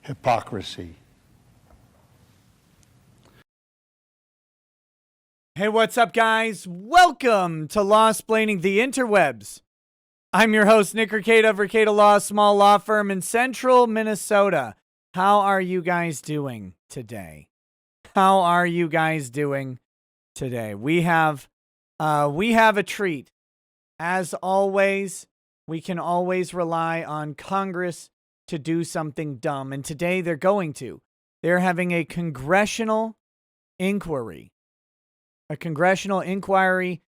Hypocrisy. Hey, what's up, guys? Welcome to Law-Splaining the Interwebs. I'm your host, Nick Ricada of Ricada Law, small law firm in central Minnesota. How are you guys doing today? How are you guys doing today? We have a treat. As always, we can always rely on Congress to do something dumb, and today they're going to. They're having a congressional inquiry. A congressional inquiry,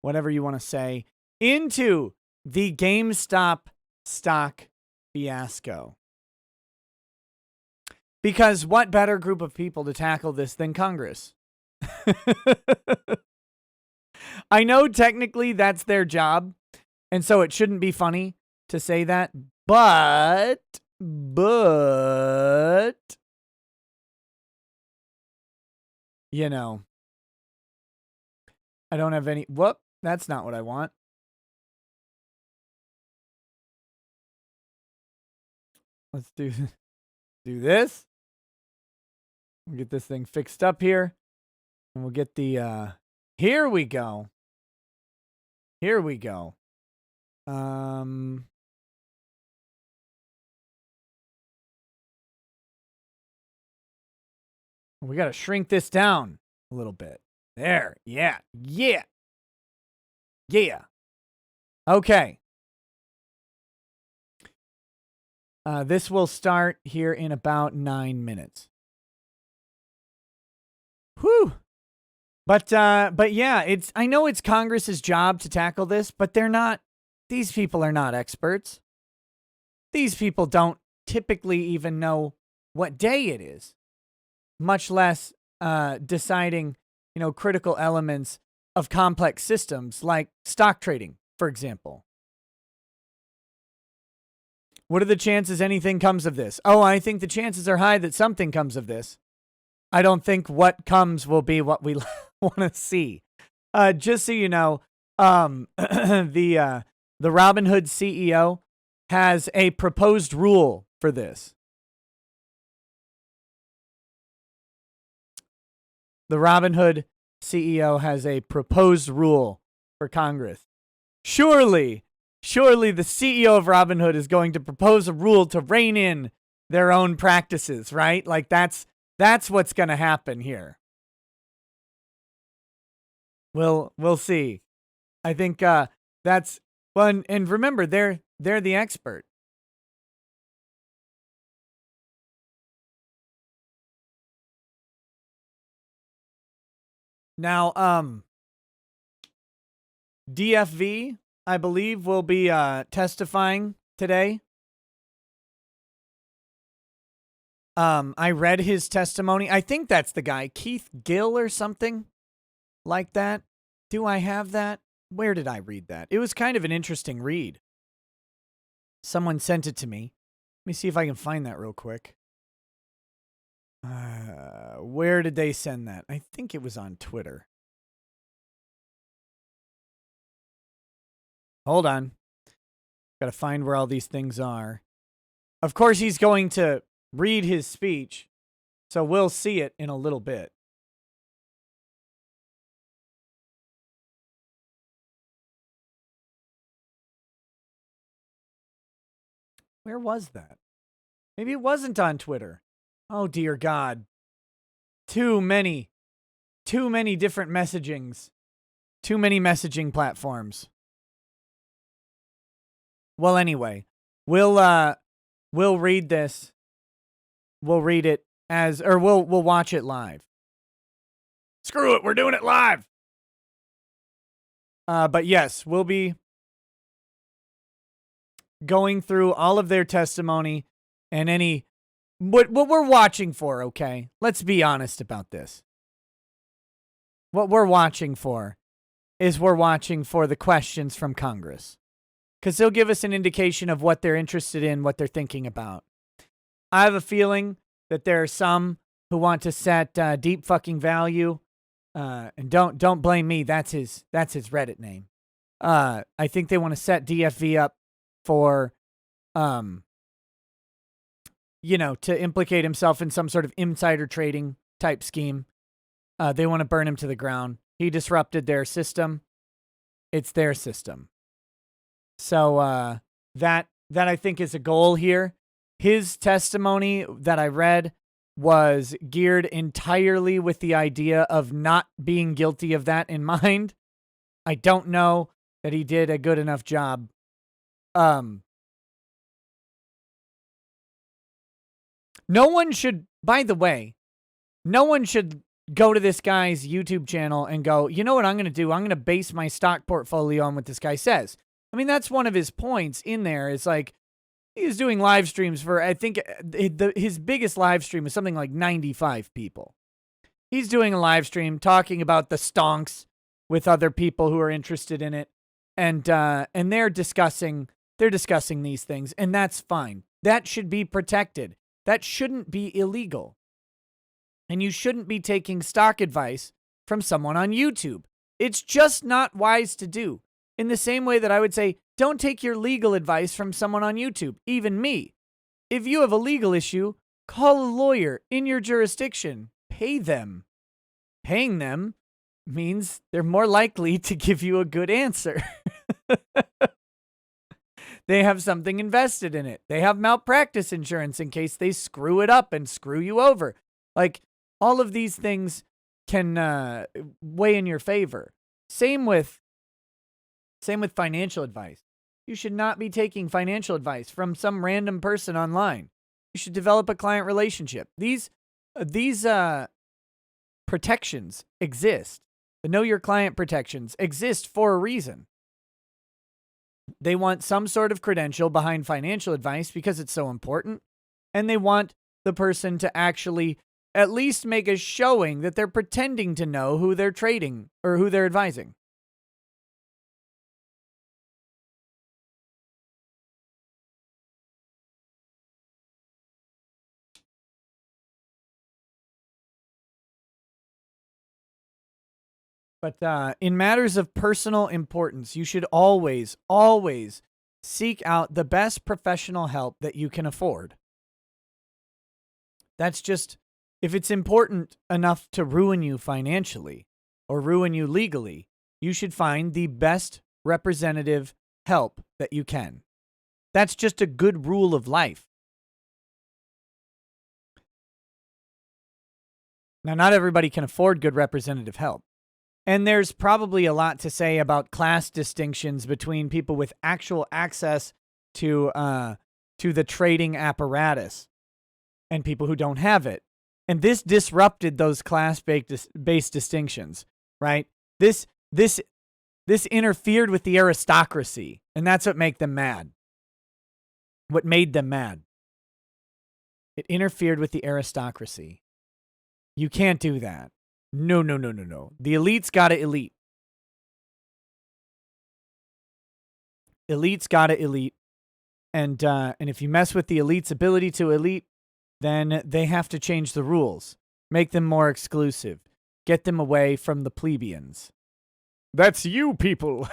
whatever you want to say, into the GameStop stock fiasco. Because what better group of people to tackle this than Congress? I know technically that's their job, and so it shouldn't be funny to say that, but you know, I don't have any, whoop, that's not what I want. Let's do this. We'll get this thing fixed up here. And we'll get the, here we go. Here we go. We got to shrink this down a little bit. There. Yeah. Yeah. Yeah. Okay. This will start here in about 9 minutes. Whew. But yeah, I know it's Congress's job to tackle this, but these people are not experts. These people don't typically even know what day it is, much less deciding, critical elements of complex systems like stock trading, for example. What are the chances anything comes of this? Oh, I think the chances are high that something comes of this. I don't think what comes will be what we want to see. Just so you know, the Robinhood CEO has a proposed rule for this. The Robinhood CEO has a proposed rule for Congress. Surely the CEO of Robinhood is going to propose a rule to rein in their own practices, right? Like that's what's going to happen here. We'll see. I think that's well, and remember they're the expert. Now, DFV, I believe, will be testifying today. I read his testimony. I think that's the guy, Keith Gill or something like that. Do I have that? Where did I read that? It was kind of an interesting read. Someone sent it to me. Let me see if I can find that real quick. Where did they send that? I think it was on Twitter. Hold on. Got to find where all these things are. Of course, he's going to read his speech, so we'll see it in a little bit. Where was that? Maybe it wasn't on Twitter. Oh, dear God. Too many different messagings. Too many messaging platforms. Well, anyway, we'll read this. We'll read it we'll watch it live. Screw it, we're doing it live. But yes, we'll be going through all of their testimony and what we're watching for, okay? Let's be honest about this. What we're watching for is we're watching for the questions from Congress. Because they'll give us an indication of what they're interested in, what they're thinking about. I have a feeling that there are some who want to set deep fucking value And don't blame me. That's his Reddit name. I think they want to set DFV up for, to implicate himself in some sort of insider trading type scheme. They want to burn him to the ground. He disrupted their system. It's their system. So that I think is a goal here. His testimony that I read was geared entirely with the idea of not being guilty of that in mind. I don't know that he did a good enough job. No one should, by the way, no one should go to this guy's YouTube channel and go, you know what I'm going to do? I'm going to base my stock portfolio on what this guy says. I mean, that's one of his points in there. It's like, he was doing live streams for, I think, his biggest live stream was something like 95 people. He's doing a live stream talking about the stonks with other people who are interested in it, and they're discussing these things, and that's fine. That should be protected. That shouldn't be illegal. And you shouldn't be taking stock advice from someone on YouTube. It's just not wise to do. In the same way that I would say, don't take your legal advice from someone on YouTube, even me. If you have a legal issue, call a lawyer in your jurisdiction. Pay them. Paying them means they're more likely to give you a good answer. They have something invested in it. They have malpractice insurance in case they screw it up and screw you over. Like, all of these things can weigh in your favor. Same with financial advice. You should not be taking financial advice from some random person online. You should develop a client relationship. These protections exist. The know your client protections exist for a reason. They want some sort of credential behind financial advice because it's so important. And they want the person to actually at least make a showing that they're pretending to know who they're trading or who they're advising. But in matters of personal importance, you should always, always seek out the best professional help that you can afford. That's just, if it's important enough to ruin you financially or ruin you legally, you should find the best representative help that you can. That's just a good rule of life. Now, not everybody can afford good representative help. And there's probably a lot to say about class distinctions between people with actual access to the trading apparatus and people who don't have it. And this disrupted those class-based distinctions, right? This interfered with the aristocracy, and that's what made them mad. What made them mad. It interfered with the aristocracy. You can't do that. No. The elite's gotta elite. Elite's gotta elite. And if you mess with the elite's ability to elite, then they have to change the rules. Make them more exclusive. Get them away from the plebeians. That's you people.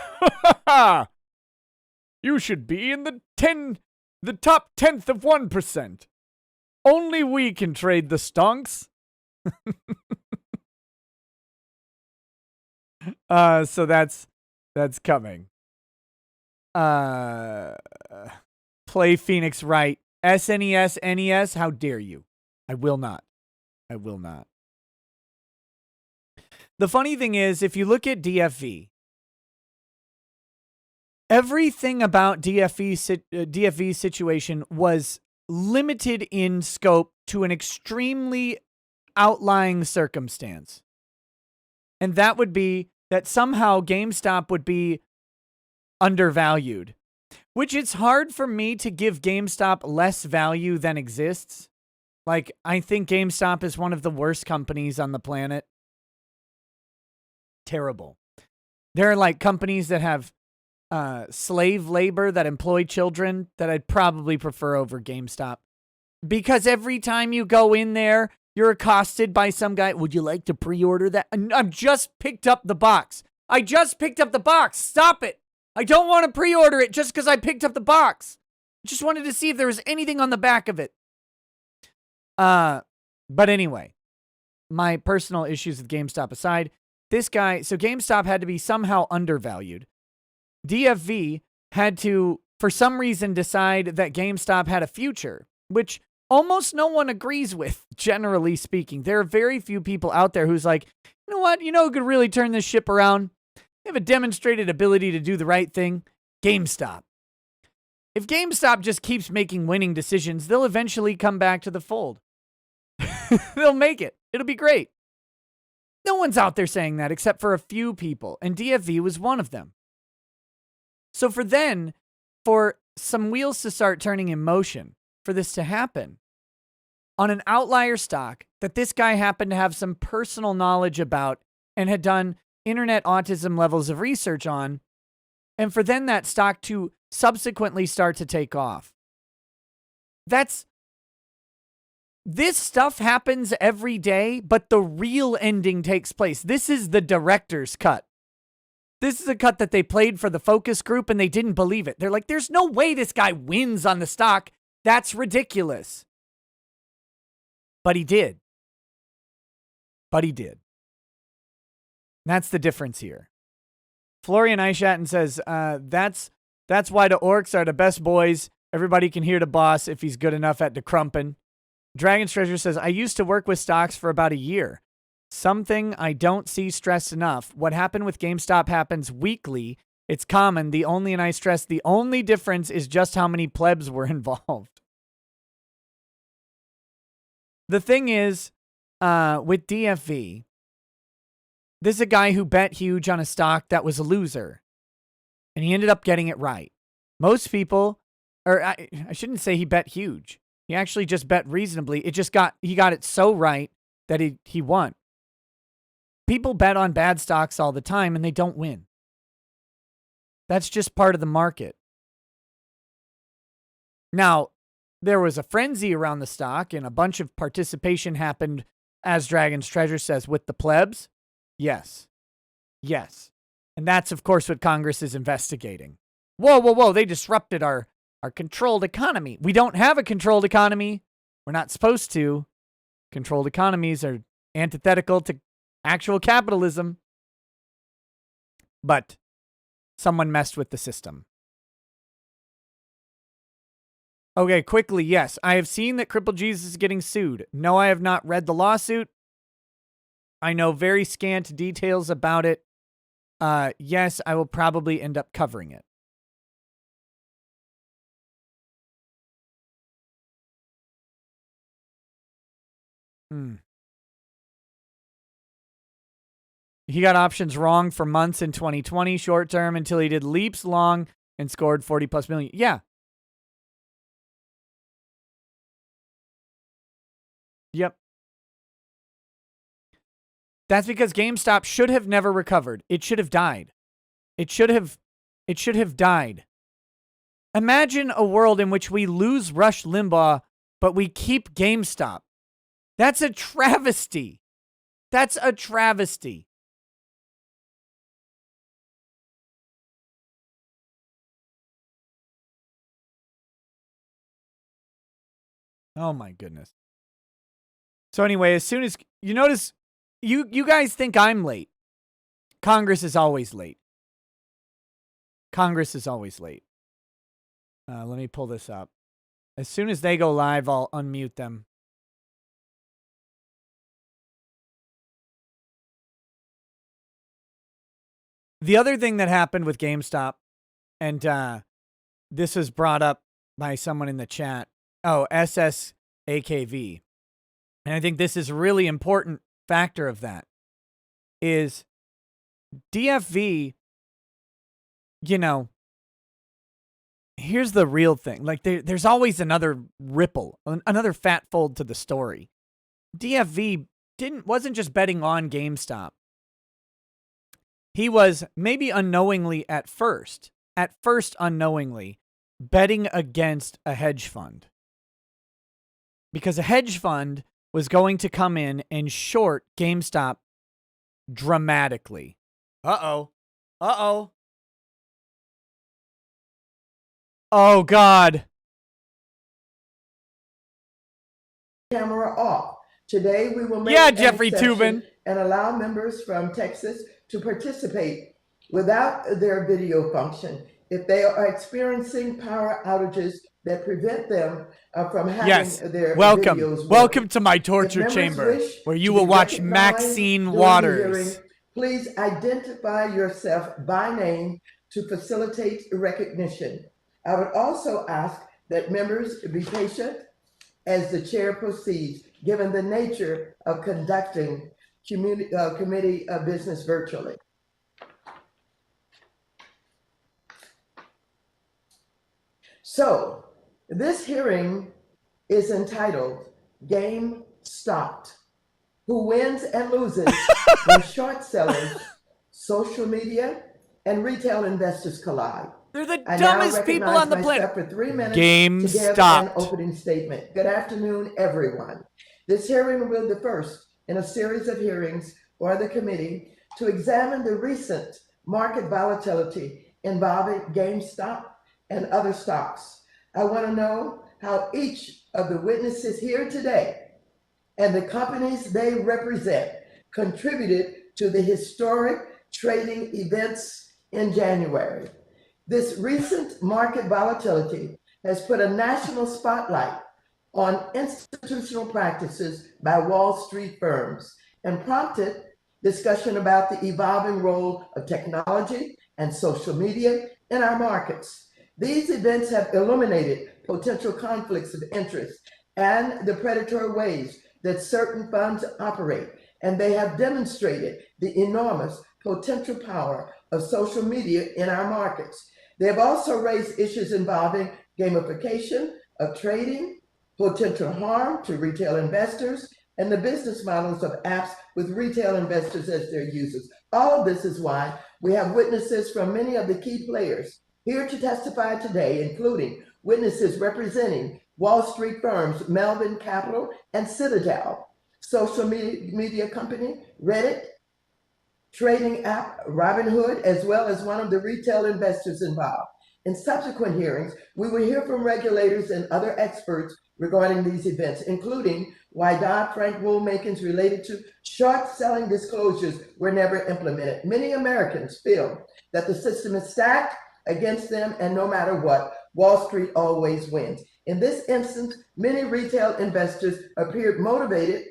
You should be in the top 10th of 1%. Only we can trade the stonks. So that's coming. Play Phoenix right. SNES, NES, how dare you? I will not. The funny thing is, if you look at DFV, everything about DFV's situation was limited in scope to an extremely outlying circumstance. And that would be that somehow GameStop would be undervalued, which it's hard for me to give GameStop less value than exists. Like, I think GameStop is one of the worst companies on the planet. Terrible. There are like companies that have slave labor that employ children that I'd probably prefer over GameStop. Because every time you go in there, You're accosted by some guy. Would you like to pre-order that? I've just picked up the box. I just picked up the box. Stop it. I don't want to pre-order it just because I picked up the box. I just wanted to see if there was anything on the back of it. But anyway, my personal issues with GameStop aside, this guy, so GameStop had to be somehow undervalued. DFV had to, for some reason, decide that GameStop had a future, which almost no one agrees with, generally speaking. There are very few people out there who's like, you know what? You know who could really turn this ship around? They have a demonstrated ability to do the right thing. GameStop. If GameStop just keeps making winning decisions, they'll eventually come back to the fold. They'll make it. It'll be great. No one's out there saying that except for a few people, and DFV was one of them. So for some wheels to start turning in motion, for this to happen, on an outlier stock that this guy happened to have some personal knowledge about and had done internet autism levels of research on, and for then that stock to subsequently start to take off. This stuff happens every day, but the real ending takes place. This is the director's cut. This is a cut that they played for the focus group and they didn't believe it. They're like, there's no way this guy wins on the stock. That's ridiculous. But he did. That's the difference here. Florian Eischatten says, that's why the orcs are the best boys. Everybody can hear the boss if he's good enough at the crumpin'. Dragon's Treasure says, I used to work with stocks for about a year. Something I don't see stressed enough. What happened with GameStop happens weekly. It's common. The only difference is just how many plebs were involved. The thing is, with DFV, this is a guy who bet huge on a stock that was a loser. And he ended up getting it right. Most people, or I shouldn't say he bet huge. He actually just bet reasonably. He got it so right that he won. People bet on bad stocks all the time and they don't win. That's just part of the market. Now, there was a frenzy around the stock and a bunch of participation happened, as Dragon's Treasure says, with the plebs. Yes. And that's, of course, what Congress is investigating. Whoa. They disrupted our controlled economy. We don't have a controlled economy. We're not supposed to. Controlled economies are antithetical to actual capitalism. But someone messed with the system. Okay, quickly, yes. I have seen that Crippled Jesus is getting sued. No, I have not read the lawsuit. I know very scant details about it. Yes, I will probably end up covering it. He got options wrong for months in 2020, short term, until he did leaps long and scored 40 plus million. Yeah. Yep. That's because GameStop should have never recovered. It should have died. It should have died. Imagine a world in which we lose Rush Limbaugh, but we keep GameStop. That's a travesty. That's a travesty. Oh my goodness. So anyway, as soon as you notice, you guys think I'm late. Congress is always late. Let me pull this up. As soon as they go live, I'll unmute them. The other thing that happened with GameStop, and this was brought up by someone in the chat. Oh, SSAKV. And I think this is a really important factor of that. Is DFV, here's the real thing. Like there's always another ripple, another fat fold to the story. DFV wasn't just betting on GameStop. He was maybe unknowingly at first unknowingly betting against a hedge fund. Because a hedge fund was going to come in and short GameStop dramatically. Uh-oh. Uh-oh. Oh, God. Camera off. Today we will make Jeffrey Toobin, and allow members from Texas to participate without their video function if they are experiencing power outages that prevent them from having their videos working. Welcome to my torture chamber, where you will watch Maxine Waters. Please identify yourself by name to facilitate recognition. I would also ask that members be patient as the chair proceeds, given the nature of conducting committee business virtually. So, this hearing is entitled Game Stopped. Who wins and loses when short sellers, social media, and retail investors collide? They're the dumbest people on the planet. For 3 minutes Game to give stopped. An opening statement. Good afternoon, everyone. This hearing will be the first in a series of hearings for the committee to examine the recent market volatility involving GameStop and other stocks. I want to know how each of the witnesses here today and the companies they represent contributed to the historic trading events in January. This recent market volatility has put a national spotlight on institutional practices by Wall Street firms and prompted discussion about the evolving role of technology and social media in our markets. These events have illuminated potential conflicts of interest and the predatory ways that certain funds operate, and they have demonstrated the enormous potential power of social media in our markets. They have also raised issues involving gamification of trading, potential harm to retail investors, and the business models of apps with retail investors as their users. All of this is why we have witnesses from many of the key players here to testify today, including witnesses representing Wall Street firms Melvin Capital and Citadel, social media company Reddit, trading app Robinhood, as well as one of the retail investors involved. In subsequent hearings, we will hear from regulators and other experts regarding these events, including why Dodd-Frank rulemakings related to short selling disclosures were never implemented. Many Americans feel that the system is stacked against them, and no matter what, Wall Street always wins. In this instance, many retail investors appeared motivated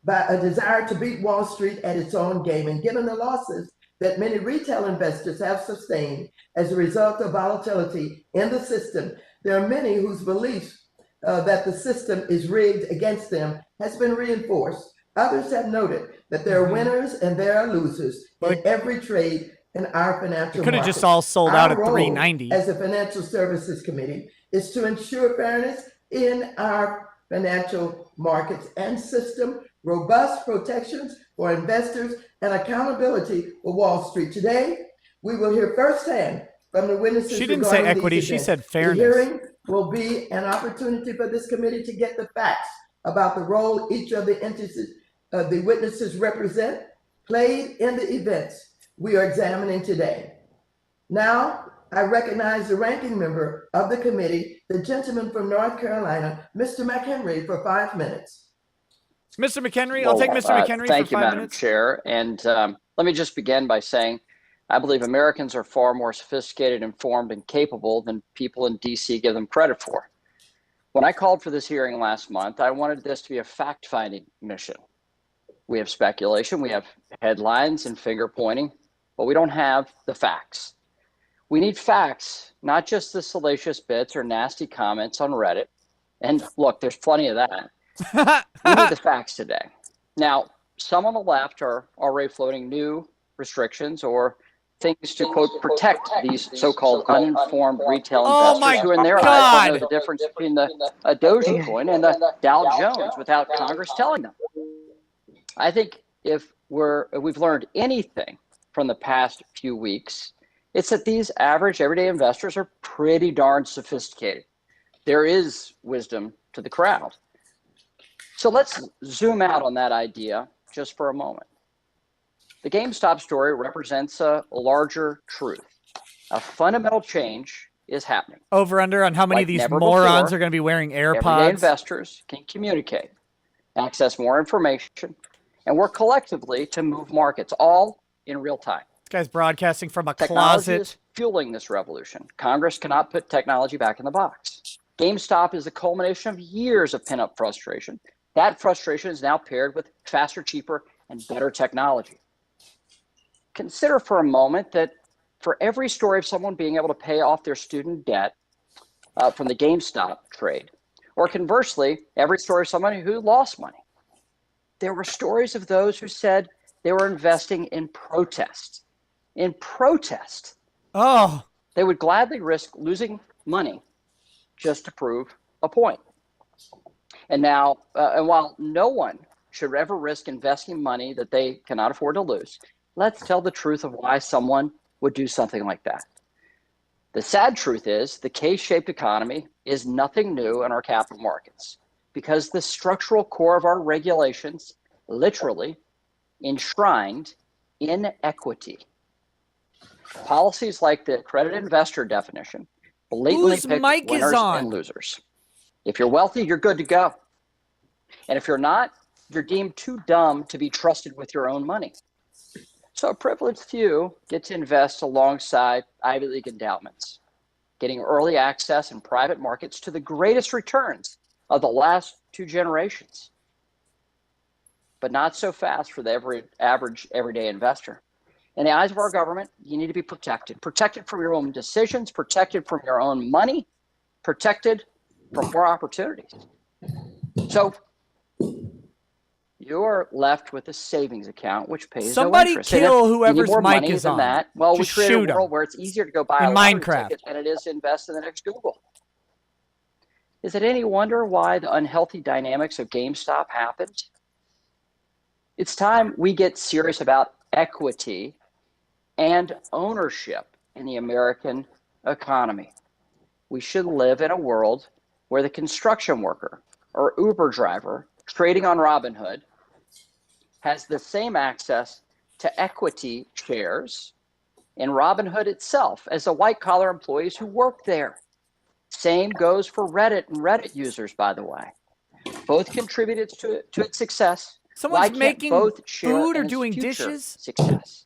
by a desire to beat Wall Street at its own game. And given the losses that many retail investors have sustained as a result of volatility in the system, there are many whose beliefs that the system is rigged against them has been reinforced. Others have noted that there are winners and there are losers in every trade in our financial market. Could have just all sold out at $3.90. As a financial services committee is to ensure fairness in our financial markets and system, robust protections for investors, and accountability for Wall Street. Today, we will hear firsthand from the witnesses. She didn't say equity, she said fairness. The hearing will be an opportunity for this committee to get the facts about the role each of the entities, the witnesses represent, played in the events we are examining today. Now, I recognize the ranking member of the committee, the gentleman from North Carolina, Mr. McHenry, for 5 minutes. Mr. McHenry, I'll take Mr. McHenry for 5 minutes. Thank you, Madam Chair. And let me just begin by saying, I believe Americans are far more sophisticated, informed, and capable than people in DC give them credit for. When I called for this hearing last month, I wanted this to be a fact-finding mission. We have speculation, we have headlines and finger-pointing, but we don't have the facts. We need facts, not just the salacious bits or nasty comments on Reddit. And look, there's plenty of that. We need the facts today. Now, some on the left are already floating new restrictions or things to, quote, protect these so-called uninformed retail investors who in their eyes don't know the difference between the Dogecoin and the Dow Jones without Congress telling them. I think if we've learned anything from the past few weeks, it's that these average everyday investors are pretty darn sophisticated. There is wisdom to the crowd. So let's zoom out on that idea just for a moment. The GameStop story represents a larger truth. A fundamental change is happening. Over under on how many Like of these never morons before, are going to be wearing everyday AirPods. investors can communicate, access more information, and work collectively to move markets, all in real time. This guy's broadcasting from a Technology closet. is fueling this revolution. Congress cannot put technology back in the box. GameStop is the culmination of years of pent-up frustration. That frustration is now paired with faster, cheaper, and better technology. Consider for a moment that for every story of someone being able to pay off their student debt from the GameStop trade, or conversely, every story of someone who lost money, there were stories of those who said they were investing in protest. In protest. Oh. They would gladly risk losing money just to prove a point. And now, and while no one should ever risk investing money that they cannot afford to lose, let's tell the truth of why someone would do something like that. The sad truth is the K-shaped economy is nothing new in our capital markets because the structural core of our regulations literally enshrined inequity. Policies like the accredited investor definition blatantly Whose pick mic is winners on? and losers. If you're wealthy, you're good to go. And if you're not, you're deemed too dumb to be trusted with your own money. So a privileged few get to invest alongside Ivy League endowments, getting early access in private markets to the greatest returns of the last 2 generations. But not so fast for the average everyday investor. In the eyes of our government, you need to be protected. Protected from your own decisions, protected from your own money, protected from more opportunities. So you're left with a savings account which pays Somebody no interest. kill And if whoever's you need more mic money is than on. that, well, Just we create shoot a 'em. world where it's easier to go buy In a lottery Minecraft. ticket than it is to invest in the next Google. Is it any wonder why the unhealthy dynamics of GameStop happened? It's time we get serious about equity and ownership in the American economy. We should live in a world where the construction worker or Uber driver trading on Robinhood has the same access to equity shares in Robinhood itself as the white-collar employees who work there. Same goes for Reddit and Reddit users, by the way. Both contributed to its success. Why Someone's can't making both share food or in its doing future dishes? success?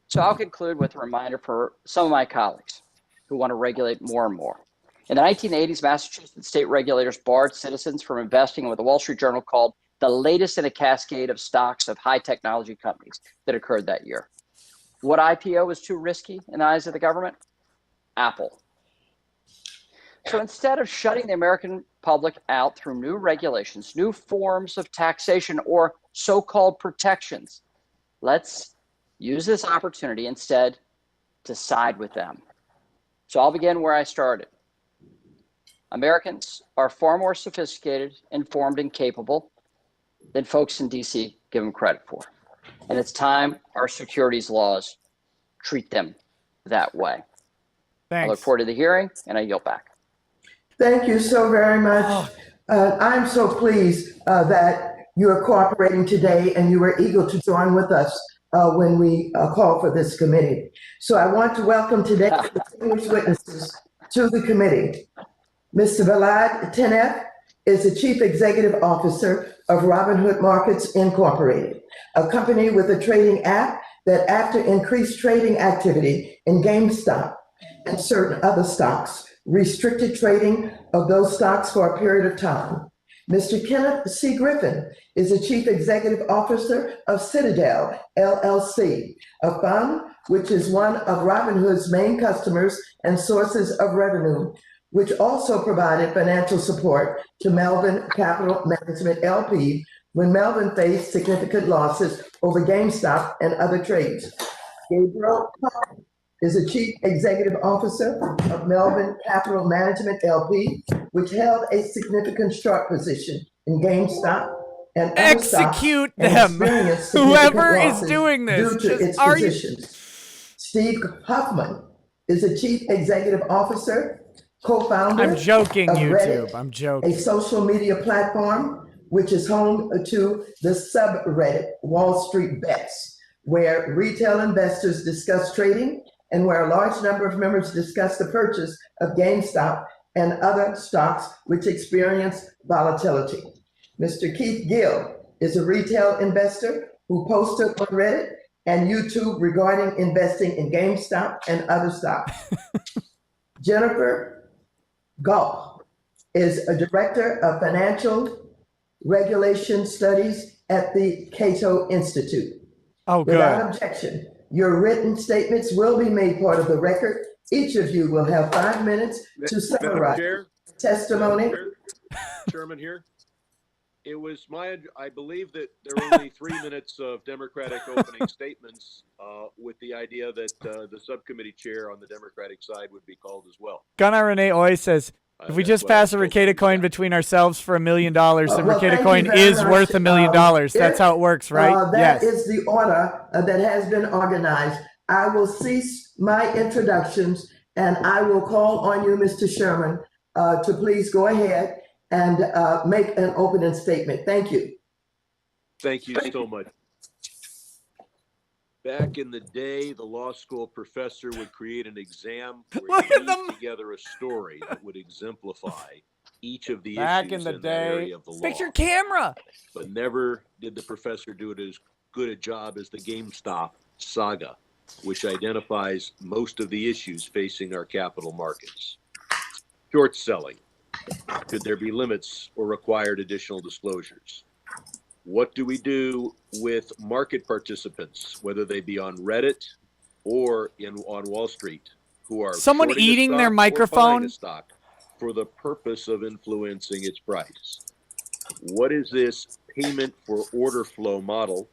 So I'll conclude with a reminder for some of my colleagues who want to regulate more and more. In the 1980s, Massachusetts state regulators barred citizens from investing in what the Wall Street Journal called the latest in a cascade of stocks of high technology companies that occurred that year. What IPO was too risky in the eyes of the government? Apple. So instead of shutting the American public out through new regulations, new forms of taxation, or so-called protections, let's use this opportunity instead to side with them. So I'll begin where I started. Americans are far more sophisticated, informed, and capable than folks in DC give them credit for. And it's time our securities laws treat them that way. I look Thanks. forward to the hearing, and I yield back. Thank you so very much. I'm so pleased that you are cooperating today and you were eager to join with us when we call for this committee. So I want to welcome today the distinguished witnesses to the committee. Mr. Valad Tenef is the Chief Executive Officer of Robinhood Markets Incorporated, a company with a trading app that after increased trading activity in GameStop and certain other stocks, restricted trading of those stocks for a period of time. Mr. Kenneth C. Griffin is the Chief Executive Officer of Citadel, LLC, a fund which is one of Robinhood's main customers and sources of revenue, which also provided financial support to Melvin Capital Management LP when Melvin faced significant losses over GameStop and other trades. Gabriel Cohen is the Chief Executive Officer of Melvin Capital Management LP, which held a significant short position in GameStop and other stocks Execute and them. experienced significant Whoever is losses doing this. due to Just, its are you? positions. Steve Huffman is the Chief Executive Officer, co-founder I'm joking, of YouTube. Reddit, I'm a joking. social media platform which is home to the subreddit Wall Street Bets, where retail investors discuss trading and where a large number of members discuss the purchase of GameStop and other stocks which experience volatility. Mr. Keith Gill is a retail investor who posted on Reddit and YouTube regarding investing in GameStop and other stocks. Jennifer Gall is a director of financial regulation studies at the Cato Institute. Oh, good. Without objection, your written statements will be made part of the record. Each of you will have 5 minutes to summarize testimony. Chairman here. It was I believe that there were only 3 minutes of Democratic opening statements with the idea that the subcommittee chair on the Democratic side would be called as well. Gunnar Renee Oy says, if we just pass a Ricada coin between ourselves for $1 million, the Ricada coin is worth $1 million. That's how it works, right? That is the order that has been organized. I will cease my introductions and I will call on you, Mr. Sherman, to please go ahead and make an opening statement. Thank you. Thank you so much. Back in the day, the law school professor would create an exam where he pieced together a story that would exemplify each of the issues in that area of the law. Fix your camera. But never did the professor do it as good a job as the GameStop saga, which identifies most of the issues facing our capital markets. Short selling. Could there be limits or required additional disclosures? What do we do with market participants, whether they be on Reddit or on Wall Street, who are someone eating their microphone a stock for the purpose of influencing its price? What is this payment for order flow model?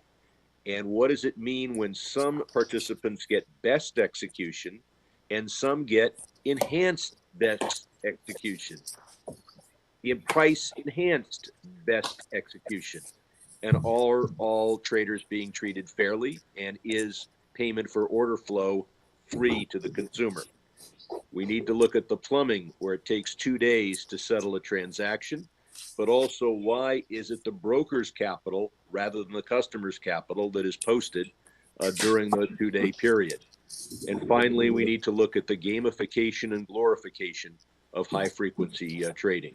And what does it mean when some participants get best execution and some get enhanced best execution? In price enhanced best execution, and all traders being treated fairly, and is payment for order flow free to the consumer? We need to look at the plumbing where it takes 2 days to settle a transaction, but also why is it the broker's capital rather than the customer's capital that is posted during the 2-day period? And finally, we need to look at the gamification and glorification of high frequency trading.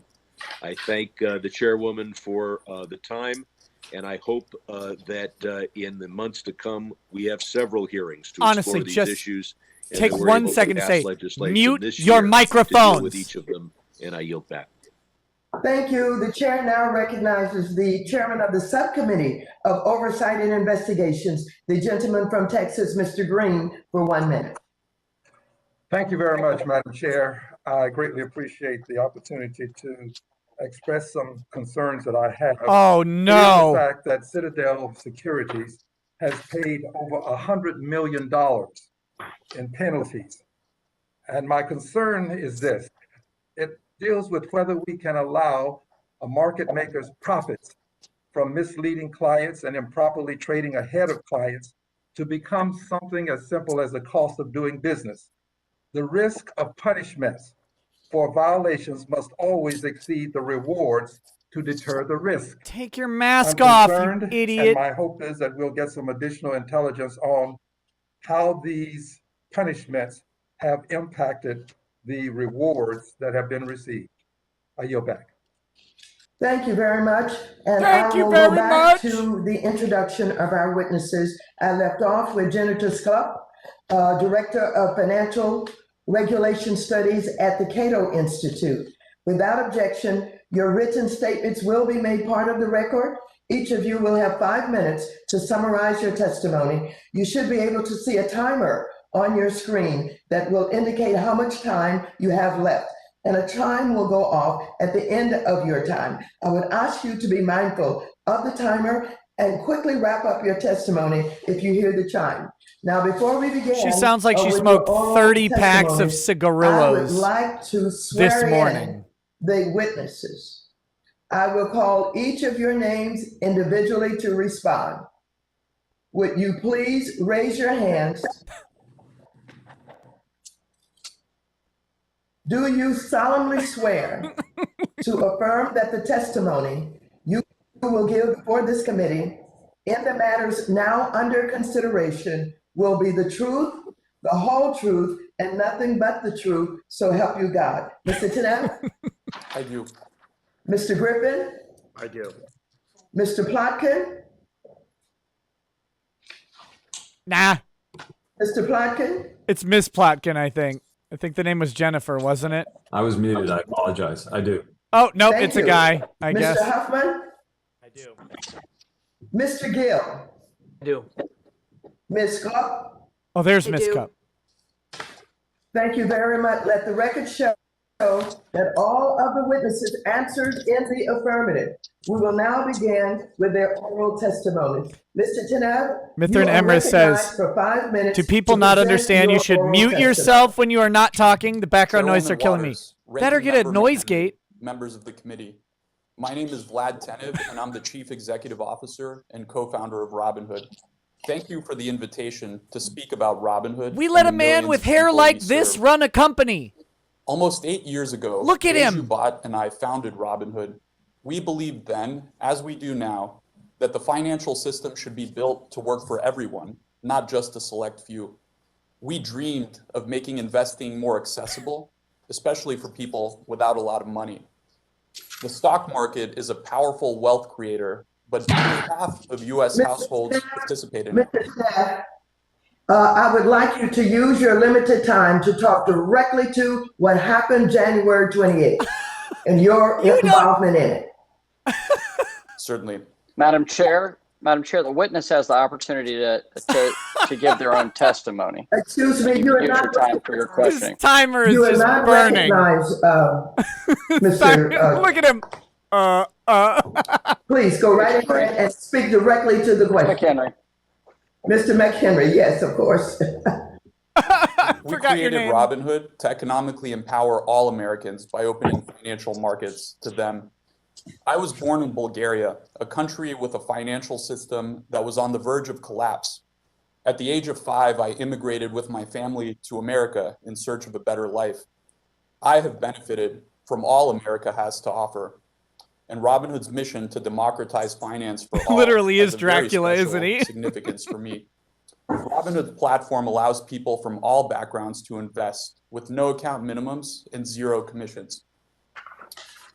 I thank the chairwoman for the time, and I hope that in the months to come, we have several hearings to explore these issues. Take 1 second to say, mute your microphones. With each of them, and I yield back. Thank you. The chair now recognizes the chairman of the subcommittee of oversight and investigations, the gentleman from Texas, Mr. Green, for 1 minute. Thank you very much, Madam Chair. I greatly appreciate the opportunity to express some concerns that I have. Oh, no. The fact that Citadel Securities has paid over $100 million in penalties. And my concern is this. It deals with whether we can allow a market maker's profits from misleading clients and improperly trading ahead of clients to become something as simple as the cost of doing business. The risk of punishments for violations must always exceed the rewards to deter the risk. Take your mask off, you idiot. And my hope is that we'll get some additional intelligence on how these punishments have impacted the rewards that have been received. I yield back. Thank you very much. And I will go back to the introduction of our witnesses. I left off with Jennifer Sklupp, Director of Financial Regulation Studies at the Cato Institute. Without objection, your written statements will be made part of the record. Each of you will have 5 minutes to summarize your testimony. You should be able to see a timer on your screen that will indicate how much time you have left, and a chime will go off at the end of your time. I would ask you to be mindful of the timer and quickly wrap up your testimony if you hear the chime. Now, before we begin, she sounds like she smoked 30 packs of cigarillos I would like to swear this morning. in the witnesses. I will call each of your names individually to respond. Would you please raise your hands? Do you solemnly swear to affirm that the testimony you you will give before this committee in the matters now under consideration will be the truth, the whole truth, and nothing but the truth, so help you God. Mr. Tenev? I do. Mr. Griffin? I do. Mr. Plotkin? Nah, Mr. Plotkin? it's Miss Plotkin, I think. I think the name was Jennifer, wasn't it? I was muted. I apologize. I do. Oh, nope, Thank it's a you. guy, I Mr. guess. Huffman? I do. Mr. Gill? I do. Ms. Cup? Oh, there's I Miss do. Cup. Thank you very much. Let the record show that all of the witnesses answered in the affirmative. We will now begin with their oral testimonies. Mr. Tenev? Mithrin you are Emrys says, recognized for 5 minutes do people to not present understand you your should oral mute testimony. yourself when you are not talking? The background noise are killing me. Waters, Better Ranking get a Member noise McHenry, gate. Members of the committee. My name is Vlad Tenev, and I'm the Chief Executive Officer and co-founder of Robinhood. Thank you for the invitation to speak about Robinhood. We let and a the man millions with of hair people like we this serve. run a company. Almost 8 years ago, Look at him. Andrew Bott and I founded Robinhood. We believed then, as we do now, that the financial system should be built to work for everyone, not just a select few. We dreamed of making investing more accessible, especially for people without a lot of money. The stock market is a powerful wealth creator, but nearly half of U.S. households participate in it. Mr. Staff, I would like you to use your limited time to talk directly to what happened January 28th and your involvement in it. Certainly. Madam Chair, the witness has the opportunity to give their own testimony. Excuse me, You you can are use your not, time for your His questioning. timer is you are just not burning. recognized, His Mr. timer- Look at him. Please go right ahead and speak directly to the question. McHenry. Mr. McHenry, yes, of course. We Forgot your created name. Robinhood to economically empower all Americans by opening financial markets to them. I was born in Bulgaria, a country with a financial system that was on the verge of collapse. At the age of 5, I immigrated with my family to America in search of a better life. I have benefited from all America has to offer. And Robinhood's mission to democratize finance for all Literally has is a very Dracula, special isn't he? significance for me. Robinhood's platform allows people from all backgrounds to invest with no account minimums and 0 commissions.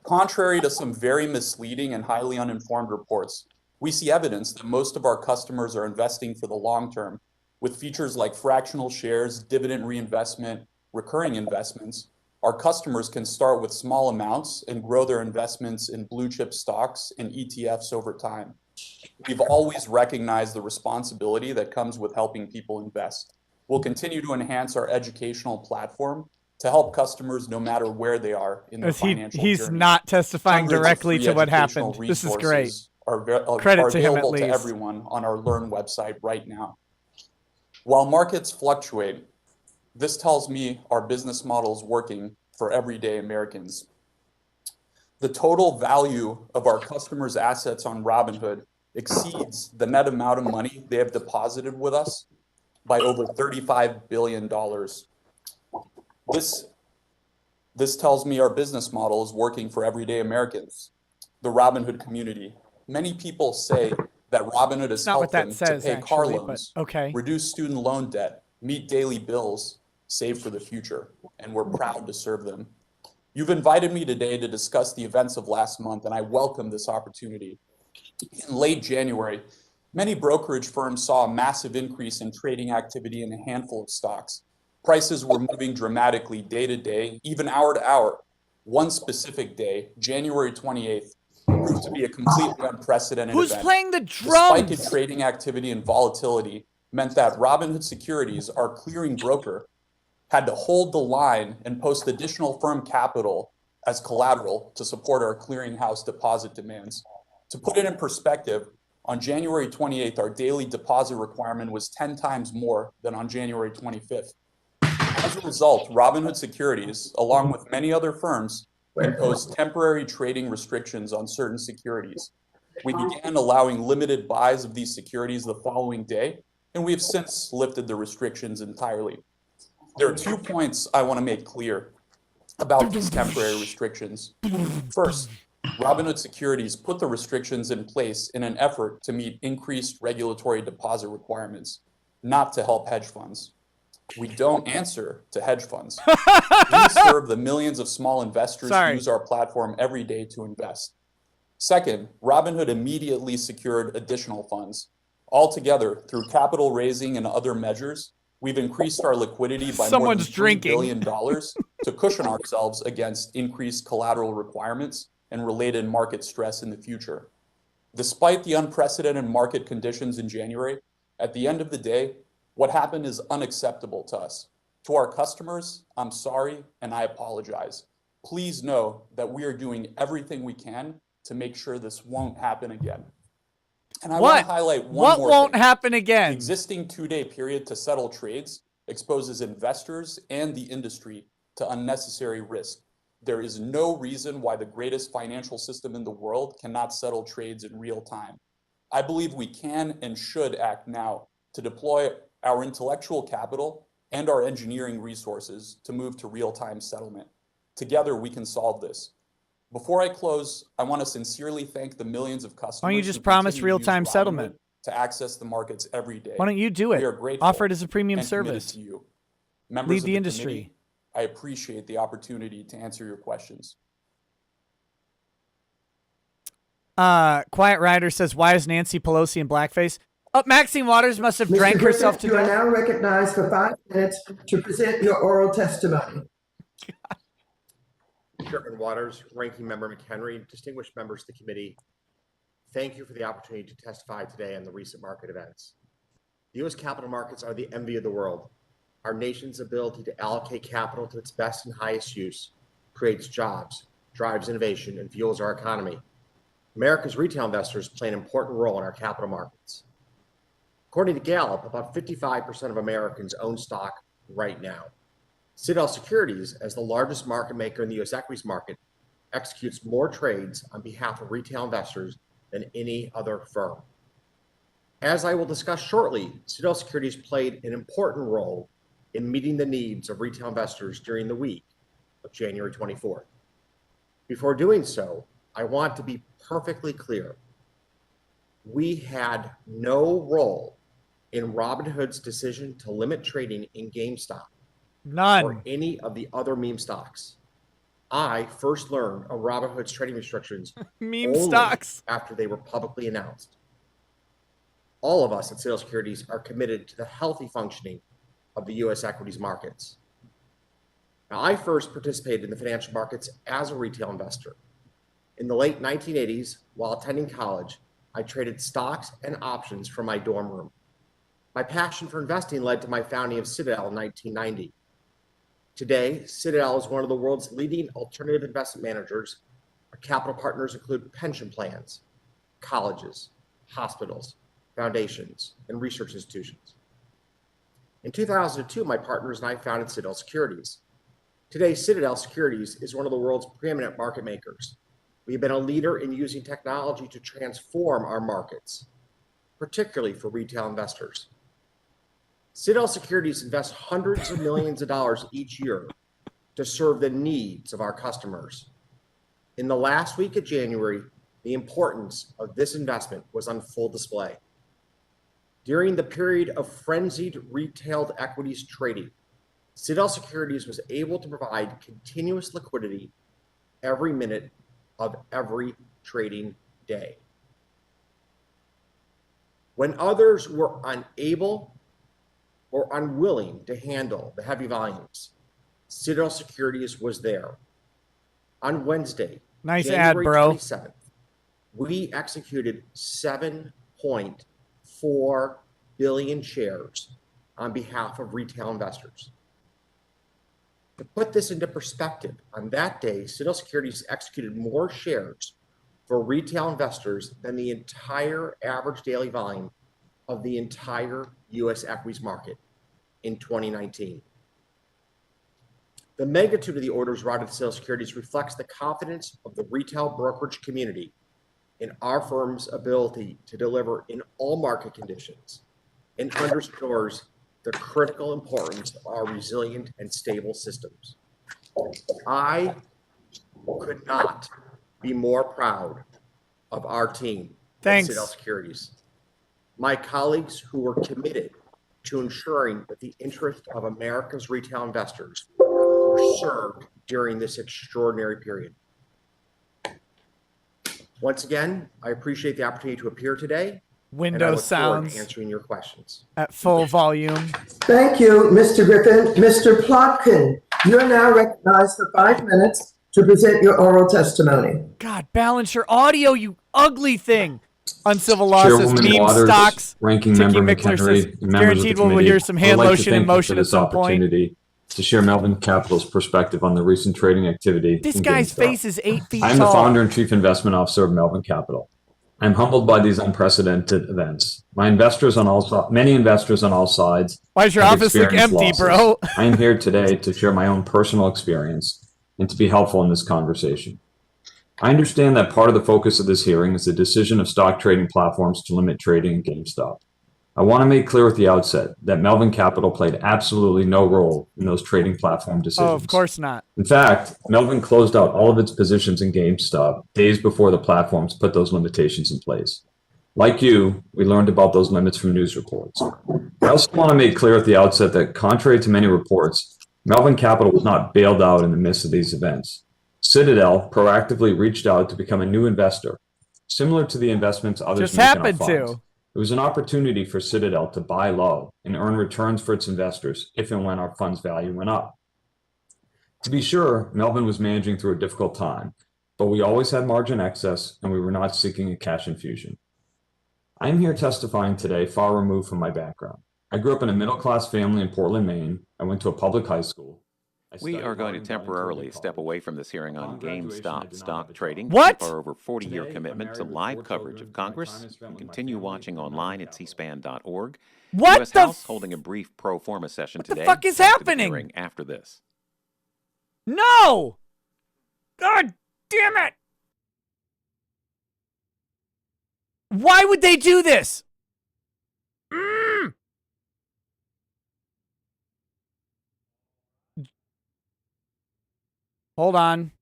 Contrary to some very misleading and highly uninformed reports, we see evidence that most of our customers are investing for the long term, with features like fractional shares, dividend reinvestment, recurring investments. Our customers can start with small amounts and grow their investments in blue chip stocks and ETFs over time. We've always recognized the responsibility that comes with helping people invest. We'll continue to enhance our educational platform to help customers no matter where they are in their financial He's journey. not testifying Hundreds of directly free to what educational happened. This is great. resources are Credit to him at available to least. everyone on our Learn website right now. While markets fluctuate, this tells me our business model is working for everyday Americans. The total value of our customers' assets on Robinhood exceeds the net amount of money they have deposited with us by over $35 billion. This tells me our business model is working for everyday Americans, the Robinhood community. Many people say that Robinhood has Not what helped that them says, to pay car actually, but loans, okay. reduce student loan debt, meet daily bills, save for the future, and we're proud to serve them. You've invited me today to discuss the events of last month, and I welcome this opportunity. In late January, many brokerage firms saw a massive increase in trading activity in a handful of stocks. Prices were moving dramatically day to day, even hour to hour. One specific day, January 28th, proved to be a completely unprecedented Who's event. playing the The spike in drums? trading activity and volatility meant that Robinhood Securities, our clearing broker, had to hold the line and post additional firm capital as collateral to support our clearinghouse deposit demands. To put it in perspective, on January 28th, our daily deposit requirement was 10 times more than on January 25th. As a result, Robinhood Securities, along with many other firms, imposed temporary trading restrictions on certain securities. We began allowing limited buys of these securities the following day, and we have since lifted the restrictions entirely. There are 2 points I want to make clear about these temporary restrictions. First, Robinhood Securities put the restrictions in place in an effort to meet increased regulatory deposit requirements, not to help hedge funds. We don't answer to hedge funds. We serve the millions of small investors who use our platform every day to invest. Second, Robinhood immediately secured additional funds. Altogether, through capital raising and other measures, we've increased our liquidity by more than $3 billion to cushion ourselves against increased collateral requirements and related market stress in the future. Despite the unprecedented market conditions in January, at the end of the day, what happened is unacceptable to us. To our customers, I'm sorry and I apologize. Please know that we are doing everything we can to make sure this won't happen again. And I want to highlight one more thing. What won't happen again? The existing 2-day period to settle trades exposes investors and the industry to unnecessary risk. There is no reason why the greatest financial system in the world cannot settle trades in real time. I believe we can and should act now to deploy our intellectual capital and our engineering resources to move to real-time settlement. Together, we can solve this. Before I close, I want to sincerely thank the millions of customers. Why don't you just promise real-time settlement to access the markets every day? Why don't you do it? We are grateful. Offer it as a premium service. To you. Members Lead the industry. I appreciate the opportunity to answer your questions. Quiet Rider says, why is Nancy Pelosi in blackface? Oh, Maxine Waters must have drank herself to death. You are now recognized for 5 minutes to present your oral testimony. Chairman Waters, Ranking Member McHenry, distinguished members of the committee, thank you for the opportunity to testify today on the recent market events. The U.S. capital markets are the envy of the world. Our nation's ability to allocate capital to its best and highest use creates jobs, drives innovation, and fuels our economy. America's retail investors play an important role in our capital markets. According to Gallup, about 55% of Americans own stock right now. Citadel Securities, as the largest market maker in the U.S. equities market, executes more trades on behalf of retail investors than any other firm. As I will discuss shortly, Citadel Securities played an important role in meeting the needs of retail investors during the week of January 24th. Before doing so, I want to be perfectly clear. We had no role in Robinhood's decision to limit trading in GameStop. None. Or any of the other meme stocks. I first learned of Robinhood's trading restrictions meme stocks after they were publicly announced. All of us at Citadel Securities are committed to the healthy functioning of the U.S. equities markets. Now, I first participated in the financial markets as a retail investor. In the late 1980s, while attending college, I traded stocks and options from my dorm room. My passion for investing led to my founding of Citadel in 1990. Today, Citadel is one of the world's leading alternative investment managers. Our capital partners include pension plans, colleges, hospitals, foundations, and research institutions. In 2002, my partners and I founded Citadel Securities. Today, Citadel Securities is one of the world's preeminent market makers. We've been a leader in using technology to transform our markets, particularly for retail investors. Citadel Securities invests hundreds of millions of dollars each year to serve the needs of our customers. In the last week of January, the importance of this investment was on full display. During the period of frenzied retail equities trading, Citadel Securities was able to provide continuous liquidity every minute of every trading day. When others were unable or unwilling to handle the heavy volumes, Citadel Securities was there. On Wednesday, January 27th, we executed 7.4 billion shares on behalf of retail investors. To put this into perspective, on that day, Citadel Securities executed more shares for retail investors than the entire average daily volume of the entire U.S. equities market in 2019. The magnitude of the orders routed to Citadel Securities reflects the confidence of the retail brokerage community in our firm's ability to deliver in all market conditions and underscores the critical importance of our resilient and stable systems. I could not be more proud of our team at Thanks. Citadel Securities. My colleagues who were committed to ensuring that the interest of America's retail investors were served during this extraordinary period. Once again, I appreciate the opportunity to appear today. And I Window look forward to sounds answering your questions. at full volume. Thank you, Mr. Griffin. Mr. Plotkin, you are now recognized for 5 minutes to present your oral testimony. God, balance your audio, you ugly thing. Uncivil law says Chairwoman meme Waters, stocks. Ranking Tiki Member Mickler says McHenry, and members of guaranteed the we'll committee, hear some I hand would like to lotion in thank you motion for at this some point. opportunity to share Melvin Capital's perspective on the recent trading activity. This in guy's GameStop. face is 8 feet I am the tall. founder and chief investment officer of Melvin Capital. I am humbled by these unprecedented events. Many investors on all sides. Why does your have office look experienced empty, losses. bro? I am here today to share my own personal experience and to be helpful in this conversation. I understand that part of the focus of this hearing is the decision of stock trading platforms to limit trading in GameStop. I want to make clear at the outset that Melvin Capital played absolutely no role in those trading platform decisions. Oh, of course not. In fact, Melvin closed out all of its positions in GameStop days before the platforms put those limitations in place. Like you, we learned about those limits from news reports. I also want to make clear at the outset that contrary to many reports, Melvin Capital was not bailed out in the midst of these events. Citadel proactively reached out to become a new investor, similar to the investments others Just make in our happened funds. to. It was an opportunity for Citadel to buy low and earn returns for its investors if and when our fund's value went up. To be sure, Melvin was managing through a difficult time, but we always had margin excess and we were not seeking a cash infusion. I am here testifying today far removed from my background. I grew up in a middle-class family in Portland, Maine. I went to a public high school. We are going to temporarily step away from this hearing on GameStop stock trading. What? Keep our over 40-year commitment to live coverage of Congress. And continue watching online at cspan.org. What U.S. the House holding a brief pro forma session What the today. fuck is Back to the happening? hearing after this. No! God damn it! Why would they do this? Hold on.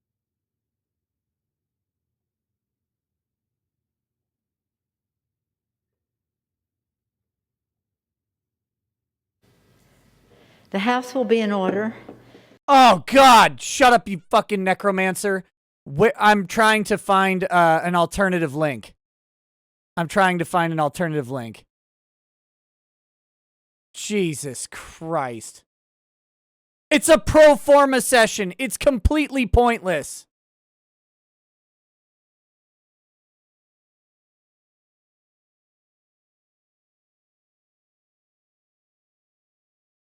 The House will be in order. Oh, God. Shut up, you fucking necromancer. I'm trying to find an alternative link. Jesus Christ. It's a pro forma session. It's completely pointless.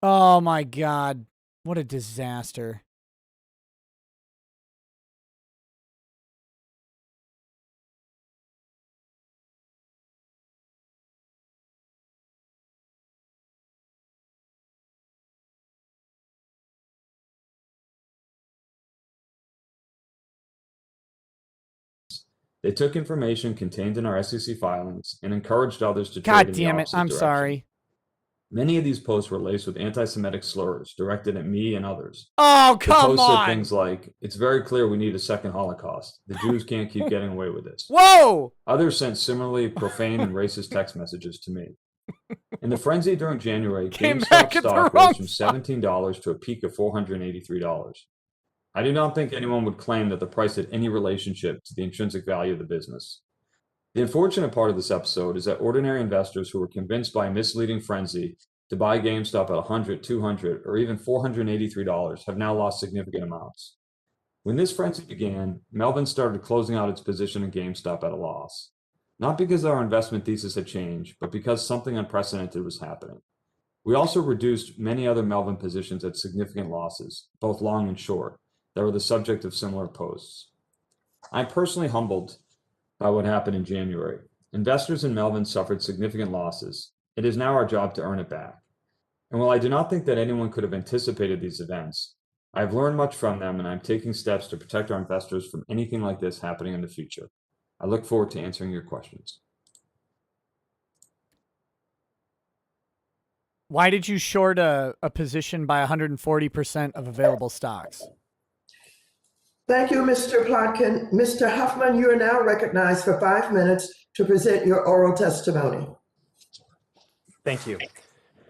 Oh, my God. What a disaster. They took information contained in our SEC filings and encouraged others to trade God in the damn it. opposite I'm direction. sorry. Many of these posts were laced with anti-Semitic slurs directed at me and others. Oh, The come posts said on. things like, "It's very clear we need a second Holocaust. The Jews can't keep getting away with this." Whoa! Others sent similarly profane and racist text messages to me. In the frenzy during January, Came GameStop back at the stock wrong rose from $17 to a peak of $483. I do not think anyone would claim that the price had any relationship to the intrinsic value of the business. The unfortunate part of this episode is that ordinary investors who were convinced by a misleading frenzy to buy GameStop at $100, $200, or even $483 have now lost significant amounts. When this frenzy began, Melvin started closing out its position in GameStop at a loss. Not because our investment thesis had changed, but because something unprecedented was happening. We also reduced many other Melvin positions at significant losses, both long and short, that were the subject of similar posts. I'm personally humbled by what happened in January. Investors in Melvin suffered significant losses. It is now our job to earn it back. And while I do not think that anyone could have anticipated these events, I have learned much from them and I'm taking steps to protect our investors from anything like this happening in the future. I look forward to answering your questions. Why did you short a position by 140% of available stocks? Thank you, Mr. Plotkin. Mr. Huffman, you are now recognized for 5 minutes to present your oral testimony. Thank you.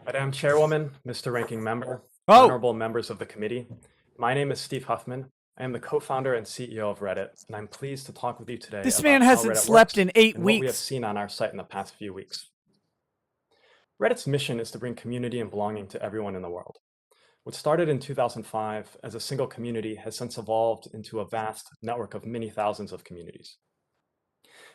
Madam Chairwoman, Mr. Ranking Member, Oh. honorable members of the committee, my name is Steve Huffman. I am the co-founder and CEO of Reddit, and I'm pleased to talk with you today This about man how hasn't Reddit slept works in 8 and what we have weeks. seen on our site in the past few weeks. Reddit's mission is to bring community and belonging to everyone in the world. What started in 2005 as a single community has since evolved into a vast network of many thousands of communities.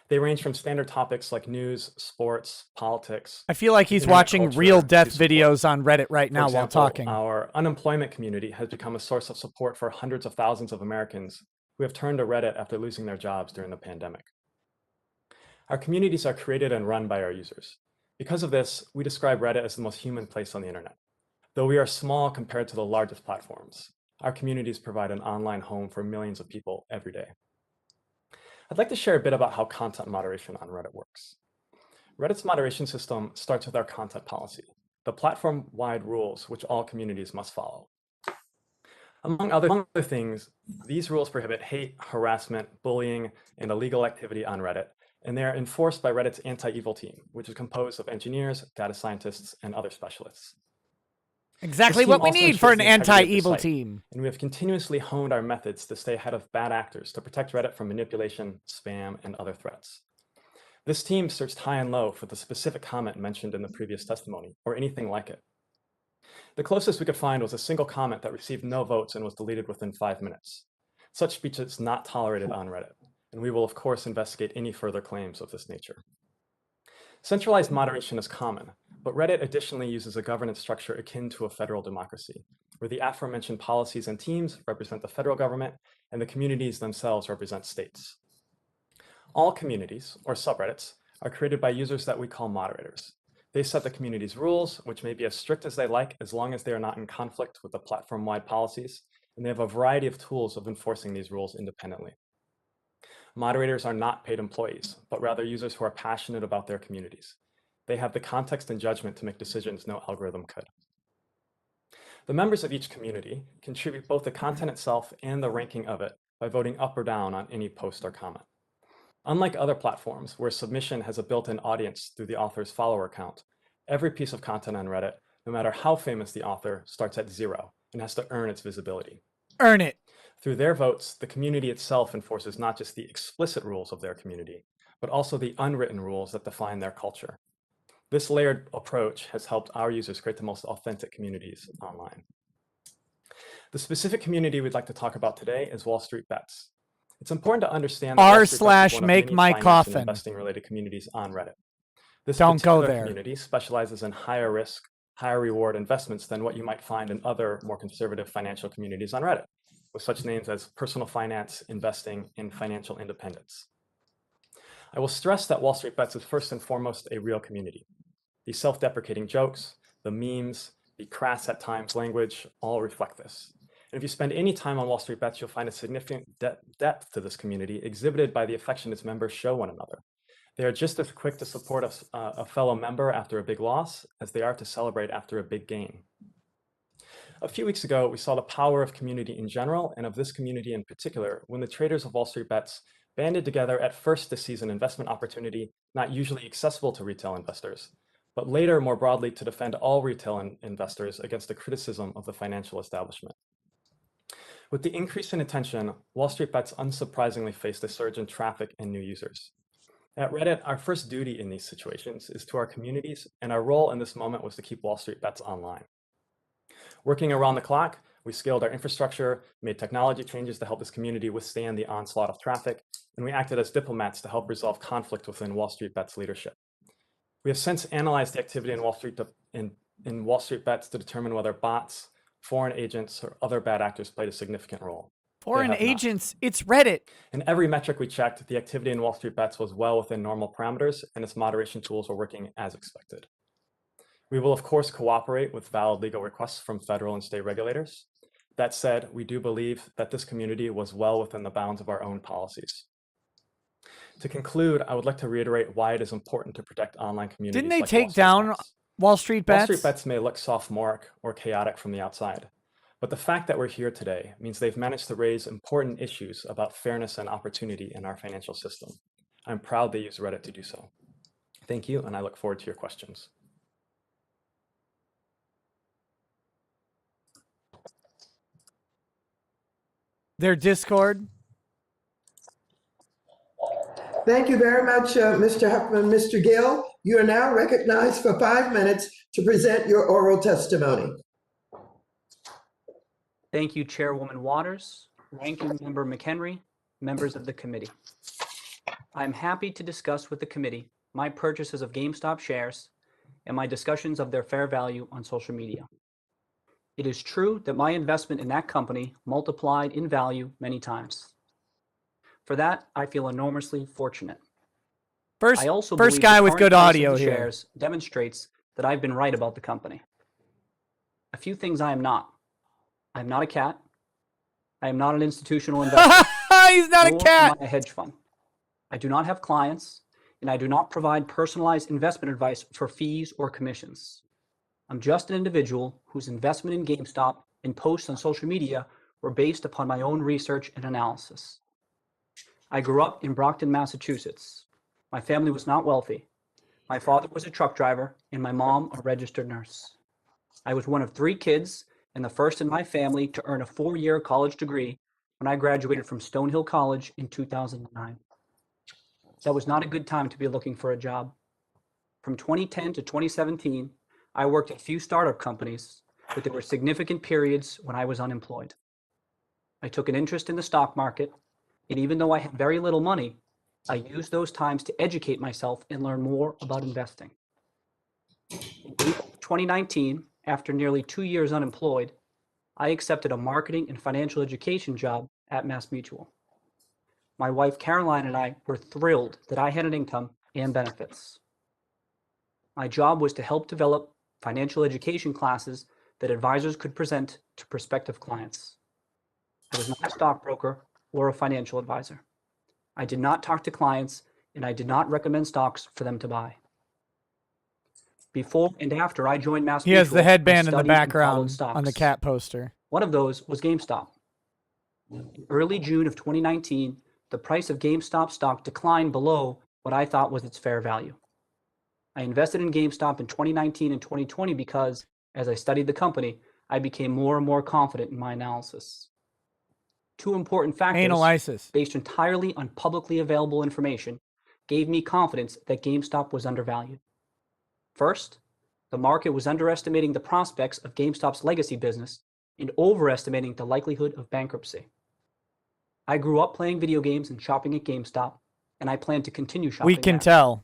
They range from standard topics like news, sports, politics. I feel like he's internet watching culture, real death to support. videos on Reddit right For now while example, talking. Our unemployment community has become a source of support for hundreds of thousands of Americans who have turned to Reddit after losing their jobs during the pandemic. Our communities are created and run by our users. Because of this, we describe Reddit as the most human place on the internet. Though we are small compared to the largest platforms, our communities provide an online home for millions of people every day. I'd like to share a bit about how content moderation on Reddit works. Reddit's moderation system starts with our content policy, the platform-wide rules which all communities must follow. Among other things, these rules prohibit hate, harassment, bullying, and illegal activity on Reddit, and they are enforced by Reddit's anti-evil team, which is composed of engineers, data scientists, and other specialists. Exactly This what team we also need for ensures an the integrity of the anti-evil site, team. and we have continuously honed our methods to stay ahead of bad actors to protect Reddit from manipulation, spam, and other threats. This team searched high and low for the specific comment mentioned in the previous testimony, or anything like it. The closest we could find was a single comment that received no votes and was deleted within 5 minutes. Such speech is not tolerated on Reddit, and we will of course investigate any further claims of this nature. Centralized moderation is common, but Reddit additionally uses a governance structure akin to a federal democracy, where the aforementioned policies and teams represent the federal government and the communities themselves represent states. All communities, or subreddits, are created by users that we call moderators. They set the community's rules, which may be as strict as they like as long as they are not in conflict with the platform-wide policies, and they have a variety of tools of enforcing these rules independently. Moderators are not paid employees, but rather users who are passionate about their communities. They have the context and judgment to make decisions no algorithm could. The members of each community contribute both the content itself and the ranking of it by voting up or down on any post or comment. Unlike other platforms where submission has a built-in audience through the author's follower count, every piece of content on Reddit, no matter how famous the author, starts at 0 and has to earn its visibility. Earn it. Through their votes, the community itself enforces not just the explicit rules of their community, but also the unwritten rules that define their culture. This layered approach has helped our users create the most authentic communities online. The specific community we'd like to talk about today is Wall Street Bets. It's important to understand that Wall Street Bets is one of many finance and investing-related communities on Reddit. This particular community specializes in higher risk, higher reward investments than what you might find in other more conservative financial communities on Reddit, with such names as personal finance, investing, and financial independence. I will stress that Wall Street Bets is first and foremost a real community. The self-deprecating jokes, the memes, the crass at times language all reflect this. And if you spend any time on Wall Street Bets, you'll find a significant depth to this community exhibited by the affection its members show one another. They are just as quick to support a fellow member after a big loss as they are to celebrate after a big gain. A few weeks ago, we saw the power of community in general and of this community in particular when the traders of Wall Street Bets banded together at first to seize an investment opportunity not usually accessible to retail investors, but later more broadly to defend all retail investors against the criticism of the financial establishment. With the increase in attention, Wall Street Bets unsurprisingly faced a surge in traffic and new users. At Reddit, our first duty in these situations is to our communities, and our role in this moment was to keep Wall Street Bets online. Working around the clock, we scaled our infrastructure, made technology changes to help this community withstand the onslaught of traffic, and we acted as diplomats to help resolve conflict within Wall Street Bets leadership. We have since analyzed the activity in Wall Street Bets to determine whether bots, foreign agents, or other bad actors played a significant role. Foreign agents, it's Reddit. In every metric we checked, the activity in Wall Street Bets was well within normal parameters, and its moderation tools were working as expected. We will, of course, cooperate with valid legal requests from federal and state regulators. That said, we do believe that this community was well within the bounds of our own policies. To conclude, I would like to reiterate why it is important to protect online communities. Didn't they like take down Wall Street Bets? Wall Street Bets may look sophomoric or chaotic from the outside, But the fact that we're here today means they've managed to raise important issues about fairness and opportunity in our financial system. I'm proud they use Reddit to do so. Thank you, and I look forward to your questions. Their Discord. Thank you very much, Mr. Huffman. Mr. Gill, you are now recognized for 5 minutes to present your oral testimony. Thank you, Chairwoman Waters, Ranking Member McHenry, members of the committee. I'm happy to discuss with the committee my purchases of GameStop shares and my discussions of their fair value on social media. It is true that my investment in that company multiplied in value many times. For that, I feel enormously fortunate. I also First believe guy the with current good price of audio the here. shares demonstrates that I've been right about the company. A few things I am not. I am not a cat. I am not an institutional investor. He's not a nor cat. am I a hedge fund. I do not have clients, and I do not provide personalized investment advice for fees or commissions. I'm just an individual whose investment in GameStop and posts on social media were based upon my own research and analysis. I grew up in Brockton, Massachusetts. My family was not wealthy. My father was a truck driver and my mom a registered nurse. I was one of 3 kids and the first in my family to earn a 4-year college degree when I graduated from Stonehill College in 2009. That was not a good time to be looking for a job. From 2010 to 2017, I worked at a few startup companies, but there were significant periods when I was unemployed. I took an interest in the stock market, and even though I had very little money, I used those times to educate myself and learn more about investing. In April 2019, after nearly 2 years unemployed, I accepted a marketing and financial education job at MassMutual. My wife Caroline and I were thrilled that I had an income and benefits. My job was to help develop financial education classes that advisors could present to prospective clients. I was not a stockbroker or a financial advisor. I did not talk to clients, and I did not recommend stocks for them to buy. Before and after I joined MassMutual, He has the headband in the I studied and followed background stocks. on the cat poster. One of those was GameStop. In early June of 2019, the price of GameStop stock declined below what I thought was its fair value. I invested in GameStop in 2019 and 2020 because, as I studied the company, I became more and more confident in my analysis. 2 important factors, Analysis. based entirely on publicly available information, gave me confidence that GameStop was undervalued. First, the market was underestimating the prospects of GameStop's legacy business and overestimating the likelihood of bankruptcy. I grew up playing video games and shopping at GameStop, and I plan to continue shopping We can there. tell.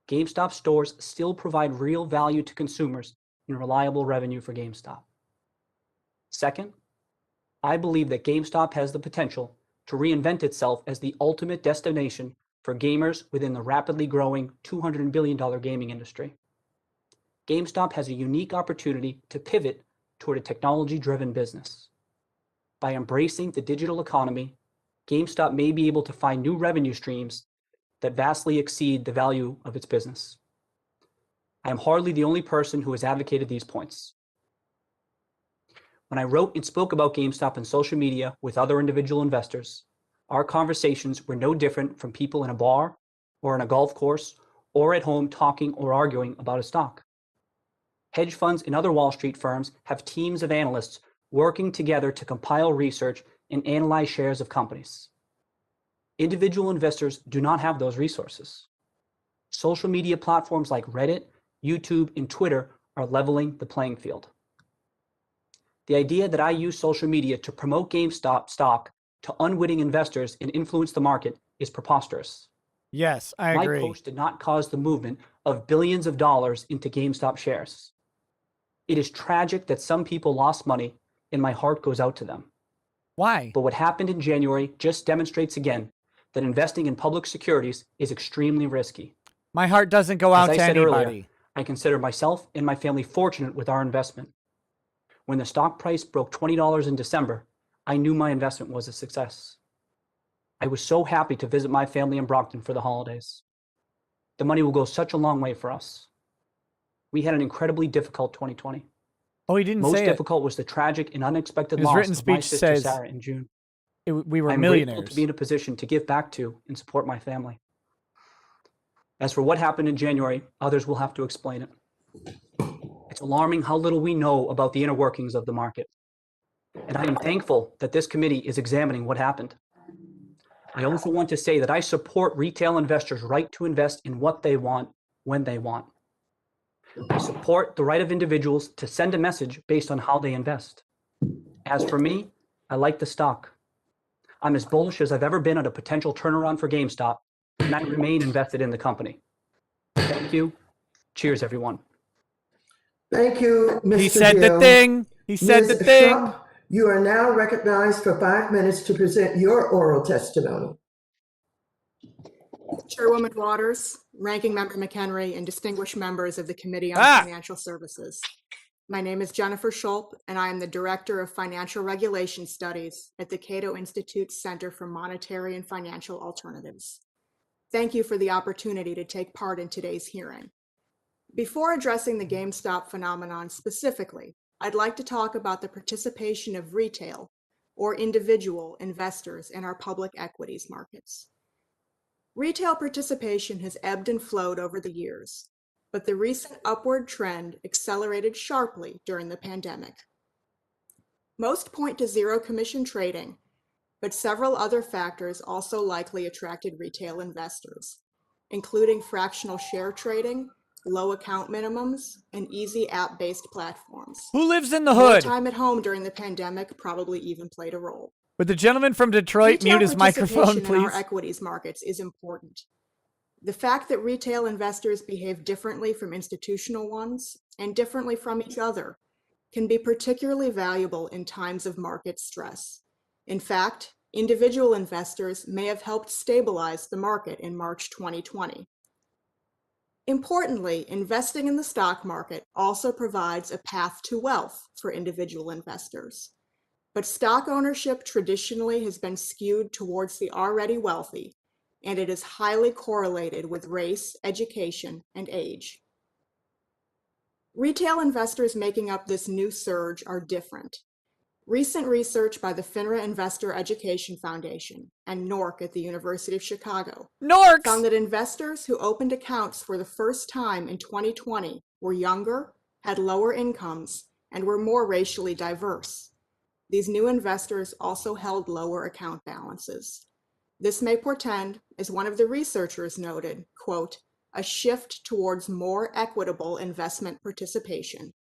GameStop stores still provide real value to consumers and reliable revenue for GameStop. Second, I believe that GameStop has the potential to reinvent itself as the ultimate destination for gamers within the rapidly growing $200 billion gaming industry. GameStop has a unique opportunity to pivot toward a technology-driven business. By embracing the digital economy, GameStop may be able to find new revenue streams that vastly exceed the value of its business. I am hardly the only person who has advocated these points. When I wrote and spoke about GameStop in social media with other individual investors, our conversations were no different from people in a bar or on a golf course or at home talking or arguing about a stock. Hedge funds and other Wall Street firms have teams of analysts working together to compile research and analyze shares of companies. Individual investors do not have those resources. Social media platforms like Reddit, YouTube, and Twitter are leveling the playing field. The idea that I use social media to promote GameStop stock to unwitting investors and influence the market is preposterous. Yes, I My agree. post did not cause the movement of billions of dollars into GameStop shares. It is tragic that some people lost money, and my heart goes out to them. Why? But what happened in January just demonstrates again that investing in public securities is extremely risky. My heart doesn't go out As I to said anybody. earlier, I consider myself and my family fortunate with our investment. When the stock price broke $20 in December, I knew my investment was a success. I was so happy to visit my family in Brockton for the holidays. The money will go such a long way for us. We had an incredibly difficult 2020. Oh, he didn't Most say difficult was the tragic and unexpected His loss written of my speech sister says Sarah in June. we were I'm grateful millionaires. to be in a position to give back to and support my family. As for what happened in January, others will have to explain it. It's alarming how little we know about the inner workings of the market. And I am thankful that this committee is examining what happened. I also want to say that I support retail investors' right to invest in what they want, when they want. I support the right of individuals to send a message based on how they invest. As for me, I like the stock. I'm as bullish as I've ever been on a potential turnaround for GameStop, and I remain invested in the company. Thank you. Cheers, everyone. Thank you, Mr. He said the Hill. thing. He said Ms. the thing. Schupp, you are now recognized for 5 minutes to present your oral testimony. Chairwoman Waters, Ranking Member McHenry, and distinguished members of the Committee on Financial Services. My name is Jennifer Schupp, and I am the Director of Financial Regulation Studies at the Cato Institute's Center for Monetary and Financial Alternatives. Thank you for the opportunity to take part in today's hearing. Before addressing the GameStop phenomenon specifically, I'd like to talk about the participation of retail or individual investors in our public equities markets. Retail participation has ebbed and flowed over the years, but the recent upward trend accelerated sharply during the pandemic. Most point to zero commission trading, but several other factors also likely attracted retail investors, including fractional share trading, low account minimums, and easy app-based platforms. Who lives in the More hood? time at home during the pandemic probably even played a role. Would the gentleman from Detroit Retail mute his microphone, participation in our please? equities markets is important. The fact that retail investors behave differently from institutional ones and differently from each other can be particularly valuable in times of market stress. In fact, individual investors may have helped stabilize the market in March 2020. Importantly, investing in the stock market also provides a path to wealth for individual investors. But stock ownership traditionally has been skewed towards the already wealthy, and it is highly correlated with race, education, and age. Retail investors making up this new surge are different. Recent research by the FINRA Investor Education Foundation and NORC at the University of Chicago found that investors who opened accounts for the first time in 2020 were younger, had lower incomes, and were more racially diverse. These new investors also held lower account balances. This may portend, as one of the researchers noted, quote, a shift towards more equitable investment participation.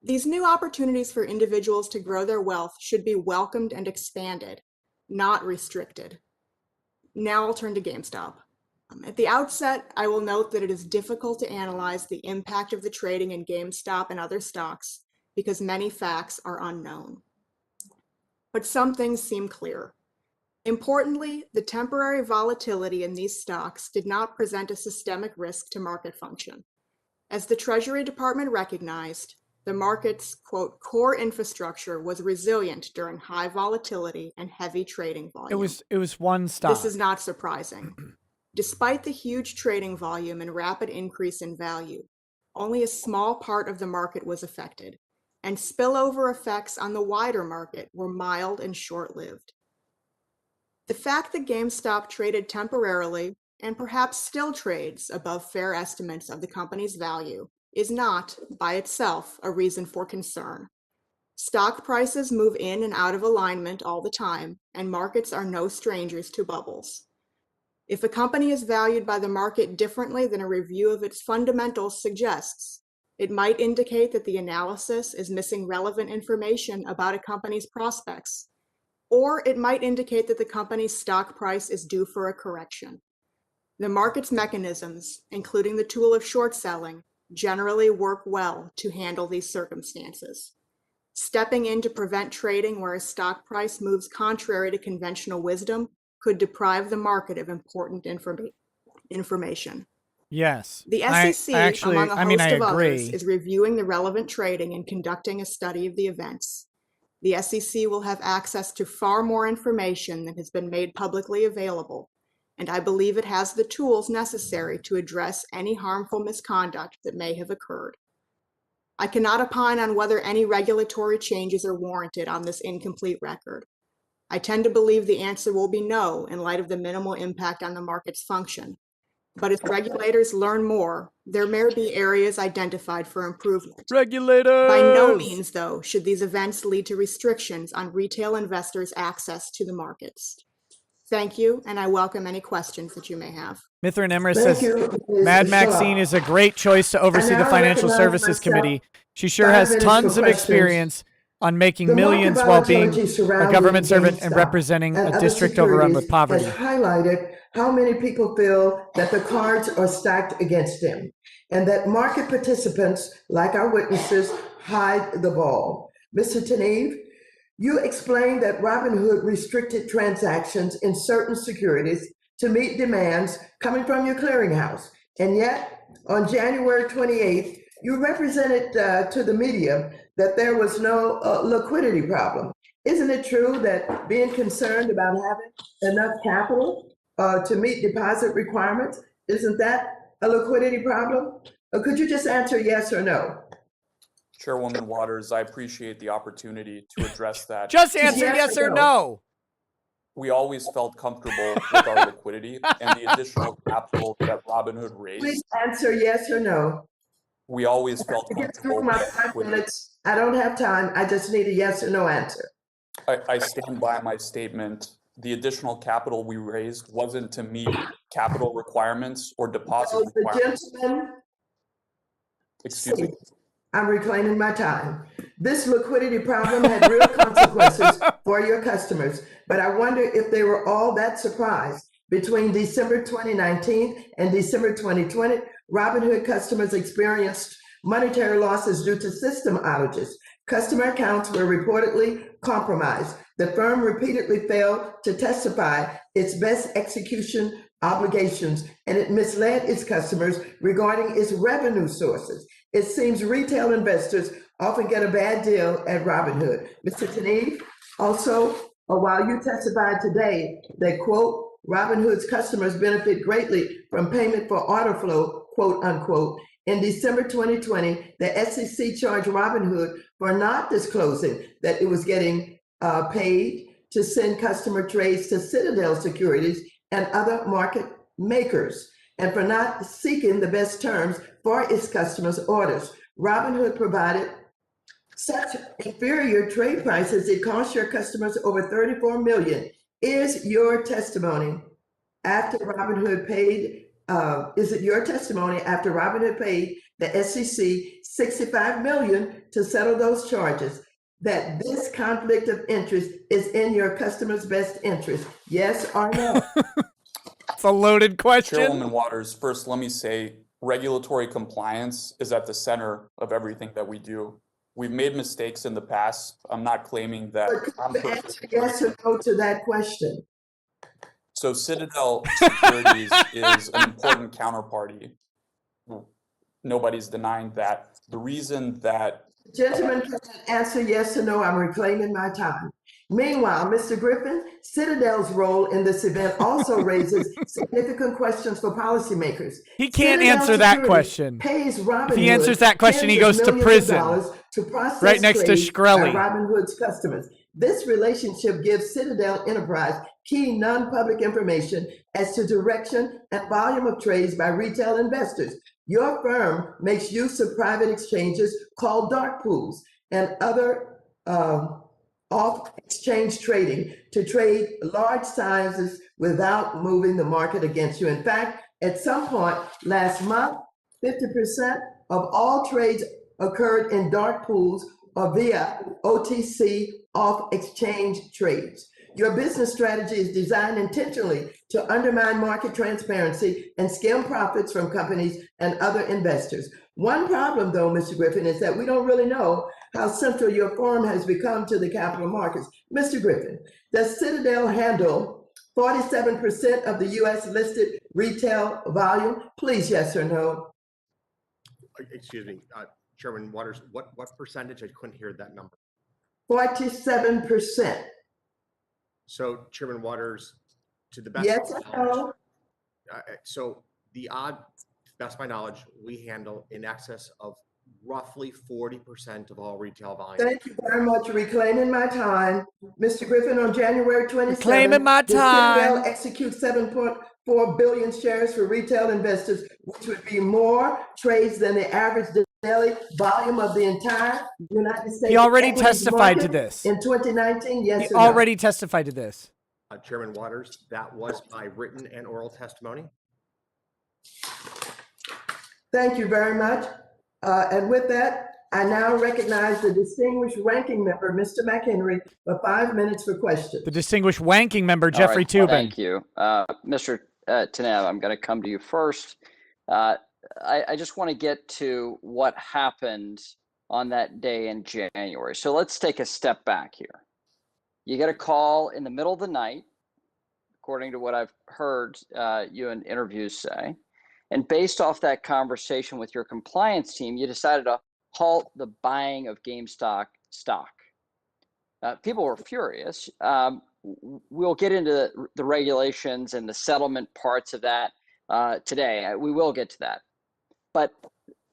These new opportunities for individuals to grow their wealth should be welcomed and expanded, not restricted. Now I'll turn to GameStop. At the outset, I will note that it is difficult to analyze the impact of the trading in GameStop and other stocks because many facts are unknown. But some things seem clear. Importantly, the temporary volatility in these stocks did not present a systemic risk to market function. As the Treasury Department recognized, the market's, quote, core infrastructure was resilient during high volatility and heavy trading volume. It was one stock. This is not surprising. Despite the huge trading volume and rapid increase in value, only a small part of the market was affected, and spillover effects on the wider market were mild and short-lived. The fact that GameStop traded temporarily, and perhaps still trades above fair estimates of the company's value, is not, by itself, a reason for concern. Stock prices move in and out of alignment all the time, and markets are no strangers to bubbles. If a company is valued by the market differently than a review of its fundamentals suggests, it might indicate that the analysis is missing relevant information about a company's prospects, or it might indicate that the company's stock price is due for a correction. The market's mechanisms, including the tool of short selling, generally work well to handle these circumstances. Stepping in to prevent trading where a stock price moves contrary to conventional wisdom could deprive the market of important information. Yes. The SEC, among a host of others, is reviewing the relevant trading and conducting a study of the events. The SEC will have access to far more information than has been made publicly available, and I believe it has the tools necessary to address any harmful misconduct that may have occurred. I cannot opine on whether any regulatory changes are warranted on this incomplete record. I tend to believe the answer will be no in light of the minimal impact on the market's function. But as regulators learn more, there may be areas identified for improvement. Regulators! By no means, though, should these events lead to restrictions on retail investors' access to the markets. Thank you, and I welcome any questions that you may have. Mithrin Emrys Thank says, you, Ms. Mad Shaw. Maxine is a great choice to oversee I the now Financial recognize Services myself Committee. She sure 5 has minutes tons for of questions. experience on making The market millions while being volatility a surrounding government servant and GameStop representing and a other district overrun with securities poverty. has highlighted how many people feel that the cards are stacked against them, and that market participants, like our witnesses, hide the ball. Mr. Teneve, you explained that Robinhood restricted transactions in certain securities to meet demands coming from your clearinghouse. And yet, on January 28th, you represented to the media that there was no liquidity problem. Isn't it true that being concerned about having enough capital to meet deposit requirements, isn't that a liquidity problem? Or could you just answer yes or no? Chairwoman Waters, I appreciate the opportunity to address that. Just answer yes or no. We always felt comfortable with our liquidity and the additional capital that Robinhood raised. Please answer yes or no. We always felt To get comfortable through my with 5 liquidity. minutes, I don't have time. I just need a yes or no answer. I stand by my statement. The additional capital we raised wasn't to meet capital requirements or deposit So the requirements. gentleman, Excuse me. I'm reclaiming my time. This liquidity problem had real consequences for your customers, but I wonder if they were all that surprised. Between December 2019 and December 2020, Robinhood customers experienced monetary losses due to system outages. Customer accounts were reportedly compromised. The firm repeatedly failed to testify its best execution obligations, and it misled its customers regarding its revenue sources. It seems retail investors often get a bad deal at Robinhood. Mr. Teneve, also, while you testified today that, quote, Robinhood's customers benefit greatly from payment for order flow, quote unquote, in December 2020, the SEC charged Robinhood for not disclosing that it was getting paid to send customer trades to Citadel Securities and other market makers, and for not seeking the best terms for its customers' orders. Robinhood provided such inferior trade prices, it cost your customers over $34 million. Is your testimony after Robinhood paid, is it your testimony after Robinhood paid the SEC $65 million to settle those charges, that this conflict of interest is in your customers' best interest? Yes or no? It's a loaded question. Chairwoman Waters, first let me say regulatory compliance is at the center of everything that we do. We've made mistakes in the past. I'm not claiming that I'm Answer yes or no to that question. So Citadel Securities is an important counterparty. Nobody's denying that. The reason that Gentlemen, can I answer yes or no? I'm reclaiming my time. Meanwhile, Mr. Griffin, Citadel's role in this event also raises significant questions for policymakers. He can't Citadel answer that Securities question. Pays Robinhood If he answers that question, he tens goes of to millions of prison. dollars to process Right next to trades by Shkreli. Robinhood's customers. This relationship gives Citadel Enterprise key non-public information as to direction and volume of trades by retail investors. Your firm makes use of private exchanges called dark pools and other off-exchange trading to trade large sizes without moving the market against you. In fact, at some point last month, 50% of all trades occurred in dark pools or via OTC off-exchange trades. Your business strategy is designed intentionally to undermine market transparency and skim profits from companies and other investors. One problem, though, Mr. Griffin, is that we don't really know how central your firm has become to the capital markets. Mr. Griffin, does Citadel handle 47% of the U.S. listed retail volume? Please, yes or no? Excuse me, Chairman Waters, what percentage? I couldn't hear that number. 47%. So, Chairman Waters, to the best Yes of or my knowledge, no? so to the best of my knowledge, we handle in excess of roughly 40% of all retail volume. Thank you very much for reclaiming my time. Mr. Griffin, on January 27th, Reclaiming my the time. Citadel executes 7.4 billion shares for retail investors, which would be more trades than the average daily volume of the entire United States. He already equities testified to market this. in 2019, yes He or no? already testified to this. Chairman Waters, that was by written and oral testimony. Thank you very much. And with that, I now recognize the distinguished ranking member, Mr. McHenry, for 5 minutes for questions. The distinguished wanking member, Jeffrey All right, Toobin. Thank you. Mr. Tanev, I'm going to come to you first. I just want to get to what happened on that day in January. So let's take a step back here. You get a call in the middle of the night, according to what I've heard you in interviews say. And based off that conversation with your compliance team, you decided to halt the buying of GameStop stock. People were furious. We'll get into the regulations and the settlement parts of that today. We will get to that. But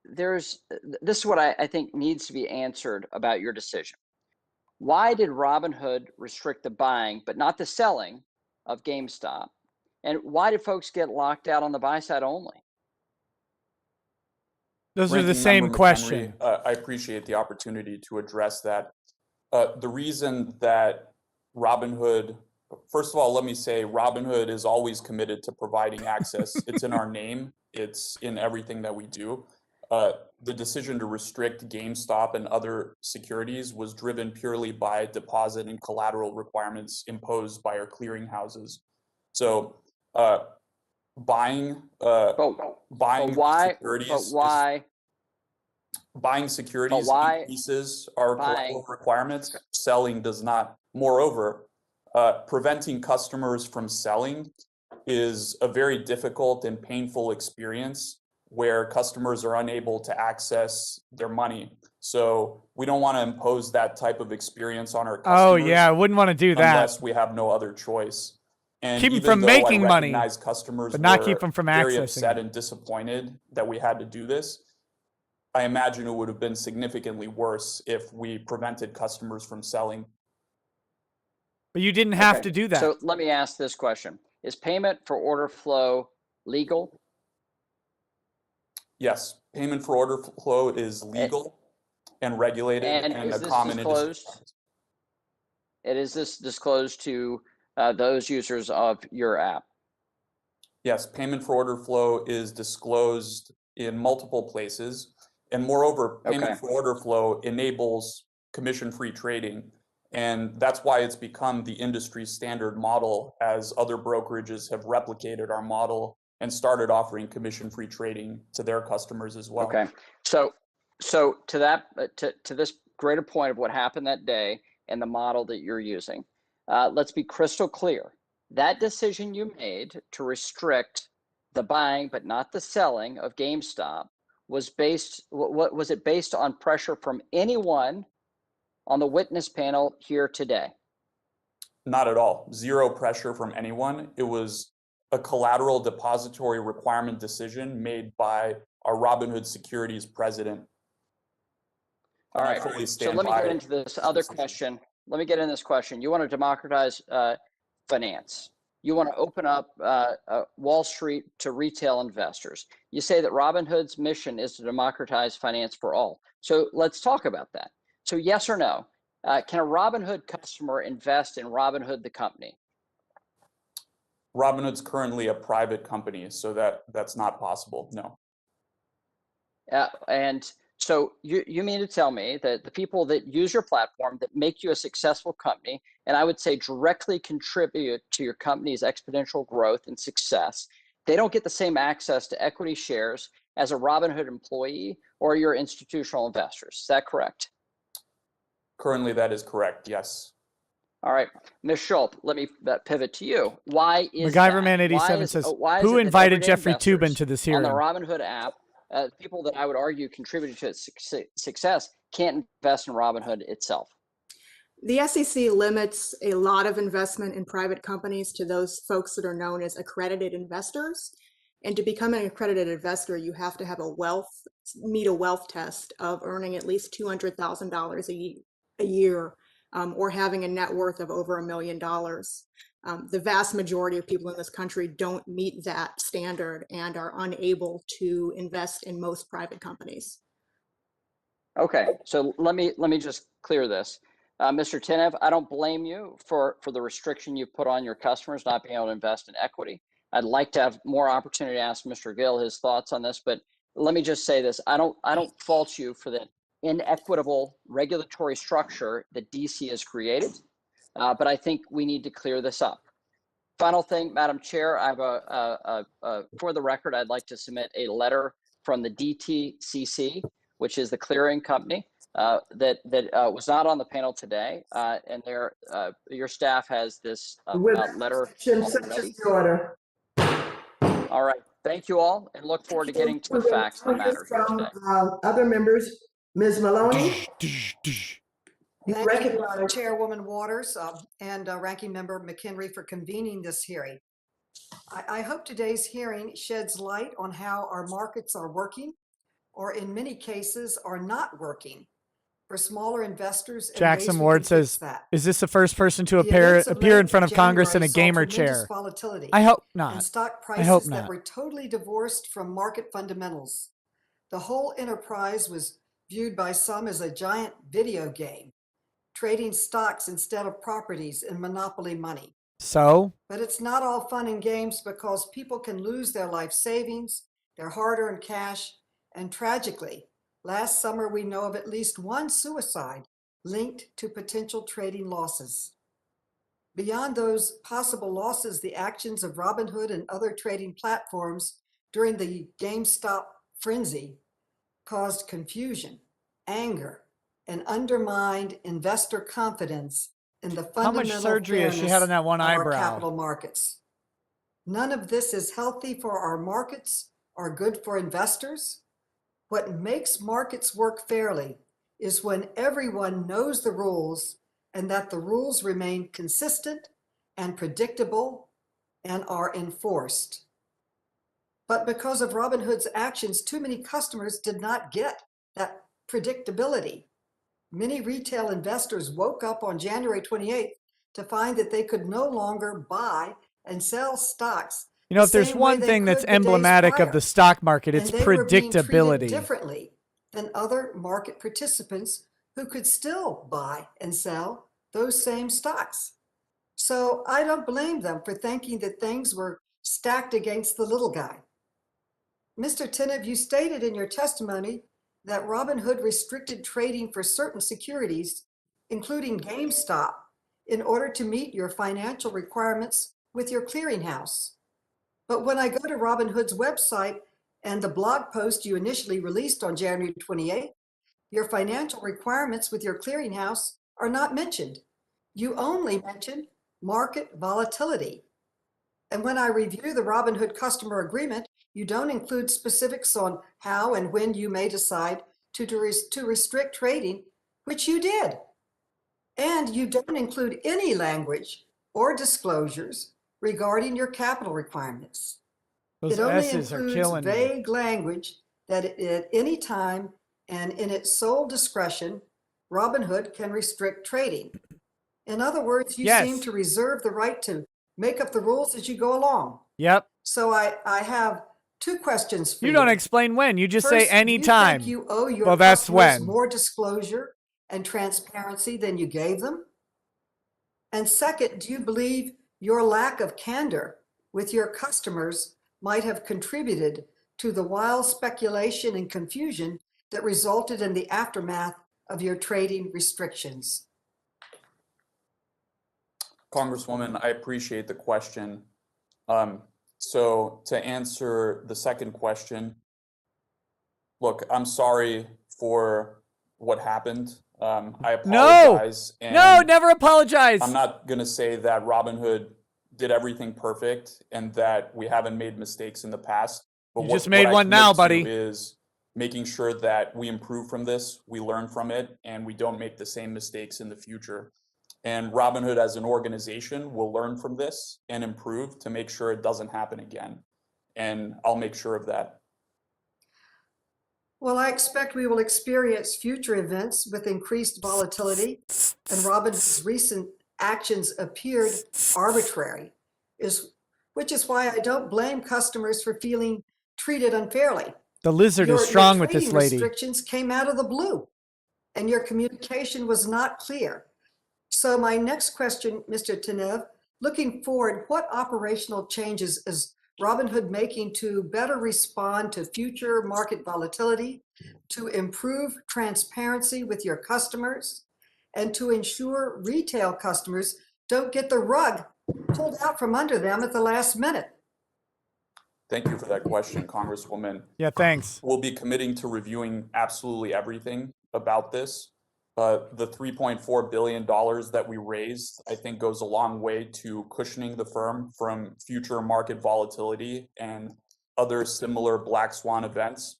this is what I think needs to be answered about your decision. Why did Robinhood restrict the buying but not the selling of GameStop? And why did folks get locked out on the buy side only? Those are the Ranking same Member question. McHenry, I appreciate the opportunity to address that. The reason that Robinhood, first of all, let me say Robinhood is always committed to providing access. It's in our name. It's in everything that we do. The decision to restrict GameStop and other securities was driven purely by deposit and collateral requirements imposed by our clearinghouses. So buying securities increases our collateral requirements. Selling does not. Moreover, preventing customers from selling is a very difficult and painful experience where customers are unable to access their money. So we don't want to impose that type of experience on our customers. Oh yeah, I wouldn't want to do that. Unless we have no other choice. And keep them even from though making I money, recognize customers but not were keep them from very accessing upset it. and disappointed that we had to do this, I imagine it would have been significantly worse if we prevented customers from selling. But you didn't have to do that. So let me ask this question. Is payment for order flow legal? Yes, payment for order flow is legal and regulated and a common industry. And is this disclosed to those users of your app? Yes, payment for order flow is disclosed in multiple places. And moreover, payment for order flow enables commission-free trading. And that's why it's become the industry standard model, as other brokerages have replicated our model and started offering commission-free trading to their customers as well. Okay, so to that to this greater point of what happened that day and the model that you're using, let's be crystal clear. That decision you made to restrict the buying but not the selling of GameStop was based. What was it based on? Pressure from anyone on the witness panel here today? Not at all. Zero pressure from anyone. It was a collateral depository requirement decision made by our Robinhood Securities president. All right, so let me get into this other question. Let me get in this question. You want to democratize finance. You want to open up Wall Street to retail investors. You say that Robinhood's mission is to democratize finance for all. So let's talk about that. So yes or no, can a Robinhood customer invest in Robinhood, the company? Robinhood's currently a private company, so that's not possible, no. And so you mean to tell me that the people that use your platform, that make you a successful company, and I would say directly contribute to your company's exponential growth and success, they don't get the same access to equity shares as a Robinhood employee or your institutional investors. Is that correct? Currently, that is correct, yes. All right, Ms. Schultz, let me pivot to you. Why is MacGyver Man 87 says, who invited Jeffrey Toobin to this hearing? On the Robinhood app, people that I would argue contributed to its success can't invest in Robinhood itself. The SEC limits a lot of investment in private companies to those folks that are known as accredited investors. And to become an accredited investor, you have to have meet a wealth test of earning at least $200,000 a year, or having a net worth of over $1 million. The vast majority of people in this country don't meet that standard and are unable to invest in most private companies. Okay, so let me just clear this. Mr. Tinev, I don't blame you for the restriction you put on your customers not being able to invest in equity. I'd like to have more opportunity to ask Mr. Gill his thoughts on this, but let me just say this. I don't fault you for the inequitable regulatory structure that DC has created, but I think we need to clear this up. Final thing, Madam Chair, I have for the record, I'd like to submit a letter from the DTCC, which is the clearing company, that was not on the panel today, and your staff has this letter already. Order. All right, thank you all, and look forward to getting to the facts of the matter here today. Other members, Ms. Maloney. Thank you, Chairwoman Waters, and Ranking Member McHenry for convening this hearing. I hope today's hearing sheds light on how our markets are working, or in many cases are not working, for smaller investors. Jackson Ward says, is this the first person to appear in front of Congress in a gamer chair? I hope not. And stock I hope prices not. that were totally divorced from market fundamentals. The whole enterprise was viewed by some as a giant video game, trading stocks instead of properties and monopoly money. So? But it's not all fun and games, because people can lose their life savings, their hard-earned cash, and tragically, last summer we know of at least one suicide linked to potential trading losses. Beyond those possible losses, the actions of Robinhood and other trading platforms during the GameStop frenzy caused confusion, anger, and undermined investor confidence in the fundamental How much surgery has she had on that one eyebrow? Our capital markets. None of this is healthy for our markets or good for investors. What makes markets work fairly is when everyone knows the rules, and that the rules remain consistent and predictable and are enforced. But because of Robinhood's actions, too many customers did not get that predictability. Many retail investors woke up on January 28th to find that they could no longer buy and sell stocks. You know, if there's one thing that's emblematic of the stock market, it's predictability. Differently than other market participants who could still buy and sell those same stocks. So I don't blame them for thinking that things were stacked against the little guy. Mr. Tinev, you stated in your testimony that Robinhood restricted trading for certain securities, including GameStop, in order to meet your financial requirements with your clearinghouse. But when I go to Robinhood's website and the blog post you initially released on January 28th, your financial requirements with your clearinghouse are not mentioned. You only mention market volatility. And when I review the Robinhood customer agreement, you don't include specifics on how and when you may decide to restrict trading, which you did. And you don't include any language or disclosures regarding your capital requirements. Those it only S's are includes killing vague language that at any time and in its sole discretion, Robinhood can restrict trading. In other words, you seem to reserve the right to make up the rules as you go along. Yep. So I have two questions for you. You don't explain when. You just say anytime. Do you think you owe your well, that's customers when. more disclosure and transparency than you gave them? And second, do you believe your lack of candor with your customers might have contributed to the wild speculation and confusion that resulted in the aftermath of your trading restrictions? Congresswoman, I appreciate the question. So to answer the second question, look, I'm sorry for what happened. I apologize. No, never apologize. I'm not going to say that Robinhood did everything perfect and that we haven't made mistakes in the past. But you just made one now, buddy. Is making sure that we improve from this, we learn from it, and we don't make the same mistakes in the future. And Robinhood as an organization will learn from this and improve to make sure it doesn't happen again. and I'll make sure of that. Well, I expect we will experience future events with increased volatility, and Robinhood's recent actions appeared arbitrary, which is why I don't blame customers for feeling treated unfairly. The lizard is strong with this trading lady. Restrictions came out of the blue, and your communication was not clear. So my next question, Mr. Tenev, looking forward, what operational changes is Robinhood making to better respond to future market volatility, to improve transparency with your customers, and to ensure retail customers don't get the rug pulled out from under them at the last minute? Thank you for that question, Congresswoman. Yeah, thanks. We'll be committing to reviewing absolutely everything about this. The $3.4 billion that we raised, I think, goes a long way to cushioning the firm from future market volatility and other similar black swan events.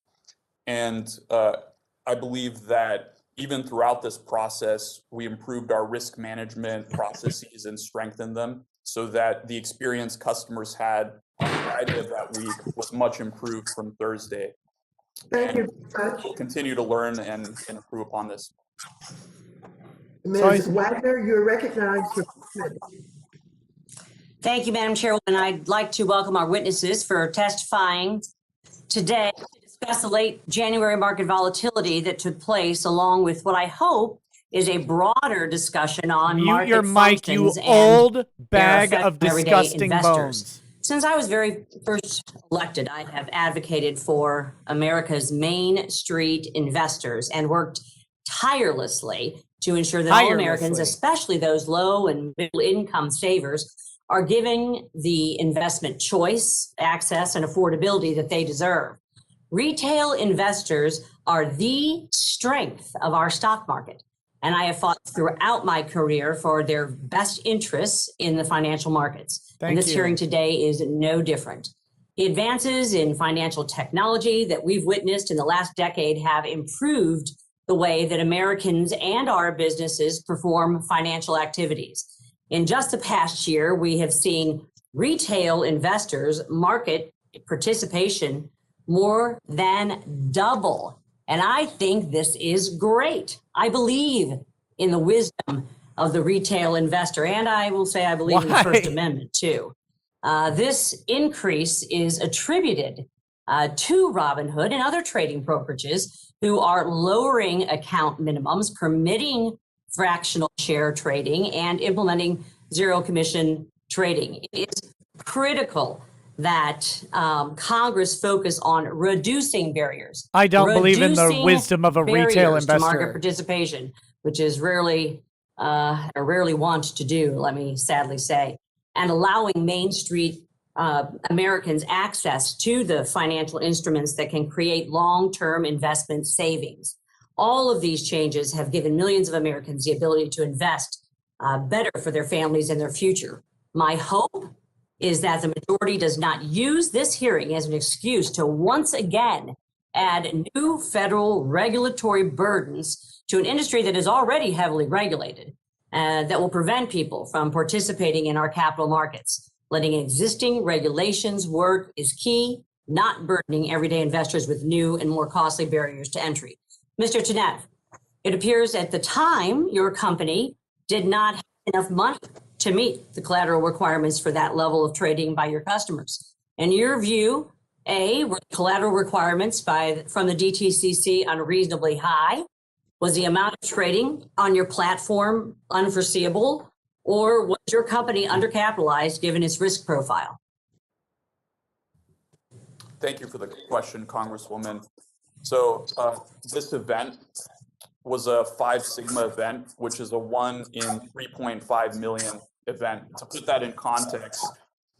And I believe that even throughout this process, we improved our risk management processes and strengthened them so that the experience customers had on Friday of that week was much improved from Thursday. Thank you. We'll continue to learn and improve upon this. Ms. Wagner, you're recognized for Thank you, Madam Chairwoman. I'd like to welcome our witnesses for testifying today to discuss the late January market volatility that took place, along with what I hope is a broader discussion on Mute market your mic, you functions and old their bag effect of on everyday disgusting investors. bones. Since I was very first elected, I have advocated for America's Main Street investors and worked tirelessly to ensure that all Americans, especially those low and middle income savers, are given the investment choice, access, and affordability that they deserve. Retail investors are the strength of our stock market, and I have fought throughout my career for their best interests in the financial markets. And this hearing today is no different. The advances in financial technology that we've witnessed in the last decade have improved the way that Americans and our businesses perform financial activities. In just the past year, we have seen retail investors' market participation more than double. And I think this is great. I believe in the wisdom of the retail investor, and I will say I believe in the First Amendment too. This increase is attributed to Robinhood and other trading brokerages who are lowering account minimums, permitting fractional share trading, and implementing zero commission trading. It is critical that Congress focus on reducing barriers. I don't believe in the wisdom of a retail investor. To market participation, which is rarely want to do, let me sadly say, and allowing Main Street Americans access to the financial instruments that can create long-term investment savings. All of these changes have given millions of Americans the ability to invest better for their families and their future. My hope is that the majority does not use this hearing as an excuse to once again add new federal regulatory burdens to an industry that is already heavily regulated, that will prevent people from participating in our capital markets. Letting existing regulations work is key, not burdening everyday investors with new and more costly barriers to entry. Mr. Tenev, it appears at the time your company did not have enough money to meet the collateral requirements for that level of trading by your customers. In your view, A, were collateral requirements from the DTCC unreasonably high? Was the amount of trading on your platform unforeseeable? Or was your company undercapitalized given its risk profile? Thank you for the question, Congresswoman. So this event was a 5 Sigma event, which is a 1 in 3.5 million event. To put that in context,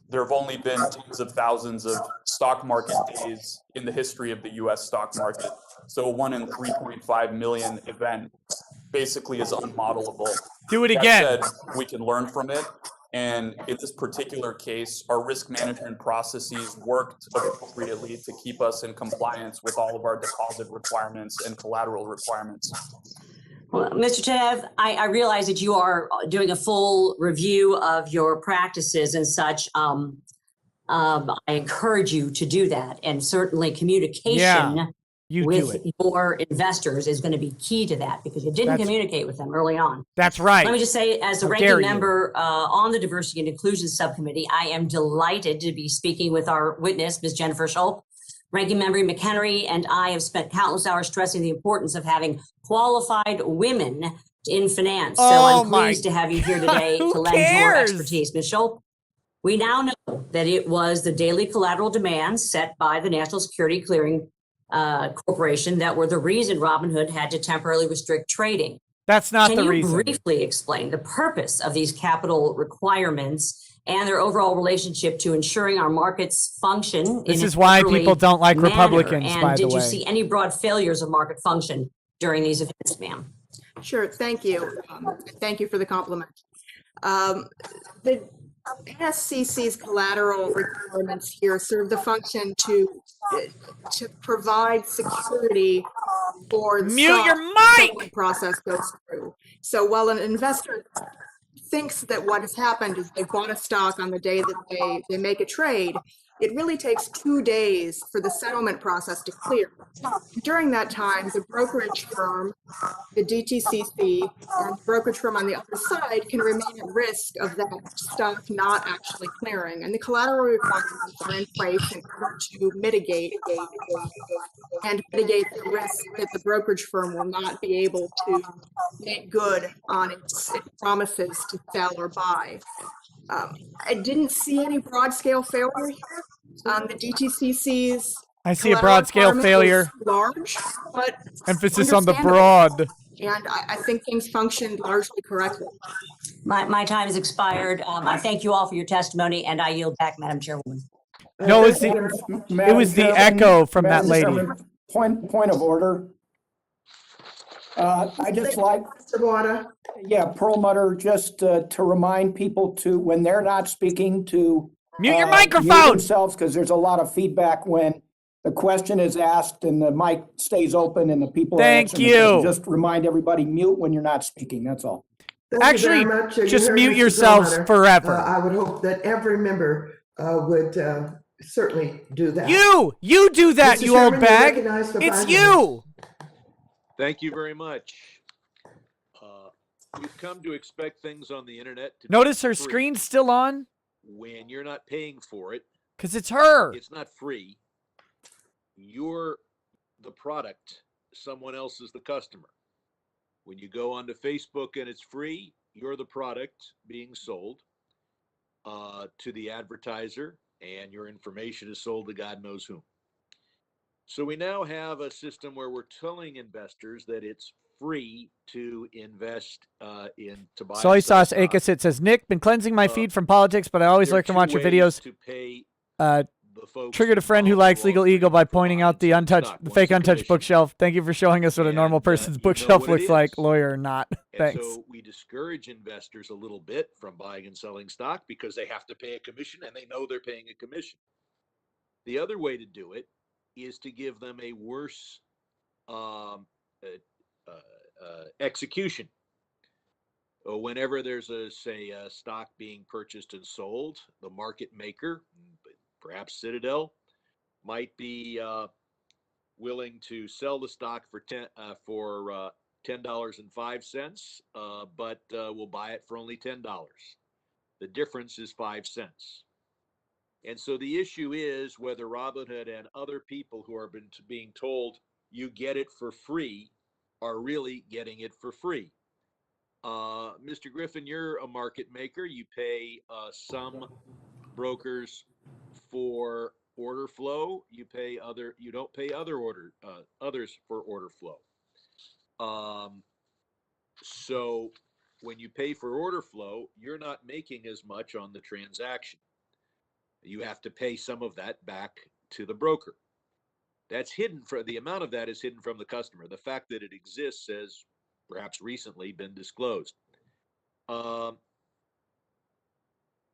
there have only been tens of thousands of stock market days in the history of the US stock market. So a 1 in 3.5 million event basically is unmodelable. Do it again. That said, we can learn from it. And in this particular case, our risk management processes worked appropriately to keep us in compliance with all of our deposit requirements and collateral requirements. Well, Mr. Tenev, I realize that you are doing a full review of your practices and such. I encourage you to do that. And certainly communication with your investors is going to be key to that, because you didn't communicate with them early on. That's right. Let me just say, as a ranking member on the Diversity and Inclusion Subcommittee, I am delighted to be speaking with our witness, Ms. Jennifer Schultz. Ranking Member McHenry and I have spent countless hours stressing the importance of having qualified women in finance. So I'm pleased to have you here today to lend your expertise. Ms. Schultz, we now know that it was the daily collateral demands set by the National Security Clearing Corporation that were the reason Robinhood had to temporarily restrict trading. That's not the reason. Can you briefly explain the purpose of these capital requirements and their overall relationship to ensuring our markets function? This is why people don't like Republicans, and by the way. did you see any broad failures of market function during these events, ma'am? Sure, thank you. Thank you for the compliment. The NSCC's collateral requirements here serve the function to provide security for the settlement process goes through. So while an investor thinks that what has happened is they bought a stock on the day that they make a trade, it really takes 2 days for the settlement process to clear. During that time, the brokerage firm, the DTCC, and the brokerage firm on the other side can remain at risk of that stock not actually clearing. And the collateral requirements are in place in order to mitigate the risk that the brokerage firm will not be able to make good on its promises to sell or buy. I didn't see any broad scale failure here. The DTCC's I see a broad scale failure. Large, but emphasis on the broad. And I think things functioned largely correctly. My time has expired. I thank you all for your testimony, and I yield back, Madam Chairwoman. No, it was the echo from that lady. Point of order. I just like, Perlmutter, just to remind people to, when they're not speaking, to mute your microphone mute themselves, because there's a lot of feedback when the question is asked and the mic stays open and the people are answering. So just remind everybody, mute when you're not speaking. That's all. Actually, just mute yourselves forever. I would hope that every member would certainly do that. You do that, you old bag. It's you. Thank you very much. We've come to expect things on the internet to notice her screen's still on when you're not paying for it, because it's her. It's not free. You're the product, someone else is the customer. When you go onto Facebook and it's free, you're the product being sold to the advertiser, and your information is sold to God knows whom. So we now have a system where we're telling investors that it's free to invest to buy. Soy sauce Akasit says, Nick, been cleansing my feed from politics, but I always lurk and watch your videos. Triggered a friend who likes Legal Eagle by pointing out the fake untouched bookshelf. Thank you for showing us what a normal person's bookshelf looks like, lawyer or not. Thanks. So we discourage investors a little bit from buying and selling stock because they have to pay a commission, and they know they're paying a commission. The other way to do it is to give them a worse execution. Whenever there's a stock being purchased and sold, the market maker, perhaps Citadel, might be willing to sell the stock for $10.05, but will buy it for only $10. The difference is 5 cents. And so the issue is whether Robinhood and other people who are being told you get it for free are really getting it for free. Mr. Griffin, you're a market maker. You pay some brokers for order flow. You don't pay others for order flow. So when you pay for order flow, you're not making as much on the transaction. You have to pay some of that back to the broker. That's hidden the amount of that is hidden from the customer. The fact that it exists has perhaps recently been disclosed.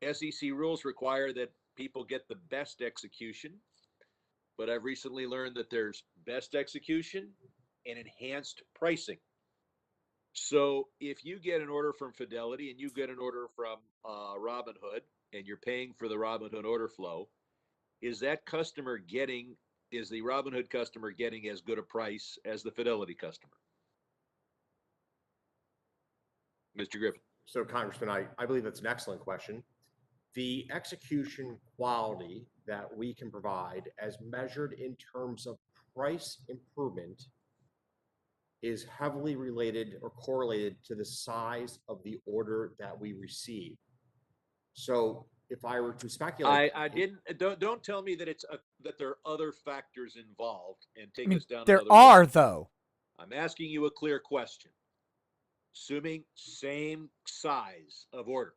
SEC rules require that people get the best execution, but I've recently learned that there's best execution and enhanced pricing. So if you get an order from Fidelity and you get an order from Robinhood, and you're paying for the Robinhood order flow, is the Robinhood customer getting as good a price as the Fidelity customer? Mr. Griffin. So, Congressman, I believe that's an excellent question. The execution quality that we can provide as measured in terms of price improvement is heavily related or correlated to the size of the order that we receive. So if I were to speculate, don't tell me that that there are other factors involved and take us down. There are, though. I'm asking you a clear question. Assuming same size of order,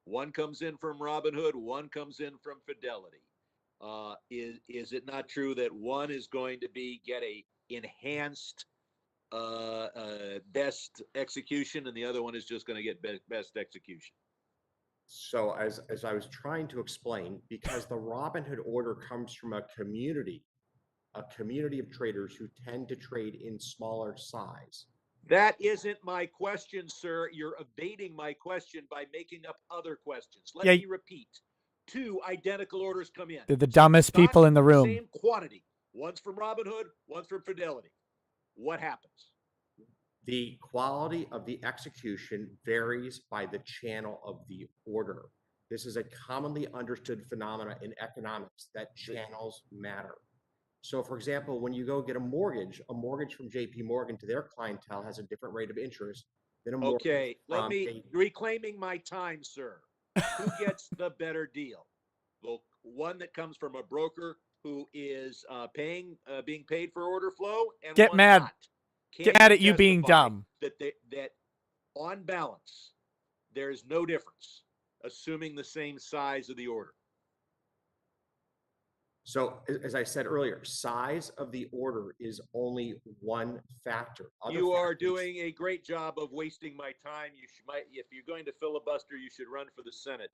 one comes in from Robinhood, one comes in from Fidelity. Is it not true that one is going to get a enhanced best execution, and the other one is just going to get best execution? So as I was trying to explain, because the Robinhood order comes from a community of traders who tend to trade in smaller size. That isn't my question, sir. You're evading my question by making up other questions. Let me repeat. 2 identical orders come in. They're the dumbest people in the room. Same quantity. One's from Robinhood, one's from Fidelity. What happens? The quality of the execution varies by the channel of the order. This is a commonly understood phenomena in economics that channels matter. So, for example, when you go get a mortgage from JP Morgan to their clientele has a different rate of interest than a mortgage. Okay, reclaiming my time, sir. Who gets the better deal? The one that comes from a broker who is being paid for order flow, and get one mad. not. Get mad at you being dumb. That on balance, there's no difference, assuming the same size of the order. So, as I said earlier, size of the order is only one factor. You are doing a great job of wasting my time. If you're going to filibuster, you should run for the Senate.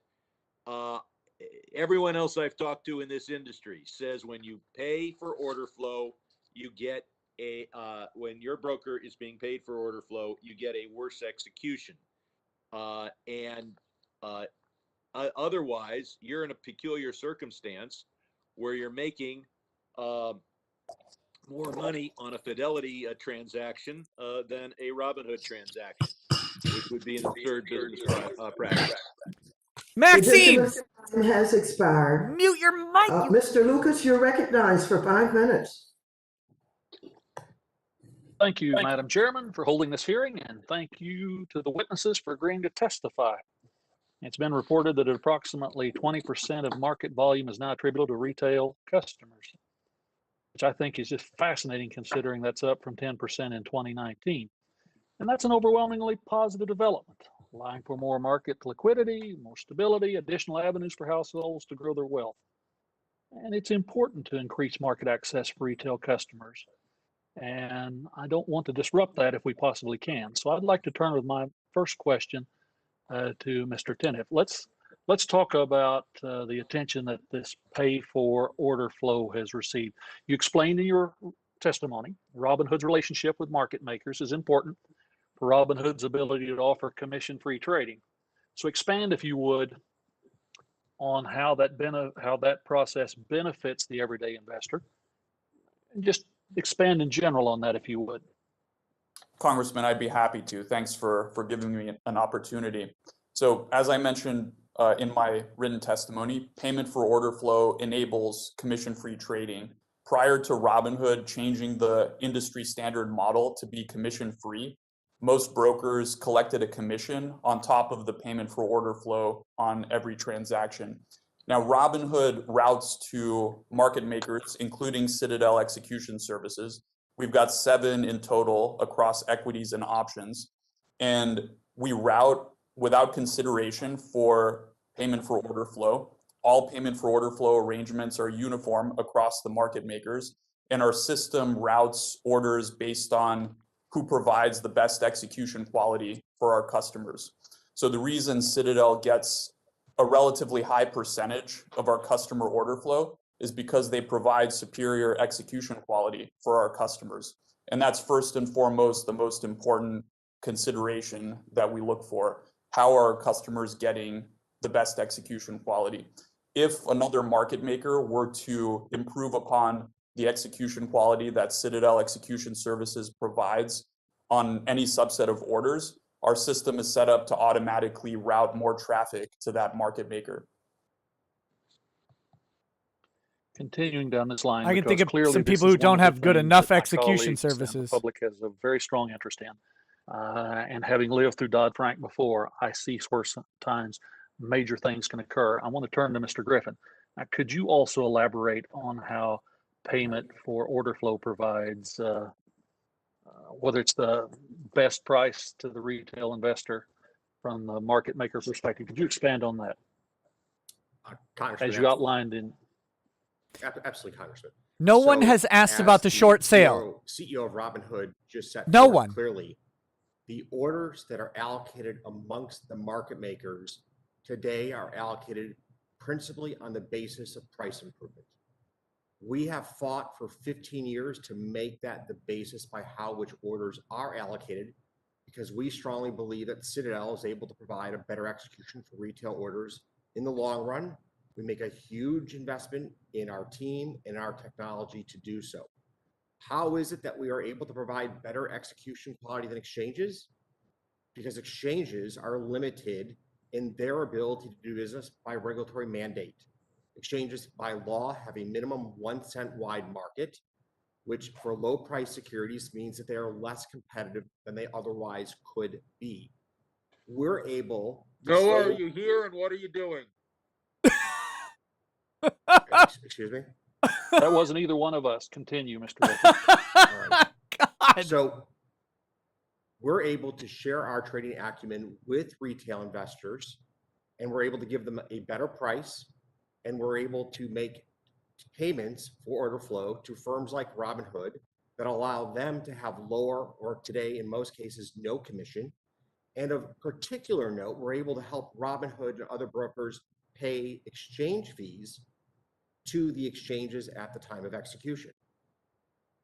Everyone else I've talked to in this industry says when you pay for order flow, you get when your broker is being paid for order flow, you get a worse execution. Otherwise, you're in a peculiar circumstance where you're making more money on a Fidelity transaction than a Robinhood transaction, which would be an absurd business practice. Maxine has expired. Mute your mic. Mr. Lucas, you're recognized for 5 minutes. Thank you, Madam Chairman, for holding this hearing, and thank you to the witnesses for agreeing to testify. It's been reported that approximately 20% of market volume is now attributable to retail customers, which I think is just fascinating considering that's up from 10% in 2019. And that's an overwhelmingly positive development, allowing for more market liquidity, more stability, additional avenues for households to grow their wealth. And it's important to increase market access for retail customers. And I don't want to disrupt that if we possibly can. So I'd like to turn with my first question to Mr. Tenniff. Let's talk about the attention that this pay for order flow has received. You explained in your testimony, Robinhood's relationship with market makers is important for Robinhood's ability to offer commission-free trading. So expand, if you would, on how that process benefits the everyday investor, and just expand in general on that, if you would. Congressman, I'd be happy to. Thanks for giving me an opportunity. So as I mentioned in my written testimony, payment for order flow enables commission-free trading. Prior to Robinhood changing the industry standard model to be commission-free, most brokers collected a commission on top of the payment for order flow on every transaction. Now, Robinhood routes to market makers, including Citadel Execution Services. We've got 7 in total across equities and options. And we route without consideration for payment for order flow. All payment for order flow arrangements are uniform across the market makers. And our system routes orders based on who provides the best execution quality for our customers. So the reason Citadel gets a relatively high percentage of our customer order flow is because they provide superior execution quality for our customers. And that's first and foremost the most important consideration that we look for. How are customers getting the best execution quality? if another market maker were to improve upon the execution quality that Citadel Execution Services provides on any subset of orders, our system is set up to automatically route more traffic to that market maker. Continuing down this line, I can think because of clearly some this people is who one don't of the have good things enough that my execution colleagues and the services. public has a very strong interest in. And having lived through Dodd-Frank before, I see where sometimes major things can occur. I want to turn to Mr. Griffin. Now, could you also elaborate on how payment for order flow provides, whether it's the best price to the retail investor from the market maker perspective? Could you expand on that? Congressman, As you outlined in. Absolutely, Congressman. No one has asked about the short sale. CEO of Robinhood just said no one clearly, the orders that are allocated amongst the market makers today are allocated principally on the basis of price improvement. We have fought for 15 years to make that the basis by how which orders are allocated, because we strongly believe that Citadel is able to provide a better execution for retail orders in the long run. We make a huge investment in our team and our technology to do so. How is it that we are able to provide better execution quality than exchanges? Because exchanges are limited in their ability to do business by regulatory mandate. Exchanges by law have a minimum 1 cent wide market, which for low price securities means that they are less competitive than they otherwise could be. We're able to No, are you here and what are you doing? Excuse me? That wasn't either one of us. Continue, Mr. Griffin. God. So we're able to share our trading acumen with retail investors, and we're able to give them a better price, and we're able to make payments for order flow to firms like Robinhood that allow them to have lower, or today in most cases, no commission. And of particular note, we're able to help Robinhood and other brokers pay exchange fees to the exchanges at the time of execution.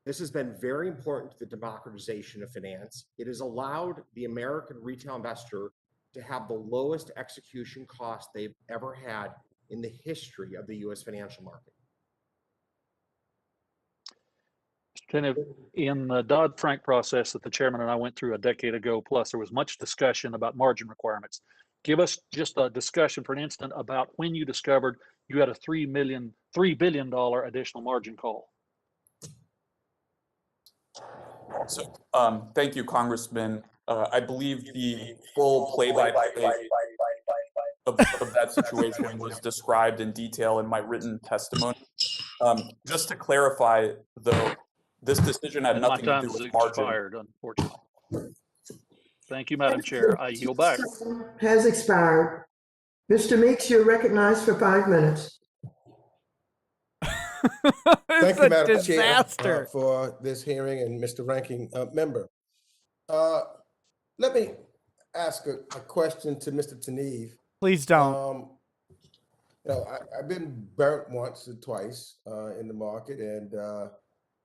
This has been very important to the democratization of finance. It has allowed the American retail investor to have the lowest execution cost they've ever had in the history of the U.S. financial market. Kind of in the Dodd-Frank process that the chairman and I went through a decade ago, plus there was much discussion about margin requirements. Give us just a discussion for an instant about when you discovered you had a $3 billion additional margin call. So, thank you, Congressman. I believe the full play-by-play of that situation was described in detail in my written testimony. Just to clarify, though, this decision had nothing to do with margin. Expired, unfortunately. Thank you, Madam Chair. I yield back. Has expired. Mr. Meeks, you're recognized for 5 minutes. Thank you, Madam disaster. Chair, for this hearing, and Mr. Ranking Member. Let me ask a question to Mr. Tanev. Please don't. I've been burnt once or twice in the market, and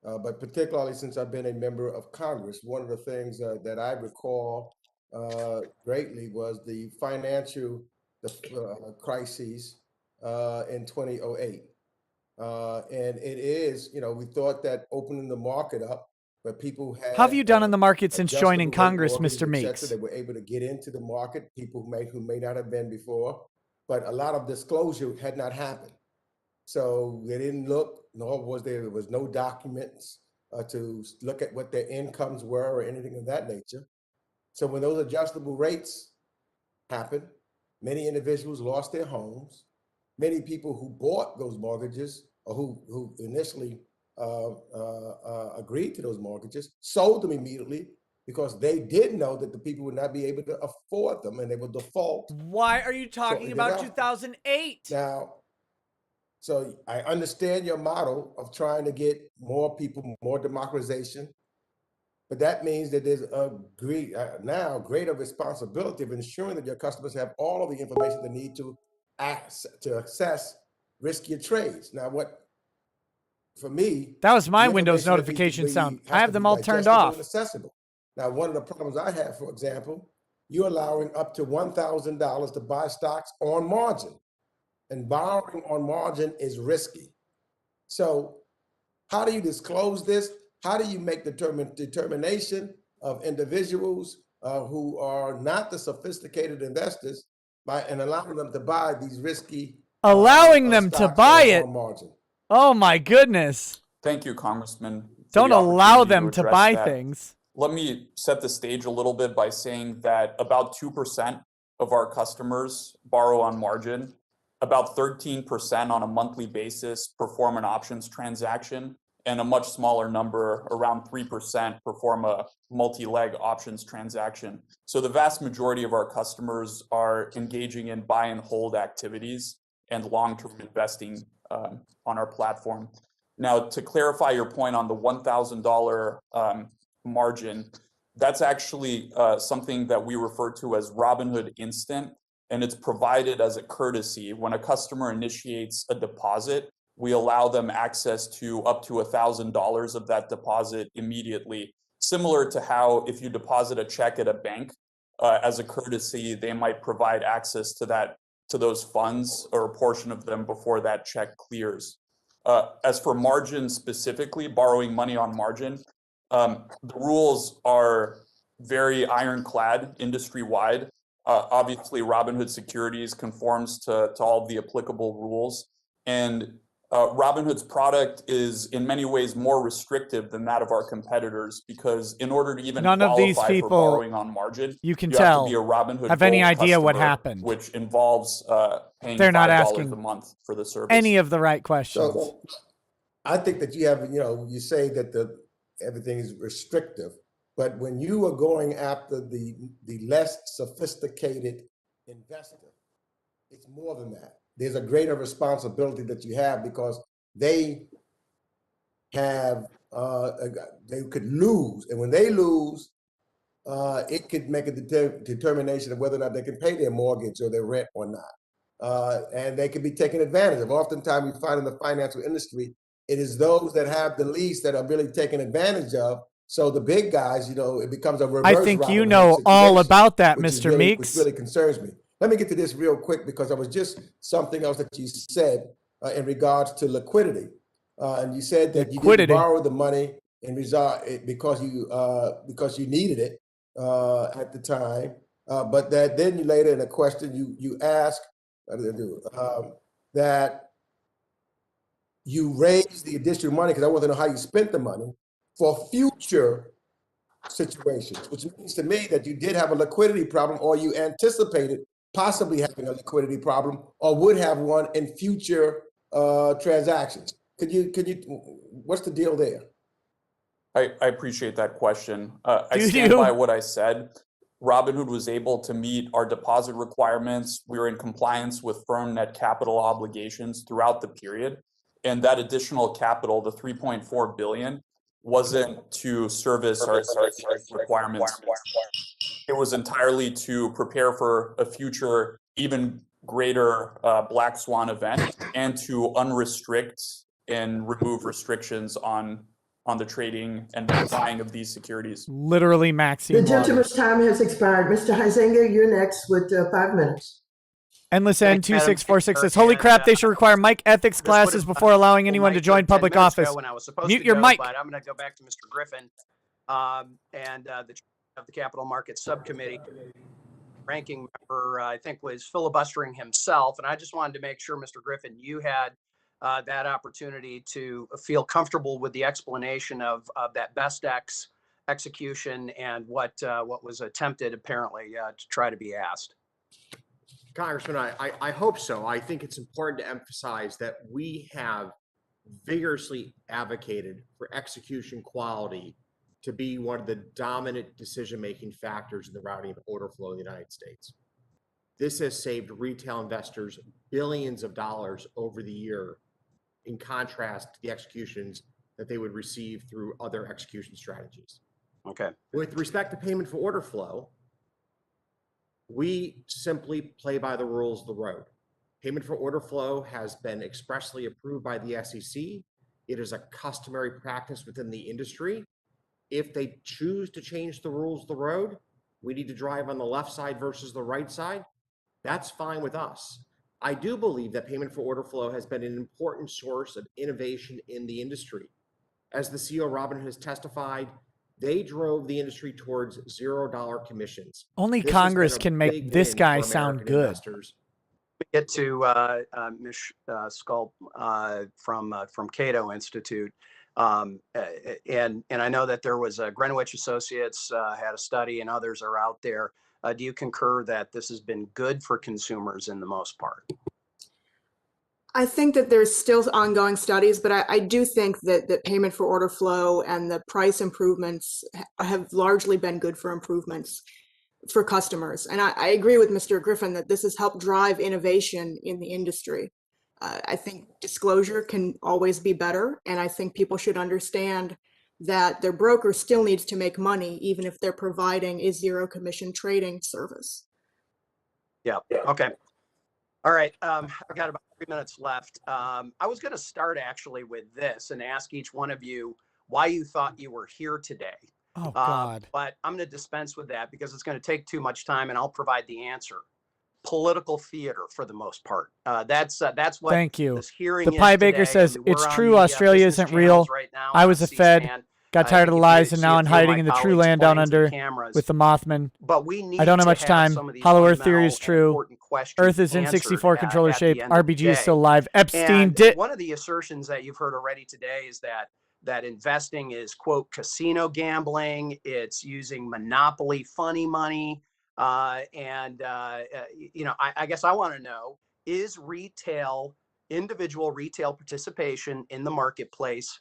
but particularly since I've been a member of Congress, one of the things that I recall greatly was the financial crises in 2008. And it is, we thought that opening the market up, but people had. How have you done in the market since joining Congress, Mr. Meeks? They were able to get into the market, people who may not have been before, but a lot of disclosure had not happened. So they didn't look, nor was there was no documents to look at what their incomes were or anything of that nature. So when those adjustable rates happened, many individuals lost their homes. Many people who bought those mortgages or who initially agreed to those mortgages sold them immediately because they did know that the people would not be able to afford them and they would default. Why are you talking about 2008? Now, so I understand your model of trying to get more people, more democratization, but that means that there's now greater responsibility of ensuring that your customers have all of the information they need to assess riskier trades. Now, for me, that was my Windows notification sound. I have them all turned off. Accessible. Now, one of the problems I have, for example, you're allowing up to $1,000 to buy stocks on margin. and borrowing on margin is risky. So how do you disclose this? How do you make determination of individuals who are not the sophisticated investors and allowing them to buy these risky allowing them to stocks buy that are it? on margin? Oh my goodness. Thank you, Congressman. Don't allow them to buy things. Let me set the stage a little bit by saying that about 2% of our customers borrow on margin. About 13% on a monthly basis perform an options transaction, and a much smaller number, around 3%, perform a multi-leg options transaction. So the vast majority of our customers are engaging in buy and hold activities and long-term investing on our platform. Now, to clarify your point on the $1,000 margin, that's actually something that we refer to as Robinhood Instant, and it's provided as a courtesy. When a customer initiates a deposit, we allow them access to up to $1,000 of that deposit immediately, similar to how if you deposit a check at a bank, as a courtesy, they might provide access to those funds or a portion of them before that check clears. As for margin specifically, borrowing money on margin, the rules are very ironclad industry-wide. Obviously, Robinhood Securities conforms to all of the applicable rules. And Robinhood's product is in many ways more restrictive than that of our competitors, because in order to even None of these qualify people, for borrowing on margin, you can have tell, to be a Robinhood have any Gold idea what customer, happened. which involves paying They're not $5 asking a month for the service. any of the right questions. So I think that you have, you say that everything is restrictive, but when you are going after the less sophisticated investor, it's more than that. There's a greater responsibility that you have because they have, they could lose. And when they lose, it could make a determination of whether or not they can pay their mortgage or their rent or not. And they can be taken advantage of. Oftentimes we find in the financial industry, it is those that have the least that are really taken advantage of. So the big guys, it becomes a reverse. I think you know all about that, Mr. Meeks. Which really concerns me. Let me get to this real quick because there was just something else that you said in regards to liquidity. And you said that you didn't borrow the money because you needed it at the time. But that then you later in a question you asked that you raised the additional money because I want to know how you spent the money for future situations, which means to me that you did have a liquidity problem or you anticipated possibly having a liquidity problem or would have one in future transactions. Could you, what's the deal there? I appreciate that question. I stand by what I said. Robinhood was able to meet our deposit requirements. We were in compliance with firm net capital obligations throughout the period. And that additional capital, the $3.4 billion, wasn't to service our requirements. It was entirely to prepare for a future, even greater black swan event and to unrestrict and remove restrictions on the trading and buying of these securities. Literally Maxine The gentleman's time has expired. Mr. Huizenga, you're next with 5 minutes. Endless N 2646 says, holy crap, they should require mic ethics classes before allowing anyone to join public office. Mute your mic. But I'm going to go back to Mr. Griffin and the of the Capital Markets Subcommittee. Ranking member, I think, was filibustering himself. And I just wanted to make sure, Mr. Griffin, you had that opportunity to feel comfortable with the explanation of that best execution and what was attempted apparently to try to be asked. Congressman, I hope so. I think it's important to emphasize that we have vigorously advocated for execution quality to be one of the dominant decision-making factors in the routing of order flow in the United States. This has saved retail investors billions of dollars over the year, in contrast to the executions that they would receive through other execution strategies. Okay. With respect to payment for order flow, we simply play by the rules of the road. Payment for order flow has been expressly approved by the SEC. It is a customary practice within the industry. If they choose to change the rules of the road, we need to drive on the left side versus the right side. That's fine with us. I do believe that payment for order flow has been an important source of innovation in the industry. As the CEO of Robinhood has testified, they drove the industry towards $0 commissions. Only This has been Congress a can make big this win guy for sound American good. investors. Get to Ms. Sculp from Cato Institute. And I know that there was Greenwich Associates had a study and others are out there. Do you concur that this has been good for consumers in the most part? I think that there's still ongoing studies, but I do think that payment for order flow and the price improvements have largely been good for improvements for customers. And I agree with Mr. Griffin that this has helped drive innovation in the industry. I think disclosure can always be better, and I think people should understand that their broker still needs to make money even if they're providing a zero commission trading service. Yeah. Okay. All right. I've got about 3 minutes left. I was going to start actually with this and ask each one of you why you thought you were here today. Oh, God. But I'm going to dispense with that because it's going to take too much time, and I'll provide the answer. Political theater for the most part. That's what Thank you. this hearing The is Pie Baker today. says, I mean, it's we're on true, the, Australia business isn't real. channels right now I on was a Fed, C-SPAN. got tired of the You lies, can and see now a I'm few of hiding my in the true colleagues land down pointing to the under cameras. with the Mothman. But we need I don't have to much have time. some of these Hollow Earth theory is fundamental and true. important questions Earth is in answered 64 controller at the shape. end of the RBG is day. still live. Epstein And did. one of the assertions that you've heard already today is that investing is, quote, casino gambling. It's using monopoly funny money. I guess I want to know, is individual retail participation in the marketplace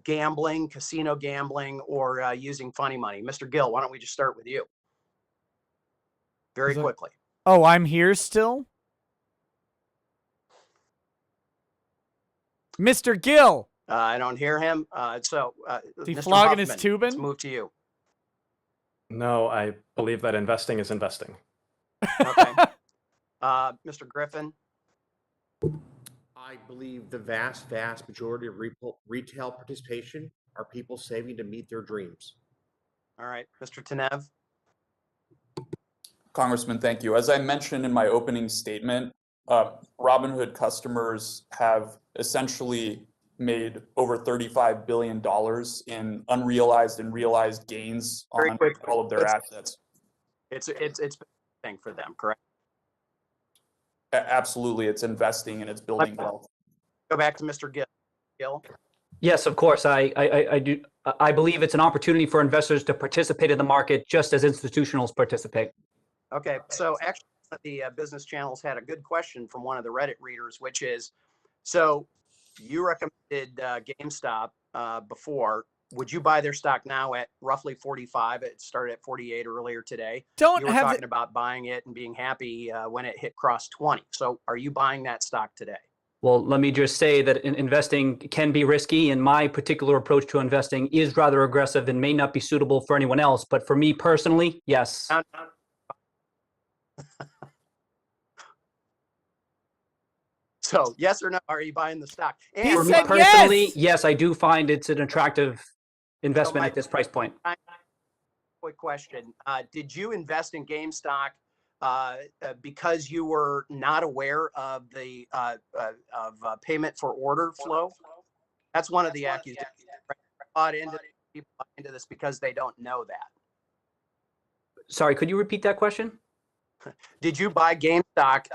gambling, casino gambling, or using funny money? Mr. Gill, why don't we just start with you? Very quickly. Oh, I'm here still? Mr. Gill. I don't hear him. Is he Mr. flogging his Huffman, tubin? let's move to you. No, I believe that investing is investing. Okay. Mr. Griffin. I believe the vast majority of retail participation are people saving to meet their dreams. All right. Mr. Tanev. Congressman, thank you. As I mentioned in my opening statement, Robinhood customers have essentially made over $35 billion in unrealized and realized gains on all of their assets. It's been a thing for them, correct? Absolutely, it's investing and it's building wealth. Go back to Mr. Gill. Yes, of course. I do. I believe it's an opportunity for investors to participate in the market just as institutionals participate. Okay, so actually the business channels had a good question from one of the Reddit readers, which is, so you recommended GameStop before. Would you buy their stock now at roughly 45? It started at 48 earlier today. You were talking about buying it and being happy when it hit cross 20. So are you buying that stock today? Well, let me just say that investing can be risky, and my particular approach to investing is rather aggressive and may not be suitable for anyone else. But for me personally, yes. So yes or no, are you buying the stock? And for me personally, yes, I do find it's an attractive investment at this price point. Quick question. Did you invest in GameStop because you were not aware of the payment for order flow? That's one of the accusations. People bought into this because they don't know that. Sorry, could you repeat that question? Did you buy GameStop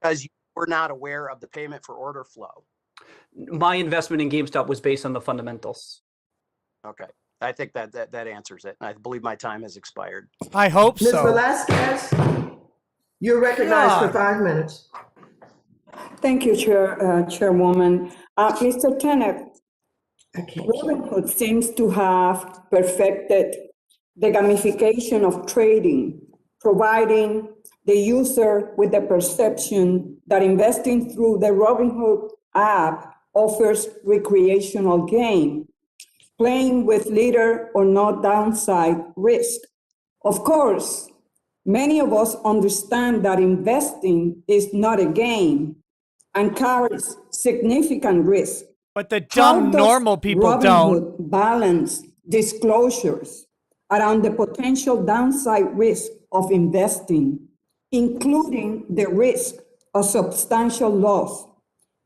because you were not aware of the payment for order flow? My investment in GameStop was based on the fundamentals. Okay. I think that answers it. I believe my time has expired. I hope Ms. so. Velasquez, you're recognized for 5 minutes. Thank you, Chairwoman. Mr. Tenet, Robinhood seems to have perfected the gamification of trading, providing the user with the perception that investing through the Robinhood app offers recreational gain, playing with little or no downside risk. Of course, many of us understand that investing is not a game and carries significant risk. But the dumb normal people Robinhood don't. balance disclosures around the potential downside risk of investing, including the risk of substantial loss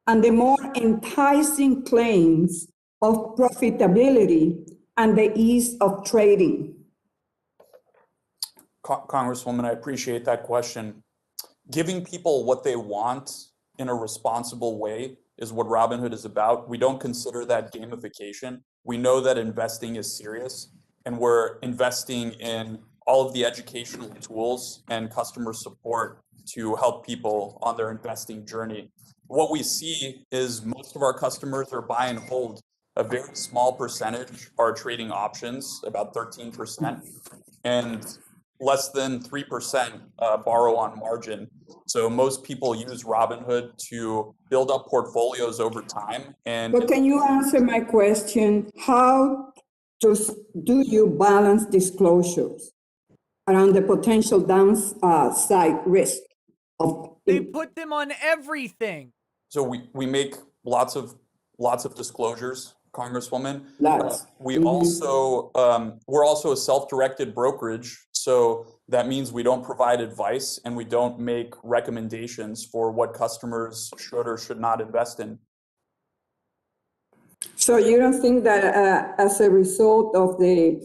and the more enticing claims of profitability and the ease of trading? Congresswoman, I appreciate that question. Giving people what they want in a responsible way is what Robinhood is about. We don't consider that gamification. We know that investing is serious, and we're investing in all of the educational tools and customer support to help people on their investing journey. What we see is most of our customers are buy and hold. A very small percentage are trading options, about 13%, and less than 3% borrow on margin. So most people use Robinhood to build up portfolios over time. But can you answer my question? How do you balance disclosures around the potential downside risk of? They put them on everything. So we make lots of disclosures, Congresswoman. Lots. We also we're also a self-directed brokerage, so that means we don't provide advice and we don't make recommendations for what customers should or should not invest in. So you don't think that as a result of the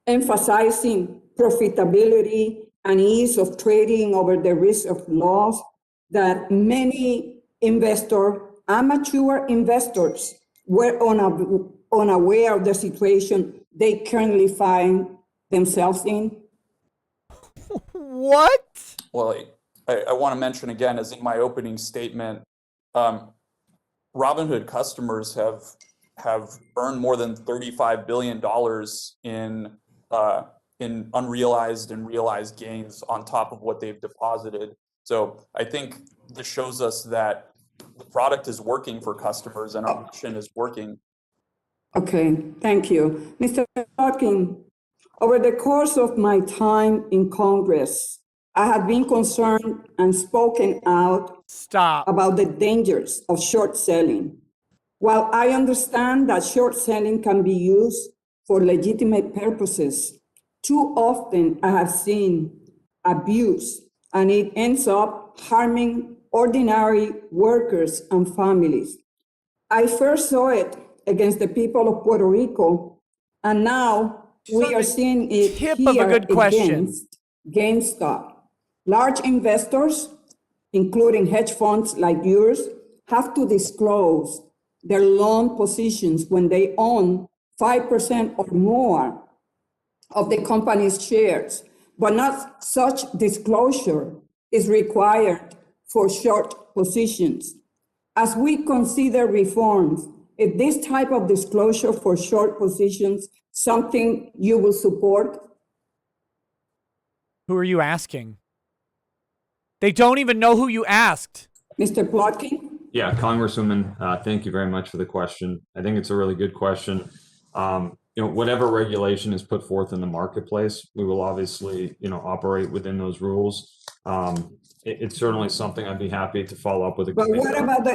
emphasizing profitability and ease of trading over the risk of loss, that many amateur investors were unaware of the situation they currently find themselves in? What? Well, I want to mention again, as in my opening statement, Robinhood customers have earned more than $35 billion in unrealized and realized gains on top of what they've deposited. So I think this shows us that the product is working for customers and our mission is working. Okay, thank you. Mr. Plotkin, over the course of my time in Congress, I have been concerned and spoken out about the dangers of short selling. While I understand that short selling can be used for legitimate purposes, too often I have seen abuse, and it ends up harming ordinary workers and families. I first saw it against the people of Puerto Rico, and now we are seeing it here against GameStop. Large investors, including hedge funds like yours, have to disclose their long positions when they own 5% or more of the company's shares, but not such disclosure is required for short positions. As we consider reforms, is this type of disclosure for short positions something you will support? Who are you asking? They don't even know who you asked. Mr. Plotkin? Yeah, Congresswoman, thank you very much for the question. I think it's a really good question. Whatever regulation is put forth in the marketplace, we will obviously, operate within those rules. It's certainly something I'd be happy to follow up with. But what about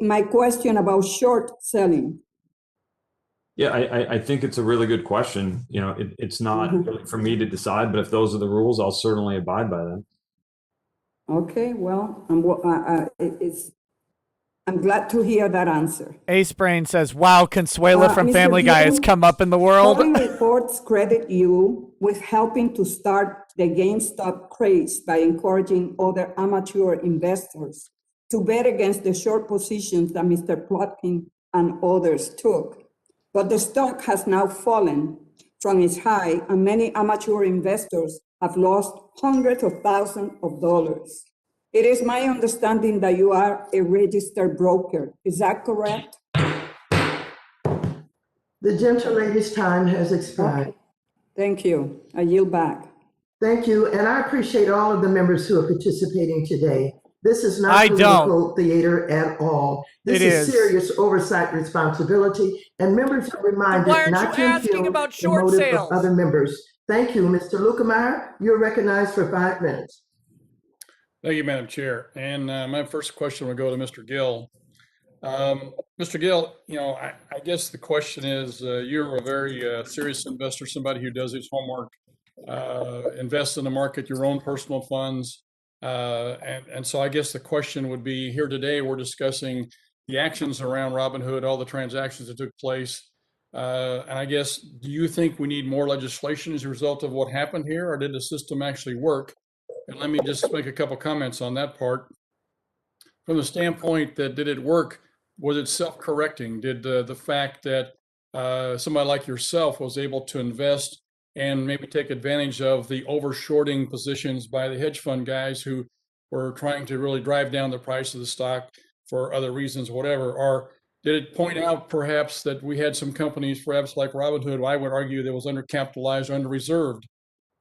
my question about short selling? Yeah, I think it's a really good question. It's not really for me to decide, but if those are the rules, I'll certainly abide by them. Okay, well, I'm glad to hear that answer. Ace Brain says, wow, Consuela from Mr. Family Guy has come up in the world. Foreign reports credit you with helping to start the GameStop craze by encouraging other amateur investors to bet against the short positions that Mr. Plotkin and others took. But the stock has now fallen from its high, and many amateur investors have lost hundreds of thousands of dollars. It is my understanding that you are a registered broker. Is that correct? The gentle lady's time has expired. Okay. Thank you. I yield back. Thank you, and I appreciate all of the members who are participating today. This is not political theater at all. This is serious oversight responsibility, and members are reminded not to impugn the motive of other members. Thank you, Mr. Lukemeyer. You're recognized for 5 minutes. Thank you, Madam Chair. And my first question will go to Mr. Gill. Mr. Gill, I guess the question is, you're a very serious investor, somebody who does his homework, invests in the market, your own personal funds. And so I guess the question would be, here today, we're discussing the actions around Robinhood, all the transactions that took place. And I guess, do you think we need more legislation as a result of what happened here, or did the system actually work? And let me just make a couple comments on that part. From the standpoint that, did it work? Was it self-correcting? Did the fact that somebody like yourself was able to invest and maybe take advantage of the over-shorting positions by the hedge fund guys who were trying to really drive down the price of the stock for other reasons, whatever? Or did it point out perhaps that we had some companies, perhaps like Robinhood, I would argue that was undercapitalized or under-reserved?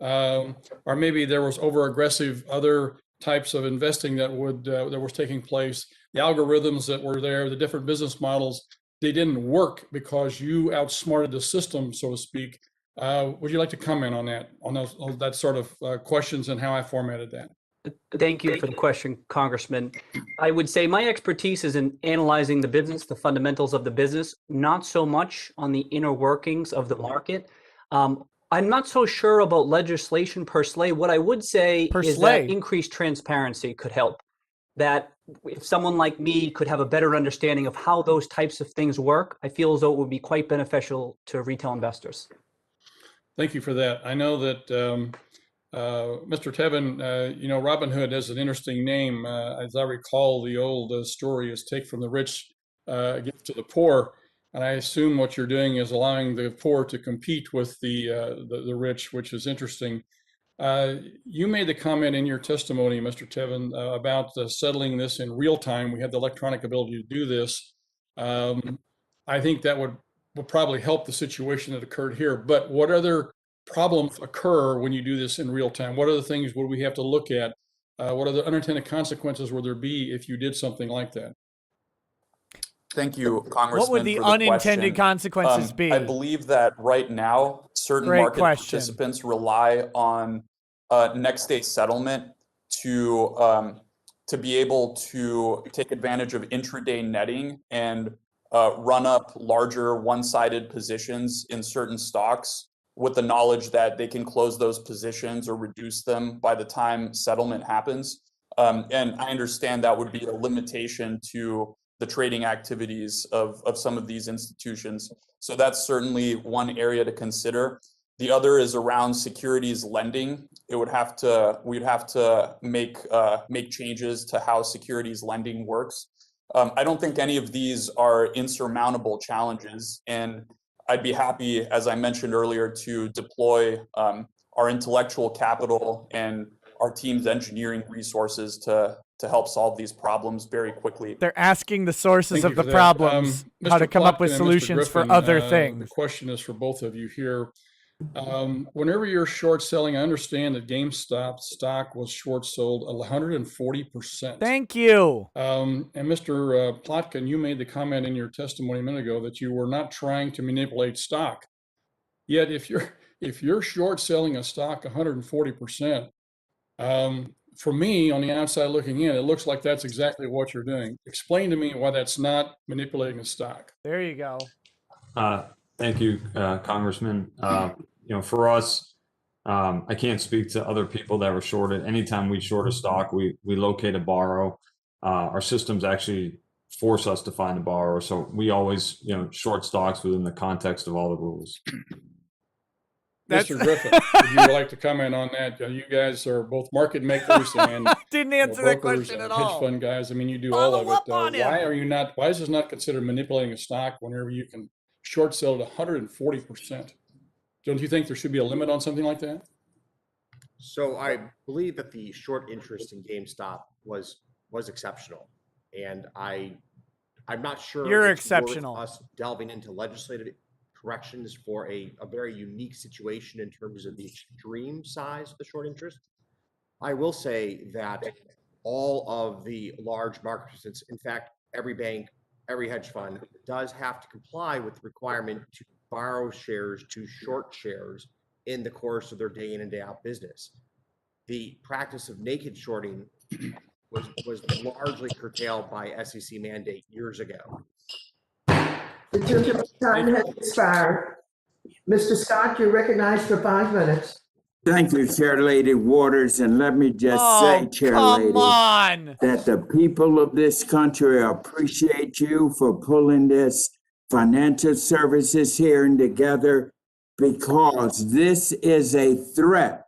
Or maybe there was over-aggressive other types of investing that was taking place. The algorithms that were there, the different business models, they didn't work because you outsmarted the system, so to speak. Would you like to comment on that, on that sort of questions and how I formatted that? Thank you for the question, Congressman. I would say my expertise is in analyzing the business, the fundamentals of the business, not so much on the inner workings of the market. I'm not so sure about legislation per se. What I would say is that increased transparency could help. That if someone like me could have a better understanding of how those types of things work, I feel as though it would be quite beneficial to retail investors. Thank you for that. I know that Mr. Tevin, Robinhood has an interesting name. As I recall, the old story is take from the rich, give to the poor. And I assume what you're doing is allowing the poor to compete with the rich, which is interesting. You made the comment in your testimony, Mr. Tevin, about settling this in real time. We have the electronic ability to do this. I think that would probably help the situation that occurred here. But what other problems occur when you do this in real time? What other things would we have to look at? What other unintended consequences would there be if you did something like that? Thank you, Congressman. What would the unintended consequences be? I believe that right now, certain market participants rely on next day settlement to be able to take advantage of intraday netting and run up larger one-sided positions in certain stocks with the knowledge that they can close those positions or reduce them by the time settlement happens. And I understand that would be a limitation to the trading activities of some of these institutions. So that's certainly one area to consider. The other is around securities lending. We'd have to make changes to how securities lending works. I don't think any of these are insurmountable challenges, and I'd be happy, as I mentioned earlier, to deploy our intellectual capital and our team's engineering resources to help solve these problems very quickly. They're asking the sources of the problems, how to come up with solutions for other things. The question is for both of you here. Whenever you're short selling, I understand that GameStop stock was short sold 140%. Thank you. And Mr. Plotkin, you made the comment in your testimony a minute ago that you were not trying to manipulate stock. Yet if you're short selling a stock 140%, for me, on the outside looking in, it looks like that's exactly what you're doing. Explain to me why that's not manipulating a stock. There you go. Thank you, Congressman. For us, I can't speak to other people that were shorted. Anytime we short a stock, we locate a borrow. Our systems actually force us to find a borrower. So we always, short stocks within the context of all the rules. Mr. Griffin, would you like to comment on that? You guys are both market makers and didn't answer that question at all. Hedge fund guys. I mean, you do all of it. Why is this not considered manipulating a stock whenever you can short sell at 140%? Don't you think there should be a limit on something like that? So I believe that the short interest in GameStop was exceptional, and I'm not sure you're it's exceptional. Worth us delving into legislative corrections for a very unique situation in terms of the extreme size of the short interest. I will say that all of the large market participants, in fact, every bank, every hedge fund does have to comply with the requirement to borrow shares to short shares in the course of their day in and day out business. The practice of naked shorting was largely curtailed by SEC mandate years ago. The time has expired. Mr. Scott, you're recognized for 5 minutes. Thank you, Chair Lady Waters, and let me just say, Chair Lady, that the people of this country appreciate you for pulling this financial services hearing together, because this is a threat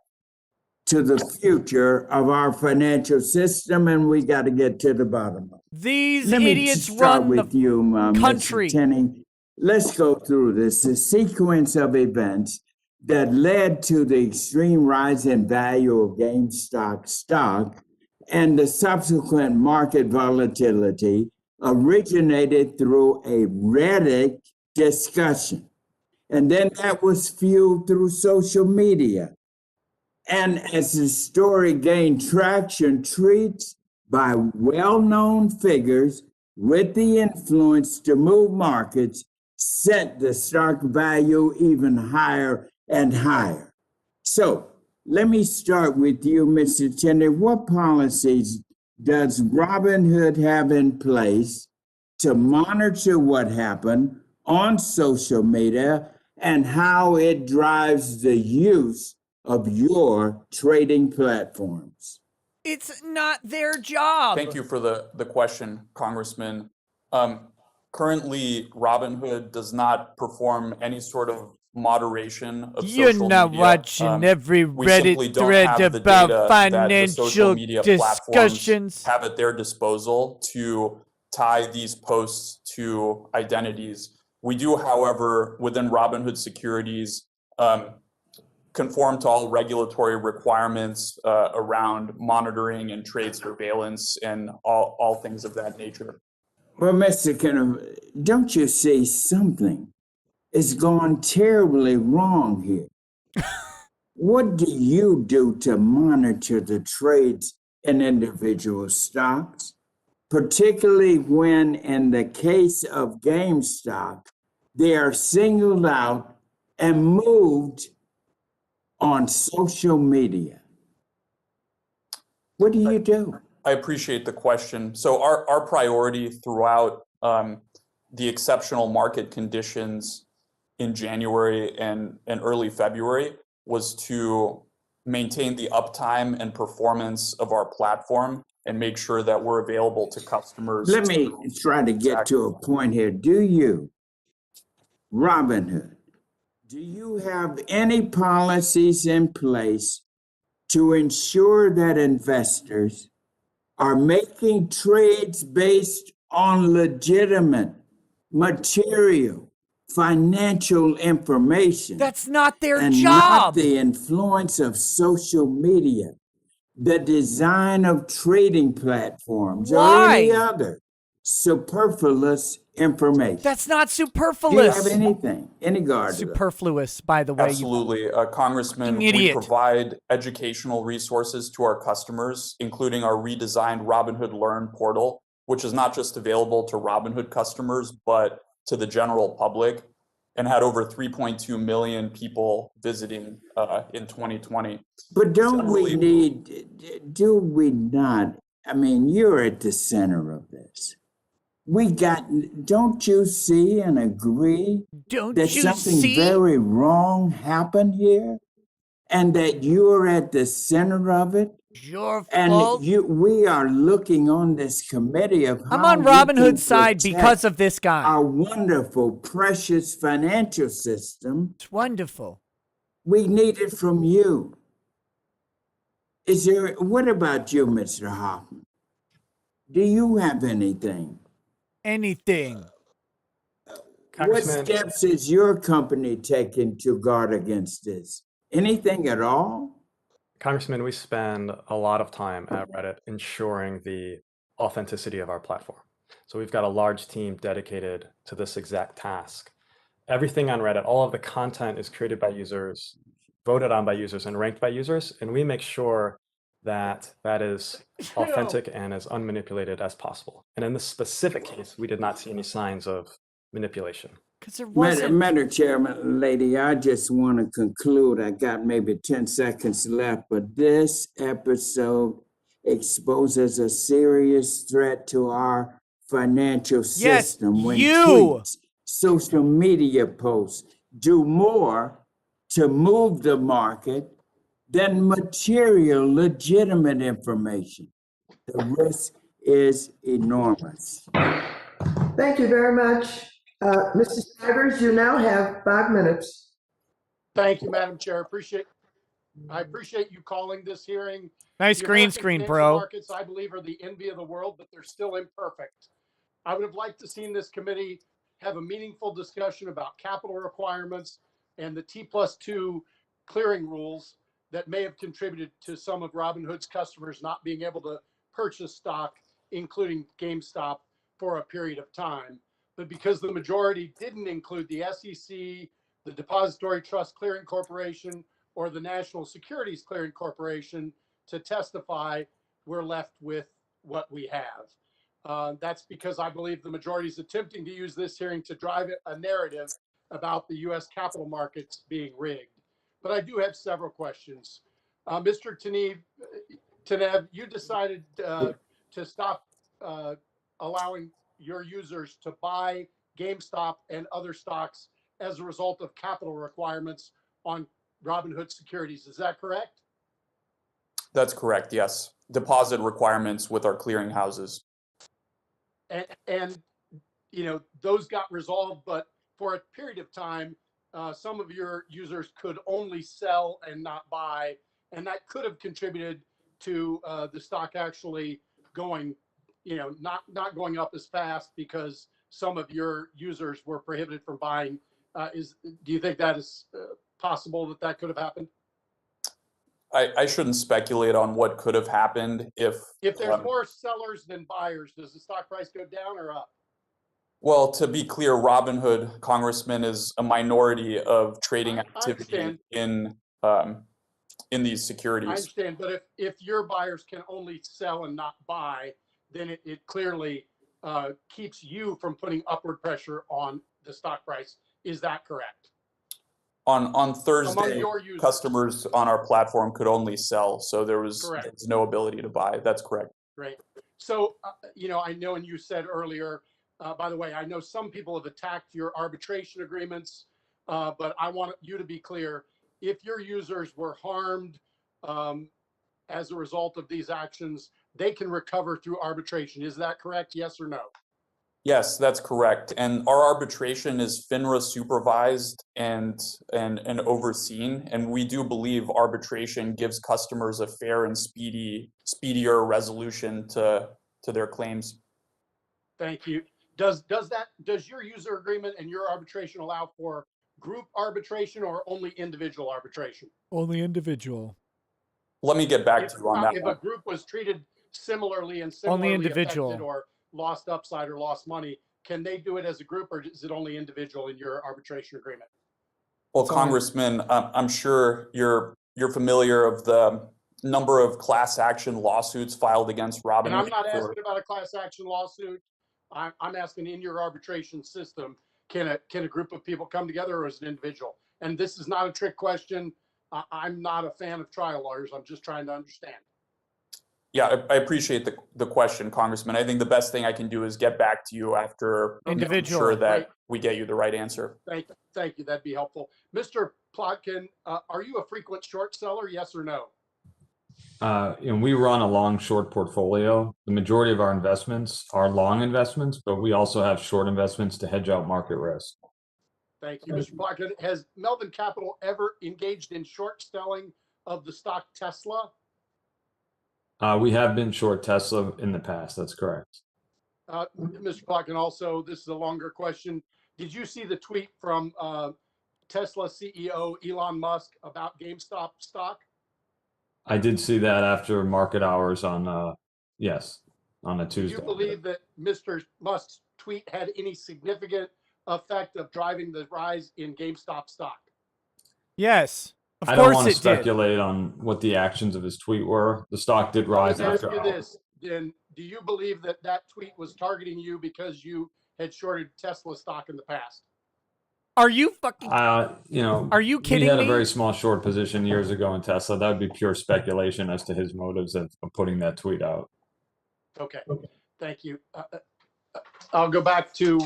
to the future of our financial system, and we got to get to the bottom of it. These Let idiots me start run with the you, country. Mr. Tenney. Let's go through this. The sequence of events that led to the extreme rise in value of GameStop stock and the subsequent market volatility originated through a Reddit discussion. And then that was fueled through social media. And as the story gained traction, tweets by well-known figures with the influence to move markets sent the stock value even higher and higher. So let me start with you, Mr. Tenney. What policies does Robinhood have in place to monitor what happened on social media and how it drives the use of your trading platforms? It's not their job. Thank you for the question, Congressman. Currently, Robinhood does not perform any sort of moderation of social media. You're not watching every We simply Reddit don't thread have the about data that the social financial media platforms discussions. have at their disposal to tie these posts to identities. We do, however, within Robinhood Securities, conform to all regulatory requirements around monitoring and trade surveillance and all things of that nature. Well, Mr. Kennedy, don't you see something is gone terribly wrong here? What do you do to monitor the trades in individual stocks, particularly when, in the case of GameStop, they are singled out and moved on social media? What do you do? I appreciate the question. So our priority throughout the exceptional market conditions in January and early February was to maintain the uptime and performance of our platform and make sure that we're available to customers. Let me try to get to a point here. Do you, Robinhood, do you have any policies in place to ensure that investors are making trades based on legitimate material, financial information? That's not their and job. Not the influence of social media, the design of trading platforms, or any other superfluous information. That's not superfluous. Do you have anything, any guard? Superfluous, by the way. Absolutely. Congressman, we provide educational resources to our customers, including our redesigned Robinhood Learn portal, which is not just available to Robinhood customers, but to the general public, and had over 3.2 million people visiting in 2020. But do we not? I mean, you're at the center of this. Don't you see and agree that something very wrong happened here? And that you're at the center of it? Your fault. We are looking on this committee of how I'm on Robinhood's side because of this guy. Our wonderful, precious financial system. It's wonderful. We need it from you. What about you, Mr. Hoffman? Do you have anything? Anything. What steps is your company taking to guard against this? Anything at all? Congressman, we spend a lot of time at Reddit ensuring the authenticity of our platform. So we've got a large team dedicated to this exact task. Everything on Reddit, all of the content is created by users, voted on by users, and ranked by users. And we make sure that that is authentic and as unmanipulated as possible. And in this specific case, we did not see any signs of manipulation. Madam Chairman, lady, I just want to conclude. I got maybe 10 seconds left, but this episode exposes a serious threat to our financial system when tweets, social media posts do more to move the market than material, legitimate information. The risk is enormous. Thank you very much. Mr. Stivers, you now have 5 minutes. Thank you, Madam Chair. I appreciate you calling this hearing. Nice The green American screen, financial bro. Markets, I believe, are the envy of the world, but they're still imperfect. I would have liked to seen this committee have a meaningful discussion about capital requirements and the T+2 clearing rules that may have contributed to some of Robinhood's customers not being able to purchase stock, including GameStop, for a period of time. But because the majority didn't include the SEC, the Depository Trust Clearing Corporation, or the National Securities Clearing Corporation to testify, we're left with what we have. That's because I believe the majority is attempting to use this hearing to drive a narrative about the U.S. capital markets being rigged. But I do have several questions. Mr. Tanev, you decided to stop allowing your users to buy GameStop and other stocks as a result of capital requirements on Robinhood securities. Is that correct? That's correct, yes. Deposit requirements with our clearing houses. And you know, those got resolved, but for a period of time, some of your users could only sell and not buy, and that could have contributed to the stock actually going, you know, not going up as fast because some of your users were prohibited from buying. Do you think that is possible that could have happened? I shouldn't speculate on what could have happened if there's more sellers than buyers, does the stock price go down or up? Well, to be clear, Robinhood, Congressman, is a minority of trading activity in these securities. I understand, but if your buyers can only sell and not buy, then it clearly keeps you from putting upward pressure on the stock price. Is that correct? On Thursday, customers on our platform could only sell, so there was no ability to buy. That's correct. Great. So, you know, I know, and you said earlier, by the way, I know some people have attacked your arbitration agreements, but I want you to be clear. If your users were harmed as a result of these actions, they can recover through arbitration. Is that correct? Yes or no? Yes, that's correct. And our arbitration is FINRA supervised and overseen. And we do believe arbitration gives customers a fair and speedier resolution to their claims. Thank you. Does your user agreement and your arbitration allow for group arbitration or only individual arbitration? Only individual. Let me get back to you on that. If a group was treated similarly and similarly only individual affected or lost upside or lost money, can they do it as a group, or is it only individual in your arbitration agreement? Well, Congressman, I'm sure you're familiar of the number of class action lawsuits filed against Robinhood. And I'm not asking about a class action lawsuit. I'm asking, in your arbitration system, can a group of people come together, or is it individual? And this is not a trick question. I'm not a fan of trial lawyers. I'm just trying to understand. Yeah, I appreciate the question, Congressman. I think the best thing I can do is get back to you after making sure that we get you the right answer. Thank you. That'd be helpful. Mr. Plotkin, are you a frequent short seller? Yes or no? And we run a long short portfolio. The majority of our investments are long investments, but we also have short investments to hedge out market risk. Thank you, Mr. Plotkin. Has Melvin Capital ever engaged in short selling of the stock Tesla? We have been short Tesla in the past. That's correct. Mr. Plotkin, also, this is a longer question. Did you see the tweet from Tesla CEO Elon Musk about GameStop stock? I did see that after market hours on, yes, on a Tuesday. Do you believe that Mr. Musk's tweet had any significant effect of driving the rise in GameStop stock? Yes. I don't want to speculate on what the actions of his tweet were. The stock did rise after hours. Then do you believe that tweet was targeting you because you had shorted Tesla stock in the past? Are you fucking? Are you kidding me? We had me? a very small short position years ago in Tesla. That would be pure speculation as to his motives of putting that tweet out. Okay. Thank you. I'll go back to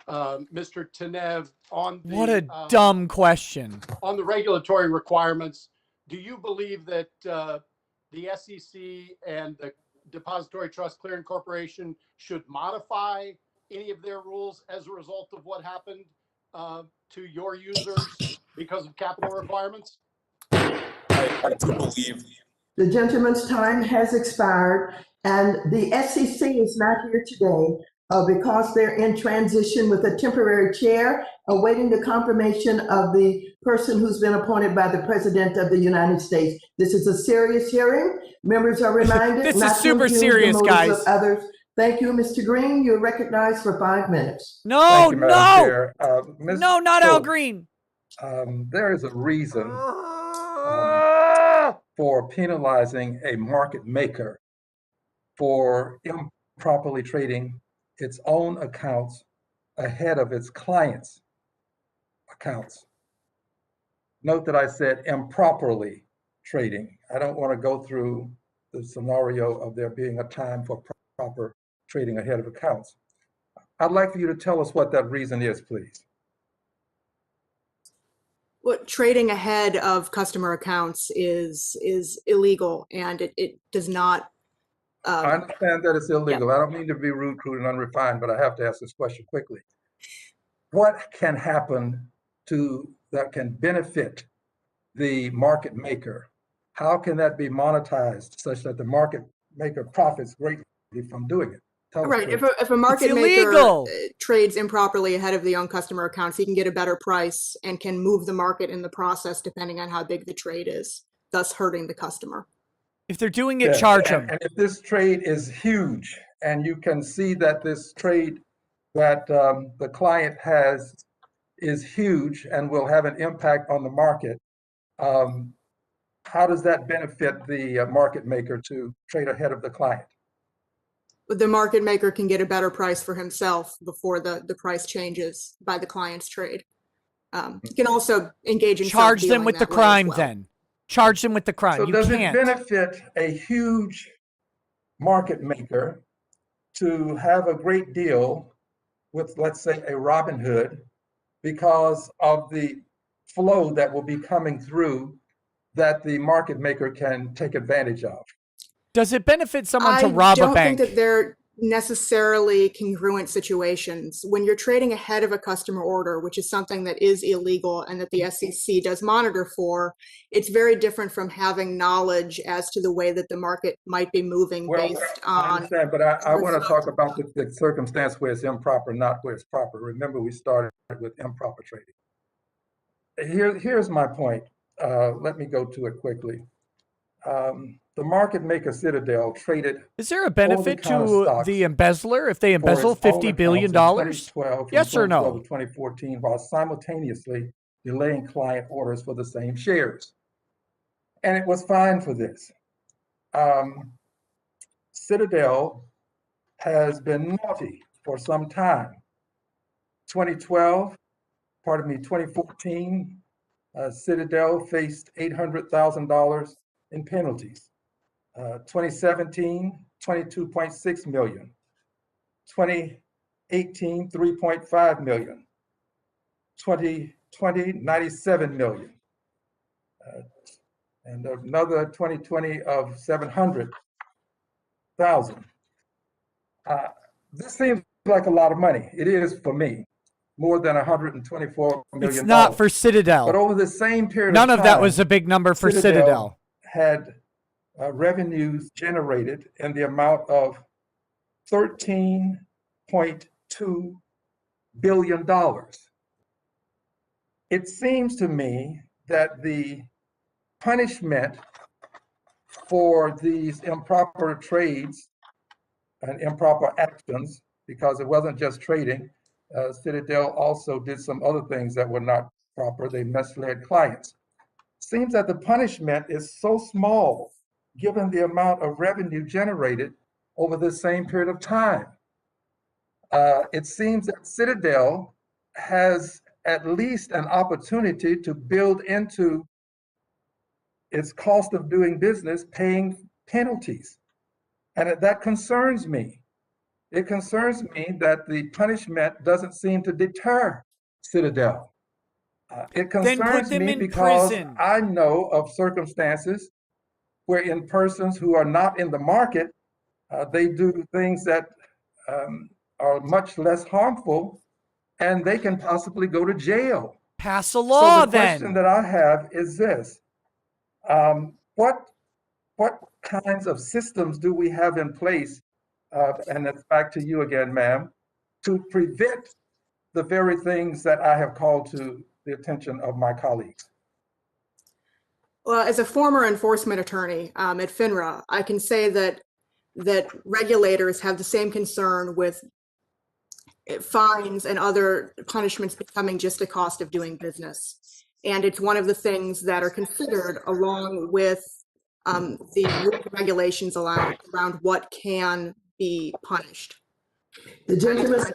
Mr. Tanev on the, what a dumb question. On the regulatory requirements, do you believe that the SEC and the Depository Trust Clearing Corporation should modify any of their rules as a result of what happened to your users because of capital requirements? I do believe. The gentleman's time has expired, and the SEC is not here today because they're in transition with a temporary chair, awaiting the confirmation of the person who's been appointed by the President of the United States. This is a serious hearing. Members are reminded This not is super to impugn serious, the motives guys. of others. Thank you, Mr. Green. You're recognized for 5 minutes. No, Thank you, Madam no, Chair. no, not Al Green. There is a reason for penalizing a market maker for improperly trading its own accounts ahead of its clients' accounts. Note that I said improperly trading. I don't want to go through the scenario of there being a time for proper trading ahead of accounts. I'd like for you to tell us what that reason is, please. What trading ahead of customer accounts is illegal, and it does not. I understand that it's illegal. I don't mean to be rude, crude, and unrefined, but I have to ask this question quickly. What can happen that can benefit the market maker? How can that be monetized such that the market maker profits greatly from doing it? Right. If a market maker trades improperly ahead of the own customer accounts, he can get a better price and can move the market in the process depending on how big the trade is, thus hurting the customer. If they're doing it, charge them. And if this trade is huge, and you can see that this trade that the client has is huge and will have an impact on the market, how does that benefit the market maker to trade ahead of the client? The market maker can get a better price for himself before the price changes by the client's trade. You can also engage in charge them with the crime then. Charge them with the crime. So you does can't. it benefit a huge market maker to have a great deal with, let's say, a Robinhood because of the flow that will be coming through that the market maker can take advantage of? Does it benefit someone to rob a bank? I don't think that they're necessarily congruent situations. When you're trading ahead of a customer order, which is something that is illegal and that the SEC does monitor for, it's very different from having knowledge as to the way that the market might be moving based on. I understand, but I want to talk about the circumstance where it's improper, not where it's proper. Remember, we started with improper trading. Here's my point. Let me go to it quickly. The market maker Citadel traded. Is there a benefit to the embezzler if they embezzle $50 billion? Yes or no? 2014, while simultaneously delaying client orders for the same shares. And it was fine for this. Citadel has been naughty for some time. 2014, Citadel faced $800,000 in penalties. 2017, 22.6 million. 2018, 3.5 million. 2020, 97 million. And another 2020 of 700,000. This seems like a lot of money. It is for me. More than 124 million. It's not for Citadel. But over the same period None of of time, that was a big number for Citadel. Had revenues generated in the amount of $13.2 billion. It seems to me that the punishment for these improper trades and improper actions, because it wasn't just trading, Citadel also did some other things that were not proper. They misled clients. Seems that the punishment is so small given the amount of revenue generated over the same period of time. It seems that Citadel has at least an opportunity to build into its cost of doing business paying penalties. And that concerns me. It concerns me that the punishment doesn't seem to deter Citadel. It Then put concerns them me in because prison. I know of circumstances wherein persons who are not in the market, they do things that are much less harmful, and they can possibly go to jail. Pass a law, so the question that I have is this: what kinds of systems do we have in place? And it's back to you again, ma'am, to prevent the very things that I have called to the attention of my colleagues. Well, as a former enforcement attorney at FINRA, I can say that regulators have the same concern with fines and other punishments becoming just a cost of doing business. And it's one of the things that are considered along with the regulations around what can be punished. The gentleman's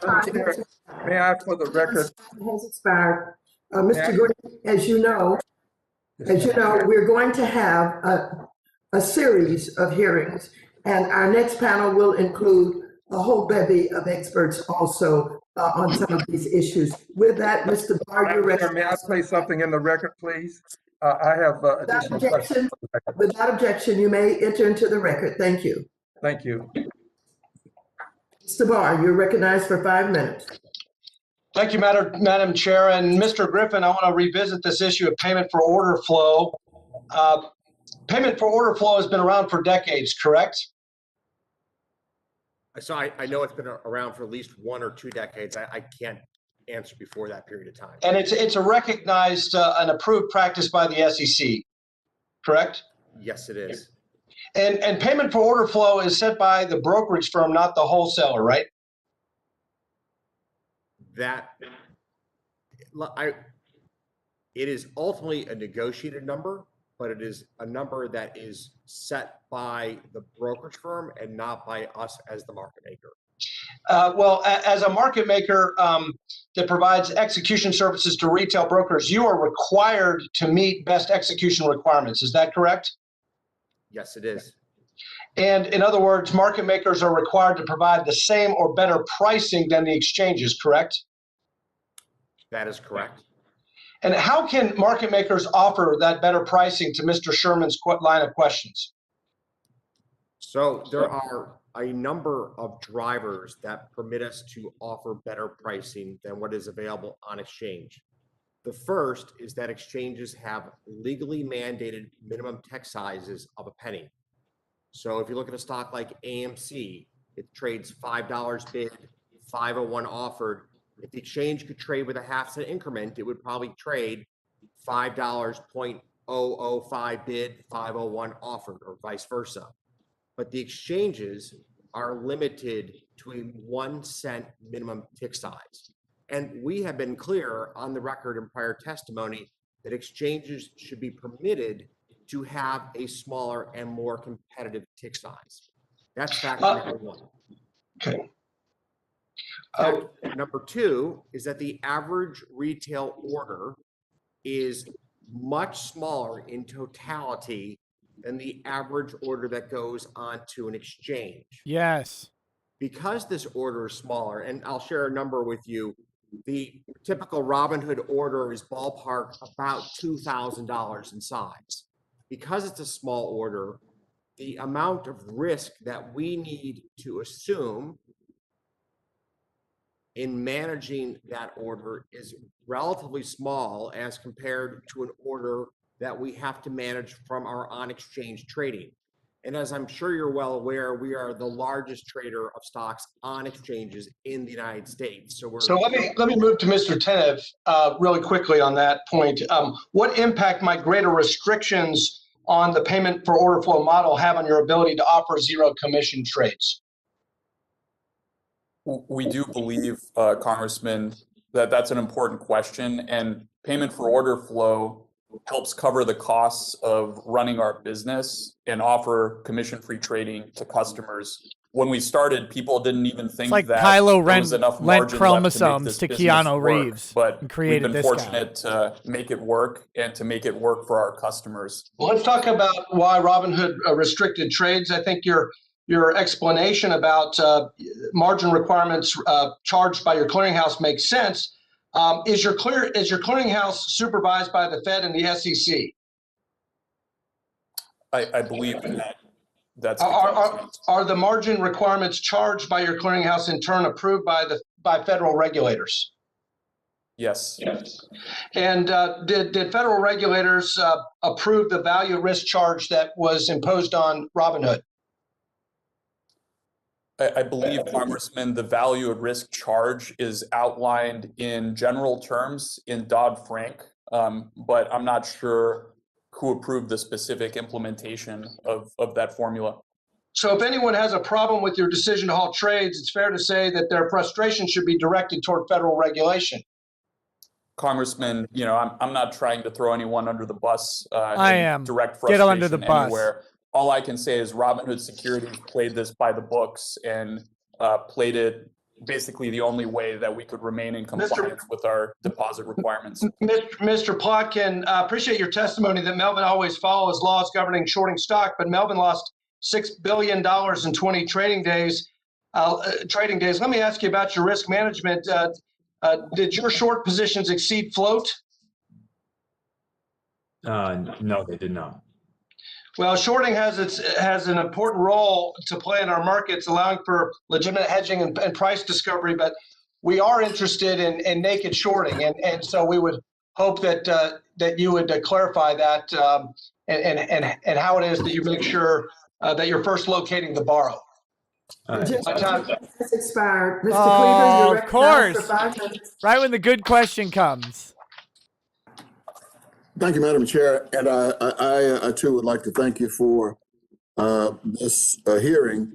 May I, for the record, has expired. Mr. Green, as you know, we're going to have a series of hearings, and our next panel will include a whole bevy of experts also on some of these issues. With that, Mr. Barr, you're ready. May I say something in the record, please? I have additional questions. Without objection, you may enter into the record. Thank you. Thank you. Mr. Barr, you're recognized for 5 minutes. Thank you, Madam Chair. And Mr. Griffin, I want to revisit this issue of payment for order flow. Payment for order flow has been around for decades, correct? So I know it's been around for at least 1 or 2 decades. I can't answer before that period of time. And it's a recognized and approved practice by the SEC, correct? Yes, it is. And payment for order flow is set by the brokerage firm, not the wholesaler, right? It is ultimately a negotiated number, but it is a number that is set by the brokerage firm and not by us as the market maker. Well, as a market maker that provides execution services to retail brokers, you are required to meet best execution requirements. Is that correct? Yes, it is. And in other words, market makers are required to provide the same or better pricing than the exchanges, correct? That is correct. And how can market makers offer that better pricing to Mr. Sherman's line of questions? So there are a number of drivers that permit us to offer better pricing than what is available on exchange. The first is that exchanges have legally mandated minimum tick sizes of a penny. So if you look at a stock like AMC, it trades $5 bid, 501 offered. If the exchange could trade with a half-cent increment, it would probably trade $5, 0.005 bid, 501 offered, or vice versa. But the exchanges are limited to a 1 cent minimum tick size. And we have been clear on the record in prior testimony that exchanges should be permitted to have a smaller and more competitive tick size. That's factor number one. Okay. Number two is that the average retail order is much smaller in totality than the average order that goes onto an exchange. Yes. Because this order is smaller, and I'll share a number with you, the typical Robinhood order is ballpark about $2,000 in size. Because it's a small order, the amount of risk that we need to assume in managing that order is relatively small as compared to an order that we have to manage from our on-exchange trading. And as I'm sure you're well aware, we are the largest trader of stocks on exchanges in the United States. So let me move to Mr. Tenev really quickly on that point. What impact might greater restrictions on the payment for order flow model have on your ability to offer zero commission trades? We do believe, Congressman, that that's an important question, and payment for order flow helps cover the costs of running our business and offer commission-free trading to customers. When we started, people didn't even think like that Kylo there was enough lent margin chromosomes left to make this to business Keanu work. Reeves But and created we've been this fortunate to make it work and to make it work for our customers. Well, let's talk about why Robinhood restricted trades. I think your explanation about margin requirements charged by your clearinghouse makes sense. Is your clearinghouse supervised by the Fed and the SEC? I believe that's the case. Are the margin requirements charged by your clearinghouse in turn approved by federal regulators? Yes. And did federal regulators approve the value risk charge that was imposed on Robinhood? I believe, Congressman, the value at risk charge is outlined in general terms in Dodd-Frank, but I'm not sure who approved the specific implementation of that formula. So if anyone has a problem with your decision to halt trades, it's fair to say that their frustration should be directed toward federal regulation. Congressman, I'm not trying to throw anyone under the bus. I am. Direct Get frustration under the bus. Anywhere. All I can say is Robinhood Securities played this by the books and played it basically the only way that we could remain in compliance with our deposit requirements. Mr. Plotkin, appreciate your testimony that Melvin always follows laws governing shorting stock, but Melvin lost $6 billion in 20 trading days. Let me ask you about your risk management. Did your short positions exceed float? No, they did not. Well, shorting has an important role to play in our markets, allowing for legitimate hedging and price discovery. But we are interested in naked shorting, and so we would hope that you would clarify that and how it is that you make sure that you're first locating the borrow. Has expired. Mr. Oh, Cleveland, of course. Right when the good question comes. Thank you, Madam Chair. And I too would like to thank you for this hearing.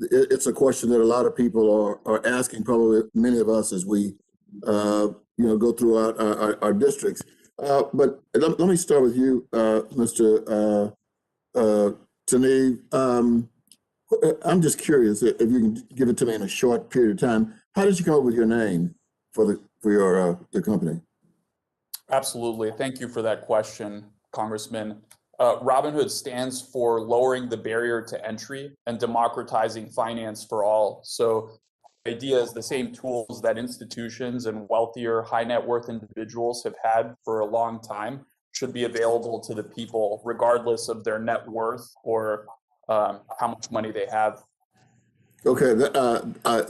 It's a question that a lot of people are asking, probably many of us as we go throughout our districts. But let me start with you, Mr. Tanev. I'm just curious if you can give it to me in a short period of time. How did you come up with your name for your company? Absolutely. Thank you for that question, Congressman. Robinhood stands for lowering the barrier to entry and democratizing finance for all. So the idea is the same tools that institutions and wealthier, high net worth individuals have had for a long time should be available to the people, regardless of their net worth or how much money they have. Okay, I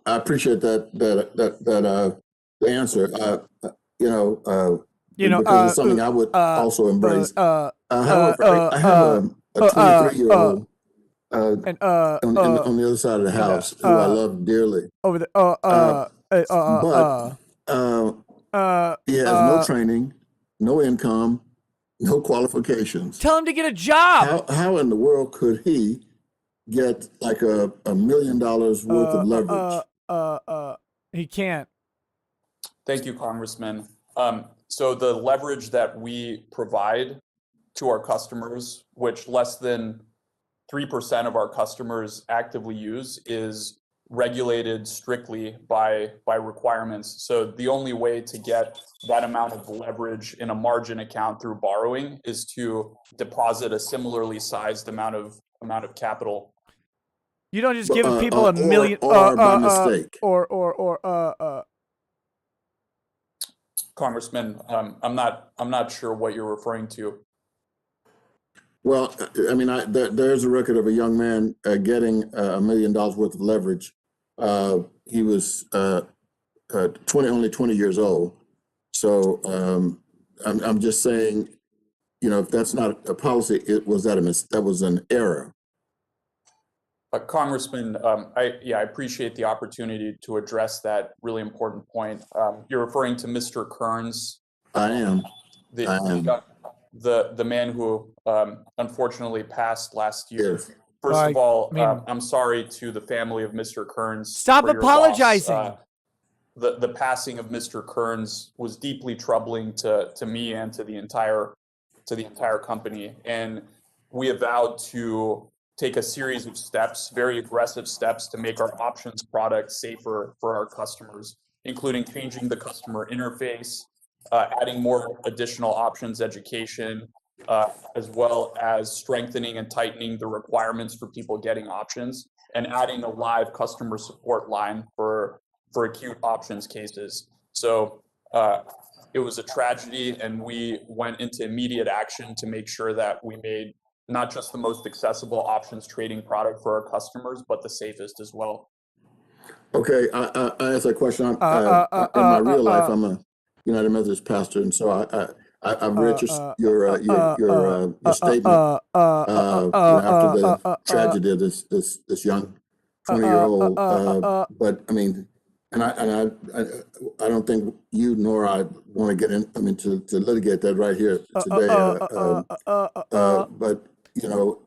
appreciate that answer. Because it's something I would also embrace. However, I have a 23-year-old on the other side of the house who I love dearly. But he has no training, no income, no qualifications. Tell him to get a job. How in the world could he get like $1 million worth of leverage? He can't. Thank you, Congressman. So the leverage that we provide to our customers, which less than 3% of our customers actively use, is regulated strictly by requirements. So the only way to get that amount of leverage in a margin account through borrowing is to deposit a similarly sized amount of capital. You don't just give people $1 million or by mistake. Congressman, I'm not sure what you're referring to. Well, I mean, there's a record of a young man getting $1 million worth of leverage. He was only 20 years old. So I'm just saying, if that's not a policy, that was an error. Congressman, I appreciate the opportunity to address that really important point. You're referring to Mr. Kearns. I am. The man who unfortunately passed last year. Yes. First of all, I'm sorry to the family of Mr. Kearns. Stop apologizing. Loss. The passing of Mr. Kearns was deeply troubling to me and to the entire company, and we have vowed to take a series of steps, very aggressive steps, to make our options product safer for our customers, including changing the customer interface, adding more additional options education, as well as strengthening and tightening the requirements for people getting options, and adding a live customer support line for acute options cases. So it was a tragedy, and we went into immediate action to make sure that we made not just the most accessible options trading product for our customers, but the safest as well. Okay, I asked that question. In my real life, I'm a United Methodist pastor, and so I've read your statement after the tragedy of this young 20-year-old. But I mean, and I don't think you nor I want to get in. I mean, to litigate that right here today. But you know.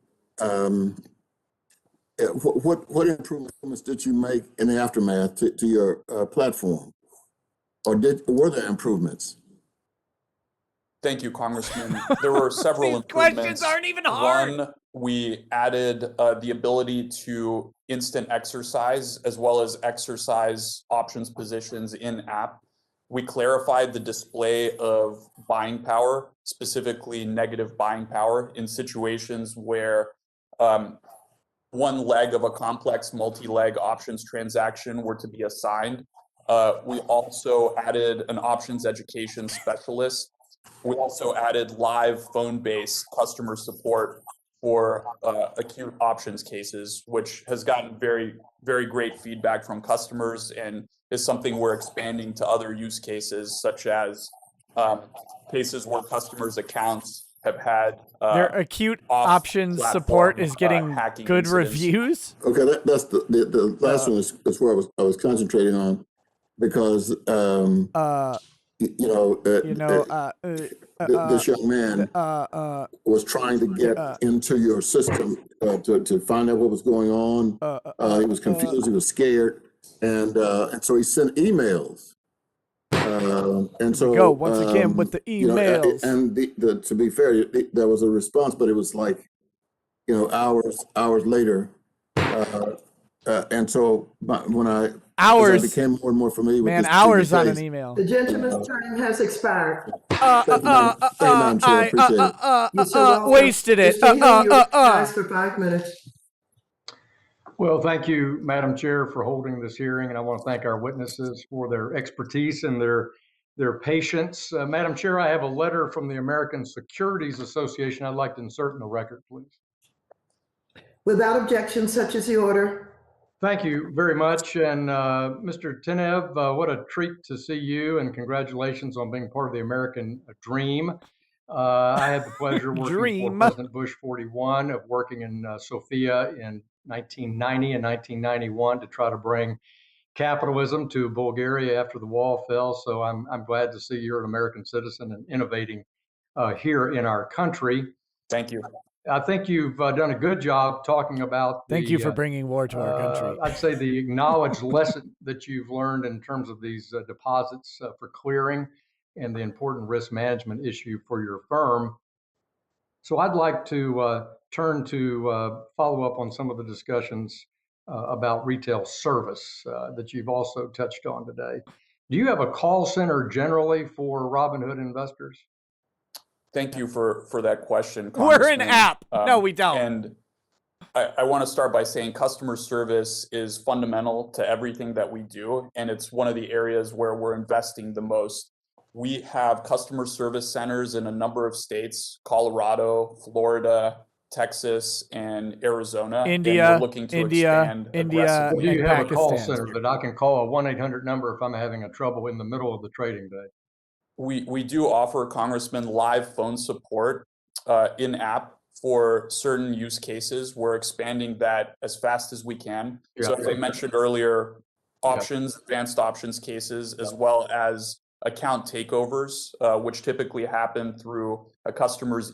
What improvements did you make in the aftermath to your platform, or were there improvements? Thank you, Congressman. There were several improvements. Questions aren't even hard. One, we added the ability to instant exercise as well as exercise options positions in app. We clarified the display of buying power, specifically negative buying power, in situations where one leg of a complex multi-leg options transaction were to be assigned. We also added an options education specialist. We also added live phone-based customer support for acute options cases, which has gotten very, very great feedback from customers and is something we're expanding to other use cases, such as cases where customers' accounts have had their acute options support is getting good reviews. Okay, that's the last one is where I was concentrating on, because this young man was trying to get into your system to find out what was going on. He was confused. He was scared, and so he sent emails. And so go once again with the emails. To be fair, there was a response, but it was like, hours later. And so when I became more and more familiar with this hours on an email. The gentleman's time has expired. Thank you, Madam Chair. I appreciate it. You're so welcome. Wasted it. Mr. Healy, you're recognized for 5 minutes. Well, thank you, Madam Chair, for holding this hearing, and I want to thank our witnesses for their expertise and their patience. Madam Chair, I have a letter from the American Securities Association I'd like to insert in the record, please. Without objection, such is the order. Thank you very much. And Mr. Tenev, what a treat to see you, and congratulations on being part of the American dream. I had the pleasure working for President Bush 41 of working in Sofia in 1990 and 1991 to try to bring capitalism to Bulgaria after the wall fell. So I'm glad to see you're an American citizen and innovating here in our country. Thank you. I think you've done a good job talking about Thank you for bringing war to our country. I'd say the acknowledged lesson that you've learned in terms of these deposits for clearing and the important risk management issue for your firm. So I'd like to turn to follow up on some of the discussions about retail service that you've also touched on today. Do you have a call center generally for Robinhood investors? Thank you for that question, We're an app. No, we don't. And I want to start by saying customer service is fundamental to everything that we do, and it's one of the areas where we're investing the most. We have customer service centers in a number of states: Colorado, Florida, Texas, and Arizona. India, and we're looking to expand aggressively. Do you have a call center that I can call, a 1-800 number if I'm having a trouble in the middle of the trading day? We do offer, Congressman, live phone support in app for certain use cases. We're expanding that as fast as we can. Yeah. So as I mentioned earlier, options, advanced options cases, as well as account takeovers, which typically happen through a customer's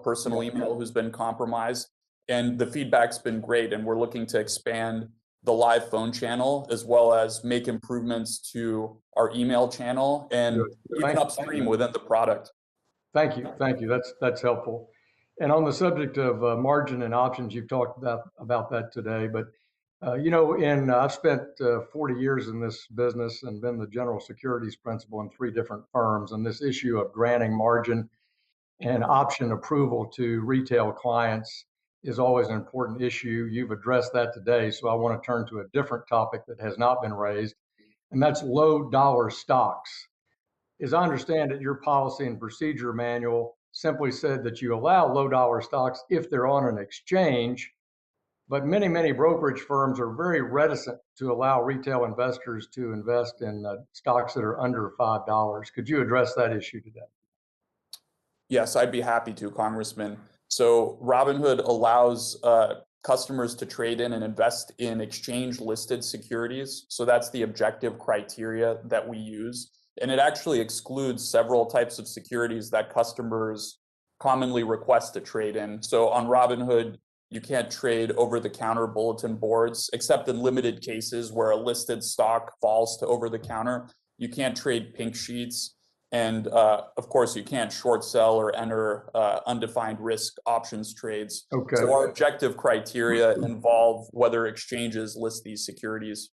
personal email who's been compromised. And the feedback's been great, and we're looking to expand the live phone channel, as well as make improvements to our email channel and even upstream within the product. Thank you. That's helpful. And on the subject of margin and options, you've talked about that today. But I've spent 40 years in this business and been the general securities principal in 3 different firms. And this issue of granting margin and option approval to retail clients is always an important issue. You've addressed that today, so I want to turn to a different topic that has not been raised, and that's low dollar stocks. As I understand it, your policy and procedure manual simply said that you allow low dollar stocks if they're on an exchange, but many brokerage firms are very reticent to allow retail investors to invest in stocks that are under $5. Could you address that issue today? Yes, I'd be happy to, Congressman. So Robinhood allows customers to trade in and invest in exchange-listed securities. So that's the objective criteria that we use. And it actually excludes several types of securities that customers commonly request to trade in. So on Robinhood, you can't trade over-the-counter bulletin boards, except in limited cases where a listed stock falls to over-the-counter. You can't trade pink sheets. And of course, you can't short sell or enter undefined risk options trades. Okay. So our objective criteria involve whether exchanges list these securities.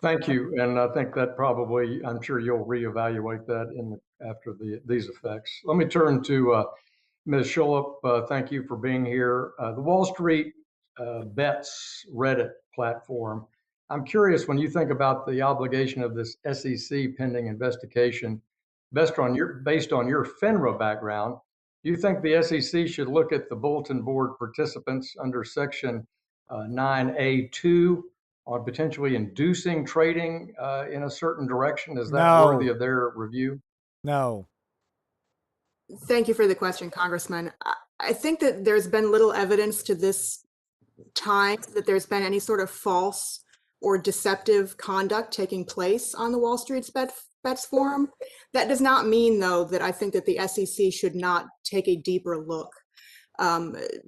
Thank you. And I think that probably, I'm sure you'll reevaluate that after these effects. Let me turn to Ms. Schulp. Thank you for being here. The Wall Street Bets Reddit platform. I'm curious, when you think about the obligation of this SEC pending investigation, based on your FINRA background, do you think the SEC should look at the bulletin board participants under Section 9A2 on potentially inducing trading in a certain direction? Is that worthy of their review? No. Thank you for the question, Congressman. I think that there's been little evidence to this time that there's been any sort of false or deceptive conduct taking place on the Wall Street Bets Forum. That does not mean, though, that I think that the SEC should not take a deeper look.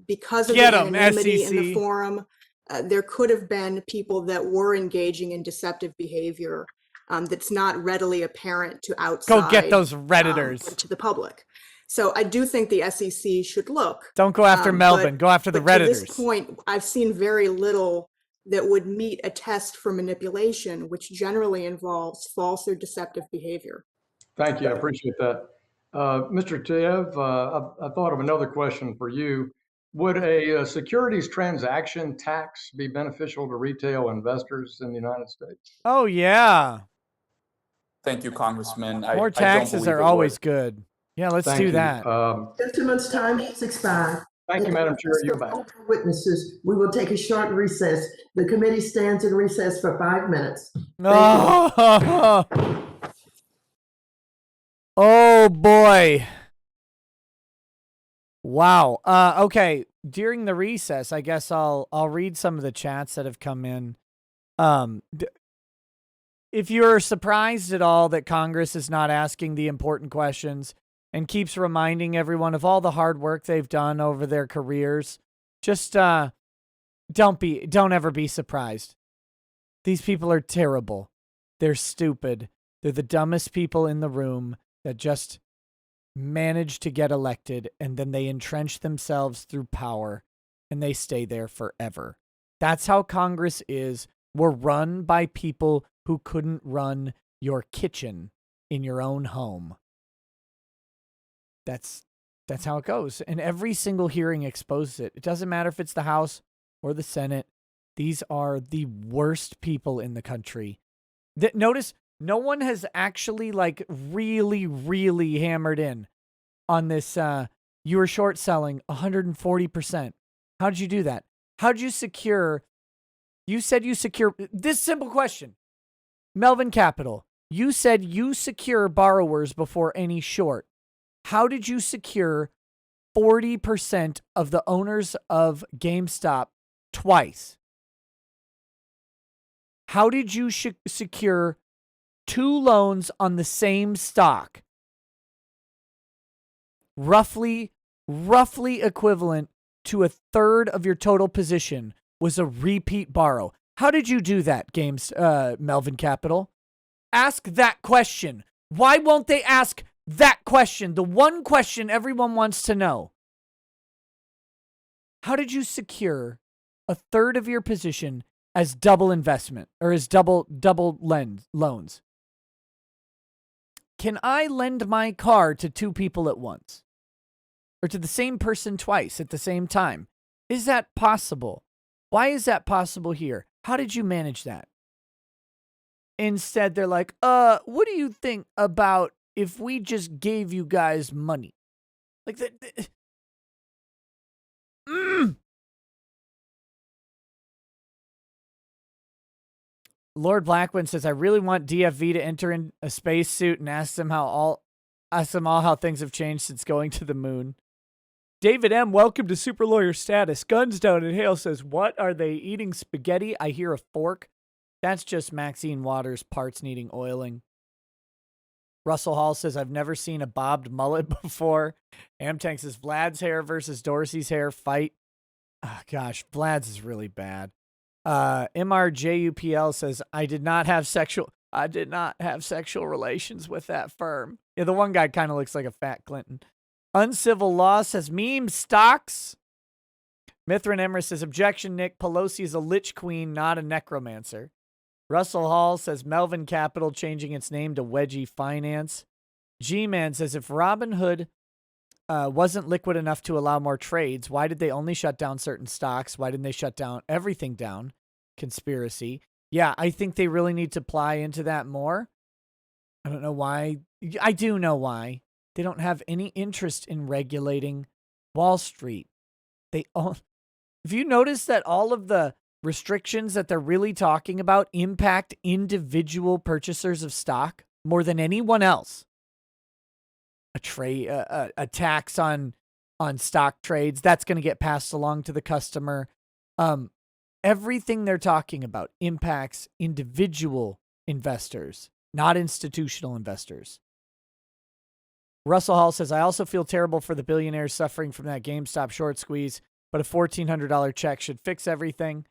Because of the anonymity in the forum, there could have been people that were engaging in deceptive behavior that's not readily apparent to outside. Go get those Redditors. To the public. So I do think the SEC should look. Don't go after Melvin. Go after the Redditors. To this point, I've seen very little that would meet a test for manipulation, which generally involves false or deceptive behavior. Thank you. I appreciate that. Mr. Tev, I thought of another question for you. Would a securities transaction tax be beneficial to retail investors in the United States? Oh, yeah. Thank you, Congressman. More taxes are always good. Yeah, let's do that. Gentleman's time has expired. Thank you, Madam Chair. You're back. Witnesses, we will take a short recess. The committee stands in recess for 5 minutes. Oh boy. Wow. Okay. During the recess, I guess I'll read some of the chats that have come in. If you're surprised at all that Congress is not asking the important questions and keeps reminding everyone of all the hard work they've done over their careers, just don't ever be surprised. These people are terrible. They're stupid. They're the dumbest people in the room that just manage to get elected, and then they entrench themselves through power and they stay there forever. That's how Congress is. We're run by people who couldn't run your kitchen in your own home. That's how it goes. And every single hearing exposes it. It doesn't matter if it's the House or the Senate. These are the worst people in the country. Notice no one has actually really hammered in on this. You were short selling 140%. How did you do that? How did you secure? You said you secure this simple question. Melvin Capital, you said you secure borrowers before any short. How did you secure 40% of the owners of GameStop twice? How did you secure 2 loans on the same stock? Roughly equivalent to 1/3 of your total position was a repeat borrow. How did you do that, Melvin Capital? Ask that question. Why won't they ask that question? The one question everyone wants to know. How did you secure 1/3 of your position as double investment or as double loans? Can I lend my car to 2 people at once? Or to the same person twice at the same time? Is that possible? Why is that possible here? How did you manage that? Instead, they're like, what do you think about if we just gave you guys money? Like, Lord Blackwind says, I really want DFV to enter in a spacesuit and ask them all how things have changed since going to the moon. David M., welcome to Super Lawyer Status. Guns Down in Hale says, what are they eating? Spaghetti? I hear a fork. That's just Maxine Waters' parts needing oiling. Russell Hall says, I've never seen a bobbed mullet before. Amtank says, Vlad's hair versus Dorsey's hair fight. Oh, gosh, Vlad's is really bad. MRJUPL says, I did not have sexual relations with that firm. Yeah, the one guy kind of looks like a fat Clinton. Uncivil Law says, meme stocks. Mithrin Emmer says, objection, Nick. Pelosi is a lich queen, not a necromancer. Russell Hall says, Melvin Capital changing its name to Wedgie Finance. G-Man says, if Robinhood wasn't liquid enough to allow more trades, why did they only shut down certain stocks? Why didn't they shut down everything down? Conspiracy. Yeah, I think they really need to ply into that more. I don't know why. I do know why. They don't have any interest in regulating Wall Street. If you notice that all of the restrictions that they're really talking about impact individual purchasers of stock more than anyone else. A tax on stock trades, that's going to get passed along to the customer. Everything they're talking about impacts individual investors, not institutional investors. Russell Hall says, I also feel terrible for the billionaires suffering from that GameStop short squeeze, but a $1,400 check should fix everything.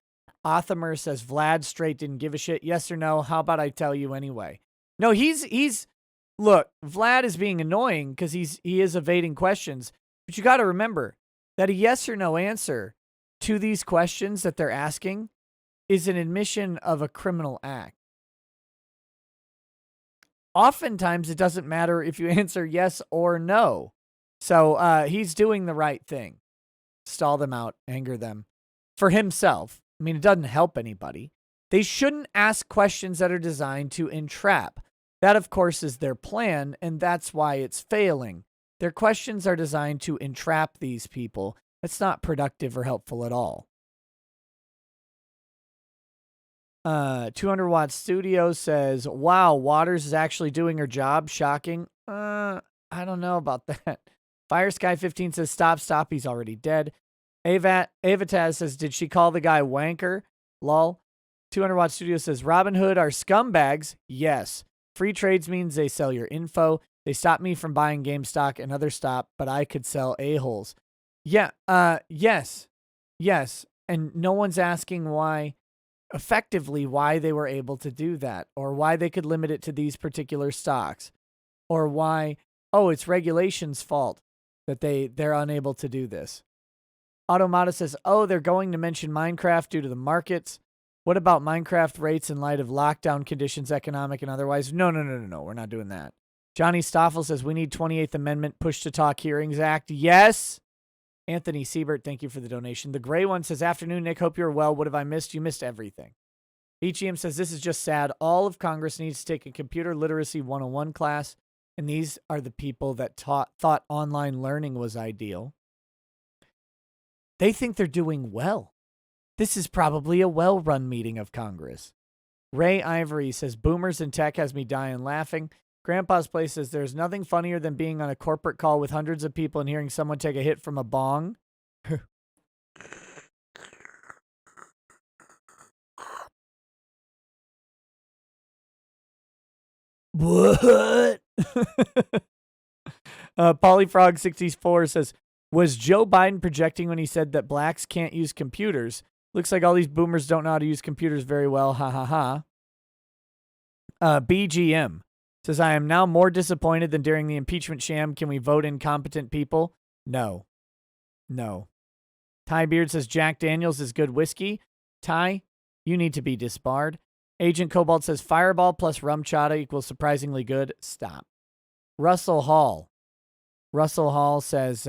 Othamer says, Vlad straight didn't give a shit. Yes or no? How about I tell you anyway? No, look, Vlad is being annoying because he is evading questions, but you got to remember that a yes or no answer to these questions that they're asking is an admission of a criminal act. Oftentimes, it doesn't matter if you answer yes or no. So he's doing the right thing. Stall them out, anger them for himself. I mean, it doesn't help anybody. They shouldn't ask questions that are designed to entrap. That, of course, is their plan, and that's why it's failing. Their questions are designed to entrap these people. It's not productive or helpful at all. 200 Watt Studio says, wow, Waters is actually doing her job. Shocking. I don't know about that. Fire Sky 15 says, stop, he's already dead. Avataz says, did she call the guy wanker? Lol. 200 Watt Studio says, Robinhood are scumbags. Yes. Free trades means they sell your info. They stopped me from buying GameStop and other stop, but I could sell a-holes. Yeah, yes. And no one's asking why they were able to do that, or why they could limit it to these particular stocks, or why, it's regulation's fault that they're unable to do this. Automata says, they're going to mention Minecraft due to the markets. What about Minecraft rates in light of lockdown conditions, economic and otherwise? No, we're not doing that. Johnny Stoffel says, we need 28th Amendment Push-to-Talk Hearings Act. Yes. Anthony Siebert, thank you for the donation. The Gray One says, afternoon, Nick, hope you're well. What have I missed? You missed everything. BGM says, this is just sad. All of Congress needs to take a computer literacy 101 class, and these are the people that thought online learning was ideal. They think they're doing well. This is probably a well-run meeting of Congress. Ray Ivory says, boomers in tech has me dying laughing. Grandpa's Place says, there's nothing funnier than being on a corporate call with hundreds of people and hearing someone take a hit from a bong. What? Polyfrog64 says, was Joe Biden projecting when he said that blacks can't use computers? Looks like all these boomers don't know how to use computers very well. Ha ha ha. BGM says, I am now more disappointed than during the impeachment sham. Can we vote incompetent people? No. Ty Beard says, Jack Daniels is good whiskey. Ty, you need to be disbarred. Agent Cobalt says, Fireball plus rum chata equals surprisingly good. Stop. Russell Hall says,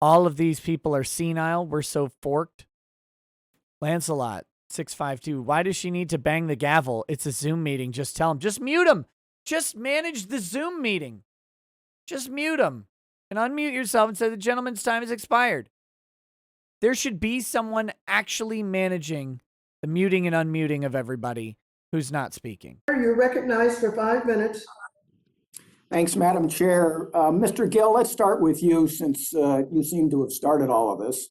all of these people are senile. We're so forked. Lancelot 652. Why does she need to bang the gavel? It's a Zoom meeting. Just tell him. Just mute him. Just manage the Zoom meeting. Just mute him and unmute yourself and say the gentleman's time has expired. There should be someone actually managing the muting and unmuting of everybody who's not speaking. You're recognized for 5 minutes. Thanks, Madam Chair. Mr. Gill, let's start with you since you seem to have started all of this.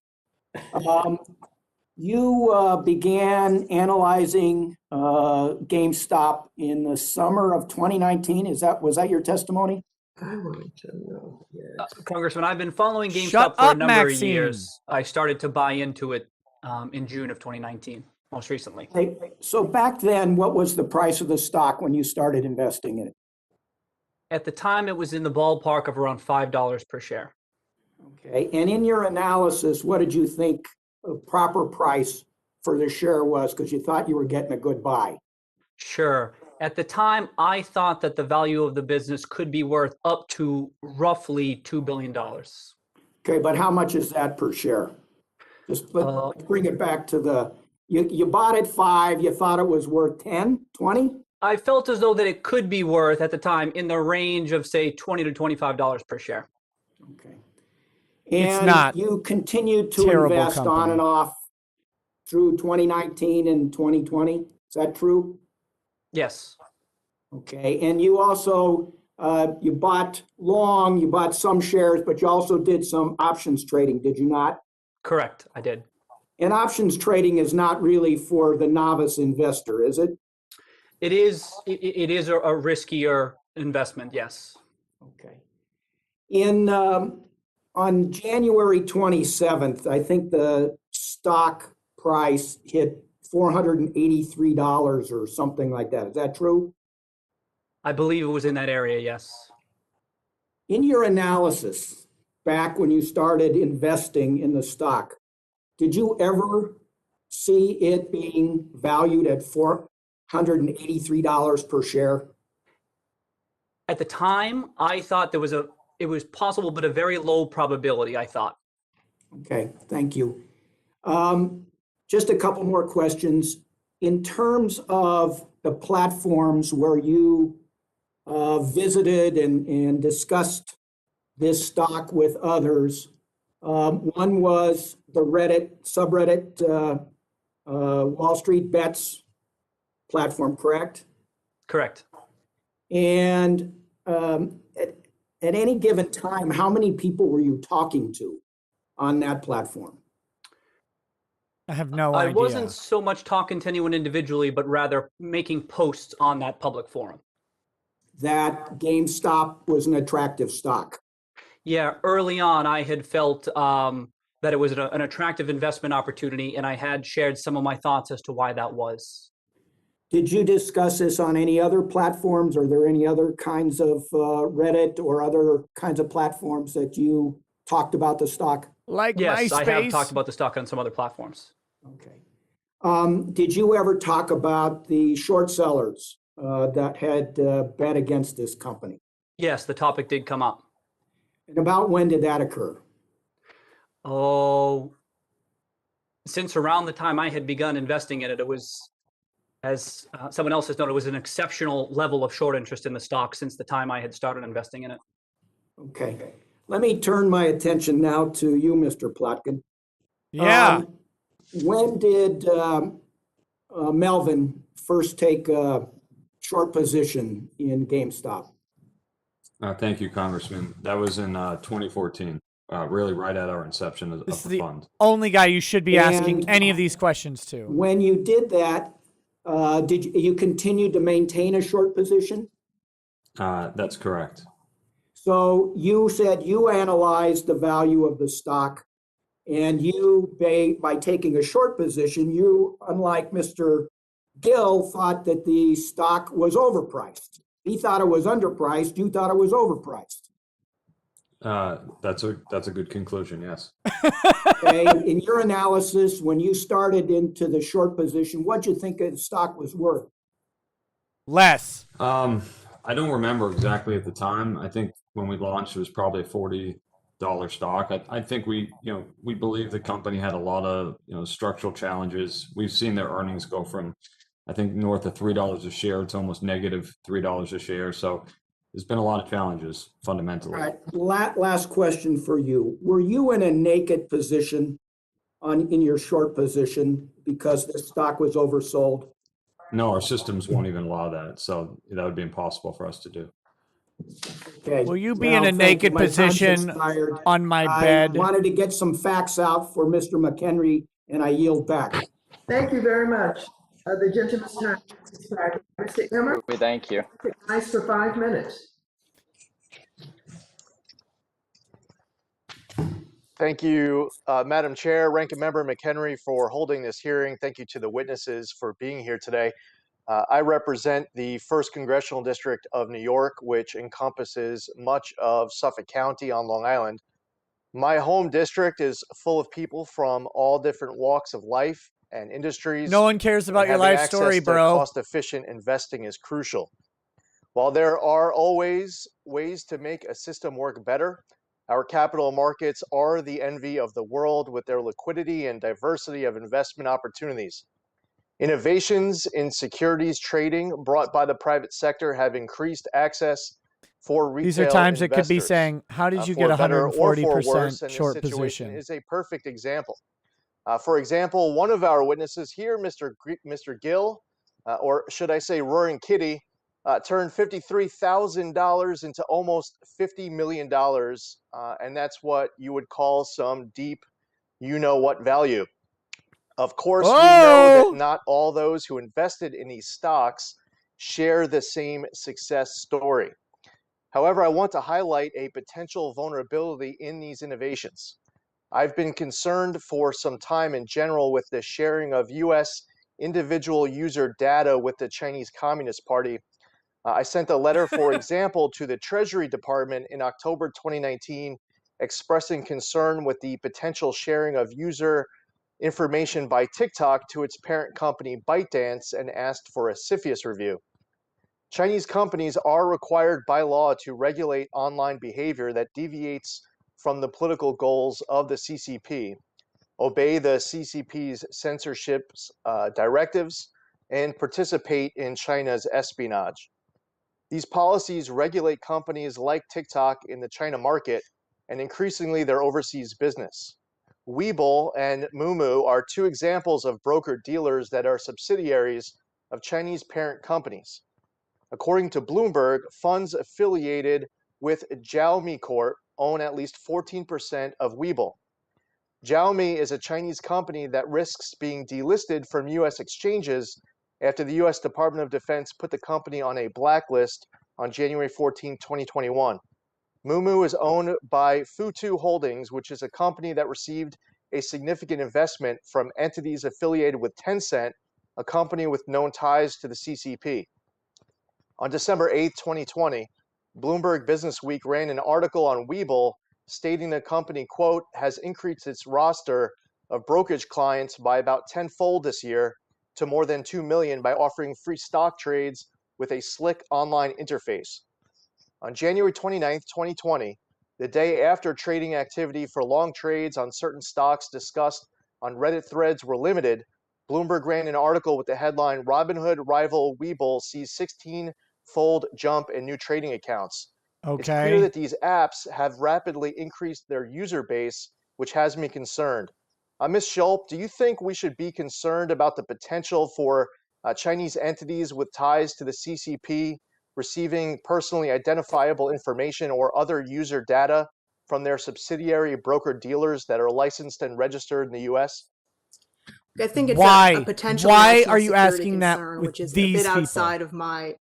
You began analyzing GameStop in the summer of 2019. Was that your testimony? I wanted to know. Yes. Congressman, I've been following GameStop Shut for a up, number of Maxine. years. I started to buy into it in June of 2019, most recently. Hey, so back then, what was the price of the stock when you started investing in it? At the time, it was in the ballpark of around $5 per share. Okay, and in your analysis, what did you think a proper price for the share was? Because you thought you were getting a good buy. Sure. At the time, I thought that the value of the business could be worth up to roughly $2 billion. Okay, but how much is that per share? Just bring it back to you bought at 5, you thought it was worth 10, 20? I felt as though that it could be worth at the time in the range of say $20 to $25 per share. Okay. It's And not you continued to terrible invest on company. and off through 2019 and 2020. Is that true? Yes. Okay, and you also, you bought long, you bought some shares, but you also did some options trading, did you not? Correct, I did. And options trading is not really for the novice investor, is it? It is a riskier investment, yes. Okay. On January 27th, I think the stock price hit $483 or something like that. Is that true? I believe it was in that area, yes. In your analysis, back when you started investing in the stock, did you ever see it being valued at $483 per share? At the time, I thought it was possible, but a very low probability, I thought. Okay, thank you. Just a couple more questions. In terms of the platforms where you visited and discussed this stock with others, one was the Reddit subreddit Wall Street Bets platform, correct? Correct. And at any given time, how many people were you talking to on that platform? I have no idea. I wasn't so much talking to anyone individually, but rather making posts on that public forum. That GameStop was an attractive stock. Yeah, early on, I had felt that it was an attractive investment opportunity, and I had shared some of my thoughts as to why that was. Did you discuss this on any other platforms? Are there any other kinds of Reddit or other kinds of platforms that you talked about the stock? Like yes, MySpace? I have talked about the stock on some other platforms. Okay. Did you ever talk about the short sellers that had bet against this company? Yes, the topic did come up. And about when did that occur? Oh, since around the time I had begun investing in it, it was, as someone else has noted, it was an exceptional level of short interest in the stock since the time I had started investing in it. Okay. Let me turn my attention now to you, Mr. Plotkin. Yeah. When did Melvin first take a short position in GameStop? Thank you, Congressman. That was in 2014, really right at our inception of This the is the fund. only guy you should be asking And any of these questions to. When you did that, did you continue to maintain a short position? That's correct. So you said you analyzed the value of the stock, and you, by taking a short position, you, unlike Mr. Gill, thought that the stock was overpriced. He thought it was underpriced. You thought it was overpriced. That's a good conclusion. Yes. Okay. In your analysis, when you started into the short position, what'd you think the stock was worth? Less. I don't remember exactly at the time. I think when we launched, it was probably $40 stock. I think we believe the company had a lot of, structural challenges. We've seen their earnings go from, I think, north of $3 a share. It's almost negative $3 a share. So there's been a lot of challenges fundamentally. All right, last question for you. Were you in a naked position in your short position because the stock was oversold? No, our systems won't even allow that. So that would be impossible for us to do. Okay. Will you be in a naked My time's position expired. on my bed? I wanted to get some facts out for Mr. McHenry, and I yield back. Thank you very much. The gentleman's time has expired. Mr. Emmer? We thank you. Nice for 5 minutes. Thank you, Madam Chair, Ranking Member McHenry, for holding this hearing. Thank you to the witnesses for being here today. I represent the 1st Congressional District of New York, which encompasses much of Suffolk County on Long Island. My home district is full of people from all different walks of life and industries. No one cares about your life story, bro. Cost-efficient investing is crucial. While there are always ways to make a system work better, our capital markets are the envy of the world with their liquidity and diversity of investment opportunities. Innovations in securities trading brought by the private sector have increased access for retail These are times it could be investors. saying, how did you For get better or for 140% worse, and this short situation position? is a perfect example. For example, one of our witnesses here, Mr. Gill, or should I say Roaring Kitty, turned $53,000 into almost $50 million, and that's what you would call some deep, you-know-what value. Of course, we know that not all those who invested in these stocks share the same success story. However, I want to highlight a potential vulnerability in these innovations. I've been concerned for some time in general with the sharing of U.S. individual user data with the Chinese Communist Party. I sent a letter, for example, to the Treasury Department in October 2019, expressing concern with the potential sharing of user information by TikTok to its parent company ByteDance and asked for a CFIUS review. Chinese companies are required by law to regulate online behavior that deviates from the political goals of the CCP, obey the CCP's censorship directives, and participate in China's espionage. These policies regulate companies like TikTok in the China market and increasingly their overseas business. Webull and Moomoo are 2 examples of broker-dealers that are subsidiaries of Chinese parent companies. According to Bloomberg, funds affiliated with Xiaomi Corp own at least 14% of Webull. Xiaomi is a Chinese company that risks being delisted from U.S. exchanges after the U.S. Department of Defense put the company on a blacklist on January 14, 2021. Moomoo is owned by Futu Holdings, which is a company that received a significant investment from entities affiliated with Tencent, a company with known ties to the CCP. On December 8, 2020, Bloomberg Businessweek ran an article on Webull stating the company, quote, has increased its roster of brokerage clients by about 10-fold this year to more than 2 million by offering free stock trades with a slick online interface. On January 29, 2020, the day after trading activity for long trades on certain stocks discussed on Reddit threads were limited, Bloomberg ran an article with the headline, Robinhood rival Webull sees 16-fold jump in new trading accounts. It's clear that these apps have rapidly increased their user base, which has me concerned. Ms. Schulp, do you think we should be concerned about the potential for Chinese entities with ties to the CCP receiving personally identifiable information or other user data from their subsidiary broker-dealers that are licensed and registered in the U.S.? I think it's a potential Why national are you security asking that concern, with which is a these bit people? outside of my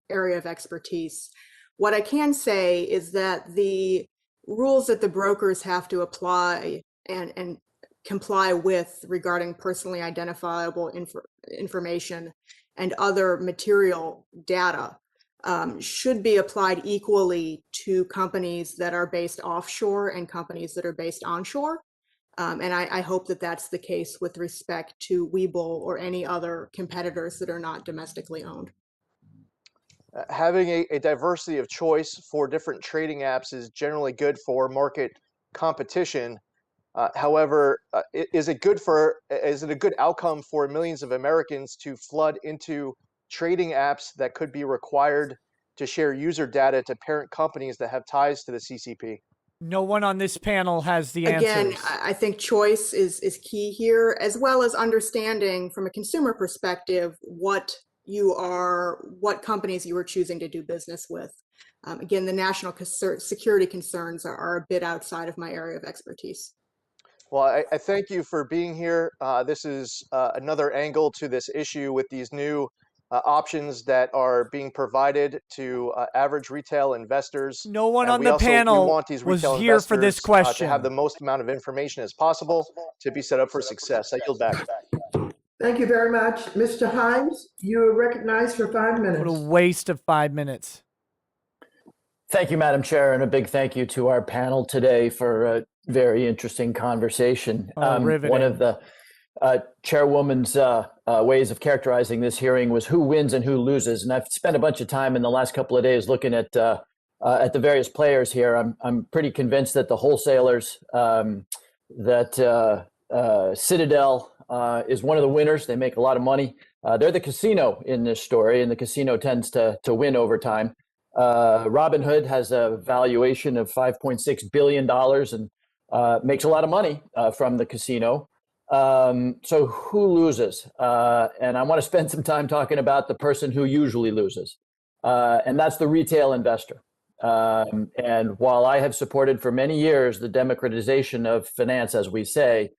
area of expertise. What I can say is that the rules that the brokers have to apply and comply with regarding personally identifiable information and other material data should be applied equally to companies that are based offshore and companies that are based onshore. And I hope that that's the case with respect to Webull or any other competitors that are not domestically owned. Having a diversity of choice for different trading apps is generally good for market competition. However, is it a good outcome for millions of Americans to flood into trading apps that could be required to share user data to parent companies that have ties to the CCP? No one on this panel has the Again, answers. I think choice is key here, as well as understanding from a consumer perspective what companies you are choosing to do business with. Again, the national security concerns are a bit outside of my area of expertise. Well, I thank you for being here. This is another angle to this issue with these new options that are being provided to average retail investors. No one And on the panel we want these was retail here for this investors question. to have the most amount of information as possible to be set up for success. I yield back. Thank you very much. Mr. Himes, you are recognized for 5 minutes. What a waste of 5 minutes. Thank you, Madam Chair, and a big thank you to our panel today for a very interesting conversation. Riveting. One of the chairwoman's ways of characterizing this hearing was who wins and who loses. And I've spent a bunch of time in the last couple of days looking at the various players here. I'm pretty convinced that the wholesalers, Citadel is one of the winners. They make a lot of money. They're the casino in this story, and the casino tends to win over time. Robinhood has a valuation of $5.6 billion and makes a lot of money from the casino. So who loses? And I want to spend some time talking about the person who usually loses, and that's the retail investor. And while I have supported for many years the democratization of finance, as we say,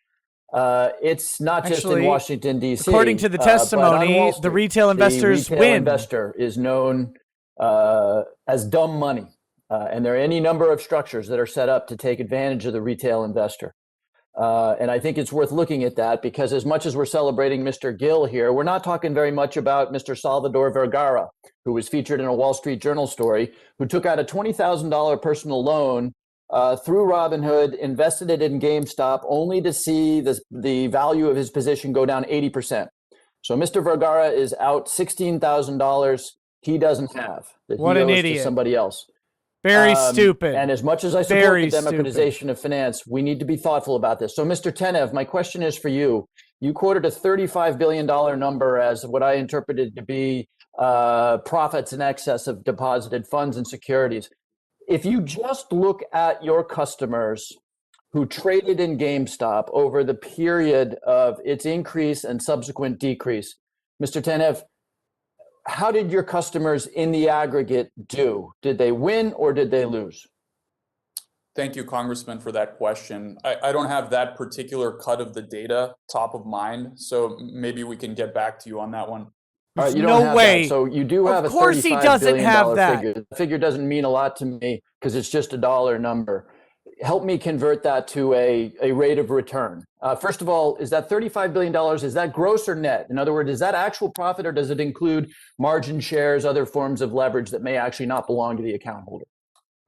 it's not just in Washington, D.C. According to the testimony, the retail investors win. The retail win. investor is known as dumb money. And there are any number of structures that are set up to take advantage of the retail investor. And I think it's worth looking at that, because as much as we're celebrating Mr. Gill here, we're not talking very much about Mr. Salvador Vergara, who was featured in a Wall Street Journal story, who took out a $20,000 personal loan through Robinhood, invested it in GameStop, only to see the value of his position go down 80%. So Mr. Vergara is out $16,000 he doesn't have, that What he an owes idiot. to somebody else. Very stupid. And as much as I support the democratization of finance, we need to be thoughtful about this. So, Mr. Tenev, my question is for you. You quoted a $35 billion number as what I interpreted to be profits in excess of deposited funds and securities. If you just look at your customers who traded in GameStop over the period of its increase and subsequent decrease, Mr. Tenev, how did your customers in the aggregate do? Did they win or did they lose? Thank you, Congressman, for that question. I don't have that particular cut of the data top of mind, so maybe we can get back to you on that one. You don't have that. So you do have a $35 billion figure. The figure doesn't mean a lot to me because it's just a dollar number. Help me convert that to a rate of return. First of all, is that $35 billion, is that gross or net? In other words, is that actual profit, or does it include margin shares, other forms of leverage that may actually not belong to the account holder?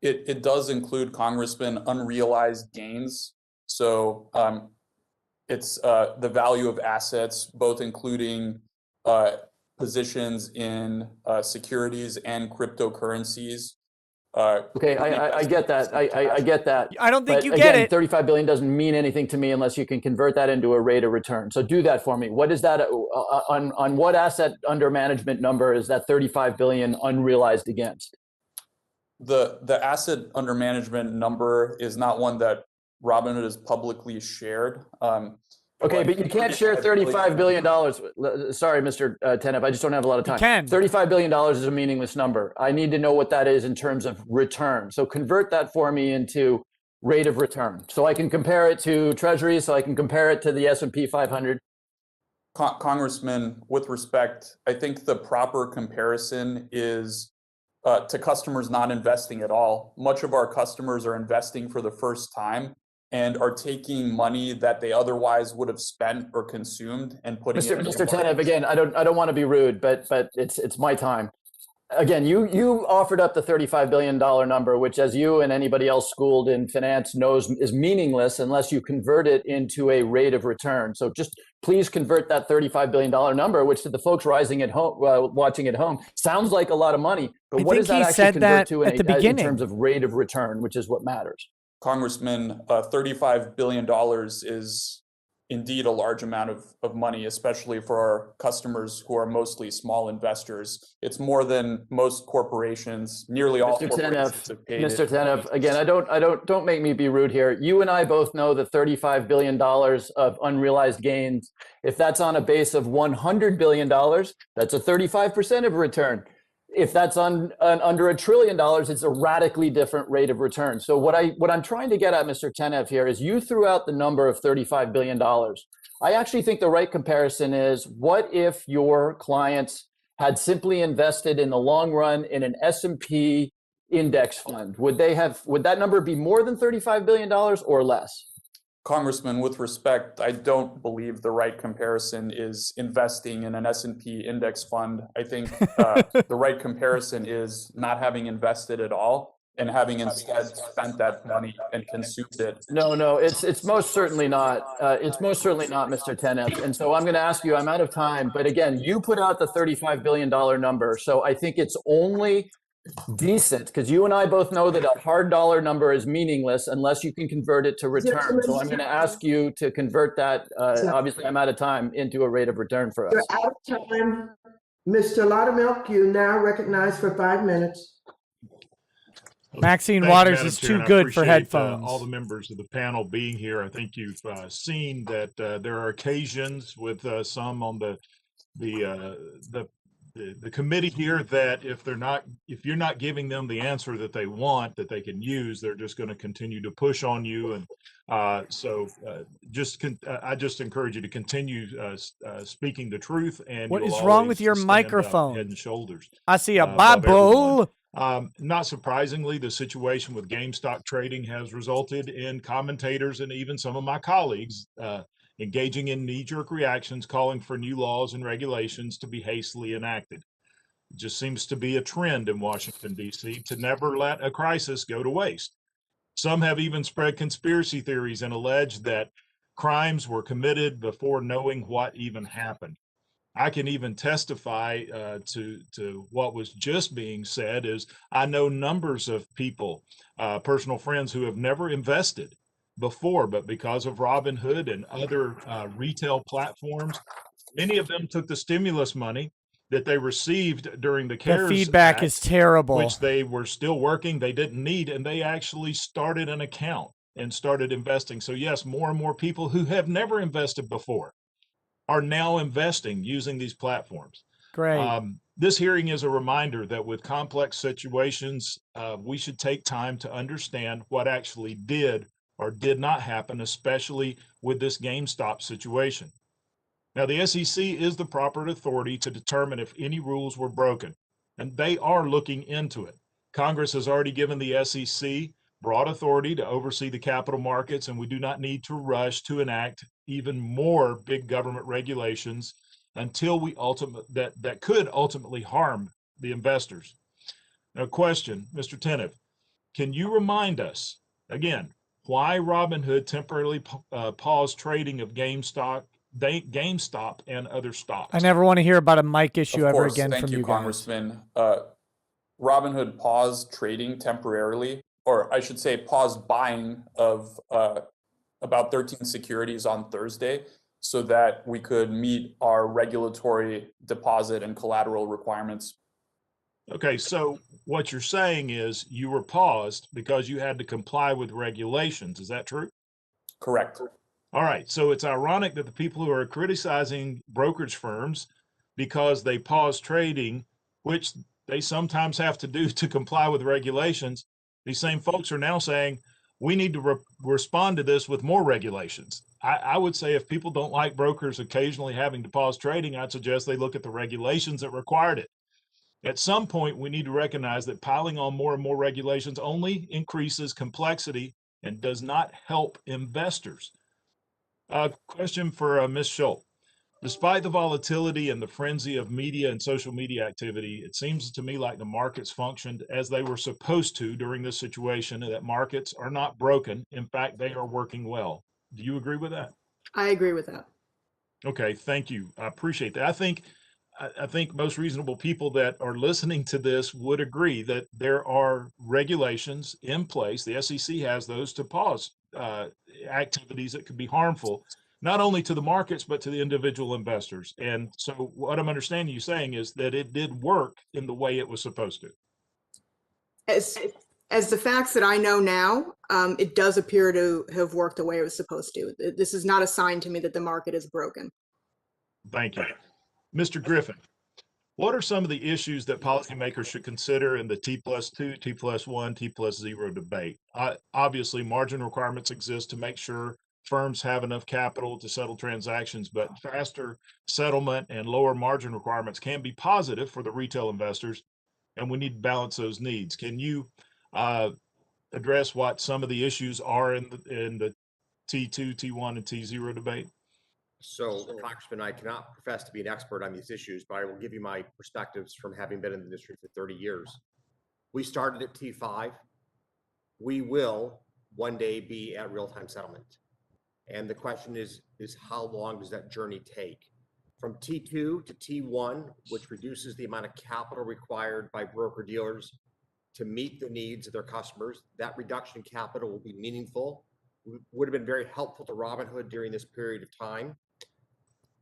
It does include, Congressman, unrealized gains. So it's the value of assets, both including positions in securities and cryptocurrencies. Okay, I get that. I get that. I don't think but you get again, it. 35 billion doesn't mean anything to me unless you can convert that into a rate of return. So do that for me. What is that on what asset under management number is that 35 billion unrealized against? The asset under management number is not one that Robinhood has publicly shared. Okay, but you can't share $35 billion. Sorry, Mr. Tenev, I just don't have a lot of time. You can. $35 billion is a meaningless number. I need to know what that is in terms of return. So convert that for me into rate of return. So I can compare it to Treasury, so I can compare it to the S&P 500. Congressman, with respect, I think the proper comparison is to customers not investing at all. Much of our customers are investing for the first time and are taking money that they otherwise would have spent or consumed and putting it in Mr. Tenev, again, I don't want to be rude, but it's my time. Again, you offered up the $35 billion number, which, as you and anybody else schooled in finance knows, is meaningless unless you convert it into a rate of return. So just please convert that $35 billion number, which to the folks watching at home sounds like a lot of money. But what does that actually convert to in terms of rate of return, which is what matters? Congressman, $35 billion is indeed a large amount of money, especially for our customers who are mostly small investors. It's more than most corporations, nearly all corporations have paid. Mr. Tenev, again, don't make me be rude here. You and I both know that $35 billion of unrealized gains, if that's on a base of $100 billion, that's a 35% of return. If that's on under $1 trillion, it's a radically different rate of return. So what I'm trying to get at, Mr. Tenev, here is you threw out the number of $35 billion. I actually think the right comparison is, what if your clients had simply invested in the long run in an S&P index fund? Would that number be more than $35 billion or less? Congressman, with respect, I don't believe the right comparison is investing in an S&P index fund. I think the right comparison is not having invested at all and having instead spent that money and consumed it. No, it's most certainly not. It's most certainly not, Mr. Tenev. And so I'm going to ask you, I'm out of time, but again, you put out the $35 billion number. So I think it's only decent, because you and I both know that a hard dollar number is meaningless unless you can convert it to return. So I'm going to ask you to convert that, obviously I'm out of time, into a rate of return for us. You're out of time. Mr. Laudermilk, you now recognized for 5 minutes. Maxine Thank you, Waters Madam is Chair, too and I good for appreciate, headphones. all the members of the panel being here. I think you've seen that there are occasions with some on the committee here that if you're not giving them the answer that they want, that they can use, they're just going to continue to push on you. And I just encourage you to continue speaking the truth. And what is wrong with your microphone? Head and shoulders. I see a above everyone. Bible. Not surprisingly, the situation with GameStop trading has resulted in commentators and even some of my colleagues engaging in knee-jerk reactions, calling for new laws and regulations to be hastily enacted. It just seems to be a trend in Washington, D.C. to never let a crisis go to waste. Some have even spread conspiracy theories and alleged that crimes were committed before knowing what even happened. I can even testify to what was just being said is I know numbers of people, personal friends who have never invested before, but because of Robinhood and other retail platforms, many of them took the stimulus money that they received during the CARES The feedback Act, is terrible. which they were still working, they didn't need, and they actually started an account and started investing. So yes, more and more people who have never invested before are now investing using these platforms. Great. This hearing is a reminder that with complex situations, we should take time to understand what actually did or did not happen, especially with this GameStop situation. Now, the SEC is the proper authority to determine if any rules were broken, and they are looking into it. Congress has already given the SEC broad authority to oversee the capital markets, and we do not need to rush to enact even more big government regulations until we that could ultimately harm the investors. Now, question, Mr. Tenev, can you remind us again why Robinhood temporarily paused trading of GameStop and other stocks? I never want to hear about a mic issue ever again Thank from you, you guys. Congressman. Robinhood paused trading temporarily, or I should say paused buying of about 13 securities on Thursday so that we could meet our regulatory deposit and collateral requirements. Okay, so what you're saying is you were paused because you had to comply with regulations. Is that true? Correct. All right, so it's ironic that the people who are criticizing brokerage firms because they pause trading, which they sometimes have to do to comply with regulations, these same folks are now saying, we need to respond to this with more regulations. I would say if people don't like brokers occasionally having to pause trading, I'd suggest they look at the regulations that required it. At some point, we need to recognize that piling on more and more regulations only increases complexity and does not help investors. Question for Ms. Schultz. Despite the volatility and the frenzy of media and social media activity, it seems to me like the markets functioned as they were supposed to during this situation, and that markets are not broken. In fact, they are working well. Do you agree with that? I agree with that. Okay, thank you. I appreciate that. I think I think most reasonable people that are listening to this would agree that there are regulations in place. The SEC has those to pause activities that could be harmful, not only to the markets, but to the individual investors. And so what I'm understanding you saying is that it did work in the way it was supposed to. As the facts that I know now, it does appear to have worked the way it was supposed to. This is not a sign to me that the market is broken. Thank you. Mr. Griffin, what are some of the issues that policymakers should consider in the T+2, T+1, T+0 debate? Obviously, margin requirements exist to make sure firms have enough capital to settle transactions, but faster settlement and lower margin requirements can be positive for the retail investors, and we need to balance those needs. Can you address what some of the issues are in the T2, T1, and T0 debate? So, Congressman, I cannot profess to be an expert on these issues, but I will give you my perspectives from having been in the industry for 30 years. We started at T5. We will one day be at real-time settlement. And the question is how long does that journey take? From T2 to T1, which reduces the amount of capital required by broker-dealers to meet the needs of their customers, that reduction in capital will be meaningful, would have been very helpful to Robinhood during this period of time.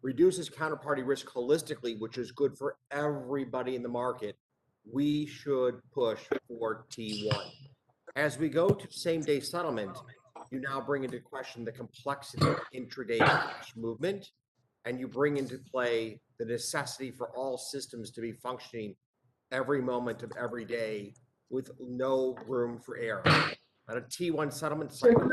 Reduces counterparty risk holistically, which is good for everybody in the market. We should push for T1. As we go to same-day settlement, you now bring into question the complexity of intraday cash movement, and you bring into play the necessity for all systems to be functioning every moment of every day with no room for error. On a T1 settlement cycle,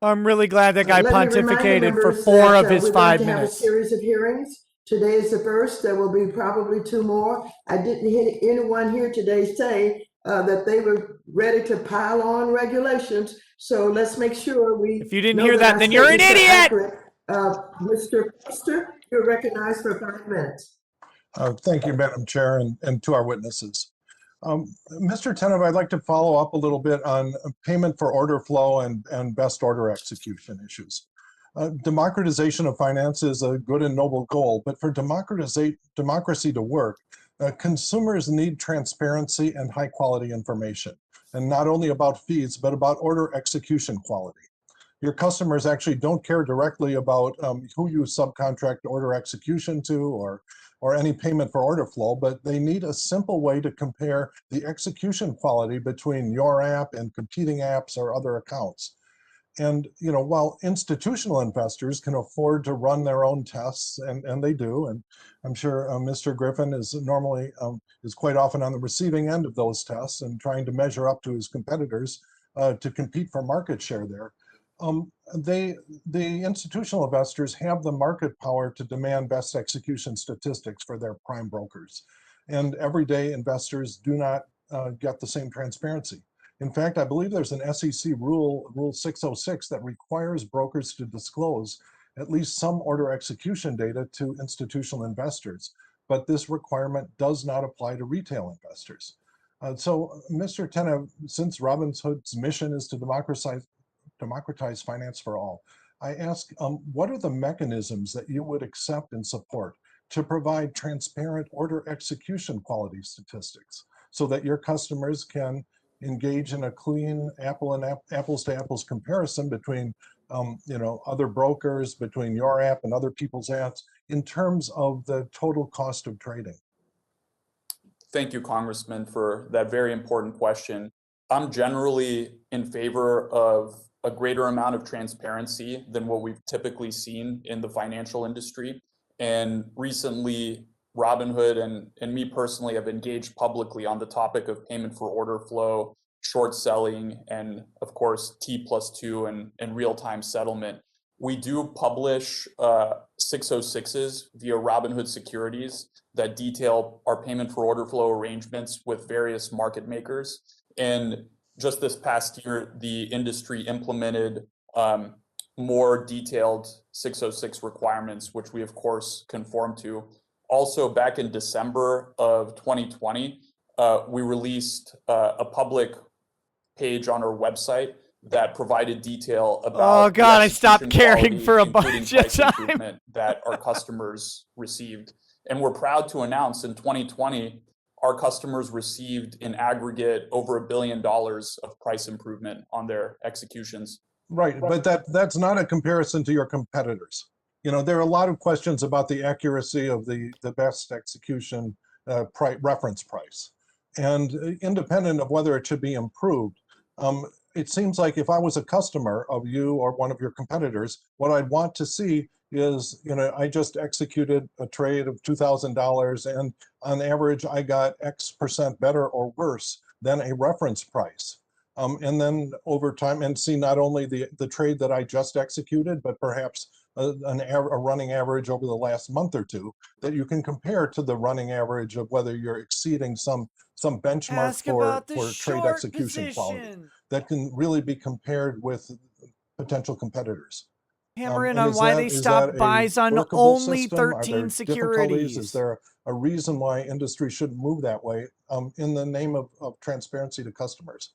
I'm really glad that guy Let me remind pontificated for members 4 that, of his we're 5 going to have a minutes. series of hearings. Today is the first. There will be probably 2 more. I didn't hear anyone here today say that they were ready to pile on regulations. So let's make sure we. If you didn't hear that, then you're an idiot. Mr. Foster, you're recognized for 5 minutes. Thank you, Madam Chair, and to our witnesses. Mr. Tenev, I'd like to follow up a little bit on payment for order flow and best order execution issues. Democratization of finance is a good and noble goal, but for democracy to work, consumers need transparency and high quality information, and not only about fees, but about order execution quality. Your customers actually don't care directly about who you subcontract order execution to or any payment for order flow, but they need a simple way to compare the execution quality between your app and competing apps or other accounts. And while institutional investors can afford to run their own tests, and they do, and I'm sure Mr. Griffin is quite often on the receiving end of those tests and trying to measure up to his competitors to compete for market share there. The institutional investors have the market power to demand best execution statistics for their prime brokers. And everyday investors do not get the same transparency. In fact, I believe there's an SEC rule 606 that requires brokers to disclose at least some order execution data to institutional investors, but this requirement does not apply to retail investors. So, Mr. Tenev, since Robinhood's mission is to democratize finance for all, I ask, what are the mechanisms that you would accept and support to provide transparent order execution quality statistics so that your customers can engage in a clean apples to apples comparison between other brokers, between your app and other people's apps in terms of the total cost of trading? Thank you, Congressman, for that very important question. I'm generally in favor of a greater amount of transparency than what we've typically seen in the financial industry. And recently, Robinhood and me personally have engaged publicly on the topic of payment for order flow, short selling, and of course, T+2 and real-time settlement. We do publish 606s via Robinhood Securities that detail our payment for order flow arrangements with various market makers. And just this past year, the industry implemented more detailed 606 requirements, which we of course conform to. Also, back in December of 2020, we released a public page on our website that provided detail about Oh God, I stopped execution caring quality, for a including bunch of price time. improvement that our customers received. And we're proud to announce in 2020, our customers received in aggregate over $1 billion of price improvement on their executions. Right, but that's not a comparison to your competitors. You know, there are a lot of questions about the accuracy of the best execution reference price. And independent of whether it should be improved, it seems like if I was a customer of you or one of your competitors, what I'd want to see is, you know, I just executed a trade of $2,000 and on average I got X% better or worse than a reference price. And then over time, and see not only the trade that I just executed, but perhaps a running average over the last month or two that you can compare to the running average of whether you're exceeding some benchmark for trade execution quality that can really be compared with potential competitors. Hammer in on why they stopped buys on only 13 securities. Is there a reason why industry shouldn't move that way in the name of transparency to customers?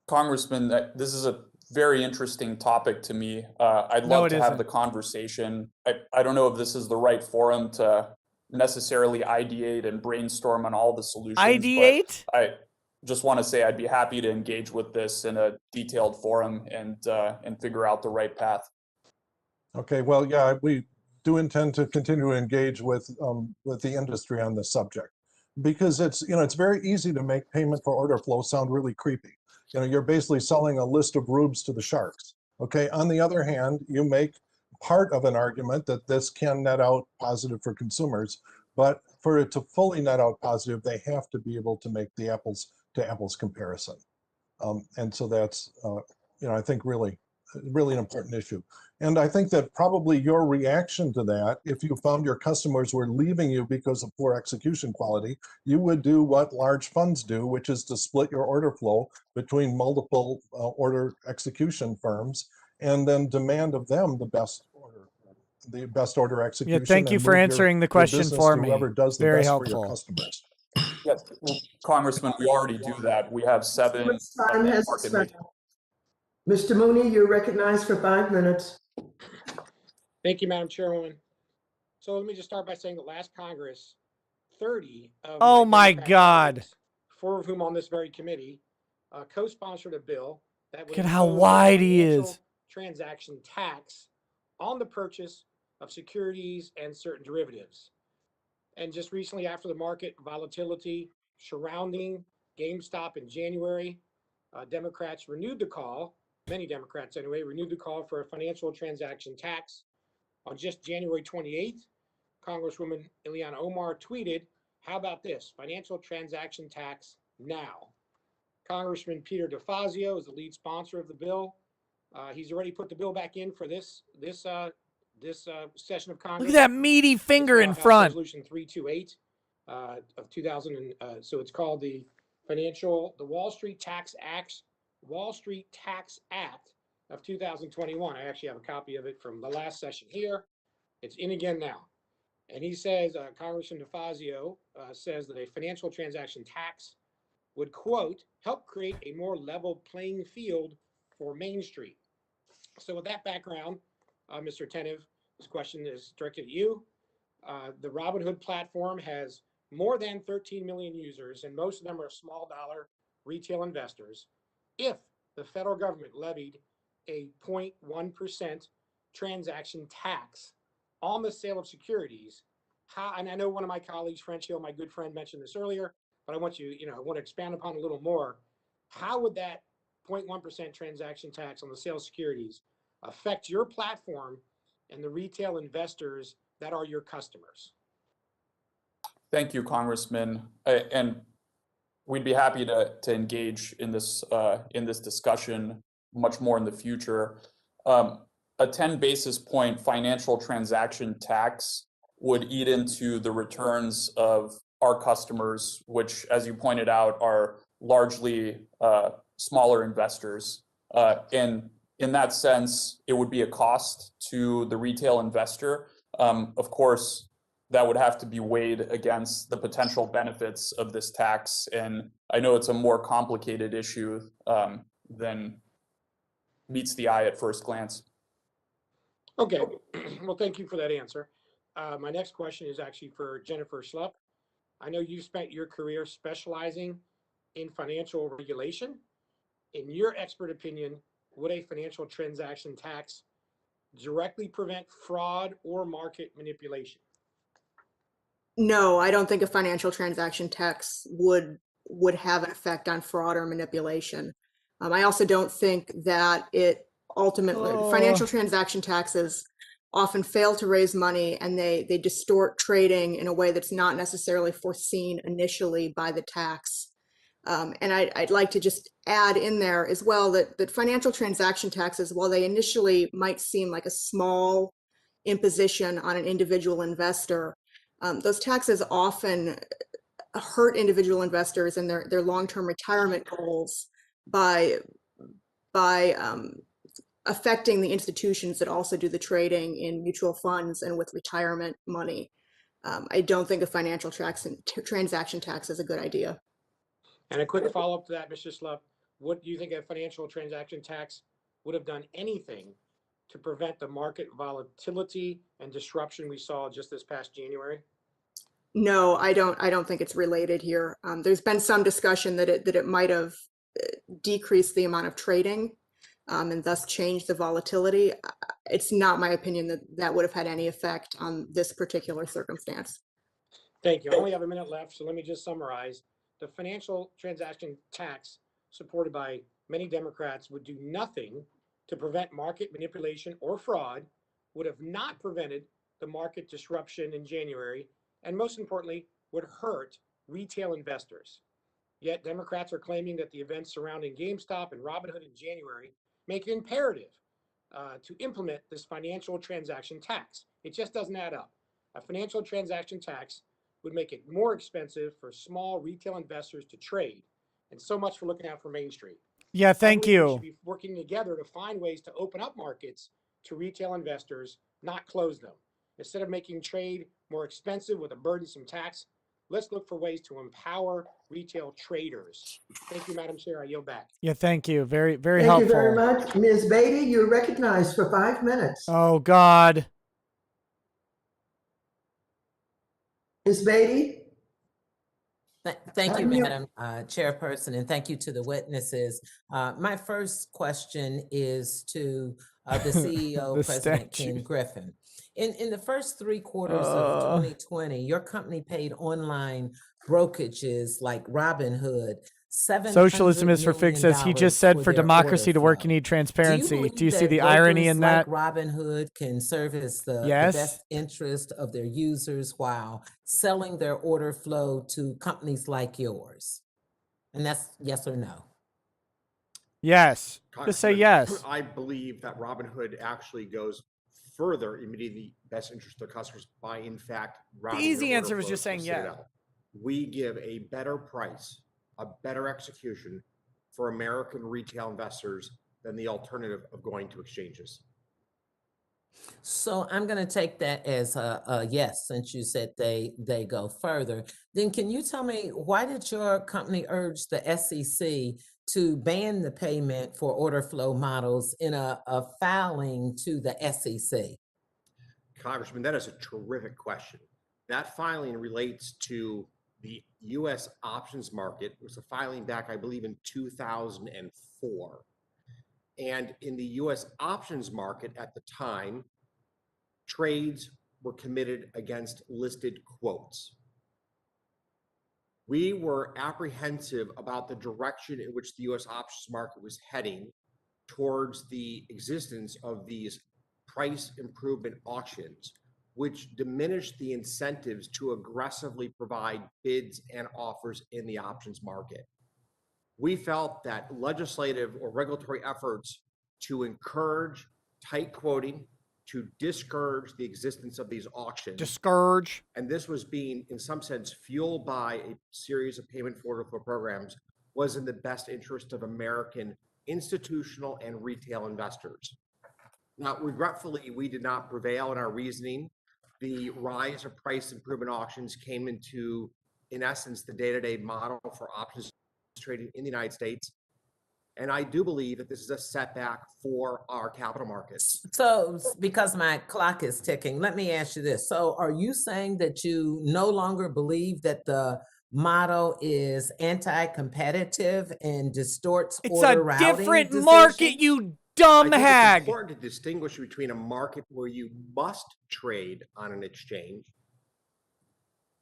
Congressman, this is a very interesting topic to me. I'd love to have the conversation. I don't know if this is the right forum to necessarily ideate and brainstorm on all the solutions. Ideate? But I just want to say I'd be happy to engage with this in a detailed forum and figure out the right path. Okay, well, yeah, we do intend to continue to engage with the industry on this subject because it's very easy to make payment for order flow sound really creepy. You know, you're basically selling a list of rubes to the sharks. Okay, on the other hand, you make part of an argument that this can net out positive for consumers, but for it to fully net out positive, they have to be able to make the apples to apples comparison. And so that's, I think really an important issue. And I think that probably your reaction to that, if you found your customers were leaving you because of poor execution quality, you would do what large funds do, which is to split your order flow between multiple order execution firms and then demand of them the best order execution. Yeah, thank you for answering the question for me. Whoever does the Very best helpful. for your customers. Yes, well, Congressman, we already do that. We have 7 Time has expired. Mr. Mooney, you're recognized for 5 minutes. Thank you, Madam Chairwoman. So let me just start by saying that last Congress, 30 of oh my God, colleagues, 4 of whom on this very committee, co-sponsored a bill that would look at how impose a wide he is. financial transaction tax on the purchase of securities and certain derivatives. And just recently, after the market volatility surrounding GameStop in January, Democrats renewed the call, many Democrats anyway, renewed the call for a financial transaction tax. On just January 28th, Congresswoman Ileana Omar tweeted, "How about this? Financial transaction tax now." Congressman Peter DeFazio is the lead sponsor of the bill. He's already put the bill back in for this session of Congress. Look at that meaty finger in front. Resolution 328 of 2000. So it's called the Wall Street Tax Act of 2021. I actually have a copy of it from the last session here. It's in again now. And he says, Congressman DeFazio says that a financial transaction tax would, quote, help create a more level playing field for Main Street. So with that background, Mr. Tenev, this question is directed at you. The Robinhood platform has more than 13 million users, and most of them are small dollar retail investors. If the federal government levied a 0.1% transaction tax on the sale of securities, and I know one of my colleagues, French Hill, my good friend, mentioned this earlier, but I want I want to expand upon a little more. How would that 0.1% transaction tax on the sale of securities affect your platform and the retail investors that are your customers? Thank you, Congressman. And we'd be happy to engage in this discussion much more in the future. A 10 basis point financial transaction tax would eat into the returns of our customers, which, as you pointed out, are largely smaller investors. And in that sense, it would be a cost to the retail investor. Of course, that would have to be weighed against the potential benefits of this tax. And I know it's a more complicated issue than meets the eye at first glance. Okay, well, thank you for that answer. My next question is actually for Jennifer Schlupp. I know you spent your career specializing in financial regulation. In your expert opinion, would a financial transaction tax directly prevent fraud or market manipulation? No, I don't think a financial transaction tax would have an effect on fraud or manipulation. I also don't think that it ultimately, financial transaction taxes often fail to raise money, and they distort trading in a way that's not necessarily foreseen initially by the tax. And I'd like to just add in there as well that financial transaction taxes, while they initially might seem like a small imposition on an individual investor, those taxes often hurt individual investors and their long-term retirement goals by affecting the institutions that also do the trading in mutual funds and with retirement money. I don't think a financial transaction tax is a good idea. And a quick follow-up to that, Mr. Schlupp, what do you think a financial transaction tax would have done anything to prevent the market volatility and disruption we saw just this past January? No, I don't think it's related here. There's been some discussion that it might have decreased the amount of trading and thus changed the volatility. It's not my opinion that would have had any effect on this particular circumstance. Thank you. I only have a minute left, so let me just summarize. The financial transaction tax, supported by many Democrats, would do nothing to prevent market manipulation or fraud, would have not prevented the market disruption in January, and most importantly, would hurt retail investors. Yet Democrats are claiming that the events surrounding GameStop and Robinhood in January make it imperative to implement this financial transaction tax. It just doesn't add up. A financial transaction tax would make it more expensive for small retail investors to trade. And so much for looking out for Main Street. Yeah, thank you. We should be working together to find ways to open up markets to retail investors, not close them. Instead of making trade more expensive with a burdensome tax, let's look for ways to empower retail traders. Thank you, Madam Chair. I yield back. Yeah, thank you. Very, very Thank helpful. you very much. Ms. Beatty, you're recognized for 5 minutes. Oh, God. Ms. Beatty? Thank you, Madam Chairperson, and thank you to the witnesses. My first question is to the CEO, The President statue. Ken Griffin. In the first 3 quarters of 2020, your company paid online brokerages like Robinhood Socialism is for fix, as he just said, for democracy to work, you need transparency. Do you see the irony in that? Like Robinhood can service the best interest of their users while selling their order flow to companies like yours? And that's yes or no? Yes. Just say yes. I believe that Robinhood actually goes further in meeting the best interest of customers by, in fact, The easy answer was just saying yes. We give a better price, a better execution for American retail investors than the alternative of going to exchanges. So I'm going to take that as a yes, since you said they go further. Then can you tell me, why did your company urge the SEC to ban the payment for order flow models in a filing to the SEC? Congressman, that is a terrific question. That filing relates to the U.S. options market. It was a filing back, I believe, in 2004. And in the U.S. options market at the time, trades were committed against listed quotes. We were apprehensive about the direction in which the U.S. options market was heading towards the existence of these price improvement auctions, which diminished the incentives to aggressively provide bids and offers in the options market. We felt that legislative or regulatory efforts to encourage tight quoting, to discourage the existence of these auctions. Discourage. And this was being, in some sense, fueled by a series of payment for order flow programs, was in the best interest of American institutional and retail investors. Now, regretfully, we did not prevail in our reasoning. The rise of price improvement auctions came into, in essence, the day-to-day model for options trading in the United States. And I do believe that this is a setback for our capital markets. So, because my clock is ticking, let me ask you this. So, are you saying that you no longer believe that the model is anti-competitive and distorts It's order a routing different decisions? market, you dumb I think hag. it's important to distinguish between a market where you must trade on an exchange.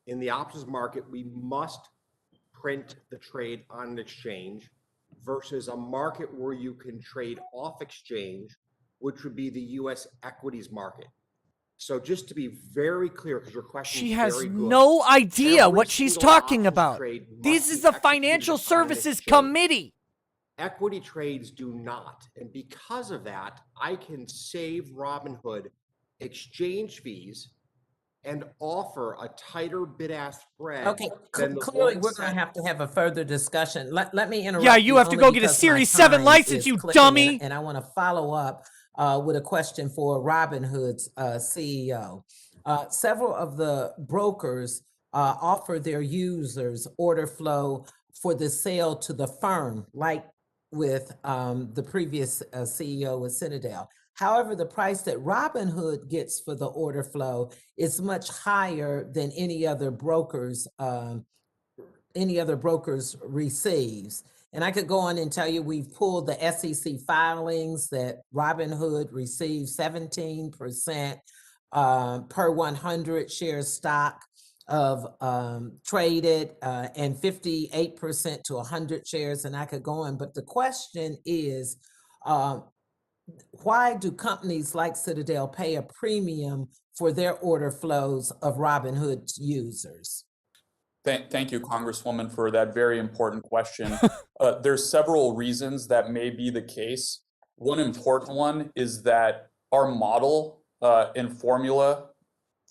In the options market, we must print the trade on an exchange versus a market where you can trade off exchange, which would be the US equities market. So just to be very clear, because your question She is has very good. no idea Every what she's single talking options about. trade This must is be the executed Financial on an Services exchange. Committee. Equity trades do not. And because of that, I can save Robinhood exchange fees and offer a tighter bid-ask spread. Okay, than the clearly one we're going to have to have a further discussion. Let me interrupt. Yeah, you have to only go get a because my Series 7 time license, is you clicking, dummy. And I want to follow up with a question for Robinhood's CEO. Several of the brokers offer their users order flow for the sale to the firm, like with the previous CEO with Citadel. However, the price that Robinhood gets for the order flow is much higher than any other brokers receives. And I could go on and tell you we've pulled the SEC filings that Robinhood receives 17% per 100 shares stock of traded and 58% to 100 shares, and I could go on. But the question is, why do companies like Citadel pay a premium for their order flows of Robinhood users? Thank you, Congresswoman, for that very important question. There's several reasons that may be the case. One important one is that our model and formula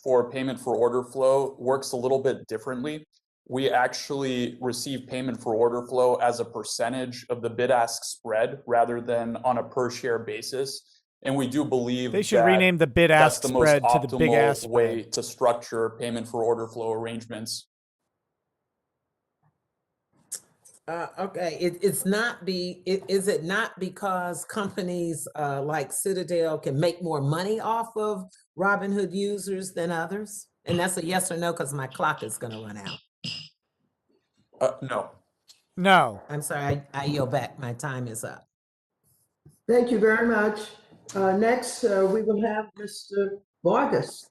for payment for order flow works a little bit differently. We actually receive payment for order flow as a percentage of the bid-ask spread rather than on a per-share basis. And we do believe They should that rename the bid-ask that's the most spread to the big-ass optimal way spread. to structure payment for order flow arrangements. Okay, is it not because companies like Citadel can make more money off of Robinhood users than others? And that's a yes or no, because my clock is going to run out. No. No. I'm sorry, I yield back. My time is up. Thank you very much. Next, we will have Mr. Vargas.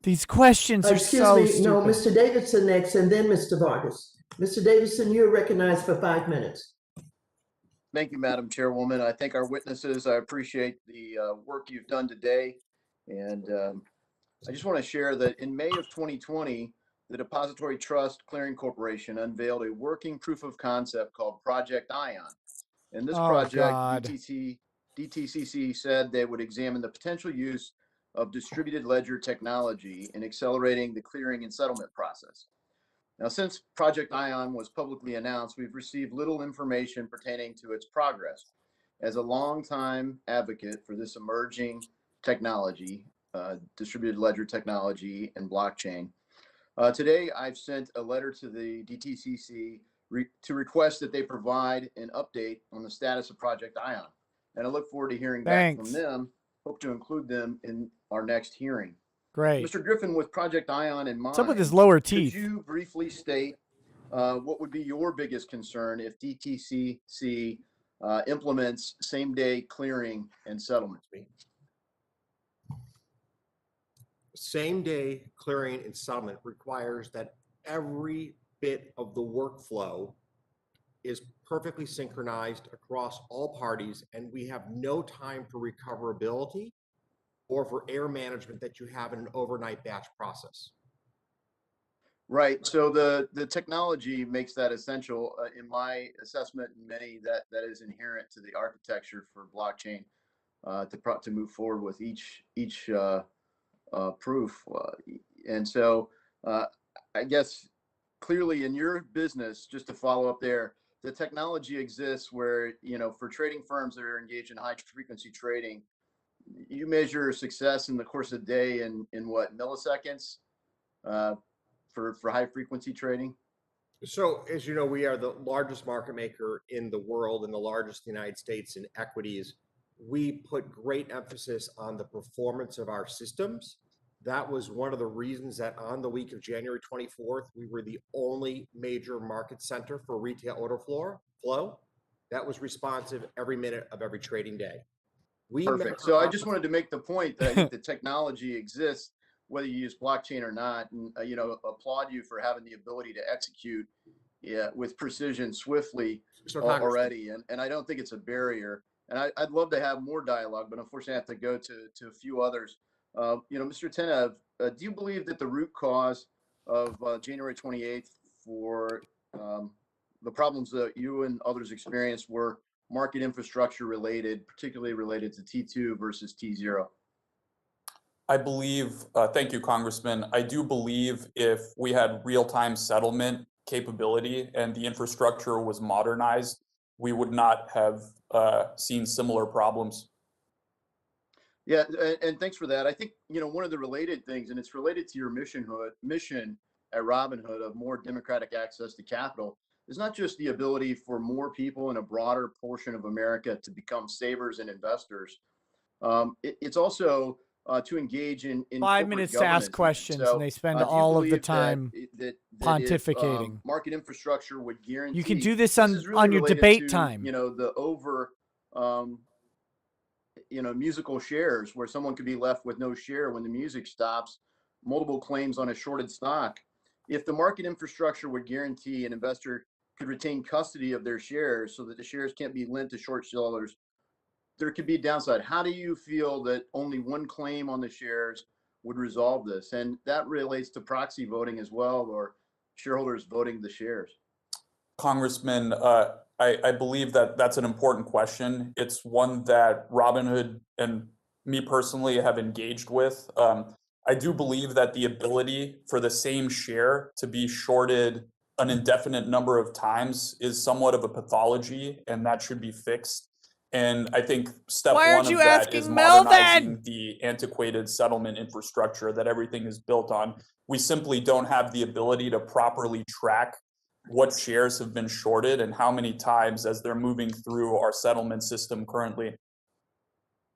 These questions are so stupid. No, Mr. Davidson next, and then Mr. Vargas. Mr. Davidson, you're recognized for 5 minutes. Thank you, Madam Chairwoman. I thank our witnesses. I appreciate the work you've done today. And I just want to share that in May of 2020, the Depository Trust Clearing Corporation unveiled a working proof of concept called Project Ion. In this project, DTCC said they would examine the potential use of distributed ledger technology in accelerating the clearing and settlement process. Now, since Project Ion was publicly announced, we've received little information pertaining to its progress. As a longtime advocate for this emerging technology, distributed ledger technology and blockchain, today I've sent a letter to the DTCC to request that they provide an update on the status of Project Ion. And I look forward to hearing back from them. Hope to include them in our next hearing. Great. Mr. Griffin, with Project Ion in mind, what's up with his lower teeth? Could you briefly state what would be your biggest concern if DTCC implements same-day clearing and settlement? Same-day clearing and settlement requires that every bit of the workflow is perfectly synchronized across all parties, and we have no time for recoverability or for error management that you have in an overnight batch process. Right. So the technology makes that essential. In my assessment, many that is inherent to the architecture for blockchain to move forward with each proof. And so I guess clearly in your business, just to follow up there, the technology exists where, for trading firms that are engaged in high frequency trading, you measure success in the course of the day in what, milliseconds for high frequency trading? So, as you know, we are the largest market maker in the world and the largest in the United States in equities. We put great emphasis on the performance of our systems. That was one of the reasons that on the week of January 24th, we were the only major market center for retail order flow that was responsive every minute of every trading day. Perfect. So I just wanted to make the point that I think the technology exists, whether you use blockchain or not, and applaud you for having the ability to execute with precision swiftly already. And I don't think it's a barrier. And I'd love to have more dialogue, but unfortunately I have to go to a few others. Mr. Tenev, do you believe that the root cause of January 28th for the problems that you and others experienced were market infrastructure related, particularly related to T2 versus T0? I believe, thank you, Congressman. I do believe if we had real-time settlement capability and the infrastructure was modernized, we would not have seen similar problems. Yeah, and thanks for that. I think, one of the related things, and it's related to your mission at Robinhood of more democratic access to capital, is not just the ability for more people in a broader portion of America to become savers and investors. It's also to engage in 5 minutes to ask questions, and they spend all of the time pontificating. If, market infrastructure would guarantee. You can do this on your debate time. The over, musical shares where someone could be left with no share when the music stops, multiple claims on a shorted stock. If the market infrastructure would guarantee an investor could retain custody of their shares so that the shares can't be lent to short sellers, there could be a downside. How do you feel that only one claim on the shares would resolve this? And that relates to proxy voting as well, or shareholders voting the shares. Congressman, I believe that that's an important question. It's one that Robinhood and me personally have engaged with. I do believe that the ability for the same share to be shorted an indefinite number of times is somewhat of a pathology, and that should be fixed. And I think step one of that is modernizing the antiquated settlement infrastructure that everything is built on. We simply don't have the ability to properly track what shares have been shorted and how many times as they're moving through our settlement system currently.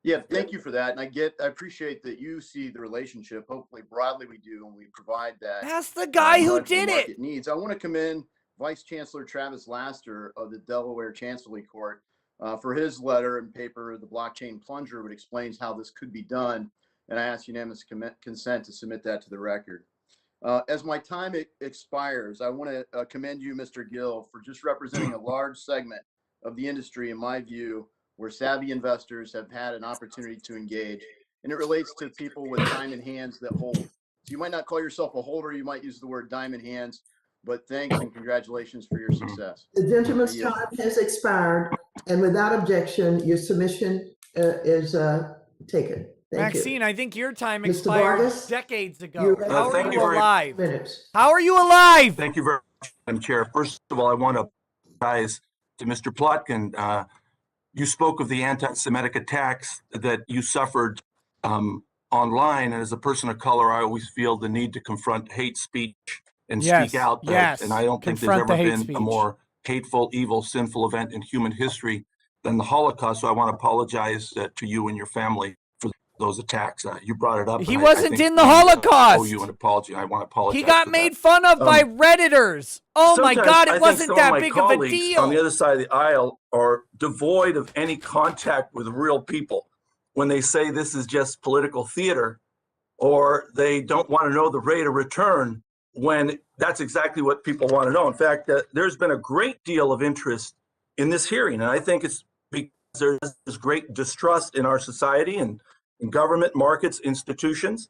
Yeah, thank you for that. And I appreciate that you see the relationship. Hopefully broadly we do, and we provide that. That's the guy who did it. Market needs. I want to commend Vice Chancellor Travis Laster of the Delaware Chancellery Court for his letter and paper, The Blockchain Plunger, which explains how this could be done. And I ask unanimous consent to submit that to the record. As my time expires, I want to commend you, Mr. Gill, for just representing a large segment of the industry, in my view, where savvy investors have had an opportunity to engage. And it relates to people with diamond hands that hold. So you might not call yourself a holder, you might use the word diamond hands, but thanks and congratulations for your success. The gentleman's time has expired, and without objection, your submission is taken. Thank Maxine, you. I think your time Mr. expired Vargas, decades ago. How are thank you you very alive? much. How are you alive? Thank you very much, Madam Chair. First of all, I want to apologize to Mr. Plotkin. You spoke of the anti-Semitic attacks that you suffered online, and as a person of color, I always feel the need to confront hate speech and speak out. And I don't think there's ever been a more hateful, evil, sinful event in human history than the Holocaust. So I want to apologize to you and your family for those attacks. You brought it up. He wasn't in the Holocaust. I owe you an apology. I want to apologize. He got made fun of by Redditors. Oh my God, it wasn't that big of a deal. On the other side of the aisle are devoid of any contact with real people when they say this is just political theater, or they don't want to know the rate of return when that's exactly what people want to know. In fact, there's been a great deal of interest in this hearing, and I think it's because there's great distrust in our society and in government, markets, institutions.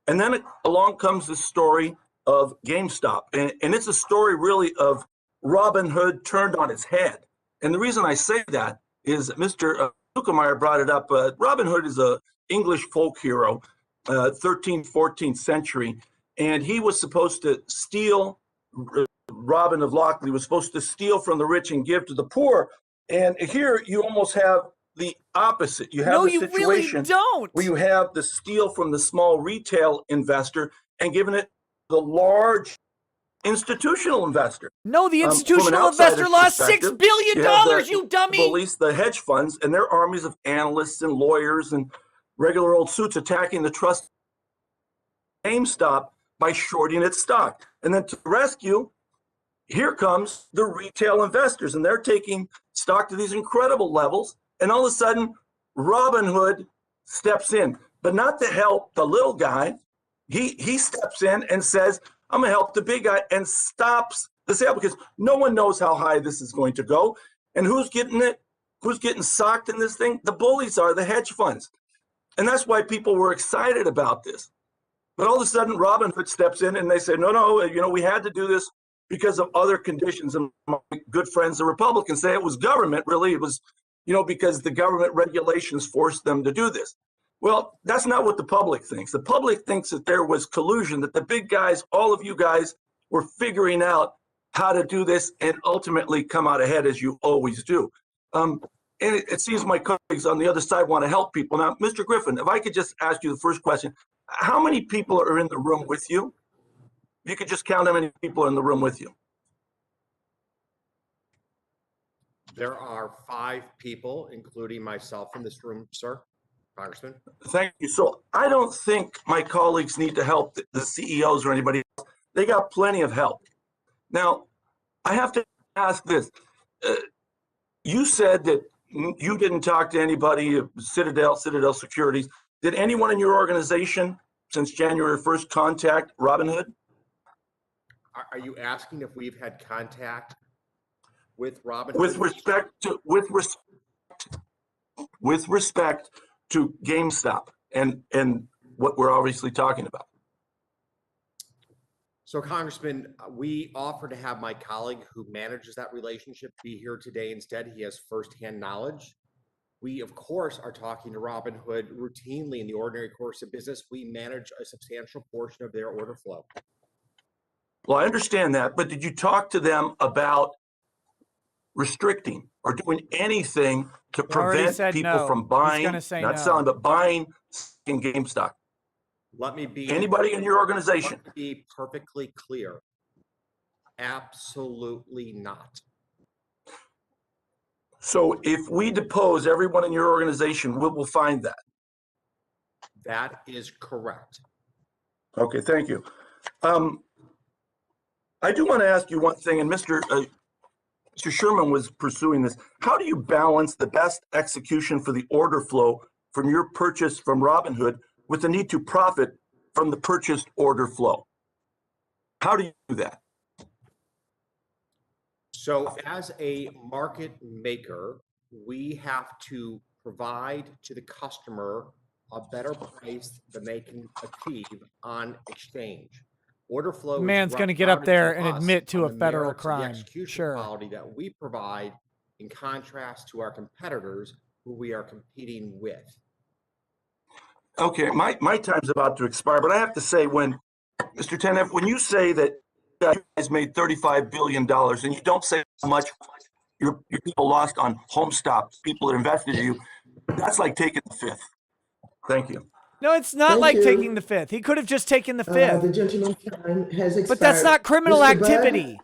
And then along comes the story of GameStop. And it's a story really of Robinhood turned on its head. And the reason I say that is Mr. Zuckermeyer brought it up. Robinhood is an English folk hero, 13th, 14th century. And he was supposed to steal, Robin of Locksley was supposed to steal from the rich and give to the poor. And here you almost have the opposite. You have the situation where you have the steal from the small retail investor and giving it the large institutional investor. No, the From an institutional investor outsider's lost $6 perspective, billion, you have you dummy. Police, the hedge funds, and their armies of analysts and lawyers and regular old suits attacking the trust GameStop by shorting its stock. And then to rescue, here comes the retail investors, and they're taking stock to these incredible levels. And all of a sudden, Robinhood steps in, but not to help the little guy. He steps in and says, I'm going to help the big guy, and stops the sale because no one knows how high this is going to go. And who's getting it? Who's getting socked in this thing? The bullies are the hedge funds. And that's why people were excited about this. But all of a sudden, Robinhood steps in and they say, no, we had to do this because of other conditions. And my good friends, the Republicans, say it was government. Really, it was, because the government regulations forced them to do this. Well, that's not what the public thinks. The public thinks that there was collusion, that the big guys, all of you guys, were figuring out how to do this and ultimately come out ahead, as you always do. And it seems my colleagues on the other side want to help people. Now, Mr. Griffin, if I could just ask you the first question, how many people are in the room with you? If you could just count how many people are in the room with you. There are 5 people, including myself in this room, sir, Congressman. Thank you. So I don't think my colleagues need to help the CEOs or anybody else. They got plenty of help. Now, I have to ask this. You said that you didn't talk to anybody, Citadel Securities. Did anyone in your organization since January 1st contact Robinhood? Are you asking if we've had contact with Robinhood? With respect to GameStop and what we're obviously talking about. So, Congressman, we offered to have my colleague who manages that relationship be here today instead. He has firsthand knowledge. We, of course, are talking to Robinhood routinely in the ordinary course of business. We manage a substantial portion of their order flow. Well, I understand that, but did you talk to them about restricting or doing anything to prevent people from buying, not selling, but buying in GameStop? Let me be anybody in your organization. Let me be perfectly clear. Absolutely not. So if we depose everyone in your organization, we will find that. That is correct. Okay, thank you. I do want to ask you one thing, and Mr. Sherman was pursuing this. How do you balance the best execution for the order flow from your purchase from Robinhood with the need to profit from the purchased order flow? How do you do that? So as a market maker, we have to provide to the customer a better price than they can achieve on exchange. Order flow. Man's going to get up there and admit to a federal crime. Sure. Quality that we provide in contrast to our competitors who we are competing with. Okay, my time's about to expire, but I have to say, when Mr. Tenev, when you say that you guys made $35 billion and you don't say how much your people lost on HomeStop, people that invested in you, that's like taking the fifth. Thank you. No, it's not taking the fifth. He could have just taken the fifth. The gentleman's time has expired. But that's not criminal Mr. activity.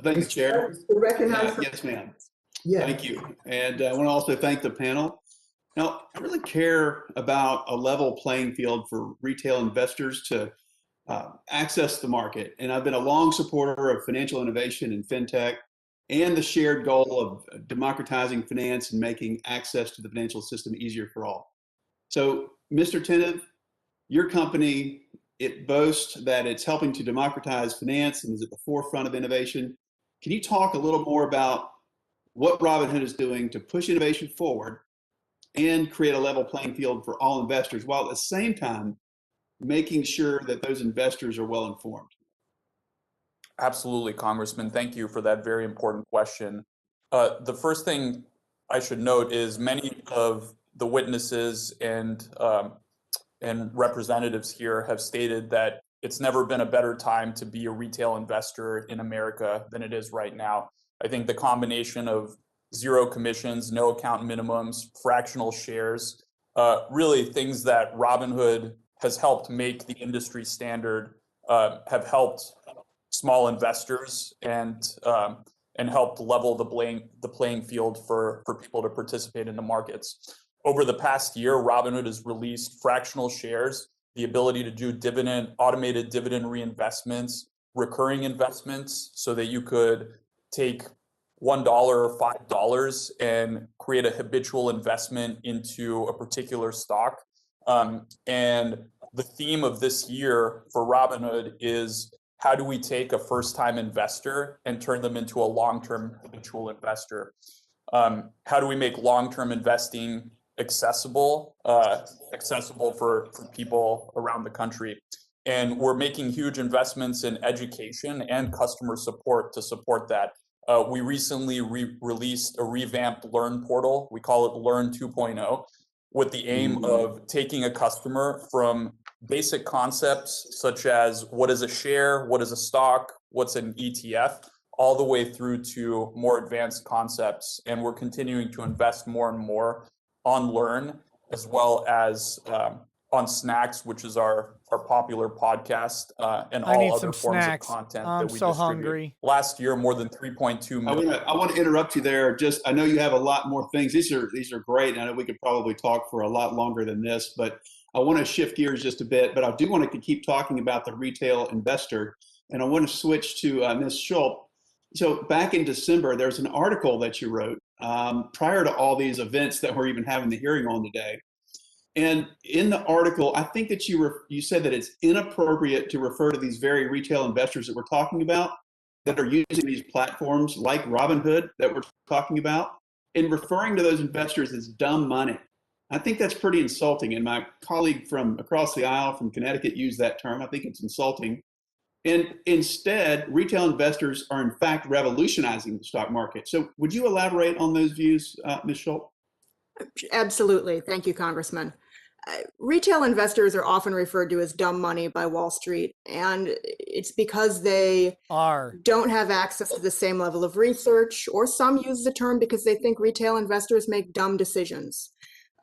Thank you, Chair. Yes, ma'am. Yeah. Thank you. And I want to also thank the panel. Now, I really care about a level playing field for retail investors to access the market. And I've been a long supporter of financial innovation and fintech and the shared goal of democratizing finance and making access to the financial system easier for all. So, Mr. Tenev, your company, it boasts that it's helping to democratize finance and is at the forefront of innovation. Can you talk a little more about what Robinhood is doing to push innovation forward and create a level playing field for all investors, while at the same time making sure that those investors are well informed? Absolutely, Congressman. Thank you for that very important question. The first thing I should note is many of the witnesses and representatives here have stated that it's never been a better time to be a retail investor in America than it is right now. I think the combination of zero commissions, no account minimums, fractional shares, really things that Robinhood has helped make the industry standard, have helped small investors and helped level the playing field for people to participate in the markets. Over the past year, Robinhood has released fractional shares, the ability to do automated dividend reinvestments, recurring investments, so that you could take $1 or $5 and create a habitual investment into a particular stock. And the theme of this year for Robinhood is, how do we take a first-time investor and turn them into a long-term habitual investor? How do we make long-term investing accessible for people around the country? And we're making huge investments in education and customer support to support that. We recently released a revamped Learn portal. We call it Learn 2.0, with the aim of taking a customer from basic concepts such as what is a share, what is a stock, what's an ETF, all the way through to more advanced concepts. And we're continuing to invest more and more on Learn, as well as on Snacks, which is our popular podcast, and all other forms of content that we distribute. Hungry. Last year, more than 3.2 million. I want to interrupt you there. I know you have a lot more things. These are great. I know we could probably talk for a lot longer than this, but I want to shift gears just a bit. But I do want to keep talking about the retail investor, and I want to switch to Ms. Schultz. So back in December, there's an article that you wrote prior to all these events that we're even having the hearing on today. And in the article, I think that you said that it's inappropriate to refer to these very retail investors that we're talking about, that are using these platforms like Robinhood that we're talking about, and referring to those investors as dumb money. I think that's pretty insulting. And my colleague from across the aisle from Connecticut used that term. I think it's insulting. And instead, retail investors are in fact revolutionizing the stock market. So would you elaborate on those views, Ms. Schultz? Absolutely. Thank you, Congressman. Retail investors are often referred to as dumb money by Wall Street, and it's because they don't have access to the same level of research, or some use the term because they think retail investors make dumb decisions.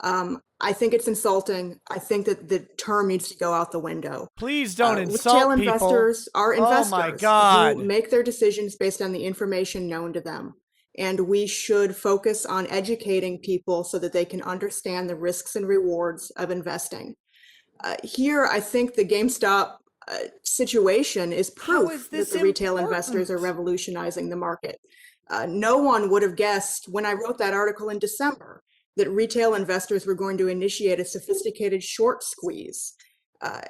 I think it's insulting. I think that the term needs to go out the window. Please don't insult retail people. Investors are investors Oh my God. who make their decisions based on the information known to them. And we should focus on educating people so that they can understand the risks and rewards of investing. Here, I think the GameStop situation is proof that the retail investors are revolutionizing the market. No one would have guessed when I wrote that article in December that retail investors were going to initiate a sophisticated short squeeze. I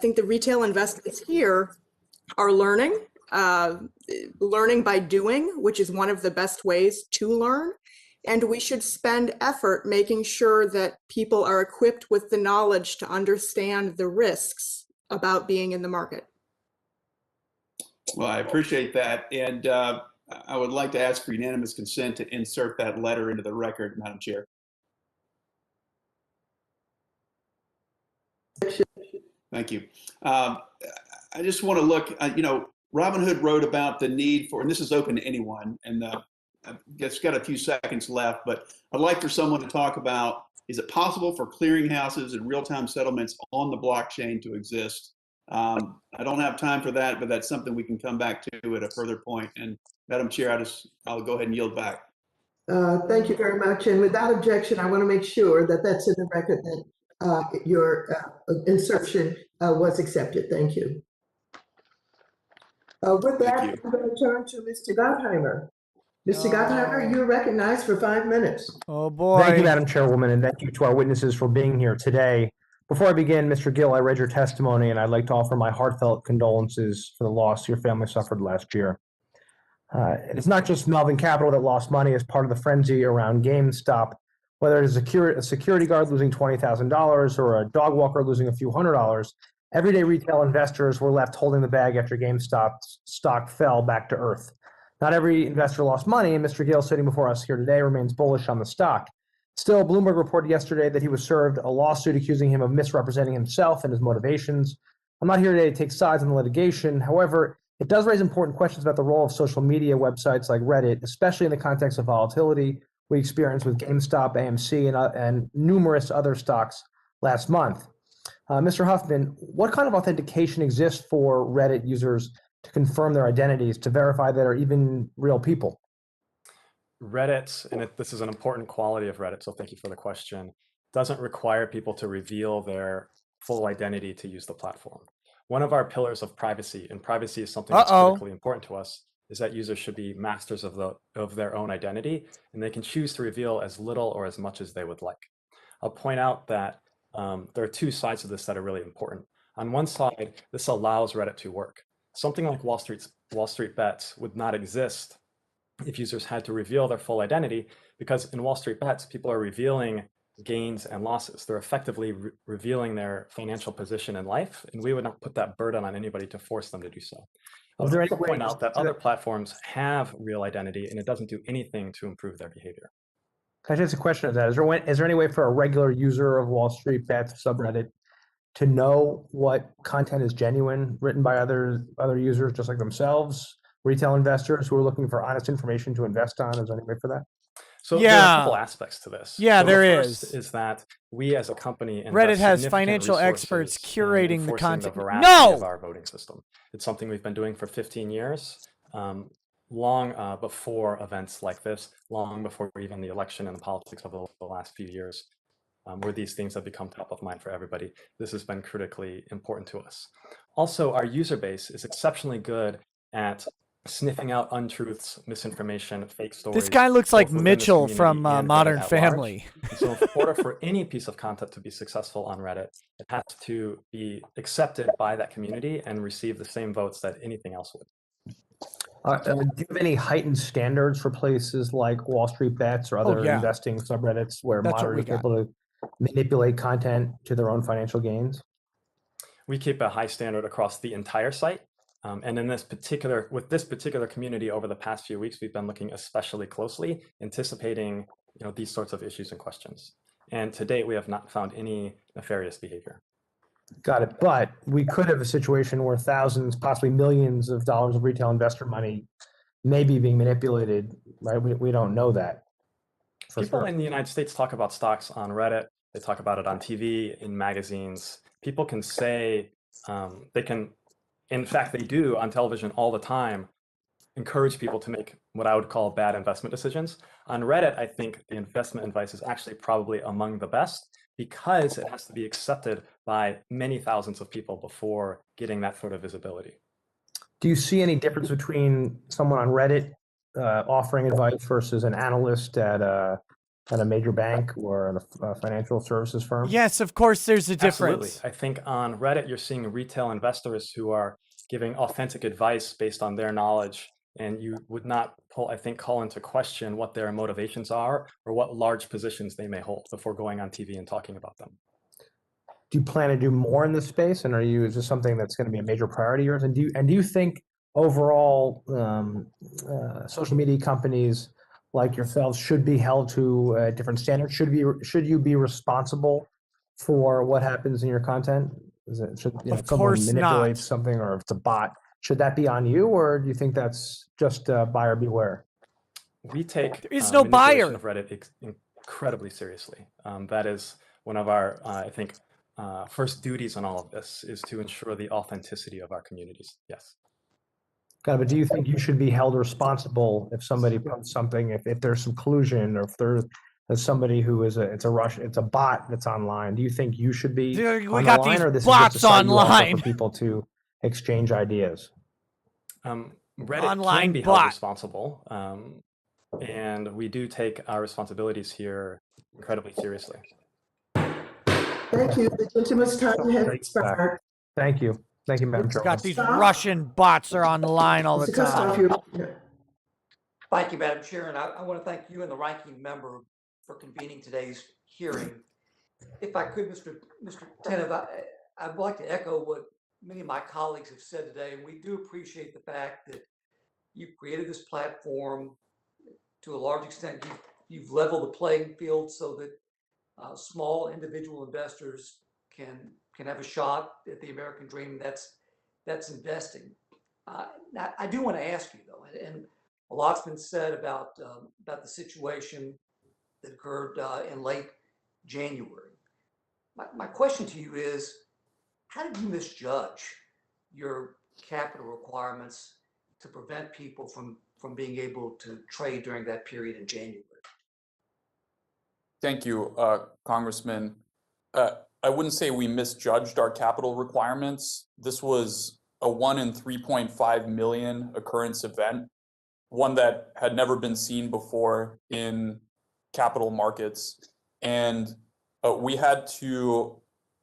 think the retail investors here are learning by doing, which is one of the best ways to learn. And we should spend effort making sure that people are equipped with the knowledge to understand the risks about being in the market. Well, I appreciate that. And I would like to ask for unanimous consent to insert that letter into the record, Madam Chair. Thank you. I just want to look, Robinhood wrote about the need for, and this is open to anyone, and it's got a few seconds left, but I'd like for someone to talk about, is it possible for clearinghouses and real-time settlements on the blockchain to exist? I don't have time for that, but that's something we can come back to at a further point. And Madam Chair, I'll go ahead and yield back. Thank you very much. And without objection, I want to make sure that that's in the record that your insertion was accepted. Thank you. With that, I'm going to turn to Mr. Gottheimer. Mr. Gottheimer, you're recognized for 5 minutes. Oh, boy. Thank you, Madam Chairwoman, and thank you to our witnesses for being here today. Before I begin, Mr. Gill, I read your testimony, and I'd like to offer my heartfelt condolences for the loss your family suffered last year. It's not just Melvin Capital that lost money as part of the frenzy around GameStop. Whether it is a security guard losing $20,000 or a dog walker losing a few $100s, everyday retail investors were left holding the bag after GameStop's stock fell back to earth. Not every investor lost money, and Mr. Gill, sitting before us here today, remains bullish on the stock. Still, Bloomberg reported yesterday that he was served a lawsuit accusing him of misrepresenting himself and his motivations. I'm not here today to take sides in the litigation. However, it does raise important questions about the role of social media websites like Reddit, especially in the context of volatility we experienced with GameStop, AMC, and numerous other stocks last month. Mr. Huffman, what kind of authentication exists for Reddit users to confirm their identities, to verify that are even real people? Reddit, and this is an important quality of Reddit, so thank you for the question, doesn't require people to reveal their full identity to use the platform. One of our pillars of privacy, and privacy is something that's critically important to us, is that users should be masters of their own identity, and they can choose to reveal as little or as much as they would like. I'll point out that there are two sides of this that are really important. On one side, this allows Reddit to work. Something like Wall Street Bets would not exist if users had to reveal their full identity, because in Wall Street Bets, people are revealing gains and losses. They're effectively revealing their financial position in life, and we would not put that burden on anybody to force them to do so. I'll also point out that other platforms have real identity, and it doesn't do anything to improve their behavior. Can I just ask a question of that? Is there any way for a regular user of Wall Street Bets subreddit to know what content is genuine, written by other users just like themselves, retail investors who are looking for honest information to invest on? Is there any way for that? So there are a couple aspects to this. Yeah, so there the is. First is that we as a company Reddit has significant financial experts resources curating in the enforcing content. veracity of our voting system. It's something we've been doing for 15 years, long before events like this, long before even the election and the politics of the last few years, where these things have become top of mind for everybody. This has been critically important to us. Also, our user base is exceptionally good at sniffing out untruths, misinformation, fake stories. This guy looks like both within this Mitchell community from and Reddit Modern at Family. large. So in order for any piece of content to be successful on Reddit, it has to be accepted by that community and receive the same votes that anything else would. Do you have any heightened standards for places like Wall Street Bets or other investing subreddits where moderators are able to manipulate content to their own financial gains? We keep a high standard across the entire site. And in with this particular community over the past few weeks, we've been looking especially closely, anticipating these sorts of issues and questions. And to date, we have not found any nefarious behavior. Got it. But we could have a situation where thousands, possibly millions of dollars of retail investor money may be being manipulated, right? We don't know that. People in the United States talk about stocks on Reddit. They talk about it on TV, in magazines. People can say, in fact, they do on television all the time, encourage people to make what I would call bad investment decisions. On Reddit, I think the investment advice is actually probably among the best because it has to be accepted by many thousands of people before getting that sort of visibility. Do you see any difference between someone on Reddit offering advice versus an analyst at a major bank or a financial services firm? Yes, of course, there's a difference. Absolutely. I think on Reddit, you're seeing retail investors who are giving authentic advice based on their knowledge, and you would not, call into question what their motivations are or what large positions they may hold before going on TV and talking about them. Do you plan to do more in this space, and is this something that's going to be a major priority of yours? And do you think overall social media companies like yourselves should be held to a different standard? Should you be responsible for what happens in your content? Should someone manipulate something, or if it's a bot, should that be on you, or do you think that's just buyer beware? We take there is no buyer of Reddit incredibly seriously. That is one of our, first duties on all of this is to ensure the authenticity of our communities. Yes. But do you think you should be held responsible if somebody posts something, if there's some collusion, or if there's somebody who it's a bot that's online? Do you think you should be on the line, or this is just a site you offer for people to exchange ideas? Reddit online can be bot. held responsible, and we do take our responsibilities here incredibly seriously. Thank you. The gentleman's time has expired. Thank you. Thank you, Madam Chair. Got these Russian bots are on the line all the time. Thank you, Madam Chair, and I want to thank you and the ranking member for convening today's hearing. If I could, Mr. Tenev, I'd like to echo what many of my colleagues have said today, and we do appreciate the fact that you've created this platform. To a large extent, you've leveled the playing field so that small individual investors can have a shot at the American dream. That's investing. Now, I do want to ask you though, and a lot's been said about the situation that occurred in late January. My question to you is, how did you misjudge your capital requirements to prevent people from being able to trade during that period in January? Thank you, Congressman. I wouldn't say we misjudged our capital requirements. This was a 1 in 3.5 million occurrence event, one that had never been seen before in capital markets. And we had to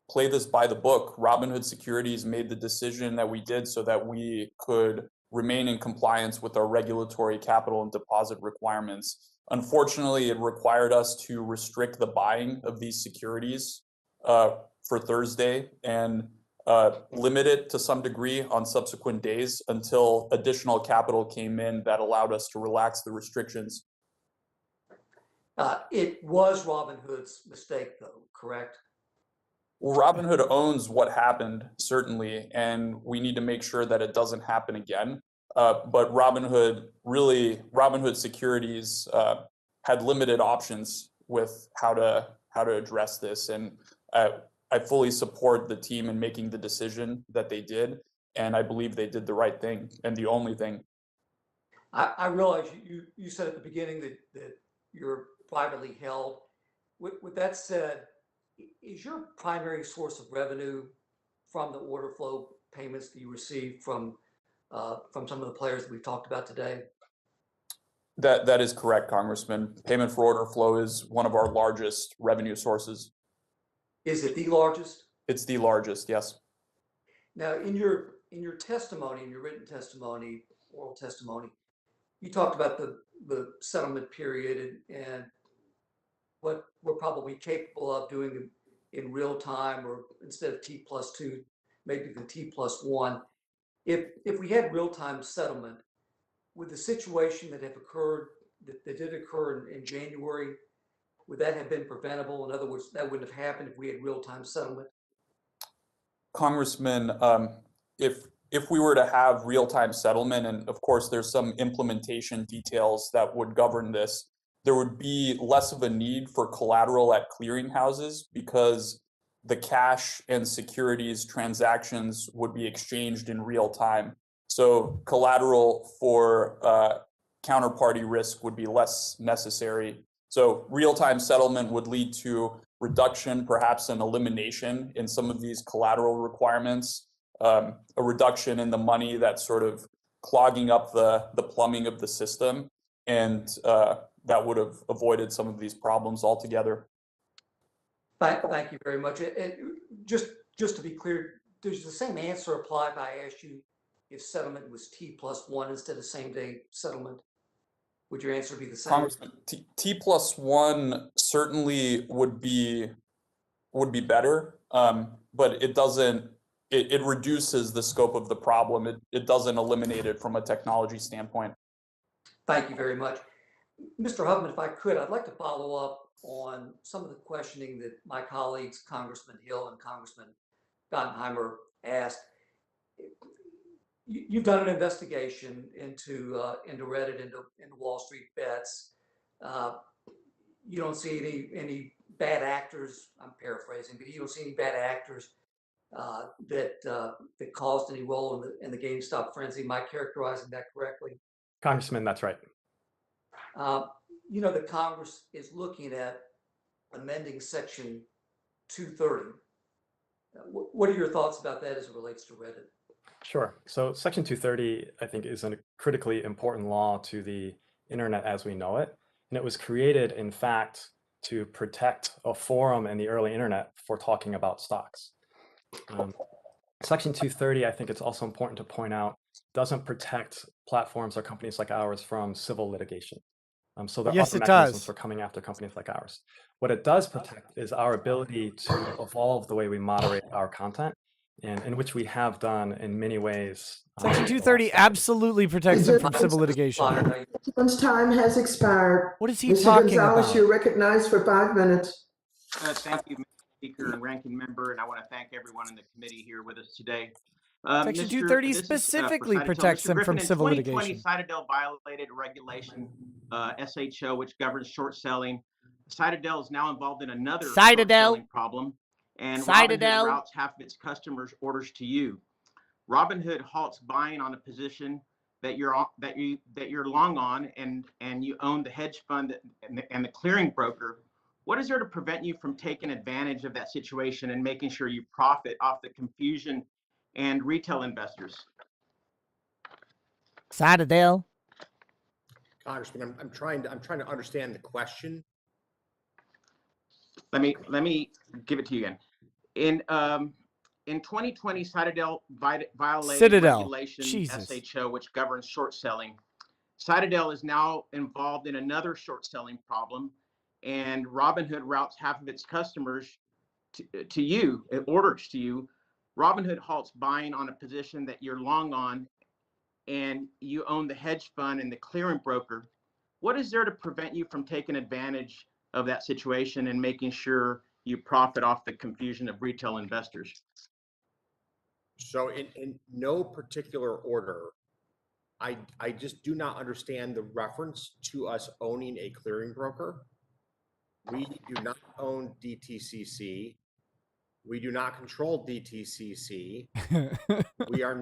play this by the book. Robinhood Securities made the decision that we did so that we could remain in compliance with our regulatory capital and deposit requirements. Unfortunately, it required us to restrict the buying of these securities for Thursday and limit it to some degree on subsequent days until additional capital came in that allowed us to relax the restrictions. It was Robinhood's mistake, though, correct? Well, Robinhood owns what happened, certainly, and we need to make sure that it doesn't happen again. But Robinhood Securities had limited options with how to address this, and I fully support the team in making the decision that they did, and I believe they did the right thing and the only thing. I realize you said at the beginning that you're privately held. With that said, is your primary source of revenue from the order flow payments that you receive from some of the players that we've talked about today? That is correct, Congressman. Payment for order flow is one of our largest revenue sources. Is it the largest? It's the largest, yes. Now, in your testimony, in your written testimony, oral testimony, you talked about the settlement period and what we're probably capable of doing in real time, or instead of T+2, maybe the T+1. If we had real time settlement, would the situation that did occur in January, would that have been preventable? In other words, that wouldn't have happened if we had real time settlement? Congressman, if we were to have real time settlement, and of course there's some implementation details that would govern this, there would be less of a need for collateral at clearinghouses because the cash and securities transactions would be exchanged in real time. So collateral for counterparty risk would be less necessary. So real-time settlement would lead to reduction, perhaps an elimination in some of these collateral requirements, a reduction in the money that's sort of clogging up the plumbing of the system, and that would have avoided some of these problems altogether. Thank you very much. Just to be clear, does the same answer apply if I asked you if settlement was T+1 instead of same day settlement? Would your answer be the same? Congressman, T+1 certainly would be better, but it doesn't. It reduces the scope of the problem. It doesn't eliminate it from a technology standpoint. Thank you very much. Mr. Huffman, if I could, I'd like to follow up on some of the questioning that my colleagues, Congressman Hill and Congressman Gottheimer, asked. You've done an investigation into Reddit, into Wall Street Bets. You don't see any bad actors. I'm paraphrasing, but you don't see any bad actors that caused any role in the GameStop frenzy. Am I characterizing that correctly? Congressman, that's right. You know that Congress is looking at amending Section 230. What are your thoughts about that as it relates to Reddit? Sure. So Section 230, I think, is a critically important law to the internet as we know it. And it was created, in fact, to protect a forum in the early internet for talking about stocks. Section 230, I think it's also important to point out, doesn't protect platforms or companies like ours from civil litigation. So there are other mechanisms for coming after companies like ours. What it does protect is our ability to evolve the way we moderate our content, and in which we have done in many ways. Section 230 absolutely protects them from civil litigation. Everyone's time has expired. What is he Mr. talking Gonzalez, about? you're recognized for 5 minutes. Thank you, Mr. Speaker and Ranking Member, and I want to thank everyone in the committee here with us today. Section 230 specifically protects them from civil litigation. In 2020, Citadel violated a regulation, SHO, which governs short selling. Citadel is now involved in another short selling problem. and Citadel. Robinhood routes half of its customers' orders to you. Robinhood halts buying on a position that you're long on, and you own the hedge fund and the clearing broker. What is there to prevent you from taking advantage of that situation and making sure you profit off the confusion and retail investors? Citadel. Congressman, I'm trying to understand the question. Let me give it to you again. In 2020, Citadel violated regulation Jesus. SHO, which governs short selling. Citadel is now involved in another short selling problem, and Robinhood routes half of its customers to you, orders to you. Robinhood halts buying on a position that you're long on, and you own the hedge fund and the clearing broker. What is there to prevent you from taking advantage of that situation and making sure you profit off the confusion of retail investors? So in no particular order, I just do not understand the reference to us owning a clearing broker. We do not own DTCC. We do not control DTCC. We are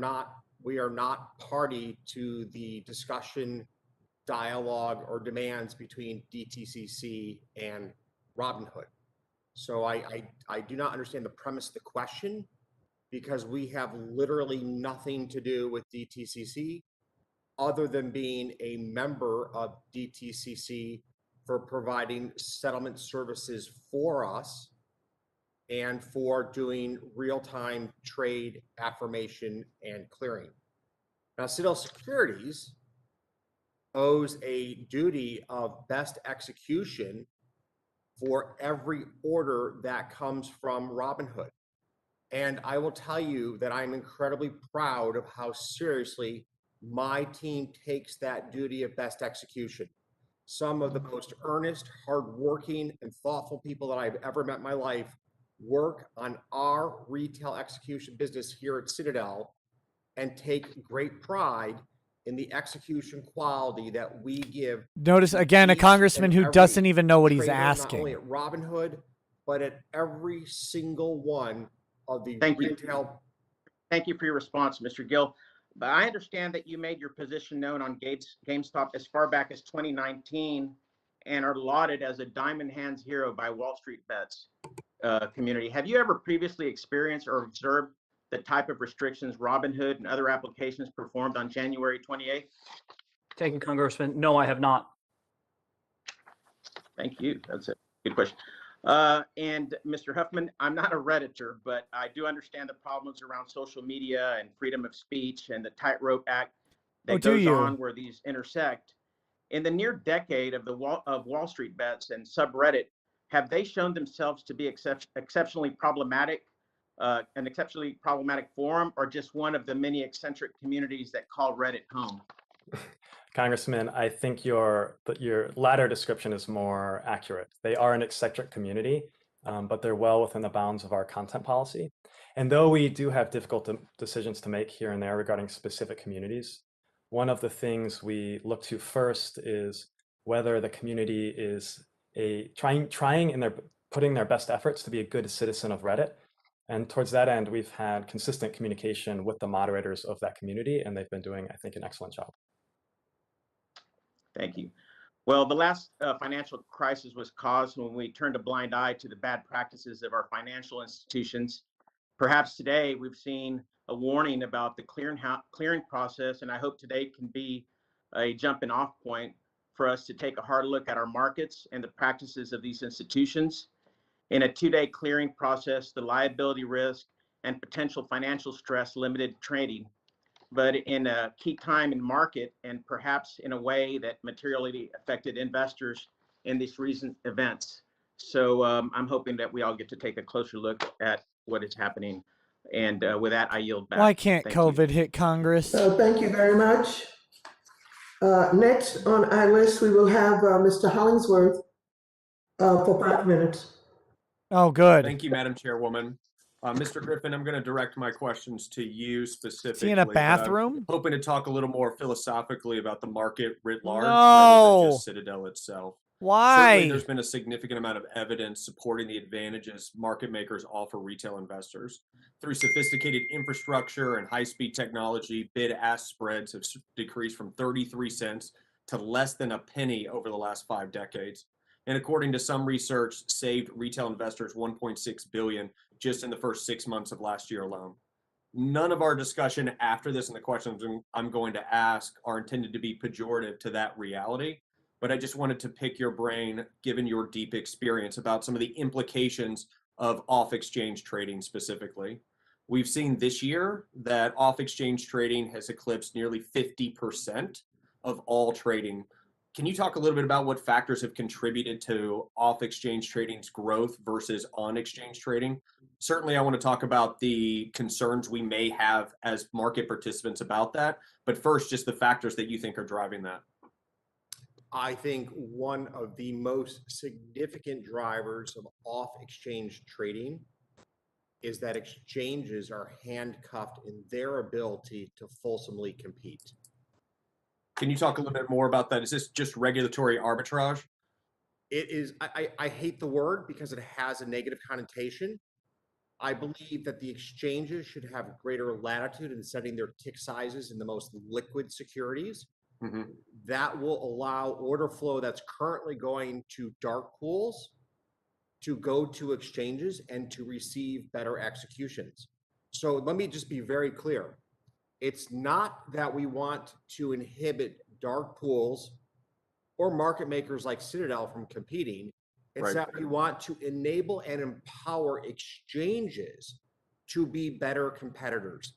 not party to the discussion, dialogue, or demands between DTCC and Robinhood. So I do not understand the premise of the question, because we have literally nothing to do with DTCC other than being a member of DTCC for providing settlement services for us and for doing real-time trade affirmation and clearing. Now, Citadel Securities owes a duty of best execution for every order that comes from Robinhood. And I will tell you that I'm incredibly proud of how seriously my team takes that duty of best execution. Some of the most earnest, hardworking, and thoughtful people that I've ever met in my life work on our retail execution business here at Citadel and take great pride in the execution quality that we give. Notice again a congressman who doesn't even know what he's trader, asking. Not only at Robinhood, but at every single one of the Thank you. retail. Thank you for your response, Mr. Gill. But I understand that you made your position known on GameStop as far back as 2019 and are lauded as a diamond hands hero by Wall Street Bets community. Have you ever previously experienced or observed the type of restrictions Robinhood and other applications performed on January 28th? Thank you, Congressman. No, I have not. Thank you. That's a good question. And Mr. Huffman, I'm not a Redditor, but I do understand the problems around social media and freedom of speech and the tightrope act that goes on where these intersect. In the near decade of Wall Street Bets and subreddit, have they shown themselves to be exceptionally problematic, an exceptionally problematic forum, or just one of the many eccentric communities that call Reddit home? Congressman, I think your latter description is more accurate. They are an eccentric community, but they're well within the bounds of our content policy. And though we do have difficult decisions to make here and there regarding specific communities, one of the things we look to first is whether the community is trying and they're putting their best efforts to be a good citizen of Reddit. And towards that end, we've had consistent communication with the moderators of that community, and they've been doing, I think, an excellent job. Thank you. Well, the last financial crisis was caused when we turned a blind eye to the bad practices of our financial institutions. Perhaps today we've seen a warning about the clearing process, and I hope today can be a jumping off point for us to take a hard look at our markets and the practices of these institutions. In a 2-day clearing process, the liability risk and potential financial stress limited trading, but in a key time in market and perhaps in a way that materially affected investors in these recent events. So I'm hoping that we all get to take a closer look at what is happening. And with that, I yield back. Why can't COVID hit Congress? Thank you very much. Next on our list, we will have Mr. Hollingsworth for 5 minutes. Oh, good. Thank you, Madam Chairwoman. Mr. Griffin, I'm going to direct my questions to you specifically. Is he in a bathroom? I'm hoping to talk a little more philosophically about the market writ large No. rather than just Citadel itself. Certainly, Why? there's been a significant amount of evidence supporting the advantages market makers offer retail investors. Through sophisticated infrastructure and high-speed technology, bid-ask spreads have decreased from 33 cents to less than a penny over the last 5 decades. And according to some research, saved retail investors 1.6 billion just in the first 6 months of last year alone. None of our discussion after this and the questions I'm going to ask are intended to be pejorative to that reality, but I just wanted to pick your brain, given your deep experience, about some of the implications of off-exchange trading specifically. We've seen this year that off-exchange trading has eclipsed nearly 50% of all trading. Can you talk a little bit about what factors have contributed to off-exchange trading's growth versus on-exchange trading? Certainly, I want to talk about the concerns we may have as market participants about that, but first, just the factors that you think are driving that. I think one of the most significant drivers of off-exchange trading is that exchanges are handcuffed in their ability to fulsomely compete. Can you talk a little bit more about that? Is this just regulatory arbitrage? It is, I hate the word because it has a negative connotation. I believe that the exchanges should have greater latitude in setting their tick sizes in the most liquid securities. That will allow order flow that's currently going to dark pools to go to exchanges and to receive better executions. So let me just be very clear. It's not that we want to inhibit dark pools or market makers like Citadel from competing. It's that we want to enable and empower exchanges to be better competitors.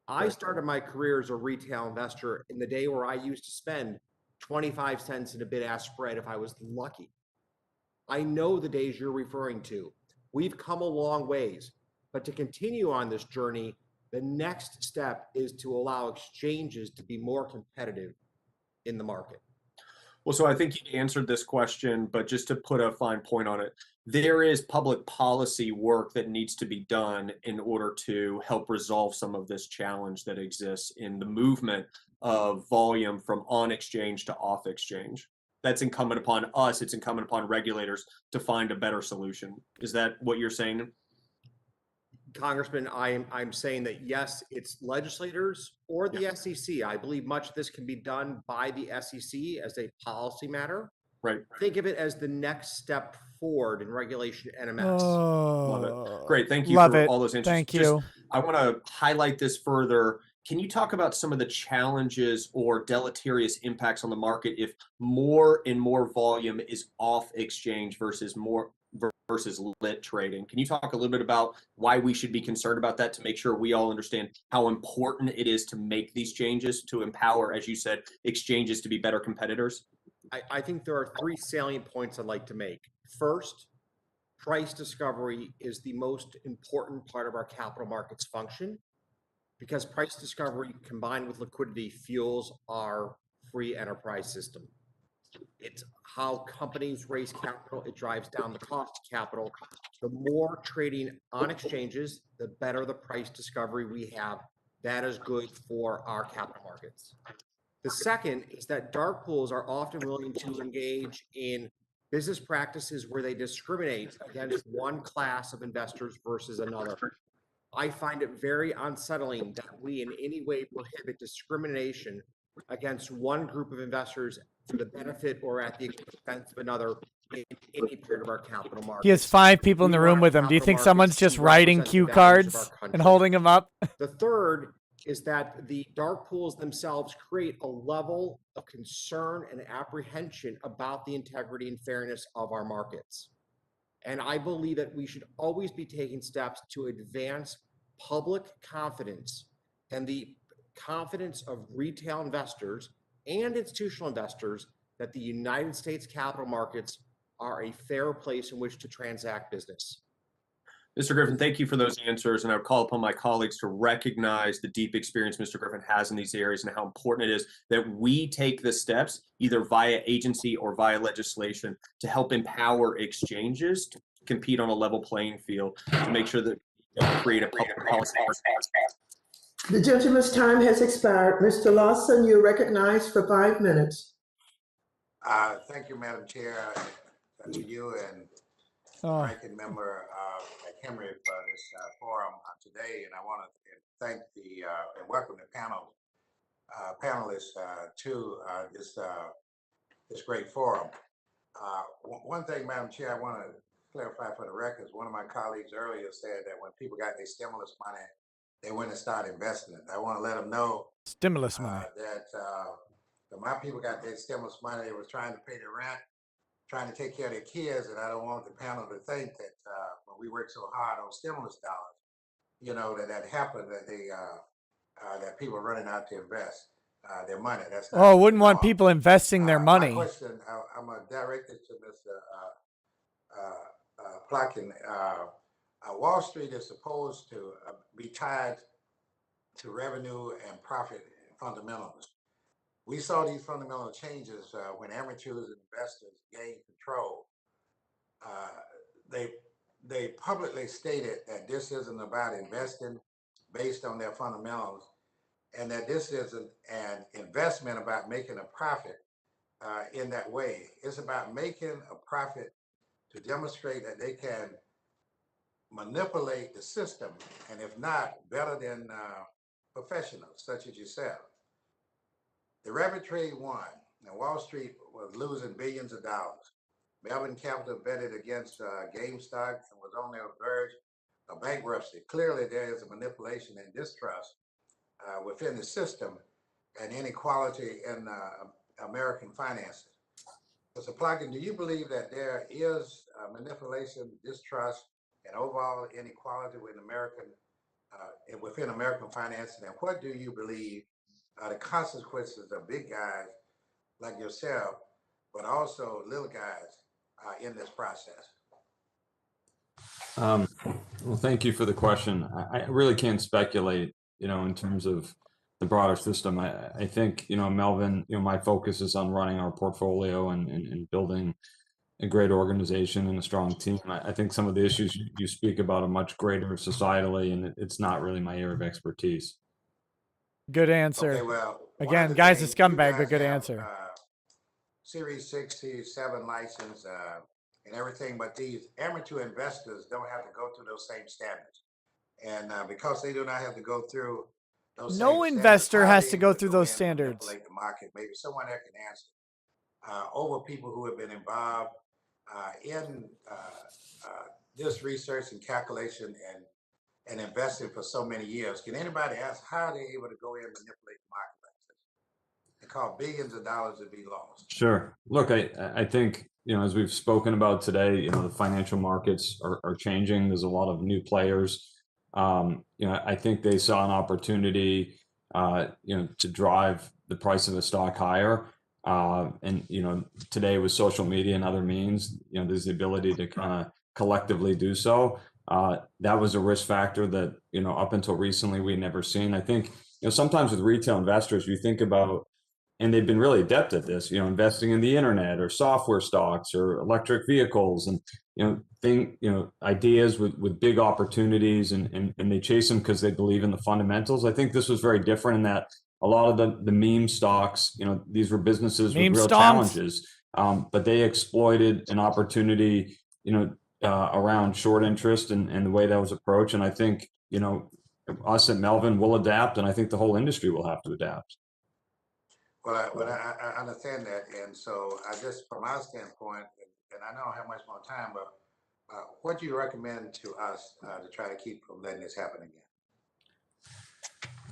I started my career as a retail investor in the day where I used to spend 25 cents in a bid-ask spread if I was lucky. I know the days you're referring to. We've come a long ways, but to continue on this journey, the next step is to allow exchanges to be more competitive in the market. Well, so I think you answered this question, but just to put a fine point on it, there is public policy work that needs to be done in order to help resolve some of this challenge that exists in the movement of volume from on exchange to off exchange. That's incumbent upon us. It's incumbent upon regulators to find a better solution. Is that what you're saying? Congressman, I'm saying that yes, it's legislators or the SEC. I believe much of this can be done by the SEC as a policy matter. Right. Think of it as the next step forward in regulation NMS. Love it. Great. Thank you Love for it. all those answers. Thank you. I want to highlight this further. Can you talk about some of the challenges or deleterious impacts on the market if more and more volume is off exchange versus lit trading? Can you talk a little bit about why we should be concerned about that to make sure we all understand how important it is to make these changes to empower, as you said, exchanges to be better competitors? I think there are 3 salient points I'd like to make. First, price discovery is the most important part of our capital markets function because price discovery combined with liquidity fuels our free enterprise system. It's how companies raise capital. It drives down the cost of capital. The more trading on exchanges, the better the price discovery we have. That is good for our capital markets. The second is that dark pools are often willing to engage in business practices where they discriminate against one class of investors versus another. I find it very unsettling that we in any way prohibit discrimination against one group of investors for the benefit or at the expense of another in any part of our capital markets. He has 5 people in the room with him. Do you think someone's just writing cue cards and holding them up? The third is that the dark pools themselves create a level of concern and apprehension about the integrity and fairness of our markets. And I believe that we should always be taking steps to advance public confidence and the confidence of retail investors and institutional investors that the United States capital markets are a fair place in which to transact business. Mr. Griffin, thank you for those answers, and I would call upon my colleagues to recognize the deep experience Mr. Griffin has in these areas and how important it is that we take the steps, either via agency or via legislation, to help empower exchanges to compete on a level playing field to make sure that we create a public policy. The gentleman's time has expired. Mr. Lawson, you're recognized for 5 minutes. Thank you, Madam Chair, to you and Oh. ranking member Henry for this forum today. And I want to thank and welcome the panelists to this great forum. One thing, Madam Chair, I want to clarify for the records. One of my colleagues earlier said that when people got their stimulus money, they went and started investing it. I want to let them know Stimulus money. that when my people got their stimulus money, they was trying to pay the rent, trying to take care of their kids, and I don't want the panel to think that when we work so hard on stimulus dollars, you know, that happened, that that people are running out to invest their money. That's not Oh, wouldn't want people investing their my money. question. I'm gonna direct it to Mr. Plotkin. Wall Street is supposed to be tied to revenue and profit fundamentals. We saw these fundamental changes when amateurs and investors gained control. They publicly stated that this isn't about investing based on their fundamentals, and that this isn't an investment about making a profit in that way. It's about making a profit to demonstrate that they can manipulate the system, and if not, better than professionals such as yourself. The rapid trade won, and Wall Street was losing billions of dollars. Melvin Capital betted against GameStop and was on the verge of bankruptcy. Clearly, there is a manipulation and distrust within the system and inequality in American finances. Mr. Plotkin, do you believe that there is manipulation, distrust, and overall inequality within American financing? And what do you believe are the consequences of big guys like yourself, but also little guys in this process? Well, thank you for the question. I really can't speculate, in terms of the broader system. I think, Melvin, my focus is on running our portfolio and building a great organization and a strong team. I think some of the issues you speak about are much greater societally, and it's not really my area of expertise. Good answer. Okay, well, again, guy's a scumbag, but good answer. Series 67 license and everything, but these amateur investors don't have to go through those same standards. And because they do not have to go through those No same investor standards, has to go through those standards. manipulate the market. Maybe someone that can answer over people who have been involved in this research and calculation and investing for so many years. Can anybody ask how they're able to go in and manipulate the market like this? They call billions of dollars to be lost. Sure. Look, I think, as we've spoken about today, the financial markets are changing. There's a lot of new players. I think they saw an opportunity, to drive the price of a stock higher. And, today with social media and other means, there's the ability to kind of collectively do so. That was a risk factor that, up until recently we'd never seen. I think, sometimes with retail investors, you think about, and they've been really adept at this, investing in the internet or software stocks or electric vehicles and, ideas with big opportunities and they chase them because they believe in the fundamentals. I think this was very different in that a lot of the meme stocks, these were businesses with real challenges, but they exploited an opportunity, around short interest and the way that was approached. And I think, us at Melvin will adapt, and I think the whole industry will have to adapt. Well, I understand that, and so I just, from our standpoint, and I don't have much more time, but what do you recommend to us to try to keep from letting this happen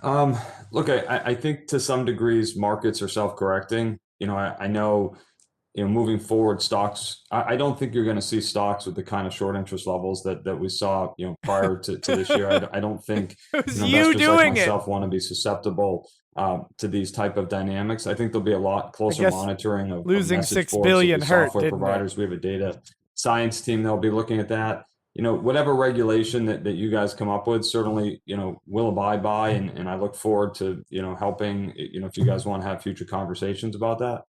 again? Look, I think to some degrees markets are self-correcting. I know, moving forward, stocks, I don't think you're going to see stocks with the kind of short interest levels that we saw, prior to this year. I don't think investors like myself want to be susceptible to these type of dynamics. I think there'll be a lot closer monitoring of losing message $6 boards billion of the hurt, software providers. We have a data science team that'll be looking at that. Whatever regulation that you guys come up with, certainly, we'll abide by, and I look forward to, helping, if you guys want to have future conversations about that.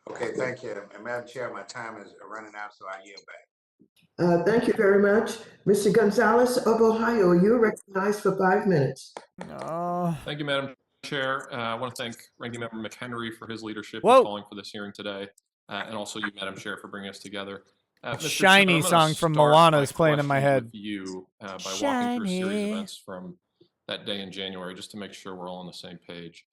Okay, thank you. And Madam Chair, my time is running out, so I yield back. Thank you very much. Mr. Gonzalez of Ohio, you're recognized for 5 minutes. Oh. Thank you, Madam Chair. I want to thank Ranking Member McHenry for his leadership in Whoa. calling for this hearing today, and also you, Madam Chair, for bringing us together. That Mr. Shiny Chairman, I'm gonna song from start Moana my is playing in my questions head. with you by walking through a series of Shiny. events from that day in January, just to make sure we're all on the same page.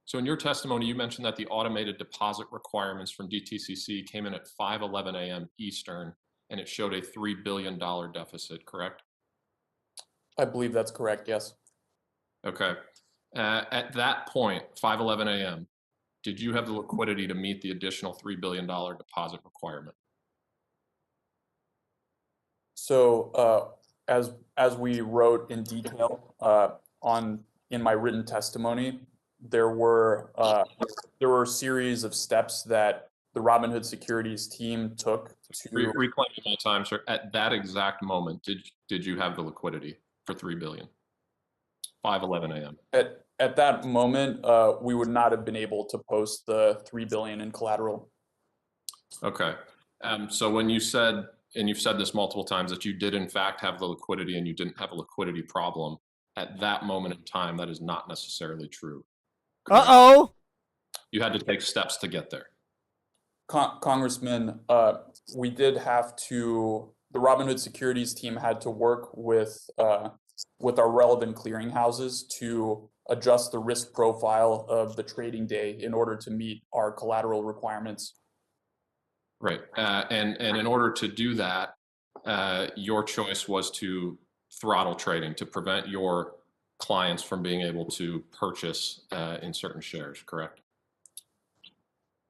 So in your testimony, you mentioned that the automated deposit requirements from DTCC came in at 5:11 a.m. Eastern, and it showed a $3 billion deficit, correct? I believe that's correct, yes. Okay. At that point, 5:11 a.m., did you have the liquidity to meet the additional $3 billion deposit requirement? So as we wrote in detail in my written testimony, there were a series of steps that the Robinhood Securities team took to Reclaiming my time, sir. At that exact moment, did you have the liquidity for $3 billion? 5:11 a.m. At that moment, we would not have been able to post the $3 billion in collateral. Okay. So when you said, and you've said this multiple times, that you did in fact have the liquidity and you didn't have a liquidity problem, at that moment in time, that is not necessarily true. Correct? Uh-oh. You had to take steps to get there. Congressman, we did have to, the Robinhood Securities team had to work with our relevant clearinghouses to adjust the risk profile of the trading day in order to meet our collateral requirements. Right. And in order to do that, your choice was to throttle trading to prevent your clients from being able to purchase in certain shares, correct?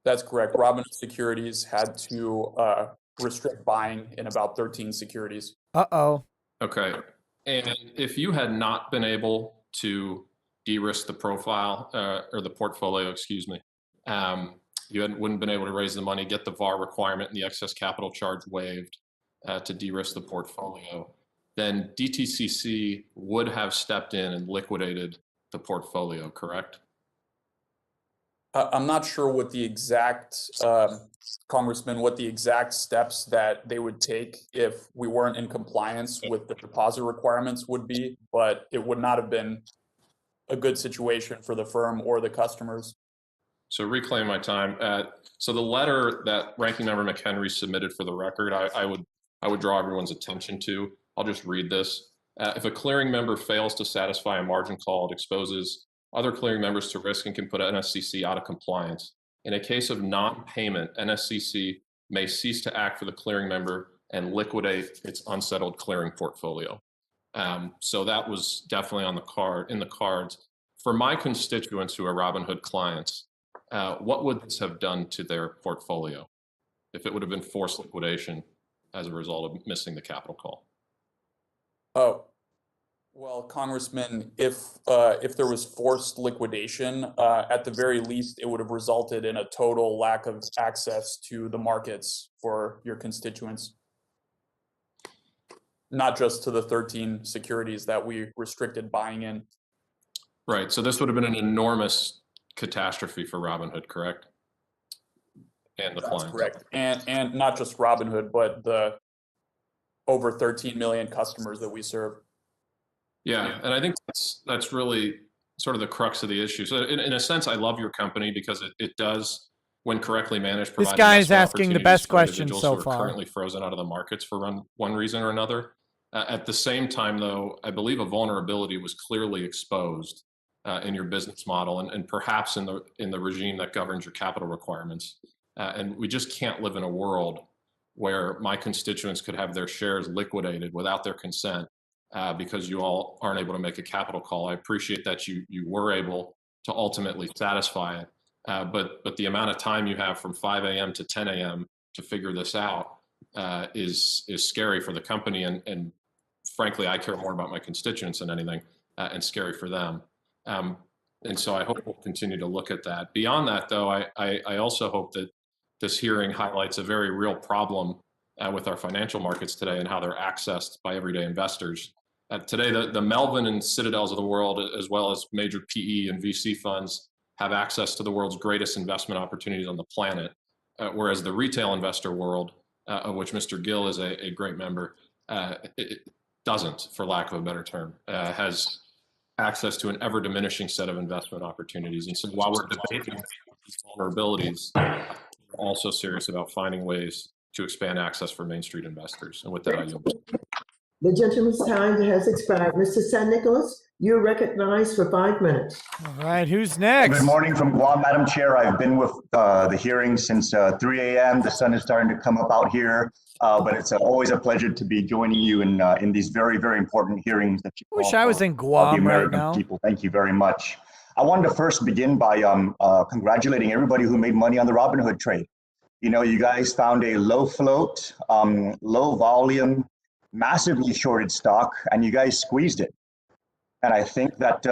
That's correct. Robinhood Securities had to restrict buying in about 13 securities. Uh-oh. Okay. And if you had not been able to de-risk the profile or the portfolio, excuse me, you wouldn't been able to raise the money, get the VAR requirement and the excess capital charge waived to de-risk the portfolio, then DTCC would have stepped in and liquidated the portfolio, correct? I'm not sure what the exact, Congressman, what the exact steps that they would take if we weren't in compliance with the deposit requirements would be, but it would not have been a good situation for the firm or the customers. So reclaim my time. So the letter that Ranking Member McHenry submitted for the record, I would draw everyone's attention to. I'll just read this. If a clearing member fails to satisfy a margin call, it exposes other clearing members to risk and can put NSCC out of compliance. In a case of non-payment, NSCC may cease to act for the clearing member and liquidate its unsettled clearing portfolio. So that was definitely in the cards. For my constituents who are Robinhood clients, what would this have done to their portfolio if it would have been forced liquidation as a result of missing the capital call? Oh, well, Congressman, if there was forced liquidation, at the very least, it would have resulted in a total lack of access to the markets for your constituents. Not just to the 13 securities that we restricted buying in. Right. So this would have been an enormous catastrophe for Robinhood, correct? And the clients. Correct. And not just Robinhood, but the over 13 million customers that we serve. Yeah, and I think that's really sort of the crux of the issue. So in a sense, I love your company because it does, when correctly managed, provide This guy's investment asking the opportunities best for question individuals so who are far. currently frozen out of the markets for one reason or another. At the same time, though, I believe a vulnerability was clearly exposed in your business model and perhaps in the regime that governs your capital requirements. And we just can't live in a world where my constituents could have their shares liquidated without their consent because you all aren't able to make a capital call. I appreciate that you were able to ultimately satisfy it, but the amount of time you have from 5 a.m. to 10 a.m. to figure this out is scary for the company, and frankly, I care more about my constituents than anything, and scary for them. And so I hope we'll continue to look at that. Beyond that, though, I also hope that this hearing highlights a very real problem with our financial markets today and how they're accessed by everyday investors. Today, the Melvin and Citadels of the world, as well as major PE and VC funds, have access to the world's greatest investment opportunities on the planet, whereas the retail investor world, of which Mr. Gill is a great member, it doesn't, for lack of a better term, has access to an ever diminishing set of investment opportunities. And so while we're debating these vulnerabilities, we're also serious about finding ways to expand access for Main Street investors. And with that, I yield. The gentleman's time has expired. Mr. San Nicolas, you're recognized for 5 minutes. All right, who's next? Good morning from Guam, Madam Chair. I've been with the hearing since 3 a.m. The sun is starting to come up out here, but it's always a pleasure to be joining you in these very, very important hearings that you I wish call I was for in the Guam right American now. people. Thank you very much. I wanted to first begin by congratulating everybody who made money on the Robinhood trade. You know, you guys found a low float, low volume, massively shorted stock, and you guys squeezed it. And I think that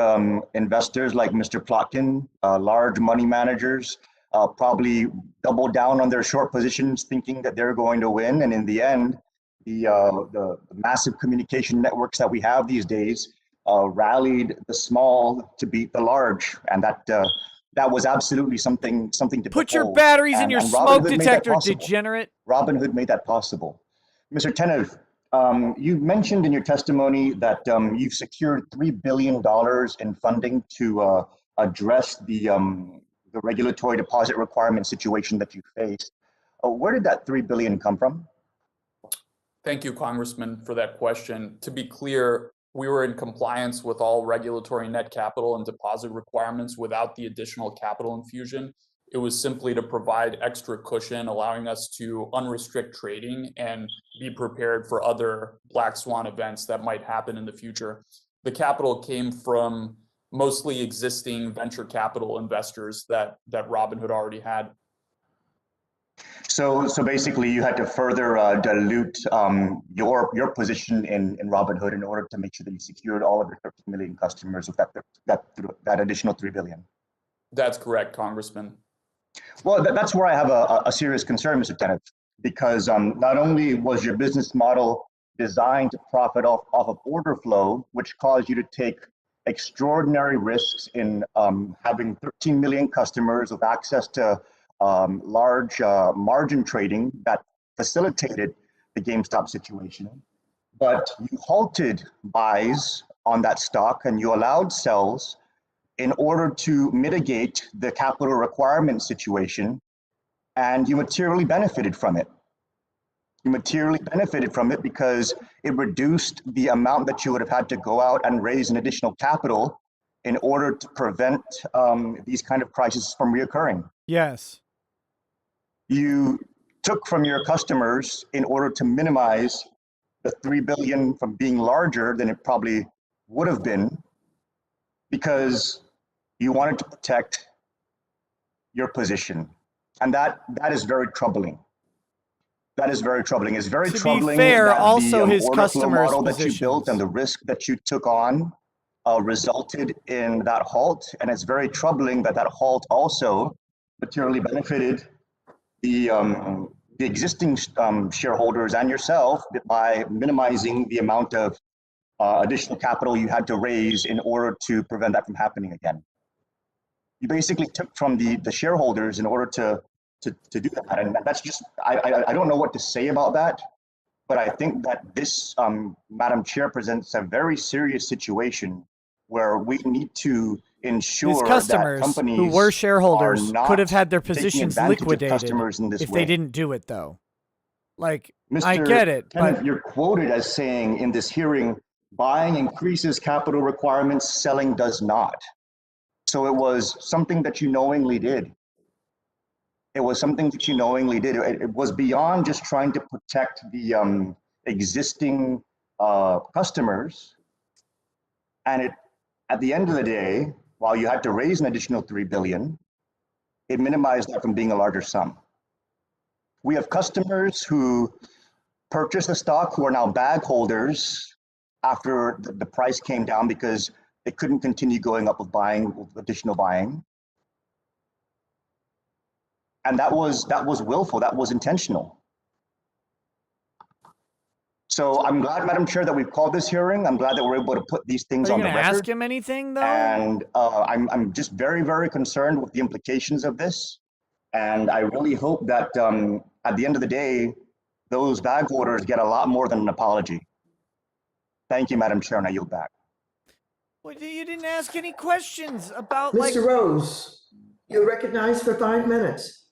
investors like Mr. Plotkin, large money managers, probably doubled down on their short positions thinking that they're going to win. And in the end, the massive communication networks that we have these days rallied the small to beat the large. And that was absolutely something to put your behold. batteries in your and smoke Robinhood made that detector, possible. degenerate. Robinhood made that possible. Mr. Tenev, you mentioned in your testimony that you've secured $3 billion in funding to address the regulatory deposit requirement situation that you faced. Where did that $3 billion come from? Thank you, Congressman, for that question. To be clear, we were in compliance with all regulatory net capital and deposit requirements without the additional capital infusion. It was simply to provide extra cushion, allowing us to unrestrict trading and be prepared for other black swan events that might happen in the future. The capital came from mostly existing venture capital investors that Robinhood already had. So basically, you had to further dilute your position in Robinhood in order to make sure that you secured all of your 13 million customers with that additional $3 billion. That's correct, Congressman. Well, that's where I have a serious concern, Mr. Tenev, because not only was your business model designed to profit off of order flow, which caused you to take extraordinary risks in having 13 million customers with access to large margin trading that facilitated the GameStop situation, but you halted buys on that stock and you allowed sells in order to mitigate the capital requirement situation, and you materially benefited from it. You materially benefited from it because it reduced the amount that you would have had to go out and raise an additional capital in order to prevent these kind of crises from reoccurring. Yes. You took from your customers in order to minimize the $3 billion from being larger than it probably would have been, because you wanted to protect your position. And that is very troubling. That is very troubling. It's very troubling fair, that also the his order flow customers' model that you built and the risk that you took on resulted in that halt. And it's very troubling that that halt also materially benefited the existing shareholders and yourself by minimizing the amount of additional capital you had to raise in order to prevent that from happening again. You basically took from the shareholders in order to do that. And that's just, I don't know what to say about that, but I think that this, Madam Chair, presents a very serious situation where we need to ensure His customers that companies who were shareholders are not could have had their taking positions advantage of liquidated customers in this if way. they didn't do it, though. Like, Mr. I get it, Kenneth, but you're quoted as saying in this hearing, buying increases capital requirements, selling does not. So it was something that you knowingly did. It was something that you knowingly did. It was beyond just trying to protect the existing customers. And at the end of the day, while you had to raise an additional $3 billion, it minimized that from being a larger sum. We have customers who purchased the stock who are now bag holders after the price came down because they couldn't continue going up with additional buying. And that was willful, that was intentional. So I'm glad, Madam Chair, that we've called this hearing. I'm glad that we're able to put these things are on you the going record. to ask him anything, though? And I'm just very, very concerned with the implications of this. And I really hope that at the end of the day, those bag holders get a lot more than an apology. Thank you, Madam Chair, and I yield back. Well, you didn't ask any questions about Mr. Rose, you're recognized for 5 minutes.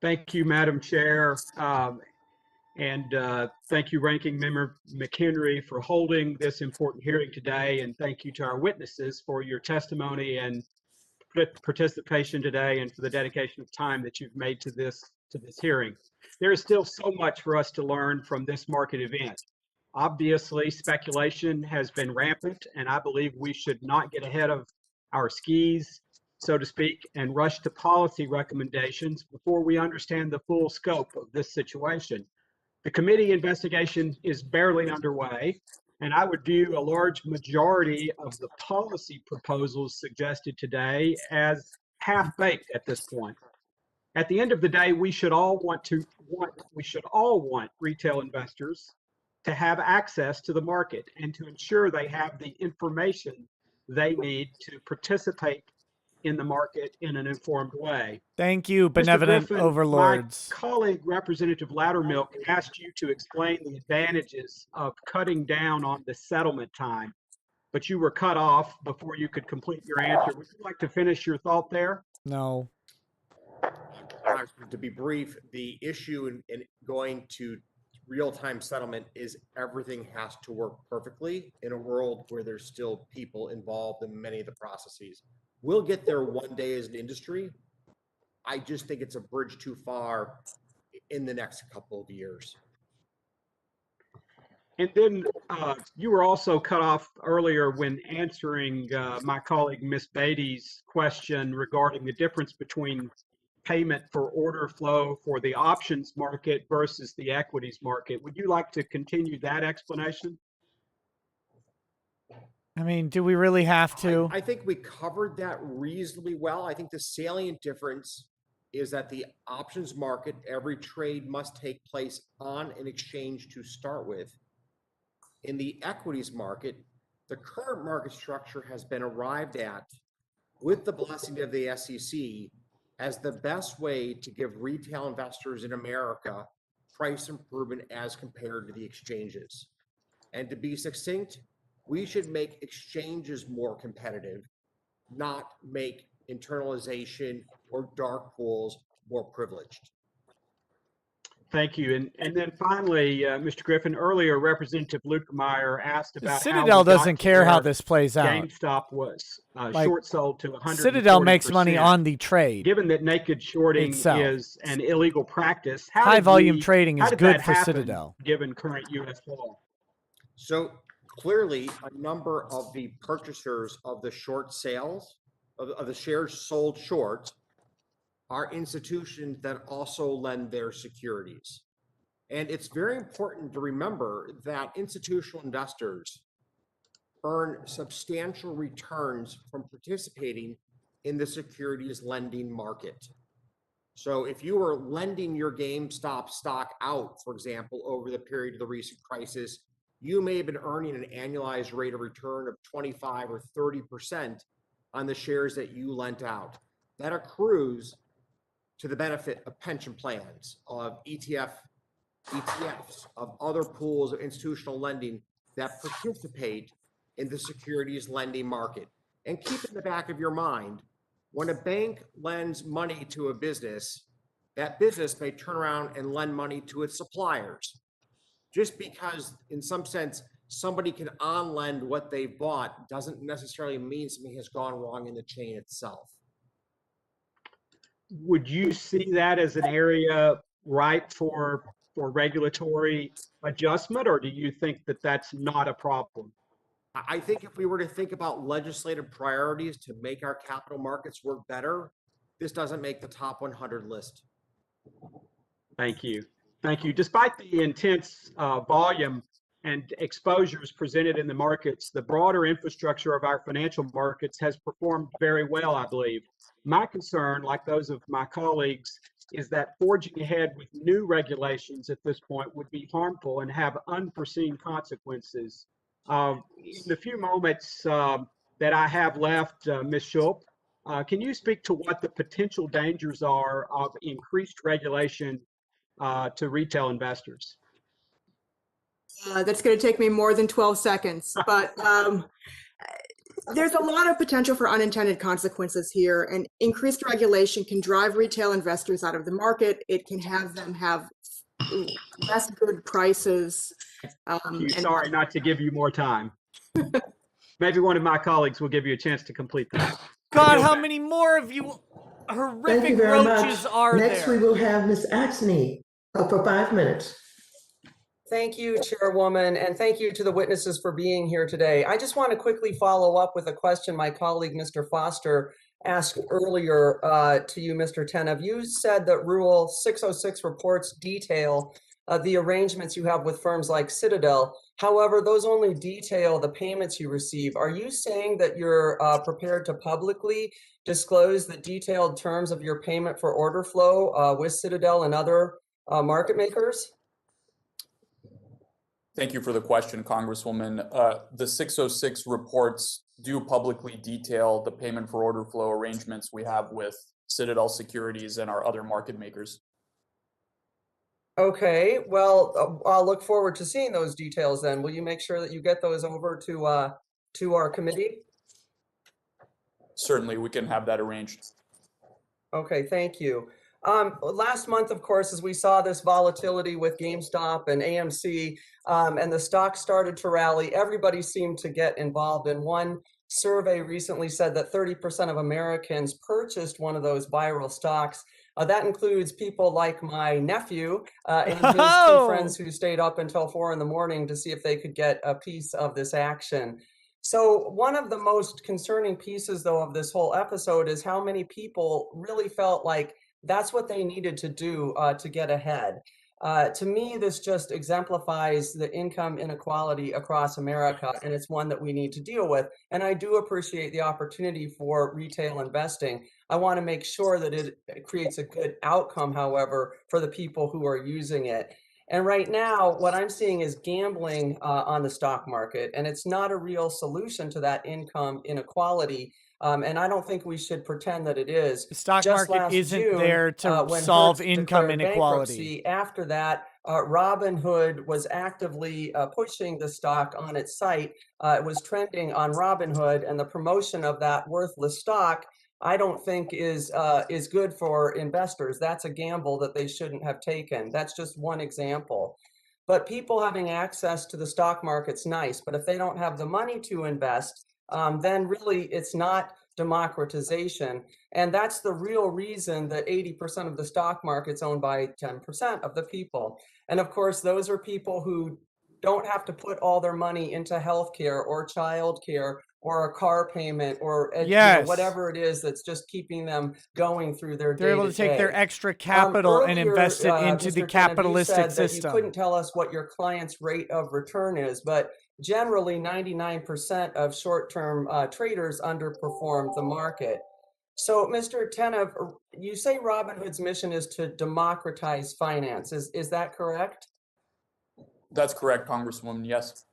Thank you, Madam Chair. And thank you, Ranking Member McHenry, for holding this important hearing today. And thank you to our witnesses for your testimony and participation today, and for the dedication of time that you've made to this hearing. There is still so much for us to learn from this market event. Obviously, speculation has been rampant, and I believe we should not get ahead of our skis, so to speak, and rush to policy recommendations before we understand the full scope of this situation. The committee investigation is barely underway, and I would view a large majority of the policy proposals suggested today as half-baked at this point. At the end of the day, we should all want retail investors to have access to the market and to ensure they have the information they need to participate in the market in an informed way. Thank you, benevolent Mr. Griffin, overlords. my colleague, Representative Loudermilk, asked you to explain the advantages of cutting down on the settlement time, but you were cut off before you could complete your answer. Would you like to finish your thought there? No. To be brief, the issue in going to real-time settlement is everything has to work perfectly in a world where there's still people involved in many of the processes. We'll get there one day as an industry. I just think it's a bridge too far in the next couple of years. And then you were also cut off earlier when answering my colleague Ms. Beatty's question regarding the difference between payment for order flow for the options market versus the equities market. Would you like to continue that explanation? I mean, do we really have to? I think we covered that reasonably well. I think the salient difference is that the options market, every trade must take place on an exchange to start with. In the equities market, the current market structure has been arrived at with the blessing of the SEC as the best way to give retail investors in America price improvement as compared to the exchanges. And to be succinct, we should make exchanges more competitive, not make internalization or dark pools more privileged. Thank you. And then finally, Mr. Griffin, earlier Representative Lukemeyer asked about Citadel doesn't care how this plays out. GameStop was short sold to 140%. Citadel makes money on the trade. Given that naked shorting itself. Is an illegal practice, high volume trading is good for Citadel. Given current U.S. law. So clearly, a number of the purchasers of the short sales, of the shares sold short, are institutions that also lend their securities. And it's very important to remember that institutional investors earn substantial returns from participating in the securities lending market. So if you were lending your GameStop stock out, for example, over the period of the recent crisis, you may have been earning an annualized rate of return of 25 or 30% on the shares that you lent out. That accrues to the benefit of pension plans, of ETFs, of other pools of institutional lending that participate in the securities lending market. And keep in the back of your mind, when a bank lends money to a business, that business may turn around and lend money to its suppliers. Just because, in some sense, somebody can on-lend what they've bought doesn't necessarily mean something has gone wrong in the chain itself. Would you see that as an area ripe for regulatory adjustment, or do you think that that's not a problem? I think if we were to think about legislative priorities to make our capital markets work better, this doesn't make the top 100 list. Thank you. Thank you. Despite the intense volume and exposures presented in the markets, the broader infrastructure of our financial markets has performed very well, I believe. My concern, like those of my colleagues, is that forging ahead with new regulations at this point would be harmful and have unforeseen consequences. In the few moments that I have left, Ms. Schultz, can you speak to what the potential dangers are of increased regulation to retail investors? That's going to take me more than 12 seconds, but There's a lot of potential for unintended consequences here, and increased regulation can drive retail investors out of the market. It can have them have less good prices. Sorry not to give you more time. Maybe one of my colleagues will give you a chance to complete that. God, how many more of you Thank you horrific very roaches much. are Next, there? we will have Ms. Axney for 5 minutes. Thank you, Chairwoman, and thank you to the witnesses for being here today. I just want to quickly follow up with a question my colleague, Mr. Foster, asked earlier to you, Mr. Tenev. You said that Rule 606 reports detail the arrangements you have with firms like Citadel. However, those only detail the payments you receive. Are you saying that you're prepared to publicly disclose the detailed terms of your payment for order flow with Citadel and other market makers? Thank you for the question, Congresswoman. The 606 reports do publicly detail the payment for order flow arrangements we have with Citadel Securities and our other market makers. Okay, well, I'll look forward to seeing those details then. Will you make sure that you get those over to our committee? Certainly, we can have that arranged. Okay, thank you. Last month, of course, as we saw this volatility with GameStop and AMC, and the stock started to rally, everybody seemed to get involved. And one survey recently said that 30% of Americans purchased one of those viral stocks. That includes people like my nephew and his two friends who stayed up until 4 in the morning to see if they could get a piece of this action. So one of the most concerning pieces, though, of this whole episode is how many people really felt like that's what they needed to do to get ahead. To me, this just exemplifies the income inequality across America, and it's one that we need to deal with. And I do appreciate the opportunity for retail investing. I want to make sure that it creates a good outcome, however, for the people who are using it. And right now, what I'm seeing is gambling on the stock market, and it's not a real solution to that income inequality. And I don't think we should pretend that it is. The stock market isn't there to when solve Hertz income declared inequality. bankruptcy, after that, Robinhood was actively pushing the stock on its site. It was trending on Robinhood, and the promotion of that worthless stock, I don't think is good for investors. That's a gamble that they shouldn't have taken. That's just one example. But people having access to the stock market's nice, but if they don't have the money to invest, then really it's not democratization. And that's the real reason that 80% of the stock market's owned by 10% of the people. And of course, those are people who don't have to put all their money into healthcare or childcare or a car payment or whatever it is that's just keeping them going through their day-to-day. They're able to take their extra capital and invest it into the capitalistic system. You couldn't tell us what your client's rate of return is, but generally 99% of short-term traders underperform the market. So, Mr. Tenev, you say Robinhood's mission is to democratize finance. Is that correct? That's correct, Congresswoman, yes.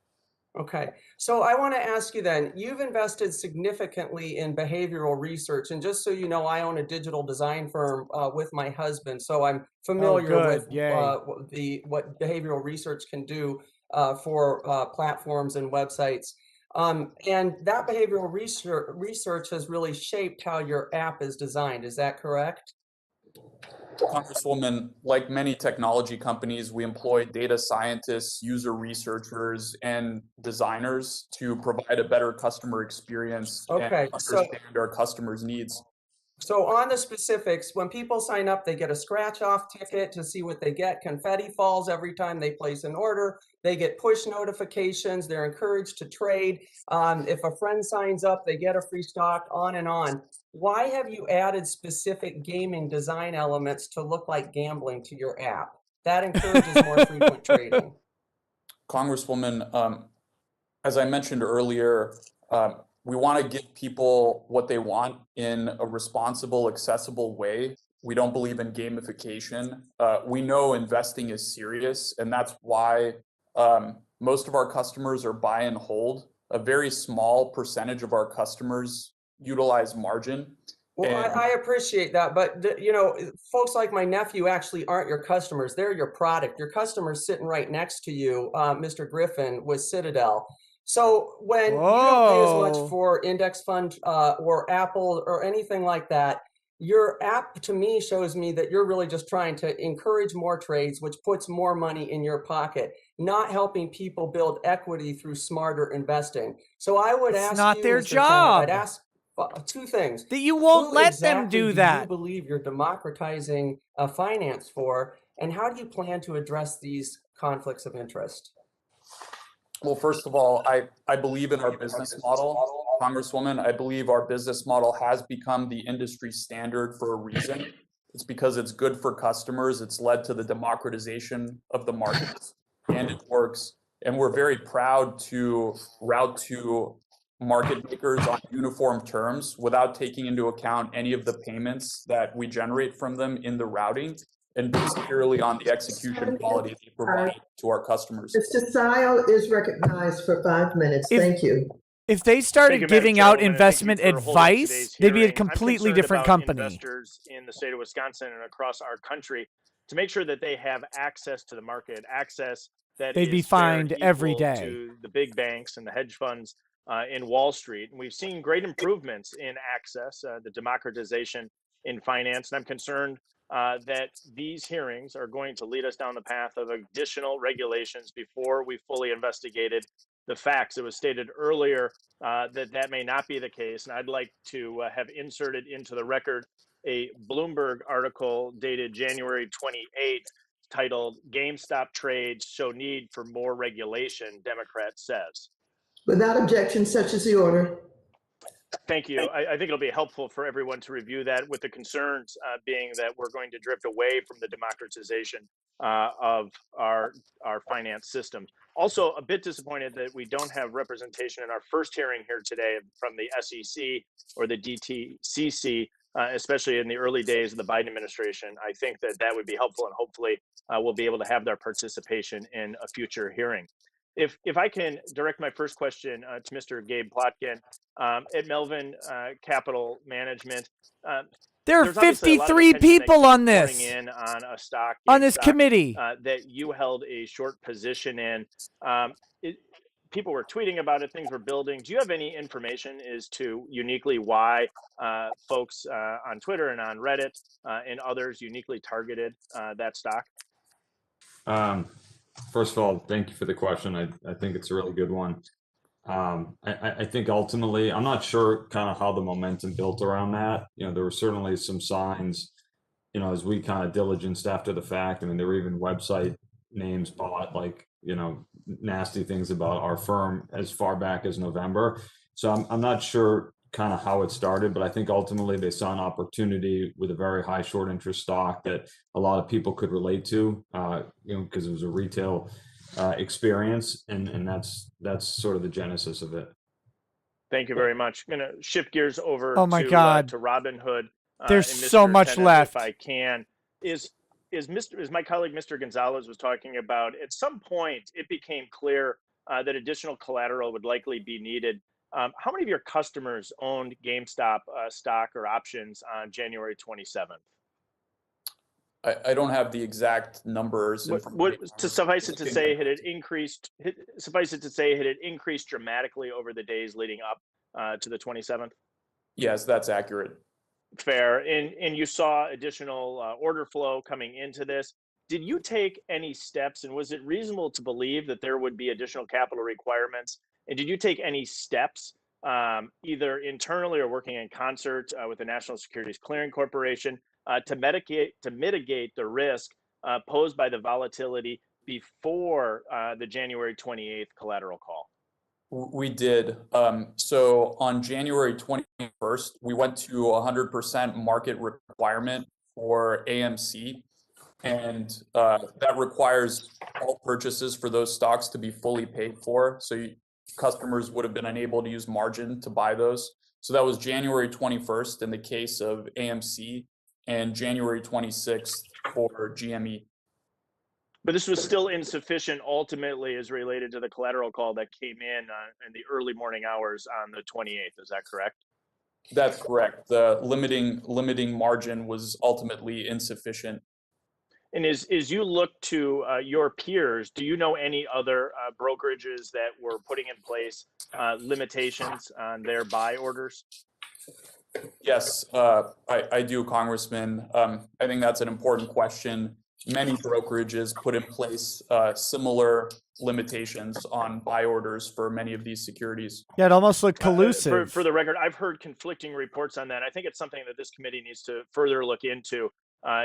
Okay, so I want to ask you then, you've invested significantly in behavioral research, and just so you know, I own a digital design firm with my husband, so I'm familiar with what behavioral research can do for platforms and websites. And that behavioral research has really shaped how your app is designed. Is that correct? Congresswoman, like many technology companies, we employ data scientists, user researchers, and designers to provide a better customer experience and understand our customers' needs. So on the specifics, when people sign up, they get a scratch-off ticket to see what they get. Confetti falls every time they place an order. They get push notifications. They're encouraged to trade. If a friend signs up, they get a free stock, on and on. Why have you added specific gaming design elements to look like gambling to your app? That encourages more frequent trading. Congresswoman, as I mentioned earlier, we want to give people what they want in a responsible, accessible way. We don't believe in gamification. We know investing is serious, and that's why most of our customers are buy and hold. A very small percentage of our customers utilize margin. Well, I appreciate that, but you know, folks like my nephew actually aren't your customers. They're your product. Your customer's sitting right next to you, Mr. Griffin, with Citadel. So when you don't pay as Whoa. much for index fund or Apple or anything like that, your app to me shows me that you're really just trying to encourage more trades, which puts more money in your pocket, not helping people build equity through smarter investing. So I would It's ask not you, their Mr. Tennant, I'd job. ask two things. That you won't Who let them exactly do you that. believe you're democratizing finance for, and how do you plan to address these conflicts of interest? Well, first of all, I believe in our business model, Congresswoman. I believe our business model has become the industry standard for a reason. It's because it's good for customers. It's led to the democratization of the markets, and it works. And we're very proud to route to market makers on uniform terms without taking into account any of the payments that we generate from them in the routing, and based purely on the execution quality they provide to our customers. Mr. Sile is recognized for 5 minutes. Thank you. If they started giving out investment advice, they'd be a completely different company. Investors in the state of Wisconsin and across our country to make sure that they have access to the market, access that They'd be is fair fined and every equal day. to the big banks and the hedge funds in Wall Street. And we've seen great improvements in access, the democratization in finance. And I'm concerned that these hearings are going to lead us down the path of additional regulations before we fully investigated the facts. It was stated earlier that may not be the case. And I'd like to have inserted into the record a Bloomberg article dated January 28th titled GameStop Trades Show Need for More Regulation, Democrat Says. Without objection, such is the order. Thank you. I think it'll be helpful for everyone to review that, with the concerns being that we're going to drift away from the democratization of our finance system. Also, a bit disappointed that we don't have representation in our first hearing here today from the SEC or the DTCC, especially in the early days of the Biden administration. I think that would be helpful, and hopefully we'll be able to have their participation in a future hearing. If I can direct my first question to Mr. Gabe Plotkin at Melvin Capital Management. There are 53 people on this, in on a stock, on this committee. That you held a short position in. People were tweeting about it, things were building. Do you have any information as to uniquely why folks on Twitter and on Reddit and others uniquely targeted that stock? First of all, thank you for the question. I think it's a really good one. I think ultimately, I'm not sure kind of how the momentum built around that. There were certainly some signs, as we kind of diligenced after the fact. I mean, there were even website names bought, like, nasty things about our firm as far back as November. So I'm not sure kind of how it started, but I think ultimately they saw an opportunity with a very high short interest stock that a lot of people could relate to, because it was a retail experience, and that's sort of the genesis of it. Thank you very much. I'm going to shift gears over to Robinhood. There's so much Tennant, left. If I can, is my colleague Mr. Gonzalez was talking about, at some point it became clear that additional collateral would likely be needed. How many of your customers owned GameStop stock or options on January 27th? I don't have the exact numbers. Suffice it to say, had it increased dramatically over the days leading up to the 27th? Yes, that's accurate. Fair. And you saw additional order flow coming into this. Did you take any steps, and was it reasonable to believe that there would be additional capital requirements? And did you take any steps, either internally or working in concert with the National Securities Clearing Corporation, to mitigate the risk posed by the volatility before the January 28th collateral call? We did. So on January 21st, we went to 100% market requirement for AMC. And that requires all purchases for those stocks to be fully paid for. So customers would have been unable to use margin to buy those. So that was January 21st in the case of AMC, and January 26th for GME. But this was still insufficient ultimately as related to the collateral call that came in the early morning hours on the 28th. Is that correct? That's correct. The limiting margin was ultimately insufficient. And as you look to your peers, do you know any other brokerages that were putting in place limitations on their buy orders? Yes, I do, Congressman. I think that's an important question. Many brokerages put in place similar limitations on buy orders for many of these securities. Yeah, it almost looked collusive. For the record, I've heard conflicting reports on that. I think it's something that this committee needs to further look into,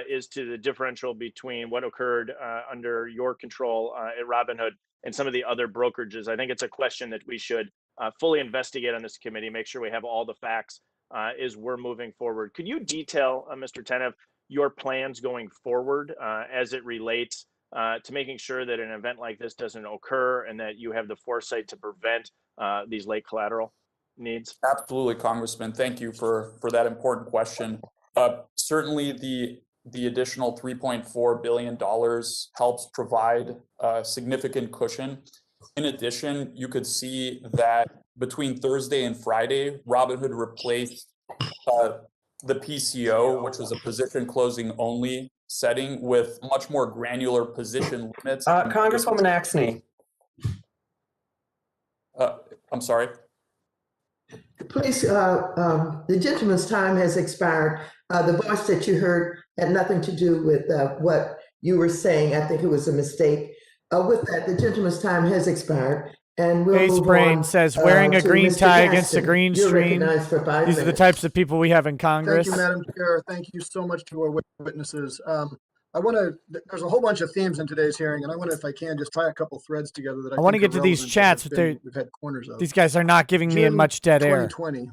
is to the differential between what occurred under your control at Robinhood and some of the other brokerages. I think it's a question that we should fully investigate on this committee, make sure we have all the facts as we're moving forward. Could you detail, Mr. Tenev, your plans going forward as it relates to making sure that an event like this doesn't occur and that you have the foresight to prevent these late collateral needs? Absolutely, Congressman. Thank you for that important question. Certainly, the additional $3.4 billion helps provide a significant cushion. In addition, you could see that between Thursday and Friday, Robinhood replaced the PCO, which was a position closing only setting, with much more granular position limits. Congresswoman Axney. I'm sorry. Please, the gentleman's time has expired. The voice that you heard had nothing to do with what you were saying. I think it was a mistake. With that, the gentleman's time has expired. And we'll Face move Brain on, says, wearing a to green Mr. tie against a Gaston. green You're screen. recognized for 5 These are the minutes. types of people we have in Congress. Thank you, Madam Chair. Thank you so much to our witnesses. I want to, there's a whole bunch of themes in today's hearing, and I want to, if I can, just tie a couple threads together that I want to think get are to these relevant chats, that but we've had corners of. these guys are not giving me June much dead air. 2020,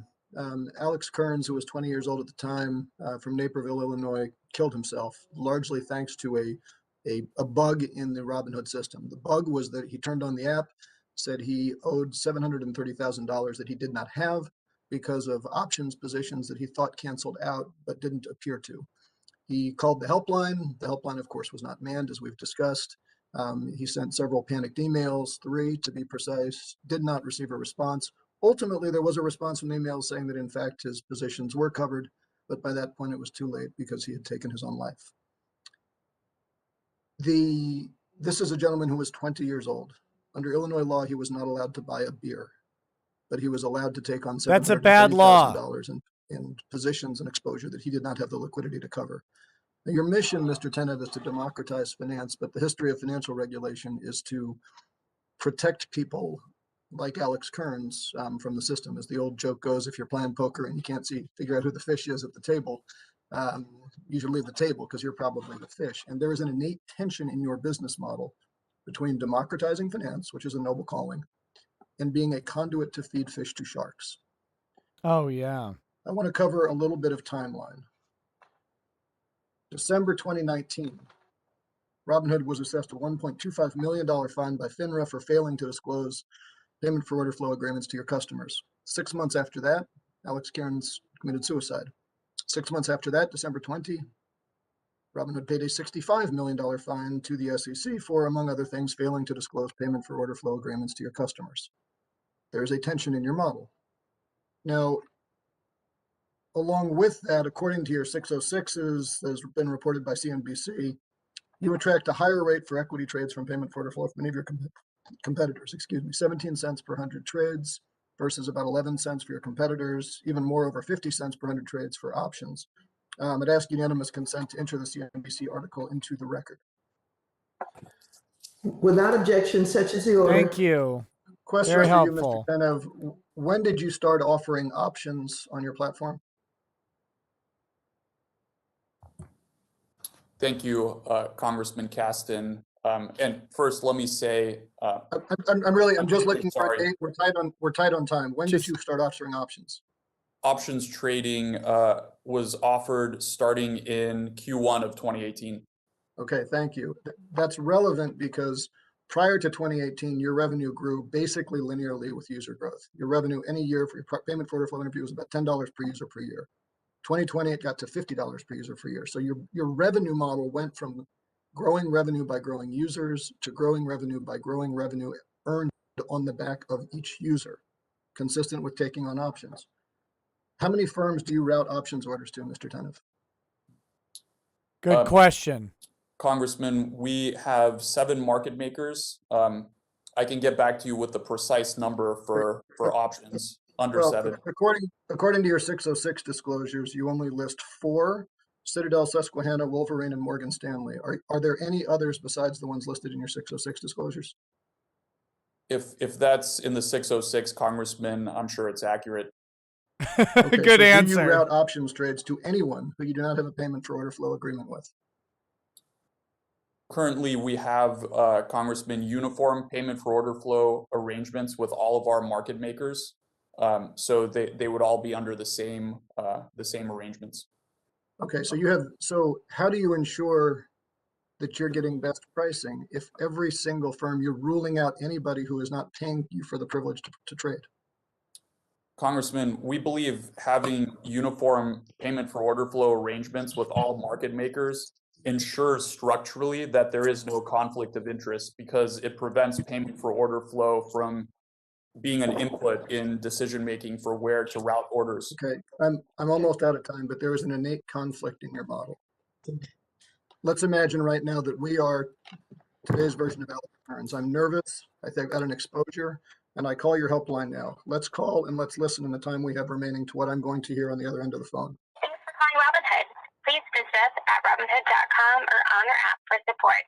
Alex Kearns, who was 20 years old at the time, from Naperville, Illinois, killed himself, largely thanks to a bug in the Robinhood system. The bug was that he turned on the app, said he owed $730,000 that he did not have because of options positions that he thought canceled out but didn't appear to. He called the helpline. The helpline, of course, was not manned, as we've discussed. He sent several panicked emails, 3 to be precise, did not receive a response. Ultimately, there was a response from emails saying that, in fact, his positions were covered, but by that point, it was too late because he had taken his own life. This is a gentleman who was 20 years old. Under Illinois law, he was not allowed to buy a beer, but he was allowed to take on That's a bad law. $730,000 in positions and exposure that he did not have the liquidity to cover. Now, your mission, Mr. Tenev, is to democratize finance, but the history of financial regulation is to protect people like Alex Kearns from the system. As the old joke goes, if you're playing poker and you can't figure out who the fish is at the table, you should leave the table because you're probably the fish. And there is an innate tension in your business model between democratizing finance, which is a noble calling, and being a conduit to feed fish to sharks. Oh, yeah. I want to cover a little bit of timeline. December 2019, Robinhood was assessed a $1.25 million fine by FINRA for failing to disclose payment for order flow agreements to your customers. 6 months after that, Alex Kearns committed suicide. 6 months after that, December 20, Robinhood paid a $65 million fine to the SEC for, among other things, failing to disclose payment for order flow agreements to your customers. There's a tension in your model. Now, along with that, according to your 606s, as been reported by CNBC, you attract a higher rate for equity trades from payment for order flow from many of your competitors, 17 cents per 100 trades versus about 11 cents for your competitors, even more, over 50 cents per 100 trades for options. I'd ask unanimous consent to enter the CNBC article into the record. Without objection, such as the order. Thank you. Question Very for helpful. you, Mr. Tenev. When did you start offering options on your platform? Thank you, Congressman Caston. And first, let me say, I'm just looking for a date. We're tight on time. When did you start offering options? Options trading was offered starting in Q1 of 2018. Okay, thank you. That's relevant because prior to 2018, your revenue grew basically linearly with user growth. Your revenue any year for your payment for order flow interview was about $10 per user per year. 2020, it got to $50 per user per year. So your revenue model went from growing revenue by growing users to growing revenue by growing revenue earned on the back of each user, consistent with taking on options. How many firms do you route options orders to, Mr. Tenev? Good question. Congressman, we have 7 market makers. I can get back to you with the precise number for options under Well, 7. according to your 606 disclosures, you only list 4: Citadel, Susquehanna, Wolverine, and Morgan Stanley. Are there any others besides the ones listed in your 606 disclosures? If that's in the 606, Congressman, I'm sure it's accurate. Okay, Good so answer. Do you route options trades to anyone who you do not have a payment for order flow agreement with? Currently, we have, Congressman, uniform payment for order flow arrangements with all of our market makers. So they would all be under the same arrangements. Okay, so how do you ensure that you're getting best pricing if every single firm, you're ruling out anybody who is not paying you for the privilege to trade? Congressman, we believe having uniform payment for order flow arrangements with all market makers ensures structurally that there is no conflict of interest, because it prevents payment for order flow from being an input in decision making for where to route orders. Okay, I'm almost out of time, but there is an innate conflict in your model. Let's imagine right now that we are today's version of Alex Kearns. I'm nervous. I think I've got an exposure, and I call your helpline now. Let's call and let's listen in the time we have remaining to what I'm going to hear on the other end of the phone. Thanks for calling Robinhood. Please visit us at robinhood.com or on our app for support.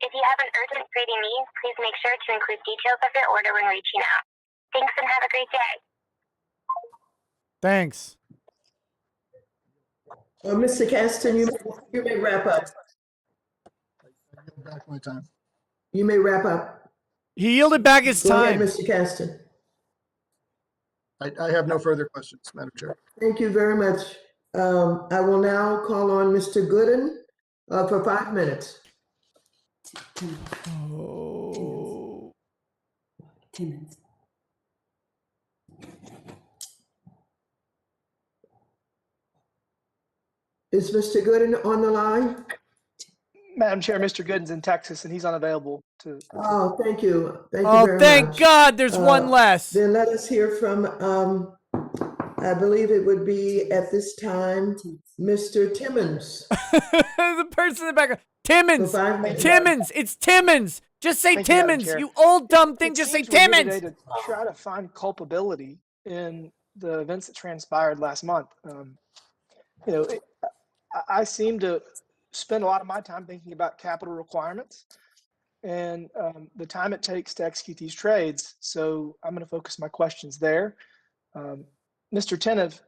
If you have an urgent trading need, please make sure to include details of your order when reaching out. Thanks and have a great day. Thanks. Mr. Caston, you may wrap up. Back my time. You may wrap up. He yielded back his Go time. ahead, Mr. Caston. I have no further questions, Madam Chair. Thank you very much. I will now call on Mr. Gooden for 5 minutes. Oh. 10 minutes. Is Mr. Gooden on the line? Madam Chair, Mr. Gooden's in Texas and he's unavailable to. Oh, thank you. Thank you Oh, very thank much. God there's one less. Then let us hear from, I believe it would be at this time, Mr. Timmons. The person in the background. Timmons. For 5 minutes. Timmons. It's Timmons. Just say Thank you, Madam Timmons. Chair. You old dumb thing. It Just say seems we're here Timmons. today to try to find culpability in the events that transpired last month. I seem to spend a lot of my time thinking about capital requirements and the time it takes to execute these trades. So I'm going to focus my questions there. Mr. Tenev,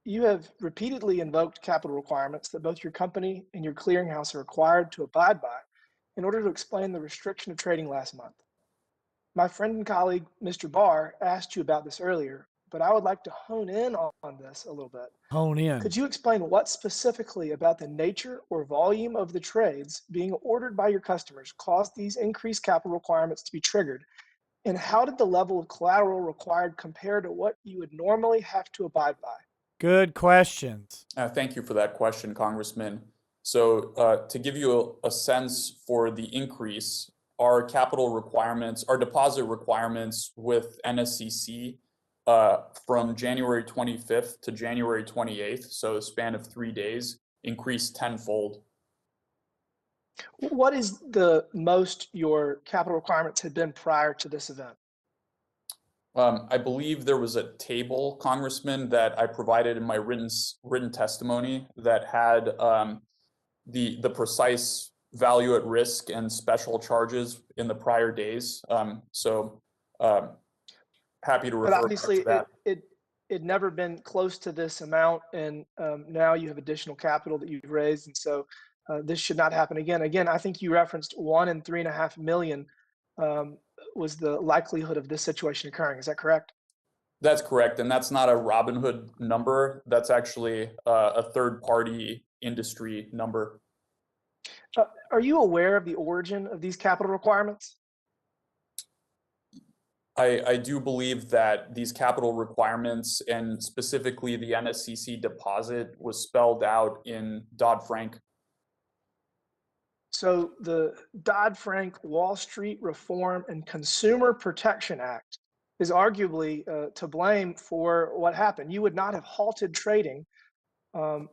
you have repeatedly invoked capital requirements that both your company and your clearinghouse are required to abide by in order to explain the restriction of trading last month. My friend and colleague, Mr. Barr, asked you about this earlier, but I would like to hone in on this a little bit. Hone in. Could you explain what specifically about the nature or volume of the trades being ordered by your customers caused these increased capital requirements to be triggered? And how did the level of collateral required compare to what you would normally have to abide by? Good questions. Thank you for that question, Congressman. So to give you a sense for the increase, our capital requirements, our deposit requirements with NSCC from January 25th to January 28th, so a span of 3 days, increased tenfold. What is the most your capital requirements had been prior to this event? I believe there was a table, Congressman, that I provided in my written testimony that had the precise value at risk and special charges in the prior days. Happy to refer But obviously to that. it never been close to this amount, and now you have additional capital that you've raised, and so this should not happen again. Again, I think you referenced 1 in 3.5 million was the likelihood of this situation occurring. Is that correct? That's correct, and that's not a Robinhood number. That's actually a third-party industry number. Are you aware of the origin of these capital requirements? I do believe that these capital requirements, and specifically the NSCC deposit, was spelled out in Dodd-Frank. So the Dodd-Frank Wall Street Reform and Consumer Protection Act is arguably to blame for what happened. You would not have halted trading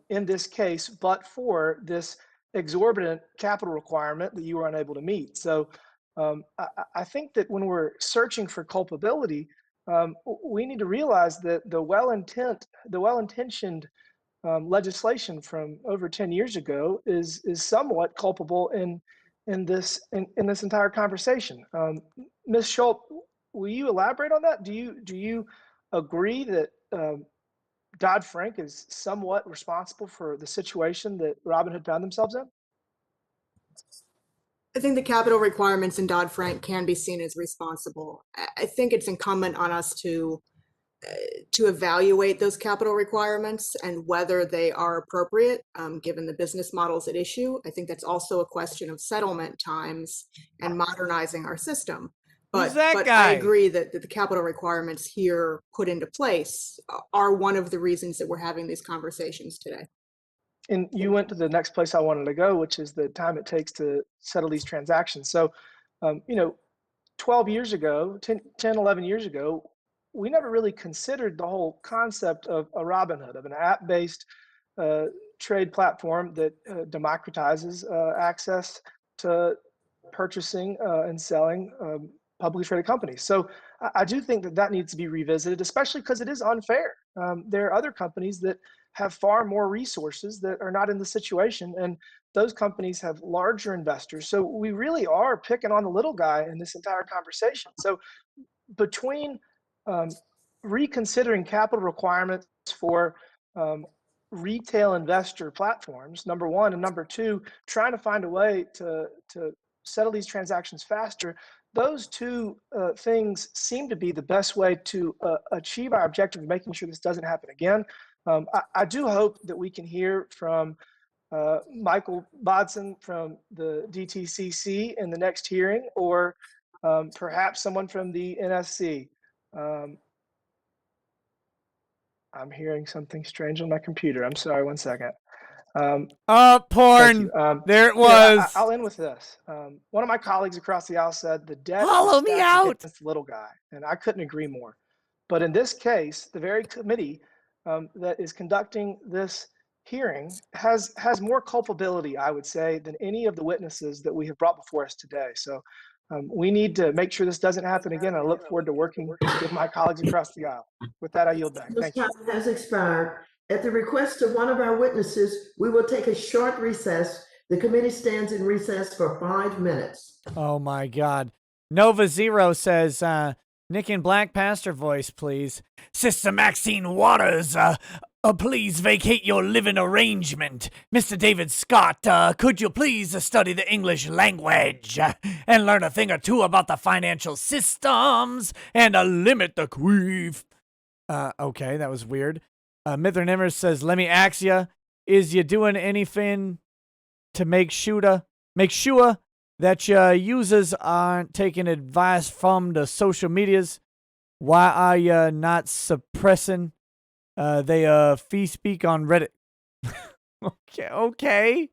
in this case, but for this exorbitant capital requirement that you were unable to meet. So I think that when we're searching for culpability, we need to realize that the well-intentioned legislation from over 10 years ago is somewhat culpable in this entire conversation. Ms. Schultz, will you elaborate on that? Do you agree that Dodd-Frank is somewhat responsible for the situation that Robinhood found themselves in? I think the capital requirements in Dodd-Frank can be seen as responsible. I think it's incumbent on us to evaluate those capital requirements and whether they are appropriate, given the business models at issue. I think that's also a question of settlement times and modernizing our system. Who's But that guy? I agree that the capital requirements here put into place are one of the reasons that we're having these conversations today. And you went to the next place I wanted to go, which is the time it takes to settle these transactions. So, 12 years ago, 10, 11 years ago, we never really considered the whole concept of a Robinhood, of an app-based trade platform that democratizes access to purchasing and selling publicly traded companies. So I do think that needs to be revisited, especially because it is unfair. There are other companies that have far more resources that are not in the situation, and those companies have larger investors. So we really are picking on the little guy in this entire conversation. So between reconsidering capital requirements for retail investor platforms, number one, and number two, trying to find a way to settle these transactions faster, those two things seem to be the best way to achieve our objective of making sure this doesn't happen again. I do hope that we can hear from Michael Bodson from the DTCC in the next hearing, or perhaps someone from the NSC. I'm hearing something strange on my computer. I'm sorry, one second. Porn. There it was. I'll end with this. One of my colleagues across the aisle said the debt Hollow is me stacked out. against the little guy, and I couldn't agree more. But in this case, the very committee that is conducting this hearing has more culpability, I would say, than any of the witnesses that we have brought before us today. So we need to make sure this doesn't happen again. I look forward to working with my colleagues across the aisle. With that, I yield back. This Thank you. time has expired. At the request of one of our witnesses, we will take a short recess. The committee stands in recess for 5 minutes. Oh my God. Nova Zero says, Nick in Black Pastor voice, please. Sister Maxine Waters, please vacate your living arrangement. Mr. David Scott, could you please study the English language and learn a thing or two about the financial systems and limit the queef? Okay, that was weird. Mithran Emmer says, let me ask ya, is you doing anything to make sure that your users aren't taking advice from the social medias? Why are you not suppressing they fee speak on Reddit? Okay.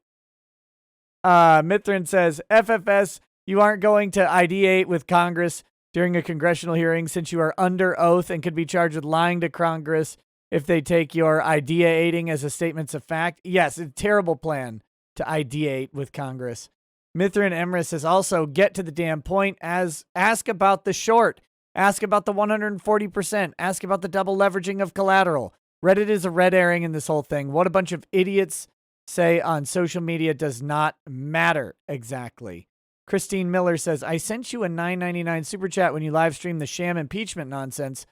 Mithran says, FFS, you aren't going to ideate with Congress during a congressional hearing since you are under oath and could be charged with lying to Congress if they take your ideating as a statements of fact. Yes, it's a terrible plan to ideate with Congress. Mithran Emrys says also, get to the damn point. Ask about the short. Ask about the 140%. Ask about the double leveraging of collateral. Reddit is a red herring in this whole thing. What a bunch of idiots say on social media does not matter exactly. Christine Miller says, I sent you a $9.99 super chat when you live streamed the sham impeachment nonsense.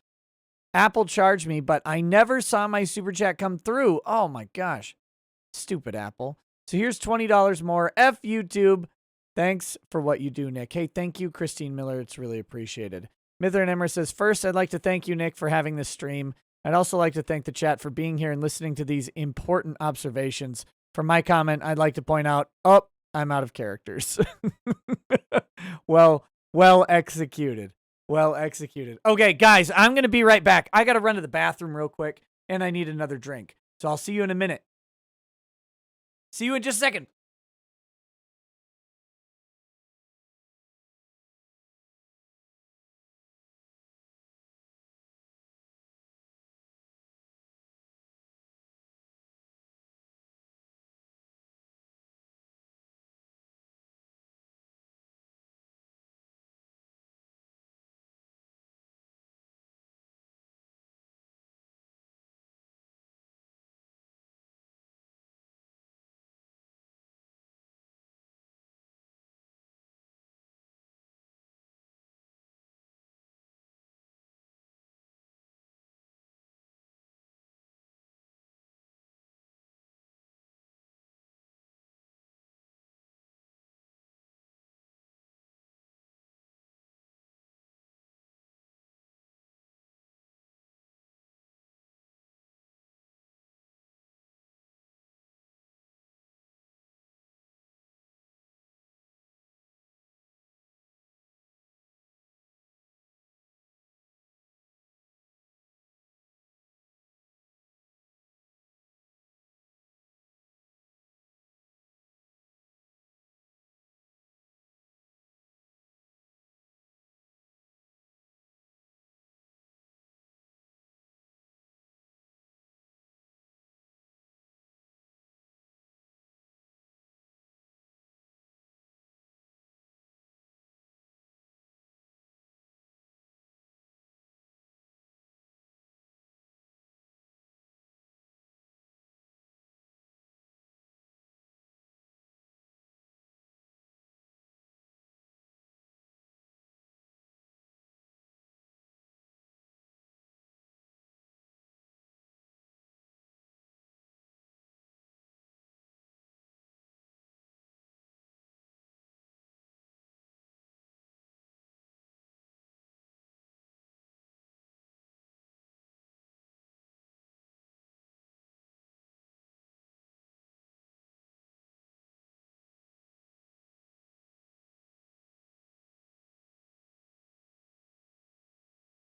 Apple charged me, but I never saw my super chat come through. Oh my gosh. Stupid Apple. So here's $20 more. F YouTube. Thanks for what you do, Nick. Hey, thank you, Christine Miller. It's really appreciated. Mithran Emmer says, first, I'd like to thank you, Nick, for having this stream. I'd also like to thank the chat for being here and listening to these important observations. For my comment, I'd like to point out, I'm out of characters. Well executed. Well executed. Okay, guys, I'm going to be right back. I got to run to the bathroom real quick, and I need another drink. So I'll see you in a minute. See you in just a second.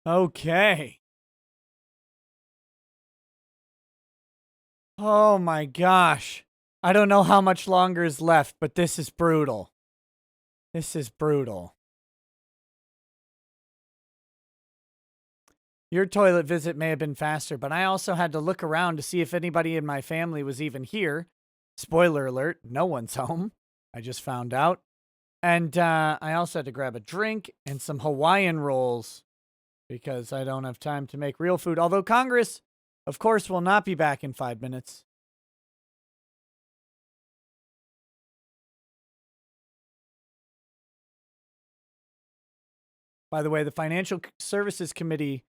Okay. Oh my gosh. I don't know how much longer is left, but this is brutal. This is brutal. Your toilet visit may have been faster, but I also had to look around to see if anybody in my family was even here. Spoiler alert, no one's home. I just found out. And I also had to grab a drink and some Hawaiian rolls because I don't have time to make real food. Although Congress, of course, will not be back in 5 minutes. By the way, the Financial Services Committee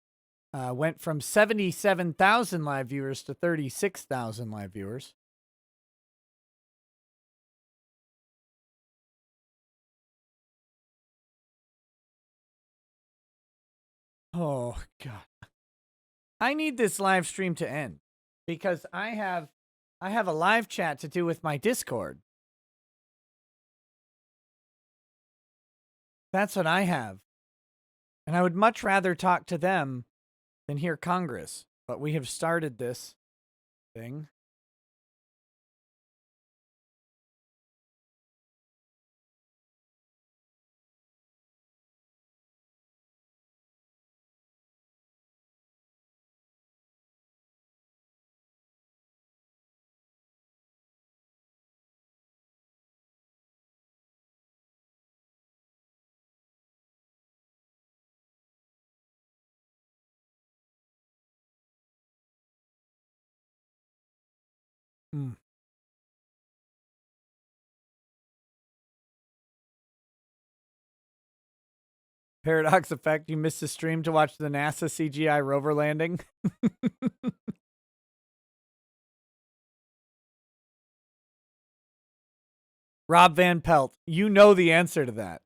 went from 77,000 live viewers to 36,000 live viewers. Oh, God. I need this live stream to end because I have a live chat to do with my Discord. That's what I have. And I would much rather talk to them than hear Congress. But we have started this thing. Hmm. Paradox effect, you missed the stream to watch the NASA CGI rover landing. Rob Van Pelt, you know the answer to that.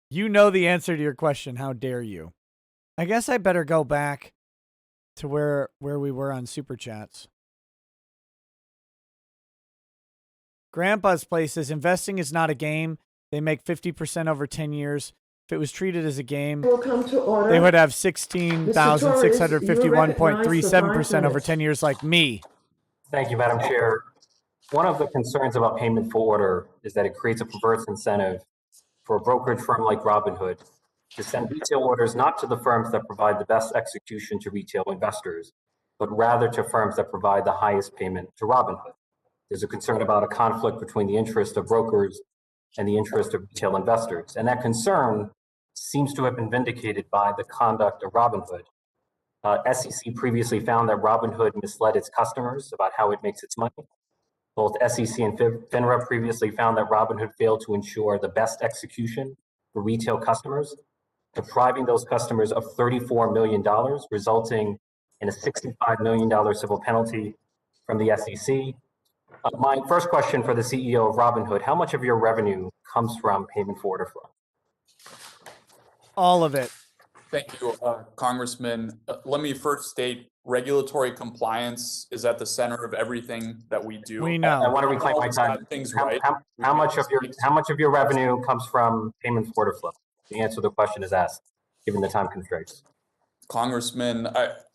You know the answer to your question. How dare you? I guess I better go back to where we were on Super Chats. Grandpa's Place says investing is not a game. They make 50% over 10 years. If it was treated as a game, Will come to order. they would have 16,651.37% over 10 years like me. Thank you, Madam Chair. One of the concerns about payment for order is that it creates a perverse incentive for a brokerage firm like Robinhood to send retail orders not to the firms that provide the best execution to retail investors, but rather to firms that provide the highest payment to Robinhood. There's a concern about a conflict between the interest of brokers and the interest of retail investors. And that concern seems to have been vindicated by the conduct of Robinhood. SEC previously found that Robinhood misled its customers about how it makes its money. Both SEC and FINRA previously found that Robinhood failed to ensure the best execution for retail customers, depriving those customers of $34 million, resulting in a $65 million civil penalty from the SEC. My first question for the CEO of Robinhood, how much of your revenue comes from payment for order flow? All of it. Thank you, Congressman. Let me first state regulatory compliance is at the center of everything that we do. We know. I want to reclaim my time. Things How, right. how much of your revenue comes from payment for order flow? The answer to the question is asked, given the time constraints. Congressman,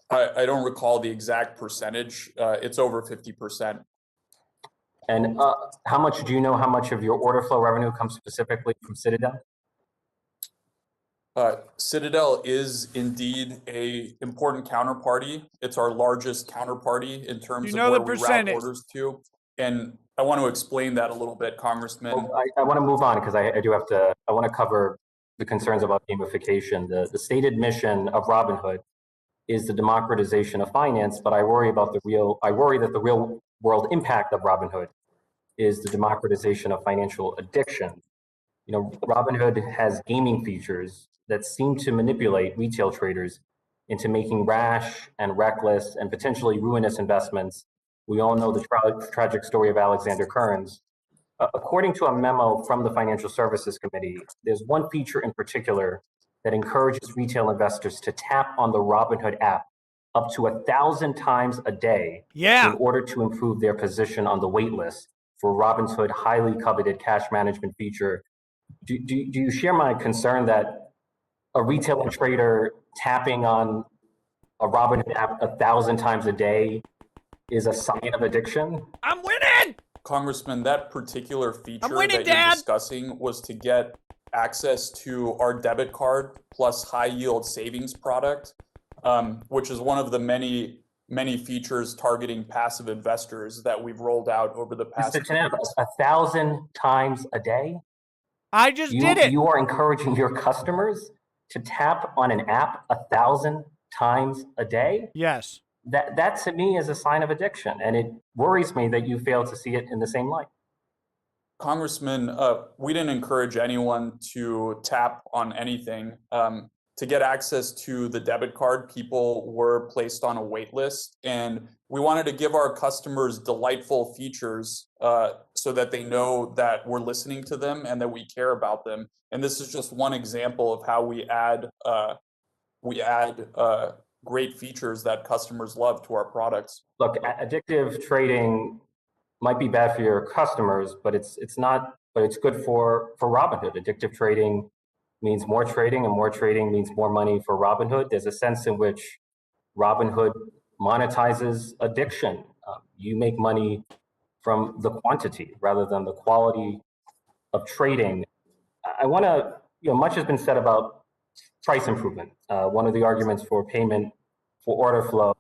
I don't recall the exact percentage. It's over 50%. And how much do you know how much of your order flow revenue comes specifically from Citadel? Citadel is indeed a important counterparty. It's our largest counterparty in terms of where we route orders to. And I want to explain that a little bit, Congressman. Well, I want to move on because I want to cover the concerns about gamification. The stated mission of Robinhood is the democratization of finance, but I worry that the real world impact of Robinhood is the democratization of financial addiction. You know, Robinhood has gaming features that seem to manipulate retail traders into making rash and reckless and potentially ruinous investments. We all know the tragic story of Alexander Kearns. According to a memo from the Financial Services Committee, there's one feature in particular that encourages retail investors to tap on the Robinhood app up to 1,000 times a day in order to improve their position on the wait list for Robinhood highly coveted cash management feature. Do you share my concern that a retailer trader tapping on a Robinhood app 1,000 times a day is a sign of addiction? I'm winning! Congressman, that particular feature winning, that you're Dad! discussing was to get access to our debit card plus high yield savings product, which is one of the many features targeting passive investors that we've rolled out over the past. Mr. Tanev, 1,000 times a day? I just did it. You are encouraging your customers to tap on an app 1,000 times a day? Yes. That to me is a sign of addiction, and it worries me that you fail to see it in the same light. Congressman, we didn't encourage anyone to tap on anything. To get access to the debit card, people were placed on a wait list, and we wanted to give our customers delightful features so that they know that we're listening to them and that we care about them. And this is just one example of how we add great features that customers love to our products. Look, addictive trading might be bad for your customers, but it's not. But it's good for Robinhood. Addictive trading means more trading, and more trading means more money for Robinhood. There's a sense in which Robinhood monetizes addiction. You make money from the quantity rather than the quality of trading. I want to, much has been said about price improvement. One of the arguments for payment for order flow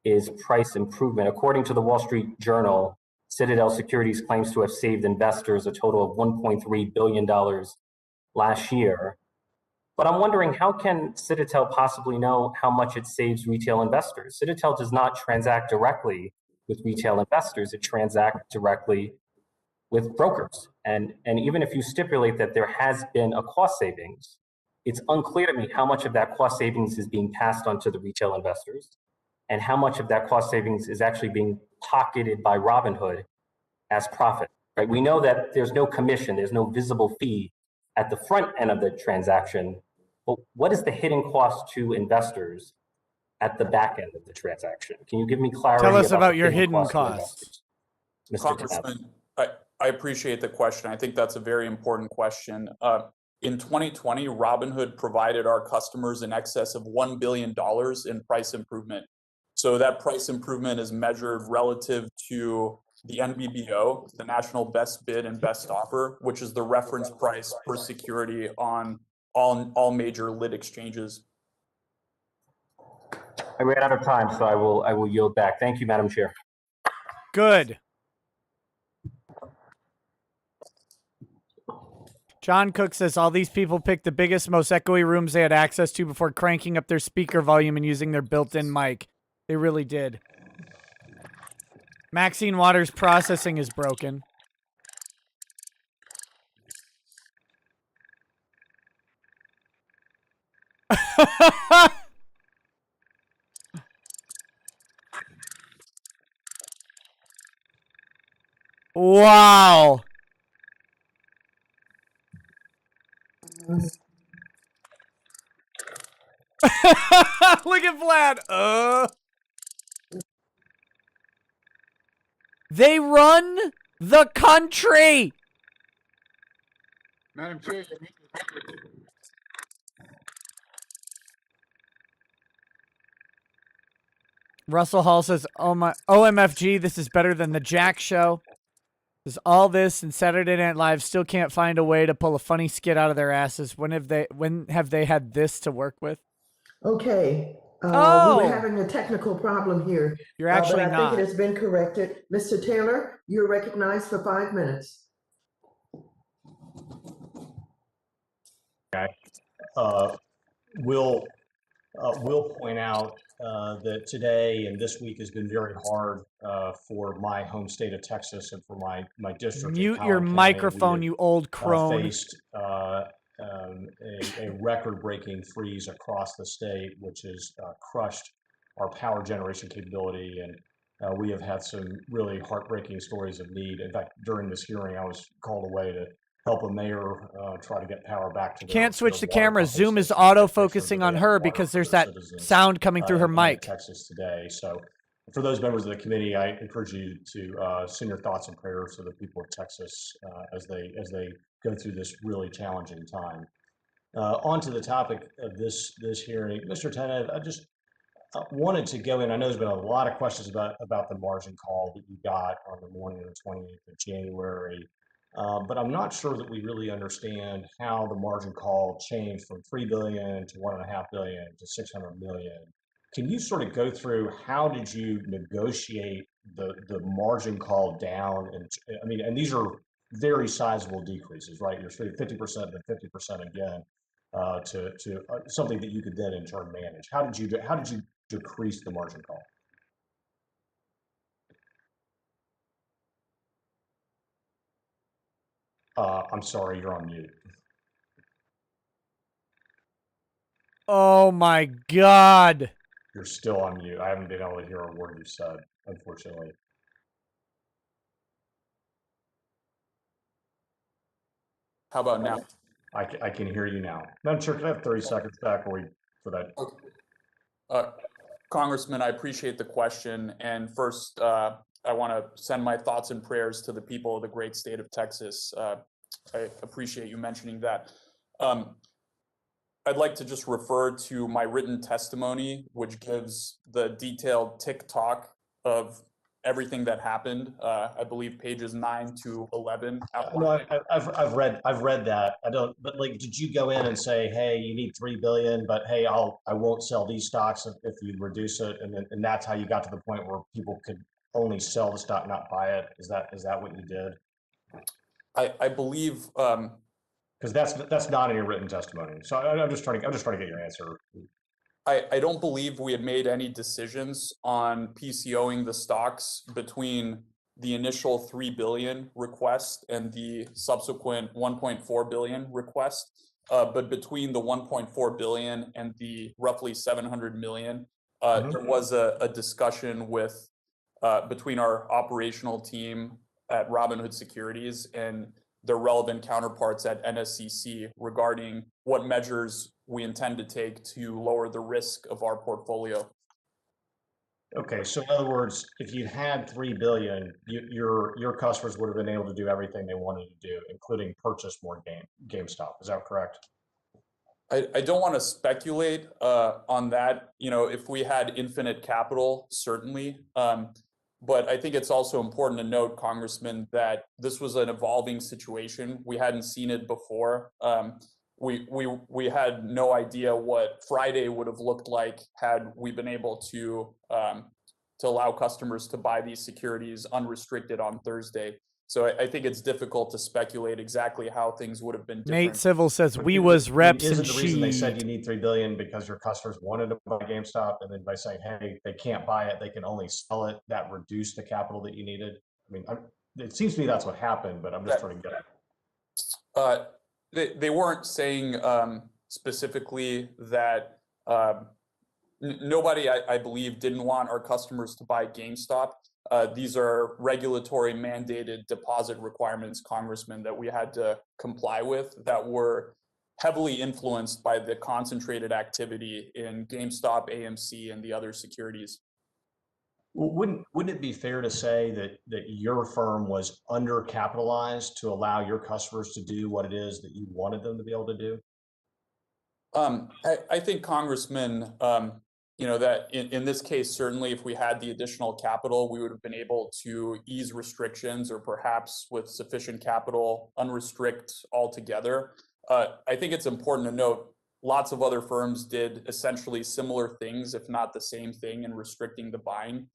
is price improvement. According to the Wall Street Journal, Citadel Securities claims to have saved investors a total of $1.3 billion last year. But I'm wondering, how can Citadel possibly know how much it saves retail investors? Citadel does not transact directly with retail investors. It transacts directly with brokers. And even if you stipulate that there has been a cost savings, it's unclear to me how much of that cost savings is being passed on to the retail investors and how much of that cost savings is actually being pocketed by Robinhood as profit. Right? We know that there's no commission, there's no visible fee at the front end of the transaction, but what is the hidden cost to investors at the back end of the transaction? Can you give me clarity? Tell us about the your hidden costs. Congressman, I appreciate the question. I think that's a very important question. In 2020, Robinhood provided our customers in excess of $1 billion in price improvement. So that price improvement is measured relative to the NBBO, the National Best Bid and Best Offer, which is the reference price per security on all major lit exchanges. I ran out of time, so I will yield back. Thank you, Madam Chair. Good. John Cook says all these people picked the biggest, most echoey rooms they had access to before cranking up their speaker volume and using their built-in mic. They really did. Maxine Waters' processing is broken. Wow. Look at Vlad. They run the country. Madam Chair, Russell Hall says, "Oh my OMFG, this is better than the Jack Show." There's all this, and Saturday Night Live still can't find a way to pull a funny skit out of their asses. When have they had this to work with? Okay. We Oh! were having a technical problem here. You're actually but I not. think it has been corrected. Mr. Taylor, you're recognized for 5 minutes. Okay. We'll point out that today and this week has been very hard for my home state of Texas and for my district. Mute your microphone, you old crone. Faced a record-breaking freeze across the state, which has crushed our power generation capability, and we have had some really heartbreaking stories of need. In fact, during this hearing, I was called away to help a mayor try to get power back to. Can't switch the camera. Zoom is auto-focusing on her because there's that sound coming through her mic. Texas today. So for those members of the committee, I encourage you to send your thoughts and prayers to the people of Texas as they go through this really challenging time. Onto the topic of this hearing, Mr. Tennant, I just wanted to go in. I know there's been a lot of questions about the margin call that you got on the morning of the 28th of January, but I'm not sure that we really understand how the margin call changed from $3 billion to $1.5 billion to $600 million. Can you sort of go through how did you negotiate the margin call down? And I mean, and these are very sizable decreases, right? You're 50% to 50% again. To something that you could then in turn manage. How did you decrease the margin call? I'm sorry, you're on mute. Oh my God. You're still on mute. I haven't been able to hear a word you said, unfortunately. How about now? I can hear you now. Madam Chair, can I have 30 seconds back for that? Congressman, I appreciate the question. And first, I want to send my thoughts and prayers to the people of the great state of Texas. I appreciate you mentioning that. I'd like to just refer to my written testimony, which gives the detailed tick-tock of everything that happened. I believe pages 9 to 11. No, I've read that. I don't. But like, did you go in and say, hey, you need $3 billion, but hey, I won't sell these stocks if you reduce it, and that's how you got to the point where people could only sell the stock, not buy it? Is that what you did? I believe. Because that's not in your written testimony. So I'm just trying to get your answer. I don't believe we had made any decisions on PCOing the stocks between the initial $3 billion request and the subsequent $1.4 billion request. But between the $1.4 billion and the roughly $700 million, there was a discussion with between our operational team at Robinhood Securities and their relevant counterparts at NSCC regarding what measures we intend to take to lower the risk of our portfolio. Okay, so in other words, if you had $3 billion, your customers would have been able to do everything they wanted to do, including purchase more GameStop. Is that correct? I don't want to speculate on that. You know, if we had infinite capital, certainly. But I think it's also important to note, Congressman, that this was an evolving situation. We hadn't seen it before. We had no idea what Friday would have looked like had we been able to allow customers to buy these securities unrestricted on Thursday. So I think it's difficult to speculate exactly how things would have been different. Nate Civil says we was reps and Isn't the reason they said sheet. you need $3 billion because your customers wanted to buy GameStop, and then by saying, hey, they can't buy it, they can only sell it, that reduced the capital that you needed? I mean, it seems to me that's what happened, but I'm just trying to get it. They weren't saying specifically that nobody, I believe, didn't want our customers to buy GameStop. These are regulatory mandated deposit requirements, Congressman, that we had to comply with that were heavily influenced by the concentrated activity in GameStop, AMC, and the other securities. Well, wouldn't it be fair to say that your firm was undercapitalized to allow your customers to do what it is that you wanted them to be able to do? I think, Congressman, you know, that in this case, certainly if we had the additional capital, we would have been able to ease restrictions or perhaps with sufficient capital, unrestrict altogether. I think it's important to note lots of other firms did essentially similar things, if not the same thing, in restricting the buying.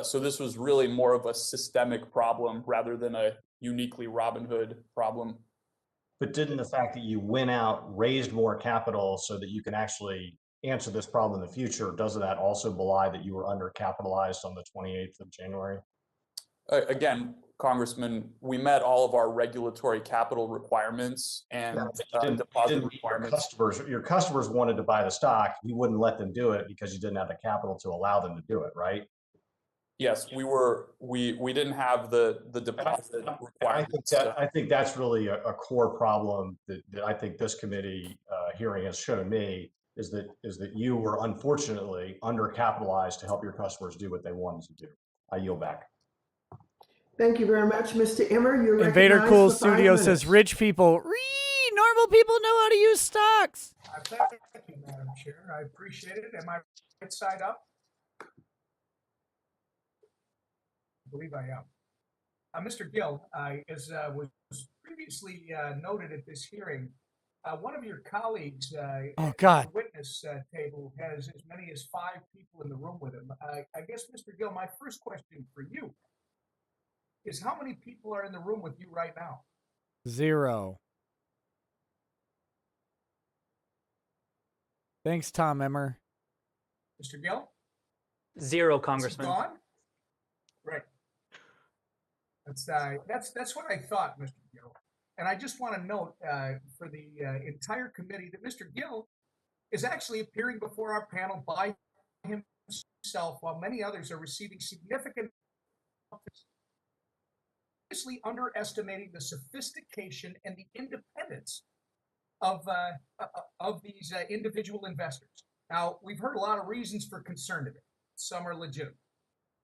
So this was really more of a systemic problem rather than a uniquely Robinhood problem. But didn't the fact that you went out, raised more capital so that you can actually answer this problem in the future, doesn't that also belie that you were undercapitalized on the 28th of January? Again, Congressman, we met all of our regulatory capital requirements and deposit requirements. Your customers wanted to buy the stock. You wouldn't let them do it because you didn't have the capital to allow them to do it, right? Yes, we didn't have the deposit requirements. I think that's really a core problem that I think this committee hearing has shown me is that you were unfortunately undercapitalized to help your customers do what they wanted to do. I yield back. Thank you very much, Mr. Emmer. You're Invader recognized Cool for 5 Studio minutes. says rich people, normal little people know how to use stocks. Thank you, Madam Chair. I appreciate it. Am I right side up? I believe I am. Mr. Gill, as was previously noted at this hearing, one of your colleagues Oh, at God. the witness table has as many as 5 people in the room with him. I guess, Mr. Gill, my first question for you is how many people are in the room with you right now? 0. Thanks, Tom Emmer. Mr. Gill? 0, Is he Congressman. gone? Right. That's what I thought, Mr. Gill. And I just want to note for the entire committee that Mr. Gill is actually appearing before our panel by himself, while many others are receiving significant, obviously underestimating the sophistication and the independence of these individual investors. Now, we've heard a lot of reasons for concern today. Some are legitimate,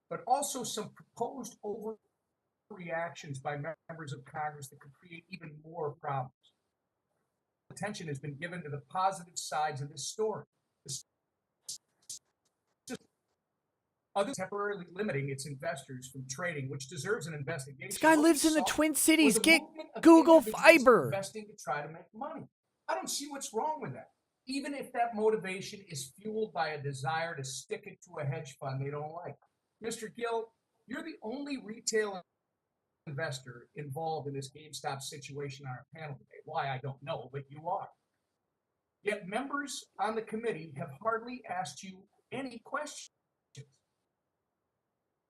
but also some proposed overreactions by members of Congress that could create even more problems. Attention has been given to the positive sides of this story. Others temporarily limiting its investors from trading, which deserves an investigation. This guy What lives we in the saw Twin was Cities. a Get movement of Google individuals Fiber. investing to try to make money. I don't see what's wrong with that. Even if that motivation is fueled by a desire to stick it to a hedge fund they don't like. Mr. Gill, you're the only retail investor involved in this GameStop situation on our panel today. Why, I don't know, but you are. Yet members on the committee have hardly asked you any questions.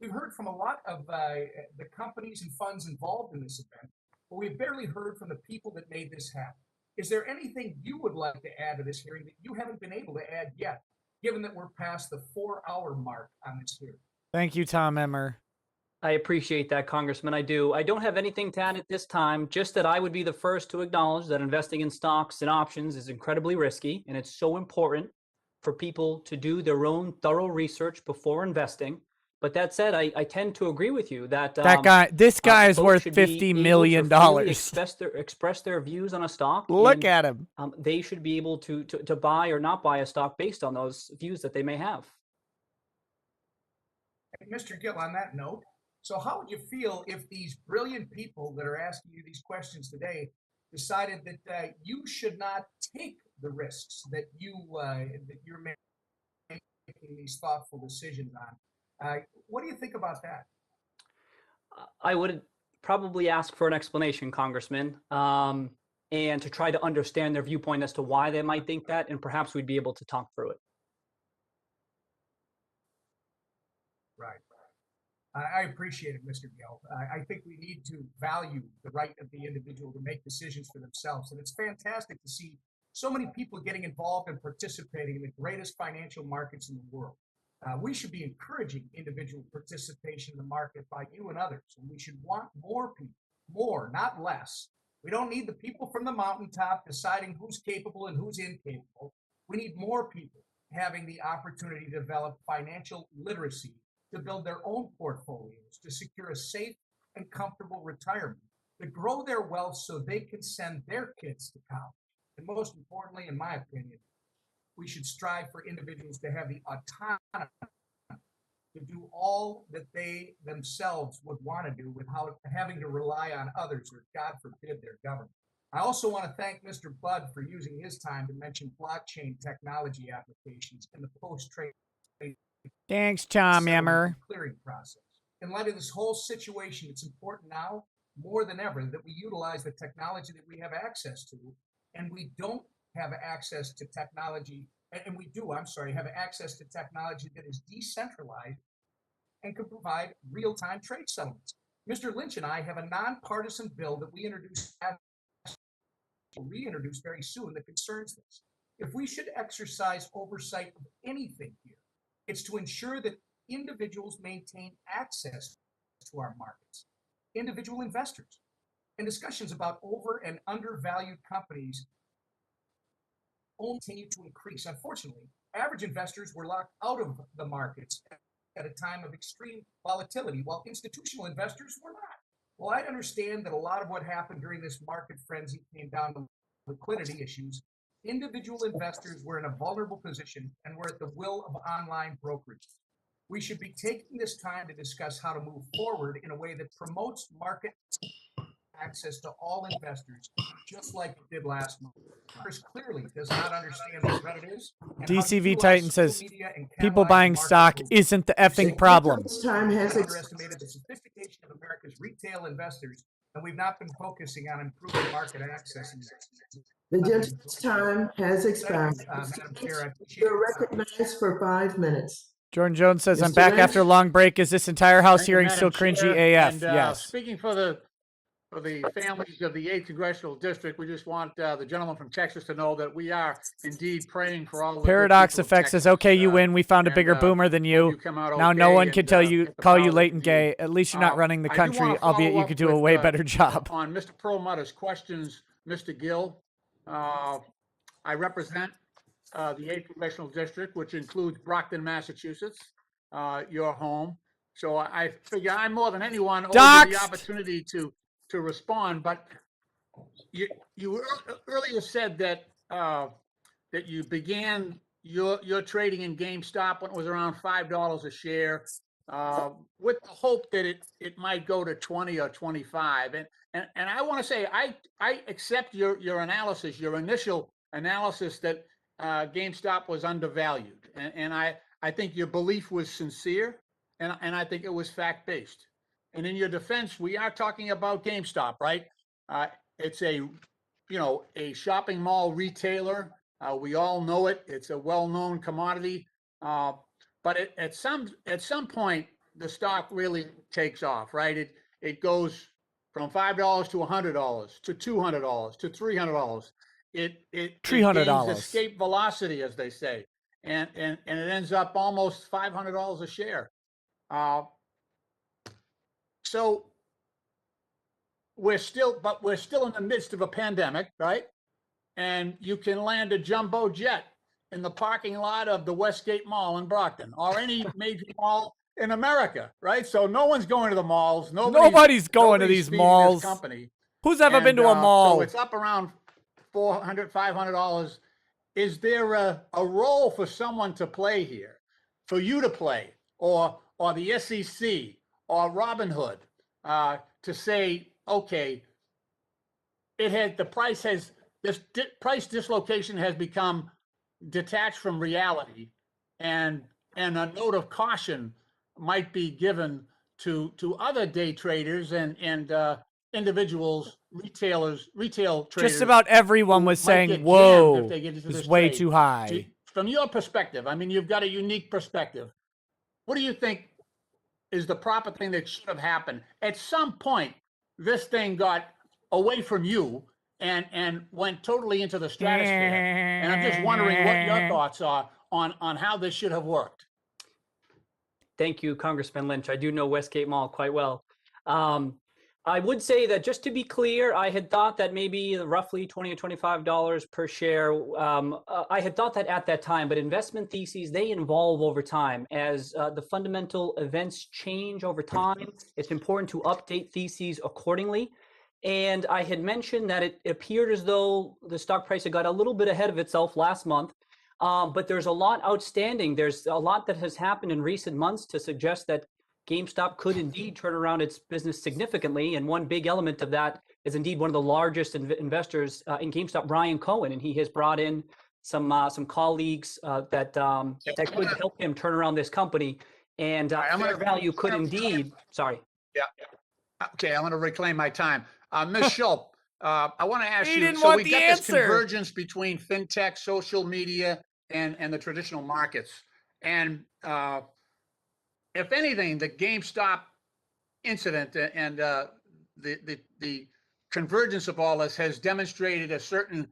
We've heard from a lot of the companies and funds involved in this event, but we've barely heard from the people that made this happen. Is there anything you would like to add to this hearing that you haven't been able to add yet, given that we're past the 4-hour mark on this hearing? Thank you, Tom Emmer. I appreciate that, Congressman. I do. I don't have anything to add at this time, just that I would be the first to acknowledge that investing in stocks and options is incredibly risky, and it's so important for people to do their own thorough research before investing. But that said, I tend to agree with you that this guy is folks worth should be $50 able to million. freely express their views on a stock. Look and, at him. They should be able to buy or not buy a stock based on those views that they may have. Mr. Gill, on that note, so how would you feel if these brilliant people that are asking you these questions today decided that you should not take the risks that you're making these thoughtful decisions on? What do you think about that? I would probably ask for an explanation, Congressman, and to try to understand their viewpoint as to why they might think that, and perhaps we'd be able to talk through it. Right. I appreciate it, Mr. Gill. I think we need to value the right of the individual to make decisions for themselves. And it's fantastic to see so many people getting involved and participating in the greatest financial markets in the world. We should be encouraging individual participation in the market by you and others. And we should want more people, more, not less. We don't need the people from the mountaintop deciding who's capable and who's incapable. We need more people having the opportunity to develop financial literacy, to build their own portfolios, to secure a safe and comfortable retirement, to grow their wealth so they can send their kids to college. And most importantly, in my opinion, we should strive for individuals to have the autonomy to do all that they themselves would want to do without having to rely on others or, God forbid, their government. I also want to thank Mr. Budd for using his time to mention blockchain technology applications in the post-trade Thanks, Tom Emmer. clearing process. In light of this whole situation, it's important now more than ever that we utilize the technology that we have access to, and we don't have access to technology, and we do, have access to technology that is decentralized and can provide real-time trade settlements. Mr. Lynch and I have a nonpartisan bill that we reintroduce very soon that concerns this. If we should exercise oversight of anything here, it's to ensure that individuals maintain access to our markets, individual investors, and discussions about over and undervalued companies only continue to increase. Unfortunately, average investors were locked out of the markets at a time of extreme volatility, while institutional investors were not. Well, I understand that a lot of what happened during this market frenzy came down to liquidity issues, individual investors were in a vulnerable position and were at the will of online brokerage. We should be taking this time to discuss how to move forward in a way that promotes market access to all investors, just like it did last month. Congress clearly does not understand the threat it is. and how to DCV utilize Titan social says, media and people catalyze buying market stock movement. isn't the effing We've problem. Time has underestimated the sophistication of America's retail investors, and we've not been focusing on improving market access. The gentleman's time has expired. Madam Chair, I appreciate You're your time. recognized for 5 minutes. Jordan Jones says, I'm Mr. back Lynch? after a long break. Is this entire House Thank you, hearing Madam still cringy Chair. AF? And, Yes. Speaking for the families of the 8th Congressional District, we just want the gentleman from Texas to know that we are indeed praying for all the good Paradox people of Effect says, Texas. okay, you win. We found a and, bigger boomer than you. you come out Now no okay one can and, tell you, get the call you power late and that you gay. At least you're not running the I do wanna country, follow albeit you up could do a with, way better job. On Mr. Perlmutter's questions, Mr. Gill, I represent the 8th Congressional District, which includes Brockton, Massachusetts, your home. So I figure I more than anyone owe you the opportunity to respond. But you earlier said that that you began your trading in GameStop when it was around $5 a share, with the hope that it might go to 20 or 25. And I want to say I accept your analysis, your initial analysis that GameStop was undervalued, and I think your belief was sincere, and I think it was fact-based. And in your defense, we are talking about GameStop, right? It's a shopping mall retailer. We all know it. It's a well-known commodity. But at some point, the stock really takes off, right? It goes from $5 to $100 to $200 to $300. It $300. gains escape velocity, as they say, and it ends up almost $500 a share. So we're still in the midst of a pandemic, right? And you can land a jumbo jet in the parking lot of the Westgate Mall in Brockton or any major mall in America, right? So no one's going to the malls. Nobody's going to these feeding this malls. company. Who's ever been to a mall? So it's up around $400, $500. Is there a role for someone to play here, for you to play, or the SEC or Robinhood to say, okay, this price dislocation has become detached from reality, and a note of caution might be given to other day traders and individuals, retail traders. Just about everyone was saying, whoa, it's way too high. From your perspective, I mean, you've got a unique perspective. What do you think is the proper thing that should have happened? At some point, this thing got away from you and went totally into the stratosphere. And I'm just wondering what your thoughts are on how this should have worked. Thank you, Congressman Lynch. I do know Westgate Mall quite well. I would say that, just to be clear, I had thought that maybe roughly $20 or $25 per share. I had thought that at that time, but investment theses, they evolve over time. As the fundamental events change over time, it's important to update theses accordingly. And I had mentioned that it appeared as though the stock price had got a little bit ahead of itself last month. But there's a lot outstanding. There's a lot that has happened in recent months to suggest that GameStop could indeed turn around its business significantly. And one big element of that is indeed one of the largest investors in GameStop, Brian Cohen, and he has brought in some colleagues that could help him turn around this company. And fair value could indeed. Sorry. Yeah. Okay, I'm going to reclaim my time. Ms. Schultz, I want to ask He you. didn't So want we the got answer. this convergence between fintech, social media, and the traditional markets. And if anything, the GameStop incident and the convergence of all this has demonstrated a certain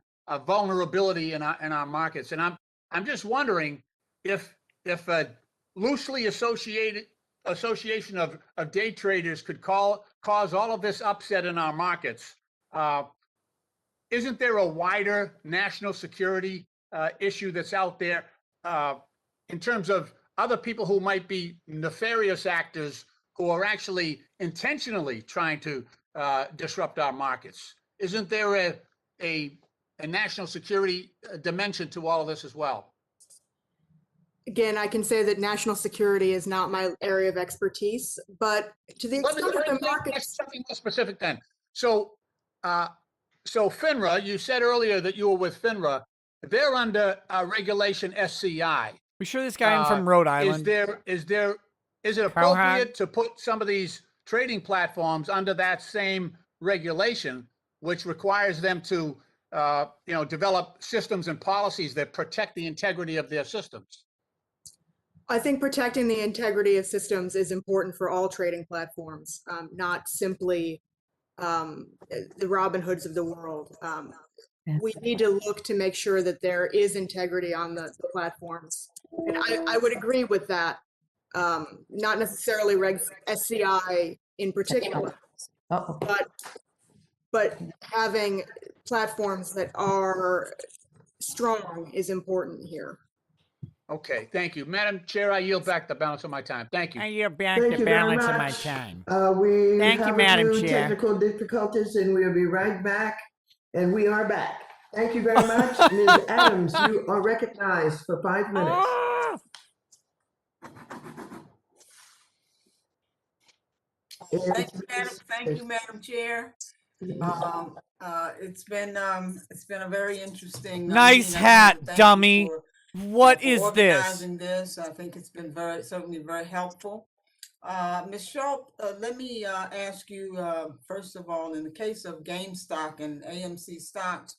vulnerability in our markets. And I'm just wondering if a loosely association of day traders could cause all of this upset in our markets. Isn't there a wider national security issue that's out there in terms of other people who might be nefarious actors who are actually intentionally trying to disrupt our markets? Isn't there a national security dimension to all of this as well? Again, I can say that national security is not my area of expertise, but to the extent that the market... Something more specific then. So, so FINRA, you said earlier that you were with FINRA. They're under regulation SCI. We sure this guy in from Rhode Island? Is it appropriate to put some of these trading platforms under that same regulation, which requires them to, develop systems and policies that protect the integrity of their systems? I think protecting the integrity of systems is important for all trading platforms, not simply the Robinhoods of the world. We need to look to make sure that there is integrity on the platforms. And I would agree with that. Not necessarily Reg SCI in particular, but having platforms that are strong is important here. Okay, thank you. Madam Chair, I yield back the balance of my time. Thank you. I yield back Thank the you very balance of my much. time. We Thank you, have Madam a few Chair. technical difficulties, and we'll be right back. And we are back. Thank you very much. Ms. Adams, you are recognized for 5 minutes. Thank you, Madam Chair. It's been a very interesting. Nice hat, dummy. What is this? Organizing this, I think it's been certainly very helpful. Ms. Schultz, let me ask you, first of all, in the case of GameStop and AMC stocks,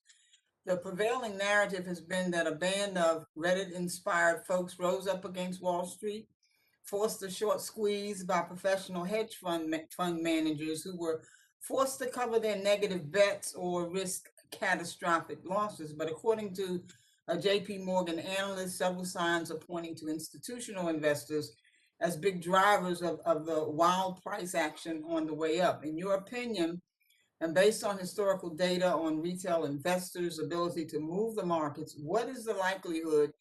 the prevailing narrative has been that a band of Reddit-inspired folks rose up against Wall Street, forced a short squeeze by professional hedge fund managers who were forced to cover their negative bets or risk catastrophic losses. But according to a JP Morgan analyst, several signs are pointing to institutional investors as big drivers of the wild price action on the way up. In your opinion, and based on historical data on retail investors' ability to move the markets, what is the likelihood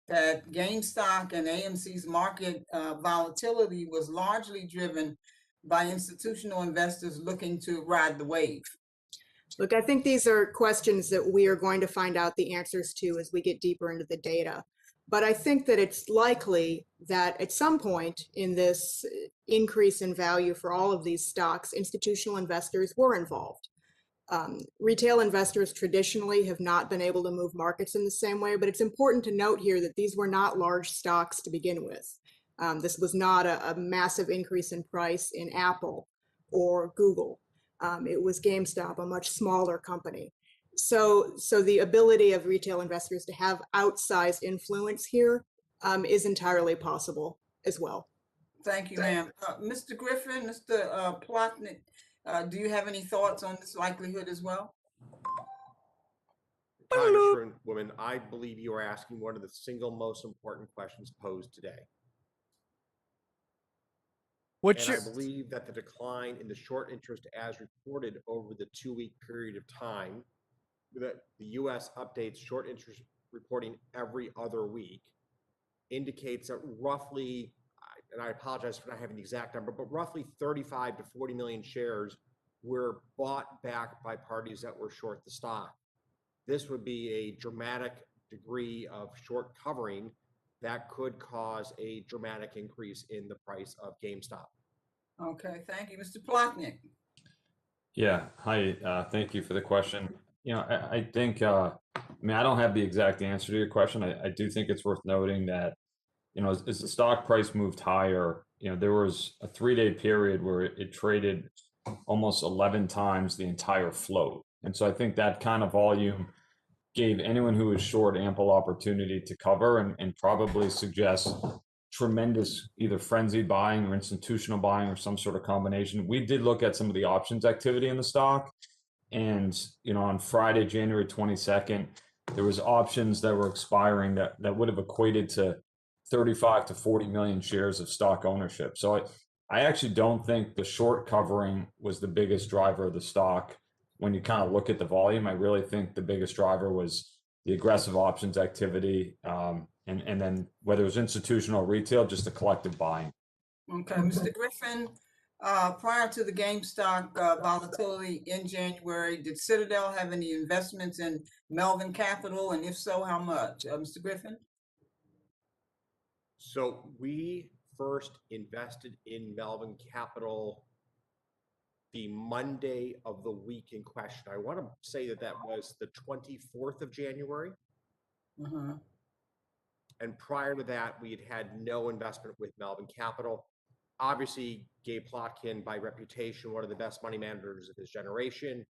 that GameStop and AMC's market volatility was largely driven by institutional investors looking to ride the wave? Look, I think these are questions that we are going to find out the answers to as we get deeper into the data. But I think that it's likely that at some point in this increase in value for all of these stocks, institutional investors were involved. Retail investors traditionally have not been able to move markets in the same way, but it's important to note here that these were not large stocks to begin with. This was not a massive increase in price in Apple or Google. It was GameStop, a much smaller company. So the ability of retail investors to have outsized influence here is entirely possible as well. Thank you, ma'am. Mr. Griffin, Mr. Plotnick, do you have any thoughts on this likelihood as well? Congresswoman, I believe you are asking one of the single most important questions posed today. I believe that the decline in the short interest as reported over the 2-week period of time, that the U.S. updates short interest reporting every other week, indicates that roughly, and I apologize for not having the exact number, but roughly 35 to 40 million shares were bought back by parties that were short the stock. This would be a dramatic degree of short covering that could cause a dramatic increase in the price of GameStop. Okay, thank you. Mr. Plotnick. Yeah, hi, thank you for the question. I think, I don't have the exact answer to your question. I do think it's worth noting that, as the stock price moved higher, there was a 3-day period where it traded almost 11 times the entire float. And so I think that kind of volume gave anyone who was short ample opportunity to cover and probably suggests tremendous either frenzied buying or institutional buying or some sort of combination. We did look at some of the options activity in the stock. And, on Friday, January 22nd, there was options that were expiring that would have equated to 35 to 40 million shares of stock ownership. So I actually don't think the short covering was the biggest driver of the stock. When you kind of look at the volume, I really think the biggest driver was the aggressive options activity. And then whether it was institutional or retail, just the collective buying. Okay, Mr. Griffin, Prior to the GameStop volatility in January, did Citadel have any investments in Melvin Capital? And if so, how much? Mr. Griffin? So we first invested in Melvin Capital the Monday of the week in question. I want to say that was the 24th of January. And prior to that, we had no investment with Melvin Capital. Obviously, Gabe Plotkin, by reputation, one of the best money managers of his generation,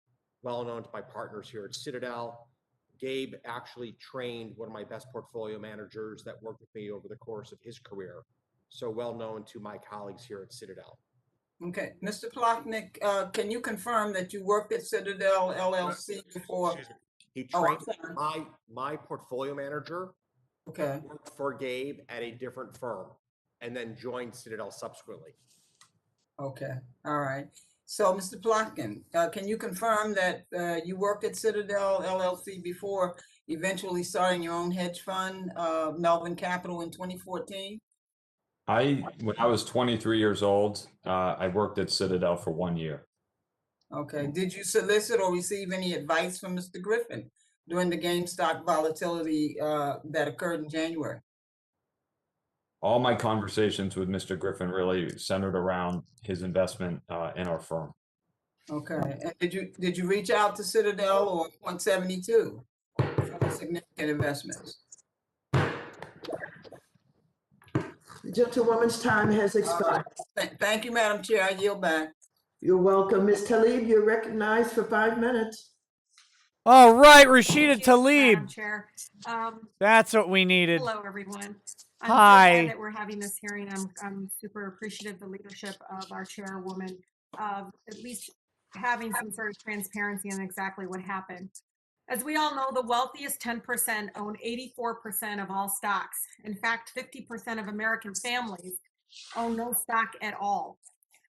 well known to my partners here at Citadel. Gabe actually trained one of my best portfolio managers that worked with me over the course of his career. So well known to my colleagues here at Citadel. Okay, Mr. Plotnik, can you confirm that you worked at Citadel LLC before? He trained my portfolio manager. Okay. Worked for Gabe at a different firm and then joined Citadel subsequently. Okay, all right. So, Mr. Plotkin, can you confirm that you worked at Citadel LLC before eventually starting your own hedge fund, Melvin Capital, in 2014? When I was 23 years old, I worked at Citadel for 1 year. Okay. Did you solicit or receive any advice from Mr. Griffin during the GameStop volatility that occurred in January? All my conversations with Mr. Griffin really centered around his investment in our firm. Okay. And did you reach out to Citadel or Point 72 for significant investments? The gentlewoman's time has expired. Thank you, Madam Chair. I yield back. You're welcome. Ms. Talib, you're recognized for 5 minutes. All right, Rashida Tlaib. Madam Chair. That's what we needed. Hello, everyone. I'm Hi. so glad that we're having this hearing. I'm super appreciative of the leadership of our chairwoman, of at least having some sort of transparency on exactly what happened. As we all know, the wealthiest 10% own 84% of all stocks. In fact, 50% of American families own no stock at all.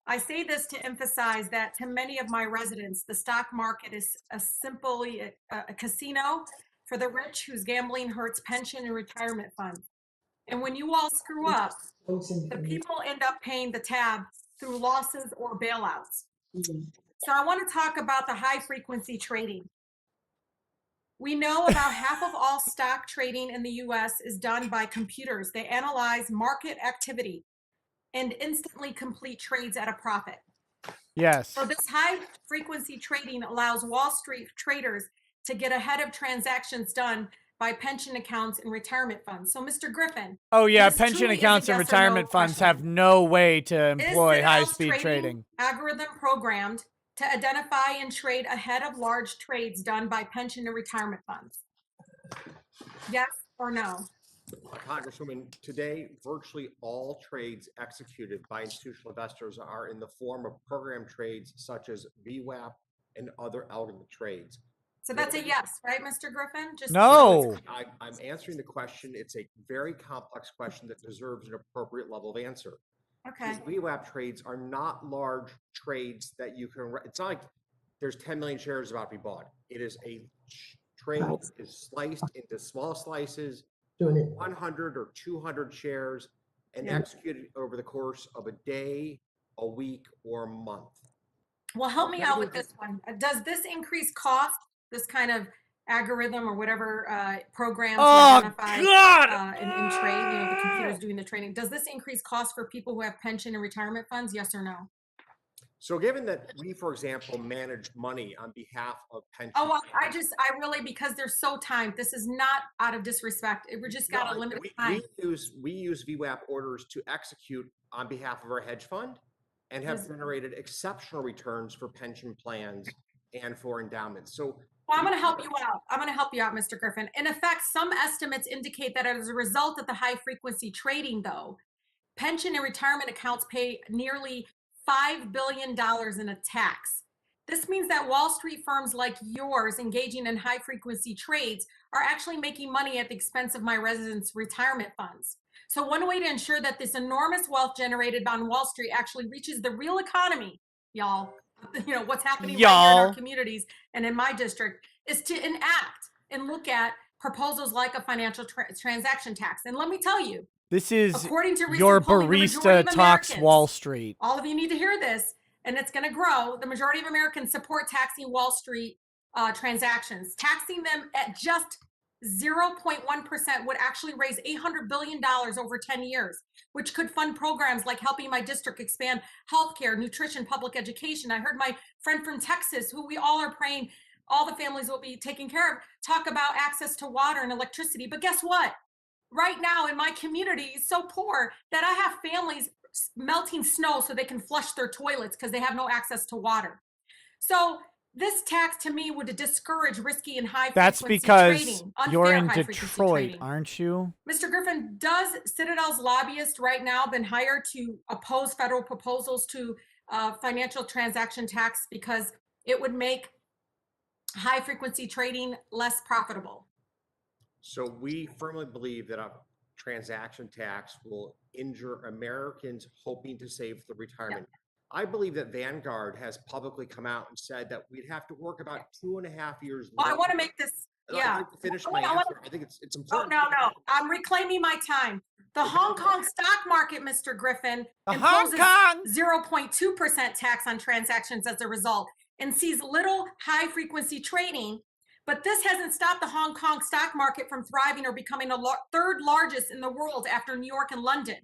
I say this to emphasize that to many of my residents, the stock market is simply a casino for the rich whose gambling hurts pension and retirement funds. And when you all screw up, the people end up paying the tab through losses or bailouts. So I want to talk about the high frequency trading. We know about half of all stock trading in the US is done by computers. They analyze market activity and instantly complete trades at a profit. Yes. So this high frequency trading allows Wall Street traders to get ahead of transactions done by pension accounts and retirement funds. So Mr. Griffin. Oh yeah, pension accounts and retirement funds have no way to employ high-speed trading. Algorithm programmed to identify and trade ahead of large trades done by pension and retirement funds. Yes or no? Congresswoman, today, virtually all trades executed by institutional investors are in the form of program trades such as VWAP and other algorithmic trades. So that's a yes, right, Mr. Griffin? No. I'm answering the question. It's a very complex question that deserves an appropriate level of answer. Okay. These VWAP trades are not large trades that you can, it's not like there's 10 million shares about to be bought. It is a trade is sliced into small slices, 100 or 200 shares, and executed over the course of a day, a week, or a month. Well, help me out with this one. Does this increase cost, this kind of algorithm or whatever program to identify and trade, you know, the computer's doing the trading? Does this increase cost for people who have pension and retirement funds, yes or no? So given that we, for example, manage money on behalf of pension. Oh, well, I really, because they're so timed, this is not out of disrespect. We just got a limited time. We use VWAP orders to execute on behalf of our hedge fund and have generated exceptional returns for pension plans and for endowments. So well, I'm going to help you out. I'm going to help you out, Mr. Griffin. In effect, some estimates indicate that as a result of the high frequency trading, though, pension and retirement accounts pay nearly $5 billion in a tax. This means that Wall Street firms like yours engaging in high frequency trades are actually making money at the expense of my residents' retirement funds. So one way to ensure that this enormous wealth generated on Wall Street actually reaches the real economy, y'all, you know, what's happening right here in our communities and in my district, is to enact and look at proposals like a financial transaction tax. And let me tell you, This is According to your recent polling, the majority barista of talks Americans, Wall Street. all of you need to hear this, and it's going to grow. The majority of Americans support taxing Wall Street transactions. Taxing them at just 0.1% would actually raise $800 billion over 10 years, which could fund programs like helping my district expand healthcare, nutrition, public education. I heard my friend from Texas, who we all are praying all the families will be taken care of, talk about access to water and electricity. But guess what? Right now in my community is so poor that I have families melting snow so they can flush their toilets because they have no access to water. So this tax to me would discourage risky and high That's frequency because trading, you're unfair in high frequency Detroit, trading. aren't you? Mr. Griffin, does Citadel's lobbyist right now been hired to oppose federal proposals to financial transaction tax because it would make high frequency trading less profitable? So we firmly believe that a transaction tax will injure Americans hoping to save for retirement. I believe that Vanguard has publicly come out and said that we'd have to work about 2.5 years. Well, I want to make this, I'd yeah. like to finish my answer. I think it's important. Oh, no. I'm reclaiming my time. The Hong Kong stock market, Mr. Griffin, imposes 0.2% tax on transactions as a result and sees little high frequency trading. But this hasn't stopped the Hong Kong stock market from thriving or becoming the third largest in the world after New York and London.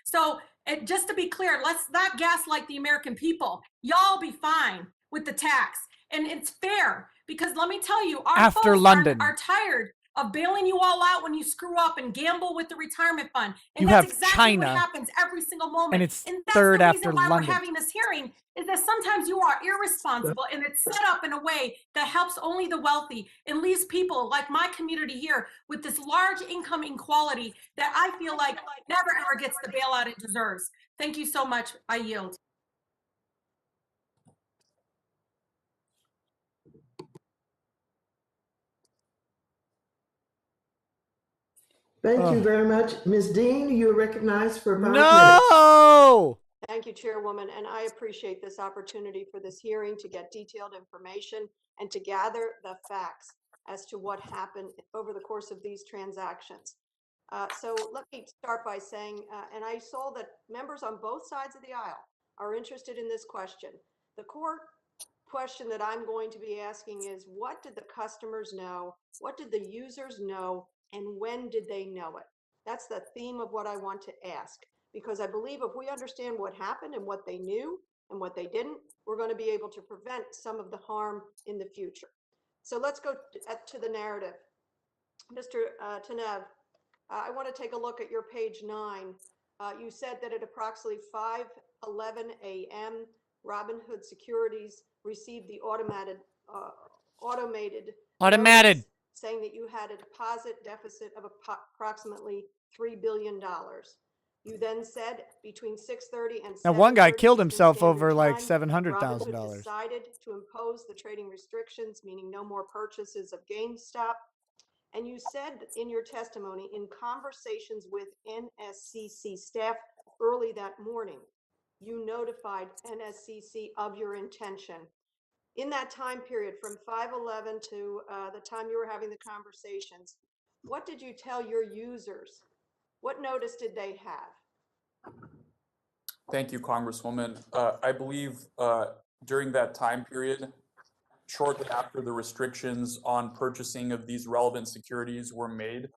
So just to be clear, let's not gaslight the American people. Y'all be fine with the tax. And it's fair because let me tell you, our After folks London. are tired of bailing you all out when you screw up and gamble with the retirement fund. And You that's have exactly China, what happens every single moment. and it's that's third the after reason why London. we're having this hearing is that sometimes you are irresponsible and it's set up in a way that helps only the wealthy and leaves people like my community here with this large income inequality that I feel like never ever gets the bailout it deserves. Thank you so much. I yield. Thank you very much. Ms. Dean, you're recognized for 5 minutes. No! Thank you, Chairwoman, and I appreciate this opportunity for this hearing to get detailed information and to gather the facts as to what happened over the course of these transactions. So let me start by saying, and I saw that members on both sides of the aisle are interested in this question. The core question that I'm going to be asking is, what did the customers know? What did the users know? And when did they know it? That's the theme of what I want to ask, because I believe if we understand what happened and what they knew and what they didn't, we're going to be able to prevent some of the harm in the future. So let's go to the narrative. Mr. Tanev, I want to take a look at your page 9. You said that at approximately 5:11 a.m., Robinhood Securities received the automated notice saying that you had a deposit deficit of approximately $3 billion. You then said between 6:30 and 7:30 Now, one guy killed Eastern himself Standard over like Time, $700,000. Robinhood decided to impose the trading restrictions, meaning no more purchases of GameStop. And you said in your testimony, in conversations with NSCC staff early that morning, you notified NSCC of your intention. In that time period from 5:11 to the time you were having the conversations, what did you tell your users? What notice did they have? Thank you, Congresswoman. I believe during that time period, shortly after the restrictions on purchasing of these relevant securities were made,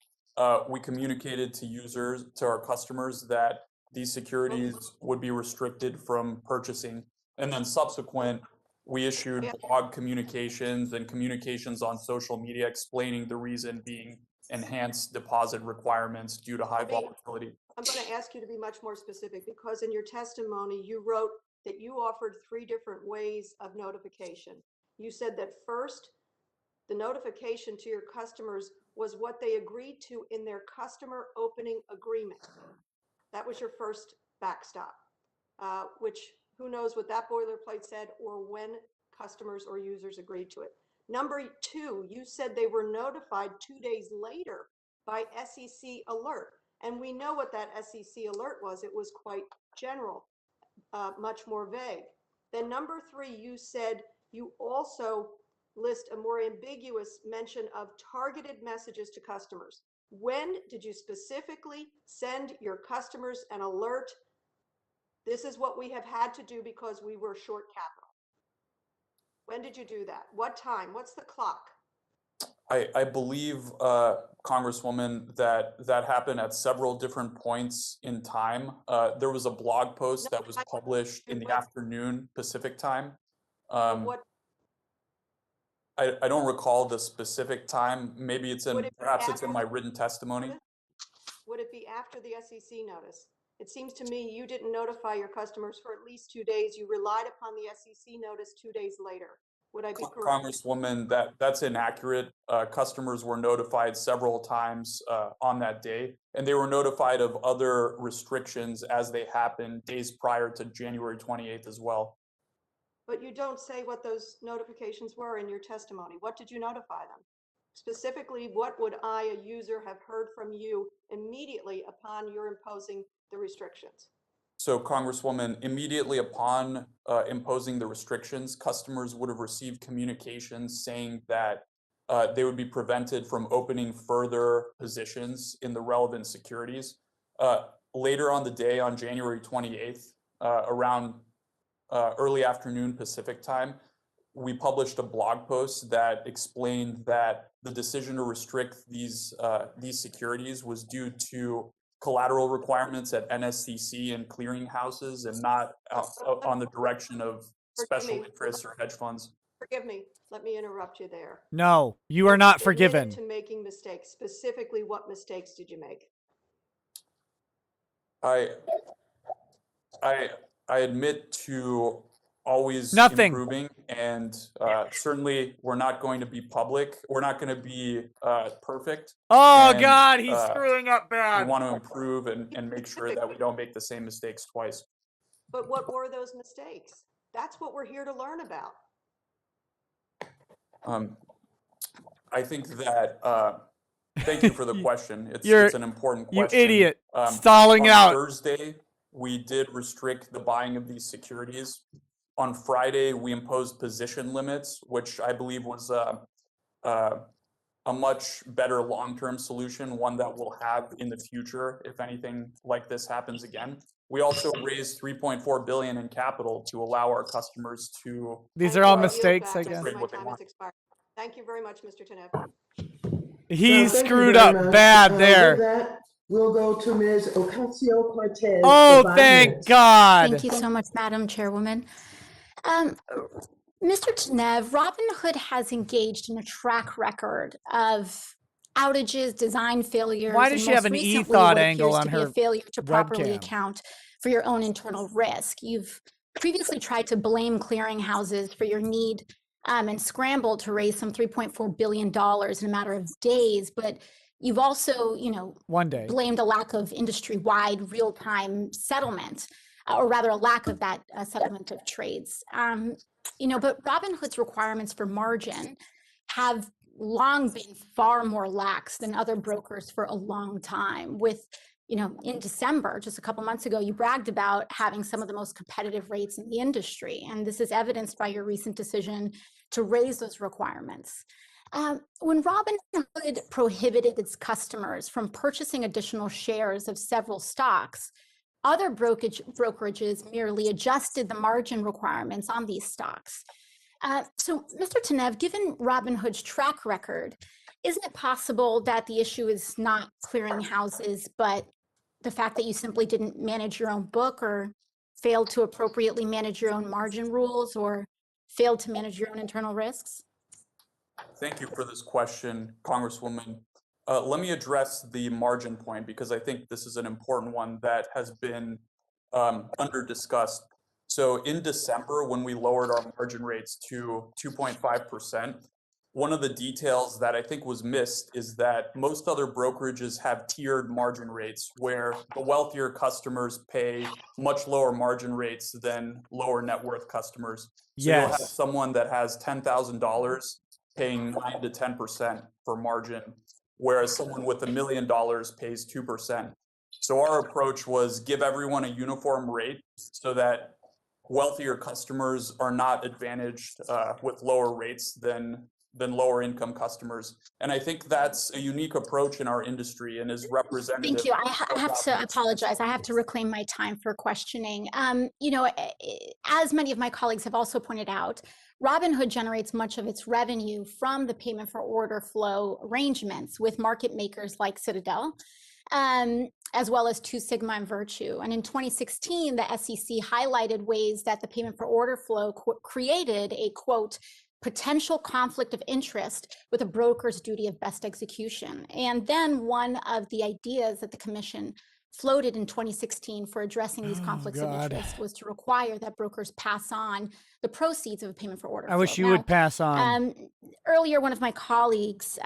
we communicated to users, to our customers, that these securities would be restricted from purchasing. And then subsequent, we issued blog communications and communications on social media explaining the reason being enhanced deposit requirements due to high volatility. I'm going to ask you to be much more specific, because in your testimony, you wrote that you offered 3 different ways of notification. You said that first, the notification to your customers was what they agreed to in their customer opening agreement. That was your first backstop, which who knows what that boilerplate said or when customers or users agreed to it. Number 2, you said they were notified 2 days later by SEC alert. And we know what that SEC alert was. It was quite general, much more vague. Then number 3, you said you also list a more ambiguous mention of targeted messages to customers. When did you specifically send your customers an alert? This is what we have had to do because we were short capital. When did you do that? What time? What's the clock? I believe, Congresswoman, that happened at several different points in time. There was a blog post that was published in the afternoon Pacific time. What I don't recall the specific time. Maybe it's in, Would it be perhaps it's in after my written testimony. Would it be after the SEC notice? It seems to me you didn't notify your customers for at least 2 days. You relied upon the SEC notice 2 days later. Would I be correct? Congresswoman, that's inaccurate. Customers were notified several times on that day, and they were notified of other restrictions as they happened days prior to January 28th as well. But you don't say what those notifications were in your testimony. What did you notify them? Specifically, what would I, a user, have heard from you immediately upon your imposing the restrictions? So, Congresswoman, immediately upon imposing the restrictions, customers would have received communications saying that they would be prevented from opening further positions in the relevant securities. Later on the day, on January 28th, around early afternoon Pacific time, we published a blog post that explained that the decision to restrict these securities was due to collateral requirements at NSCC and clearinghouses, and not on the direction of special interests or hedge funds. Forgive me. Let me interrupt you there. No, you are not Admitted forgiven. to making mistakes. Specifically, what mistakes did you make? I admit to always Nothing. improving, and certainly we're not going to be public. We're not going to be perfect. Oh and, God, he's screwing up bad. We want to improve and make sure that we don't make the same mistakes twice. But what were those mistakes? That's what we're here to learn about. I think that, thank you for the question. It's an important You question. idiot. Stalling on out. Thursday, we did restrict the buying of these securities. On Friday, we imposed position limits, which I believe was a much better long-term solution, one that we'll have in the future if anything like this happens again. We also raised $3.4 billion in capital to allow our customers to. These are all mistakes, I guess. My time has expired. Thank you very much, Mr. Tanev. He Thank you screwed very up much. bad With there. that, we'll go to Ms. Ocasio-Cortez. Oh, for 5 thank minutes. God. Thank you so much, Madam Chairwoman. Mr. Tanev, Robinhood has engaged in a track record of outages, design failures. Why does and she have most an recently e-thought what angle appears on to be a her failure to properly webcam? account for your own internal risk. You've previously tried to blame clearinghouses for your need and scrambled to raise some $3.4 billion in a matter of days, but you've also, One day. blamed a lack of industry-wide real-time settlement, or rather a lack of that settlement of trades. But Robinhood's requirements for margin have long been far more lax than other brokers for a long time. With, in December, just a couple months ago, you bragged about having some of the most competitive rates in the industry. And this is evidenced by your recent decision to raise those requirements. When Robinhood prohibited its customers from purchasing additional shares of several stocks, other brokerages merely adjusted the margin requirements on these stocks. So, Mr. Tanev, given Robinhood's track record, isn't it possible that the issue is not clearinghouses, but the fact that you simply didn't manage your own book, or failed to appropriately manage your own margin rules, or failed to manage your own internal risks? Thank you for this question, Congresswoman. Let me address the margin point, because I think this is an important one that has been under discussed. So in December, when we lowered our margin rates to 2.5%, one of the details that I think was missed is that most other brokerages have tiered margin rates where the wealthier customers pay much lower margin rates than lower net worth customers. So you'll have someone that has $10,000 paying 9 to 10% for margin, whereas someone with $1 million pays 2%. So our approach was give everyone a uniform rate so that wealthier customers are not advantaged with lower rates than lower income customers. And I think that's a unique approach in our industry and is representative. Thank you. I of have to Robinhood's apologize. I have to reclaim my time for questioning. As many of my colleagues have also pointed out, Robinhood generates much of its revenue from the payment for order flow arrangements with market makers like Citadel, as well as Two Sigma and Virtue. And in 2016, the SEC highlighted ways that the payment for order flow created a, quote, potential conflict of interest with a broker's duty of best execution. And then one of the ideas that the commission floated in 2016 for addressing these conflicts of interest was to require that brokers pass on the proceeds of a payment for order flow. I wish you would pass on. Earlier, one of my colleagues,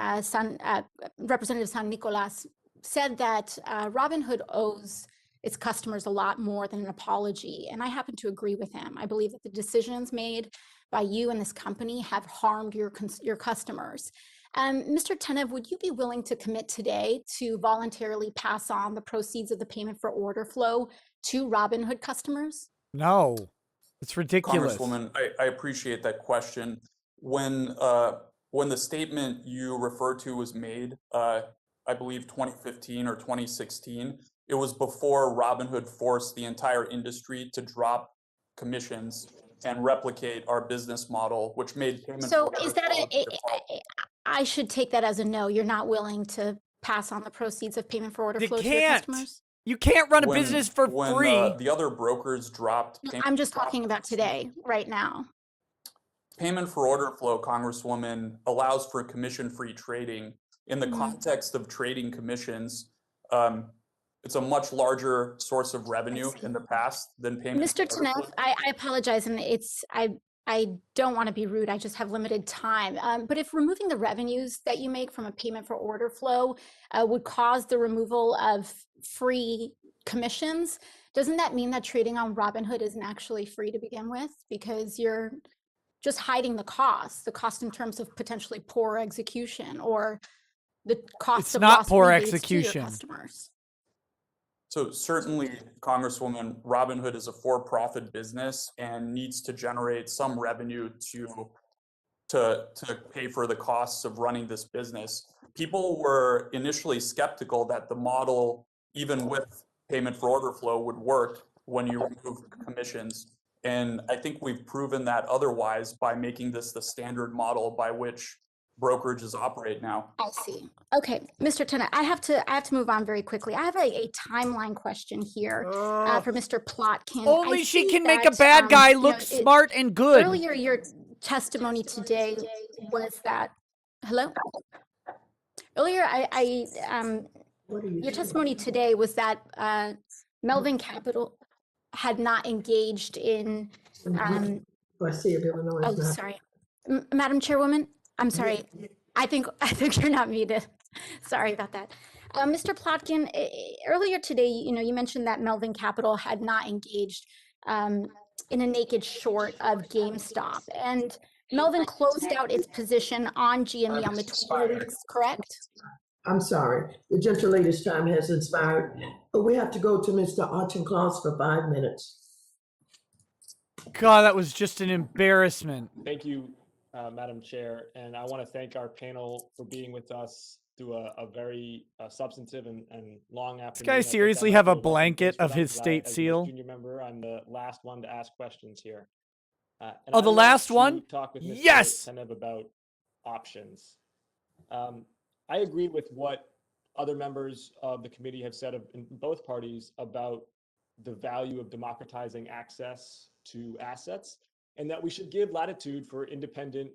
Representative San Nicolas, said that Robinhood owes its customers a lot more than an apology. And I happen to agree with him. I believe that the decisions made by you and this company have harmed your customers. Mr. Tenev, would you be willing to commit today to voluntarily pass on the proceeds of the payment for order flow to Robinhood customers? No, it's ridiculous. Congresswoman, I appreciate that question. When the statement you refer to was made, I believe 2015 or 2016, it was before Robinhood forced the entire industry to drop commissions and replicate our business model, which made payment. So is that I should take that as a no. You're not willing to pass on the proceeds of payment for order flow to your customers? You can't run a business for free. When the other brokers dropped. I'm just talking about today, right now. Payment for order flow, Congresswoman, allows for commission-free trading. In the context of trading commissions, it's a much larger source of revenue in the past than payment. Mr. Tenev, I apologize, and I don't want to be rude. I just have limited time. But if removing the revenues that you make from a payment for order flow would cause the removal of free commissions, doesn't that mean that trading on Robinhood isn't actually free to begin with? Because you're just hiding the cost in terms of potentially poor execution or the cost of not lost poor rebates execution. to your customers. So certainly, Congresswoman, Robinhood is a for-profit business and needs to generate some revenue to pay for the costs of running this business. People were initially skeptical that the model, even with payment for order flow, would work when you remove commissions. And I think we've proven that otherwise by making this the standard model by which brokerages operate now. I see. Okay, Mr. Tenev, I have to move on very quickly. I have a timeline question here for Mr. Plotkin. Only she can make a bad guy look smart and good. Earlier, your testimony today was that. Hello. Earlier, your testimony today was that Melvin Capital had not engaged in. Sorry, Madam Chairwoman. I'm sorry. I think you're not muted. Sorry about that. Mr. Plotkin, earlier today, you mentioned that Melvin Capital had not engaged in a naked short of GameStop, and Melvin closed out its position on GME on the 20th, correct? I'm sorry. The gentlelady's time has expired, but we have to go to Mr. Auchincloss for 5 minutes. God, that was just an embarrassment. Thank you, Madam Chair, and I want to thank our panel for being with us through a very substantive and long afternoon. This guy seriously have a blanket of his state seal? Junior member, I'm the last one to ask questions here. Oh, the last one? Talk with Mr. Yes. Tenev about options. I agree with what other members of the committee have said in both parties about the value of democratizing access to assets, and that we should give latitude for independent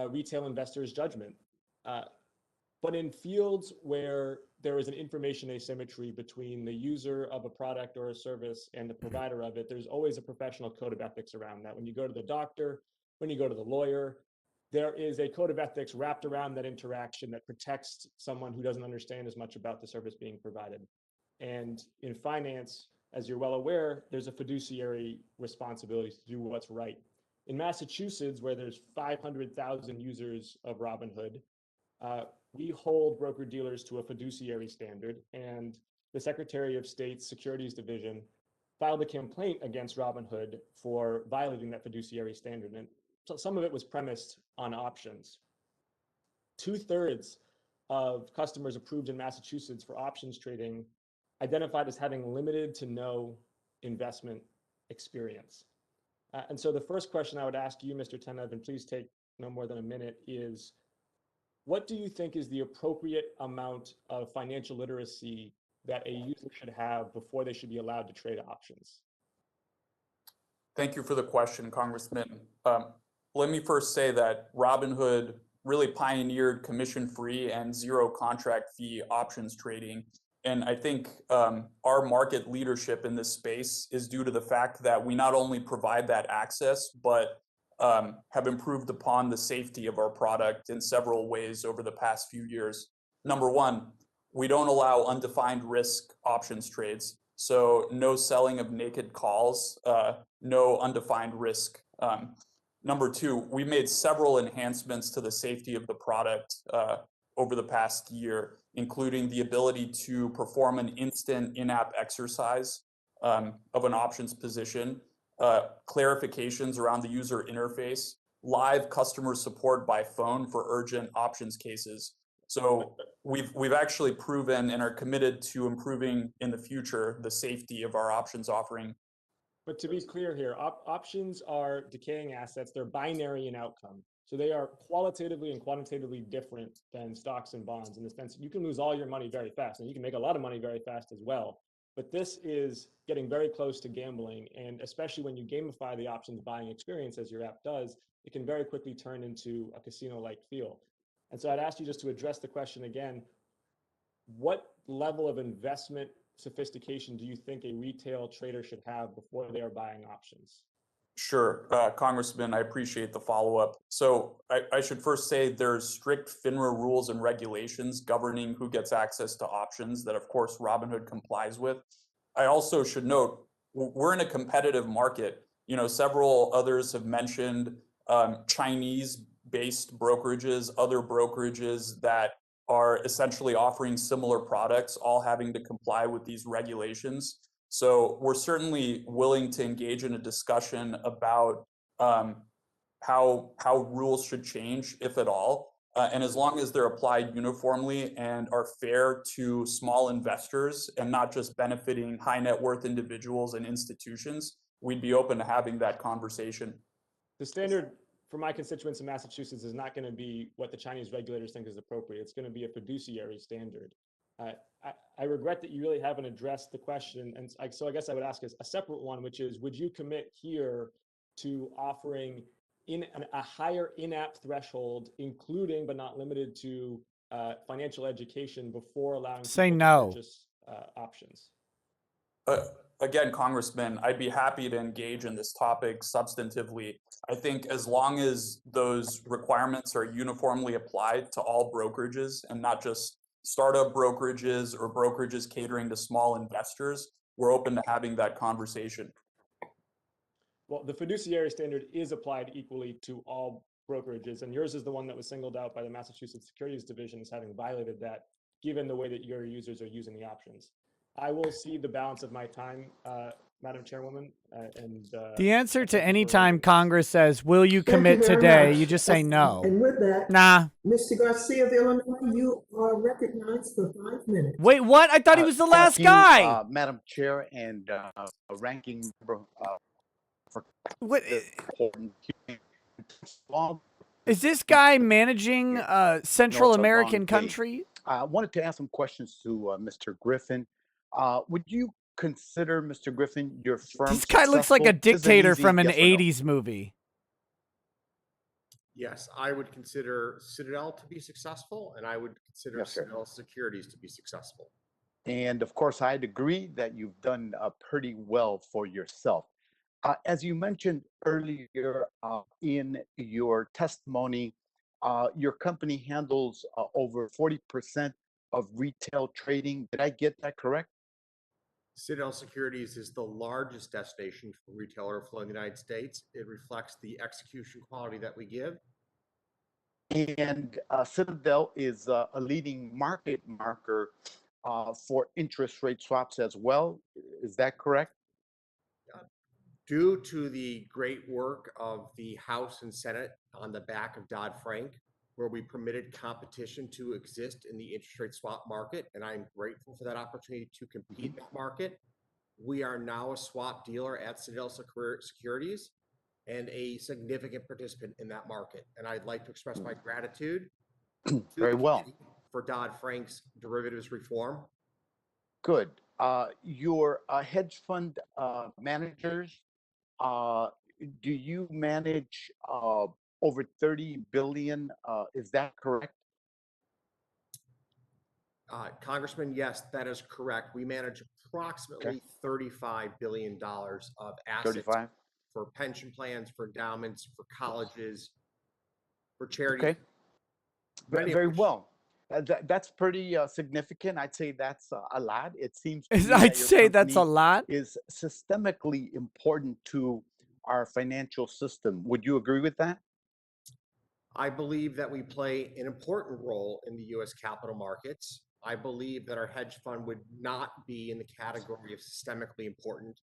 retail investors' judgment. But in fields where there is an information asymmetry between the user of a product or a service and the provider of it, there's always a professional code of ethics around that. When you go to the doctor, when you go to the lawyer, there is a code of ethics wrapped around that interaction that protects someone who doesn't understand as much about the service being provided. And in finance, as you're well aware, there's a fiduciary responsibility to do what's right. In Massachusetts, where there's 500,000 users of Robinhood, we hold broker-dealers to a fiduciary standard, and the Secretary of State's Securities Division filed a complaint against Robinhood for violating that fiduciary standard. And so some of it was premised on options. 2/3 of customers approved in Massachusetts for options trading identified as having limited to no investment experience. And so the first question I would ask you, Mr. Tenev, and please take no more than a minute, is what do you think is the appropriate amount of financial literacy that a user should have before they should be allowed to trade options? Thank you for the question, Congressman. Let me first say that Robinhood really pioneered commission-free and zero contract fee options trading. And I think our market leadership in this space is due to the fact that we not only provide that access, but have improved upon the safety of our product in several ways over the past few years. Number one, we don't allow undefined risk options trades. So no selling of naked calls, no undefined risk. Number two, we made several enhancements to the safety of the product over the past year, including the ability to perform an instant in-app exercise of an options position, clarifications around the user interface, live customer support by phone for urgent options cases. So we've actually proven and are committed to improving in the future the safety of our options offering. But to be clear here, options are decaying assets. They're binary in outcome. So they are qualitatively and quantitatively different than stocks and bonds in the sense that you can lose all your money very fast and you can make a lot of money very fast as well. But this is getting very close to gambling. And especially when you gamify the options buying experience, as your app does, it can very quickly turn into a casino-like feel. And so I'd ask you just to address the question again, what level of investment sophistication do you think a retail trader should have before they are buying options? Sure, Congressman, I appreciate the follow-up. So I should first say there's strict FINRA rules and regulations governing who gets access to options that, of course, Robinhood complies with. I also should note, we're in a competitive market. You know, several others have mentioned Chinese-based brokerages, other brokerages that are essentially offering similar products, all having to comply with these regulations. So we're certainly willing to engage in a discussion about how rules should change, if at all. And as long as they're applied uniformly and are fair to small investors and not just benefiting high net worth individuals and institutions, we'd be open to having that conversation. The standard for my constituents in Massachusetts is not going to be what the Chinese regulators think is appropriate. It's going to be a fiduciary standard. I regret that you really haven't addressed the question. And so I guess I would ask a separate one, which is, would you commit here to offering a higher in-app threshold, including but not limited to financial education before allowing Say people no. to purchase options? Again, Congressman, I'd be happy to engage in this topic substantively. I think as long as those requirements are uniformly applied to all brokerages and not just startup brokerages or brokerages catering to small investors, we're open to having that conversation. Well, the fiduciary standard is applied equally to all brokerages, and yours is the one that was singled out by the Massachusetts Securities Division as having violated that, given the way that your users are using the options. I will cede the balance of my time, Madam Chairwoman. The answer to any time Congress says, will you Thank you commit very today? much. You just say no. And with that, Nah. Mr. Garcia of Illinois, you are recognized for 5 minutes. Wait, what? I thought he was the last guy. Madam Chair and ranking member for What? important Is this guy managing Central American country? I wanted to ask some questions to Mr. Griffin. Would you consider, Mr. Griffin, your firm This guy looks like a successful? dictator Easy from an yes or no? 80s movie. Yes, I would consider Citadel to be successful, and I would consider Yes, sir. Citadel Securities to be successful. And of course, I'd agree that you've done pretty well for yourself. As you mentioned earlier in your testimony, your company handles over 40% of retail trading. Did I get that correct? Citadel Securities is the largest destination for retail order flow in the United States. It reflects the execution quality that we give. And Citadel is a leading market marker for interest rate swaps as well. Is that correct? Due to the great work of the House and Senate on the back of Dodd-Frank, where we permitted competition to exist in the interest rate swap market, and I'm grateful for that opportunity to compete in that market. We are now a swap dealer at Citadel Securities and a significant participant in that market. And I'd like to express my gratitude to Very the well. committee for Dodd-Frank's derivatives reform. Good. Your hedge fund managers, do you manage over 30 billion? Is that correct? Congressman, yes, that is correct. We manage approximately $35 billion of assets 35? for pension plans, for endowments, for colleges, for charities. Okay. Very well. That's pretty significant. I'd say that's a lot. It seems to me that I'd your say that's a company lot. is systemically important to our financial system. Would you agree with that? I believe that we play an important role in the U.S. capital markets. I believe that our hedge fund would not be in the category of systemically important.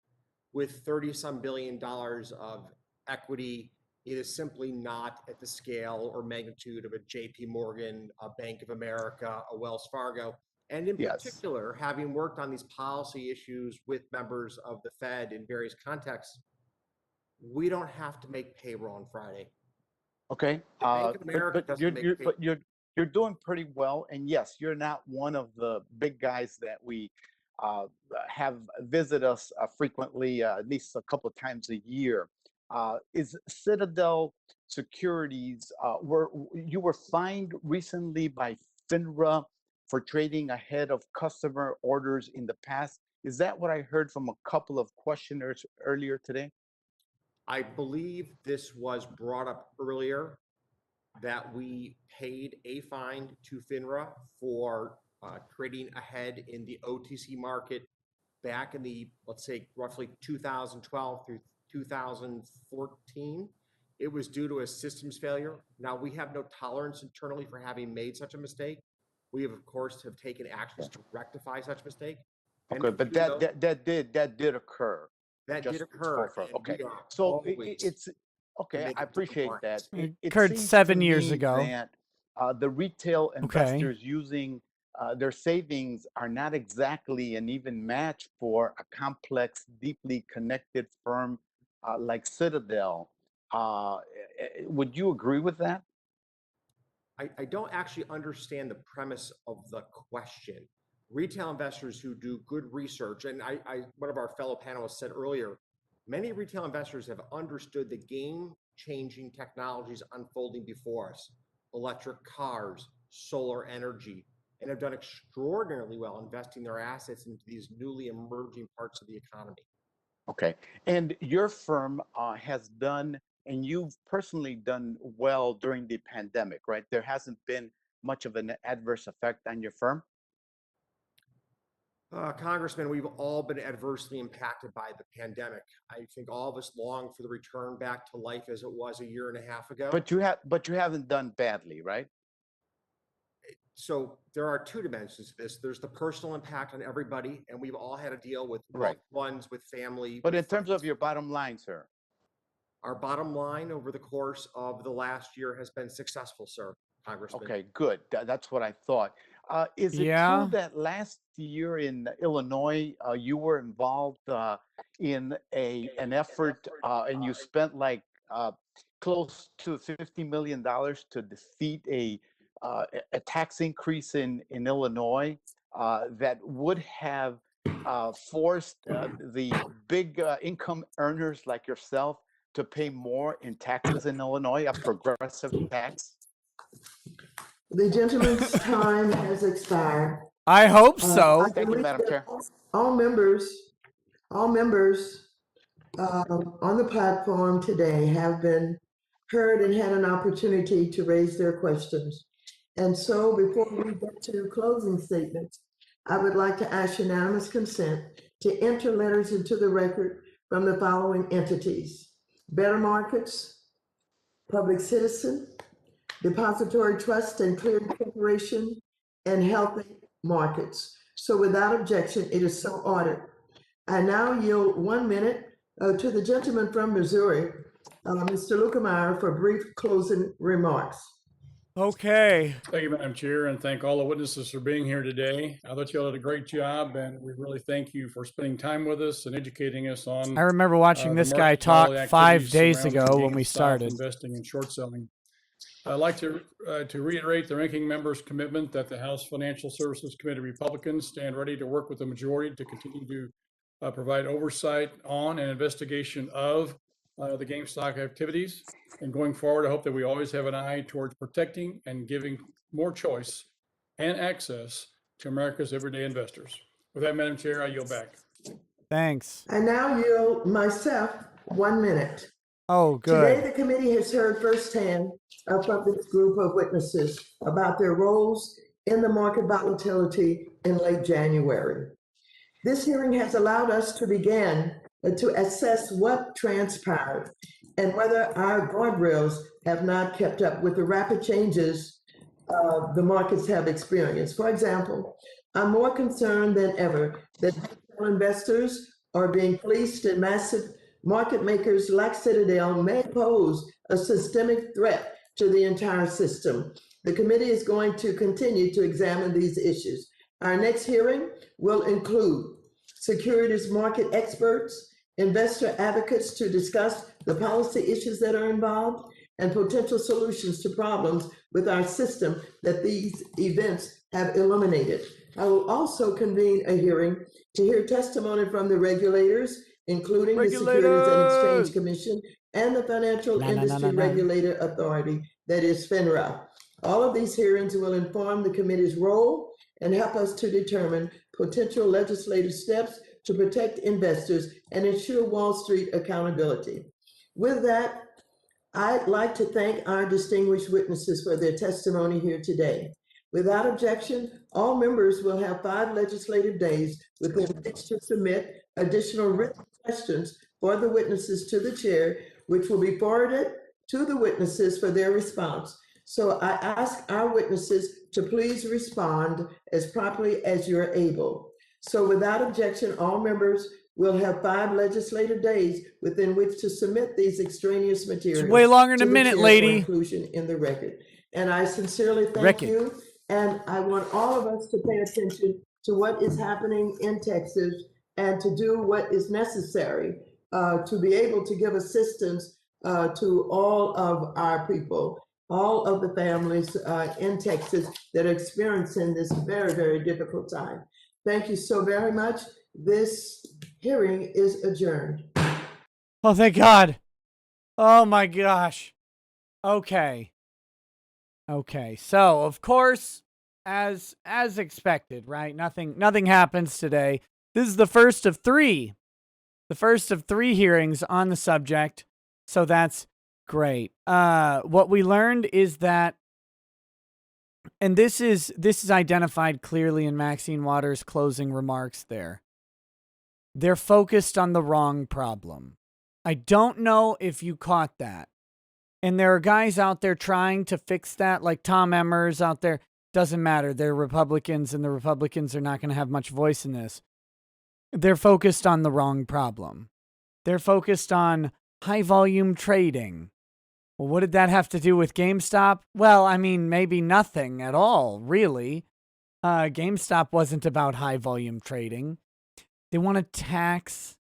With 30-some billion dollars of equity, it is simply not at the scale or magnitude of a JP Morgan, a Bank of America, a Wells Fargo. And in particular, having worked on these policy issues with members of the Fed in various contexts, we don't have to make payroll on Friday. Okay. Bank of America doesn't make but you're doing pretty well. And yes, you're not one of the big guys that we have visit us frequently, at least a couple of times a year. Is Citadel Securities, you were fined recently by FINRA for trading ahead of customer orders in the past? Is that what I heard from a couple of questioners earlier today? I believe this was brought up earlier, that we paid a fine to FINRA for trading ahead in the OTC market back in the, let's say, roughly 2012 through 2014. It was due to a systems failure. Now, we have no tolerance internally for having made such a mistake. We have, of course, have taken actions to rectify such mistake. Okay, but that did occur. That did occur. Okay, so it's okay. I appreciate that. It occurred seems 7 to years me ago. that the retail investors using their savings are not exactly an even match for a complex, deeply connected firm like Citadel. Would you agree with that? I don't actually understand the premise of the question. Retail investors who do good research, and one of our fellow panelists said earlier, many retail investors have understood the game-changing technologies unfolding before us, electric cars, solar energy, and have done extraordinarily well investing their assets into these newly emerging parts of the economy. Okay, and your firm has done, and you've personally done well during the pandemic, right? There hasn't been much of an adverse effect on your firm? Congressman, we've all been adversely impacted by the pandemic. I think all of us long for the return back to life as it was a year and a half ago. But you haven't done badly, right? So there are two dimensions to this. There's the personal impact on everybody, and we've all had to deal with loved ones, with family. But in terms of your bottom line, sir? Our bottom line over the course of the last year has been successful, sir, Congressman. Okay, good. That's what I thought. Is it true that last year in Illinois, you were involved in an effort and you spent like close to $50 million to defeat a tax increase in Illinois that would have forced the big income earners like yourself to pay more in taxes in Illinois, a progressive tax? The gentleman's time has expired. I hope so. Thank you, Madam Chair. All members on the platform today have been heard and had an opportunity to raise their questions. And so before we get to closing statements, I would like to ask unanimous consent to enter letters into the record from the following entities: Better Markets, Public Citizen, Depository Trust and Clearing Corporation, and Healthy Markets. So without objection, it is so ordered. I now yield 1 minute to the gentleman from Missouri, Mr. Lukemeyer, for brief closing remarks. Okay. Thank you, Madam Chair, and thank all the witnesses for being here today. I thought you all did a great job, and we really thank you for spending time with us and educating us on I remember watching the this guy market and all talk the 5 activities days surrounding ago when we GameStop started. investing and short selling. I'd like to reiterate the ranking member's commitment that the House Financial Services Committee Republicans stand ready to work with the majority to continue to provide oversight on and investigation of the GameStop activities. And going forward, I hope that we always have an eye towards protecting and giving more choice and access to America's everyday investors. With that, Madam Chair, I yield back. Thanks. I now yield myself 1 minute. Oh, Today, good. the committee has heard firsthand from this group of witnesses about their roles in the market volatility in late January. This hearing has allowed us to begin to assess what transpired and whether our guardrails have not kept up with the rapid changes the markets have experienced. For example, I'm more concerned than ever that retail investors are being fleeced and massive market makers like Citadel may pose a systemic threat to the entire system. The committee is going to continue to examine these issues. Our next hearing will include securities market experts, investor advocates to discuss the policy issues that are involved and potential solutions to problems with our system that these events have eliminated. I will also convene a hearing to hear testimony from the regulators, including the Securities and Exchange Commission and the Financial Industry Regulator Authority, that is FINRA. All of these hearings will inform the committee's role and help us to determine potential legislative steps to protect investors and ensure Wall Street accountability. With that, I'd like to thank our distinguished witnesses for their testimony here today. Without objection, all members will have 5 legislative days within which to submit additional written questions for the witnesses to the chair, which will be forwarded to the witnesses for their response. So I ask our witnesses to please respond as promptly as you're able. So without objection, all members will have 5 legislative days within which to submit these extraneous materials. It's way longer than a to the minute, chair for lady. inclusion in the record. And I sincerely thank you. And I want all of us to pay attention to what is happening in Texas and to do what is necessary to be able to give assistance to all of our people, all of the families in Texas that are experiencing this very, very difficult time. Thank you so very much. This hearing is adjourned. Oh, thank God. Oh my gosh. Okay. Okay. So, of course, as expected, right? Nothing happens today. This is the first of 3. The first of 3 hearings on the subject. So that's great. What we learned is that, and this is identified clearly in Maxine Waters' closing remarks there. They're focused on the wrong problem. I don't know if you caught that. And there are guys out there trying to fix that, like Tom Emmer's out there. Doesn't matter. They're Republicans, and the Republicans are not going to have much voice in this. They're focused on the wrong problem. They're focused on high volume trading. Well, what did that have to do with GameStop? Well, I mean, maybe nothing at all, really. GameStop wasn't about high volume trading. They want to tax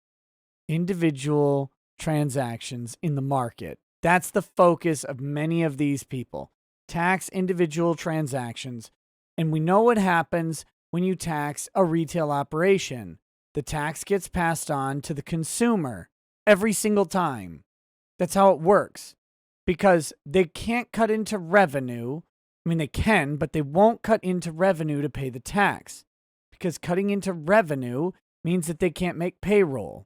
individual transactions in the market. That's the focus of many of these people. Tax individual transactions. And we know what happens when you tax a retail operation. The tax gets passed on to the consumer every single time. That's how it works. Because they can't cut into revenue. I mean, they can, but they won't cut into revenue to pay the tax. Because cutting into revenue means that they can't make payroll.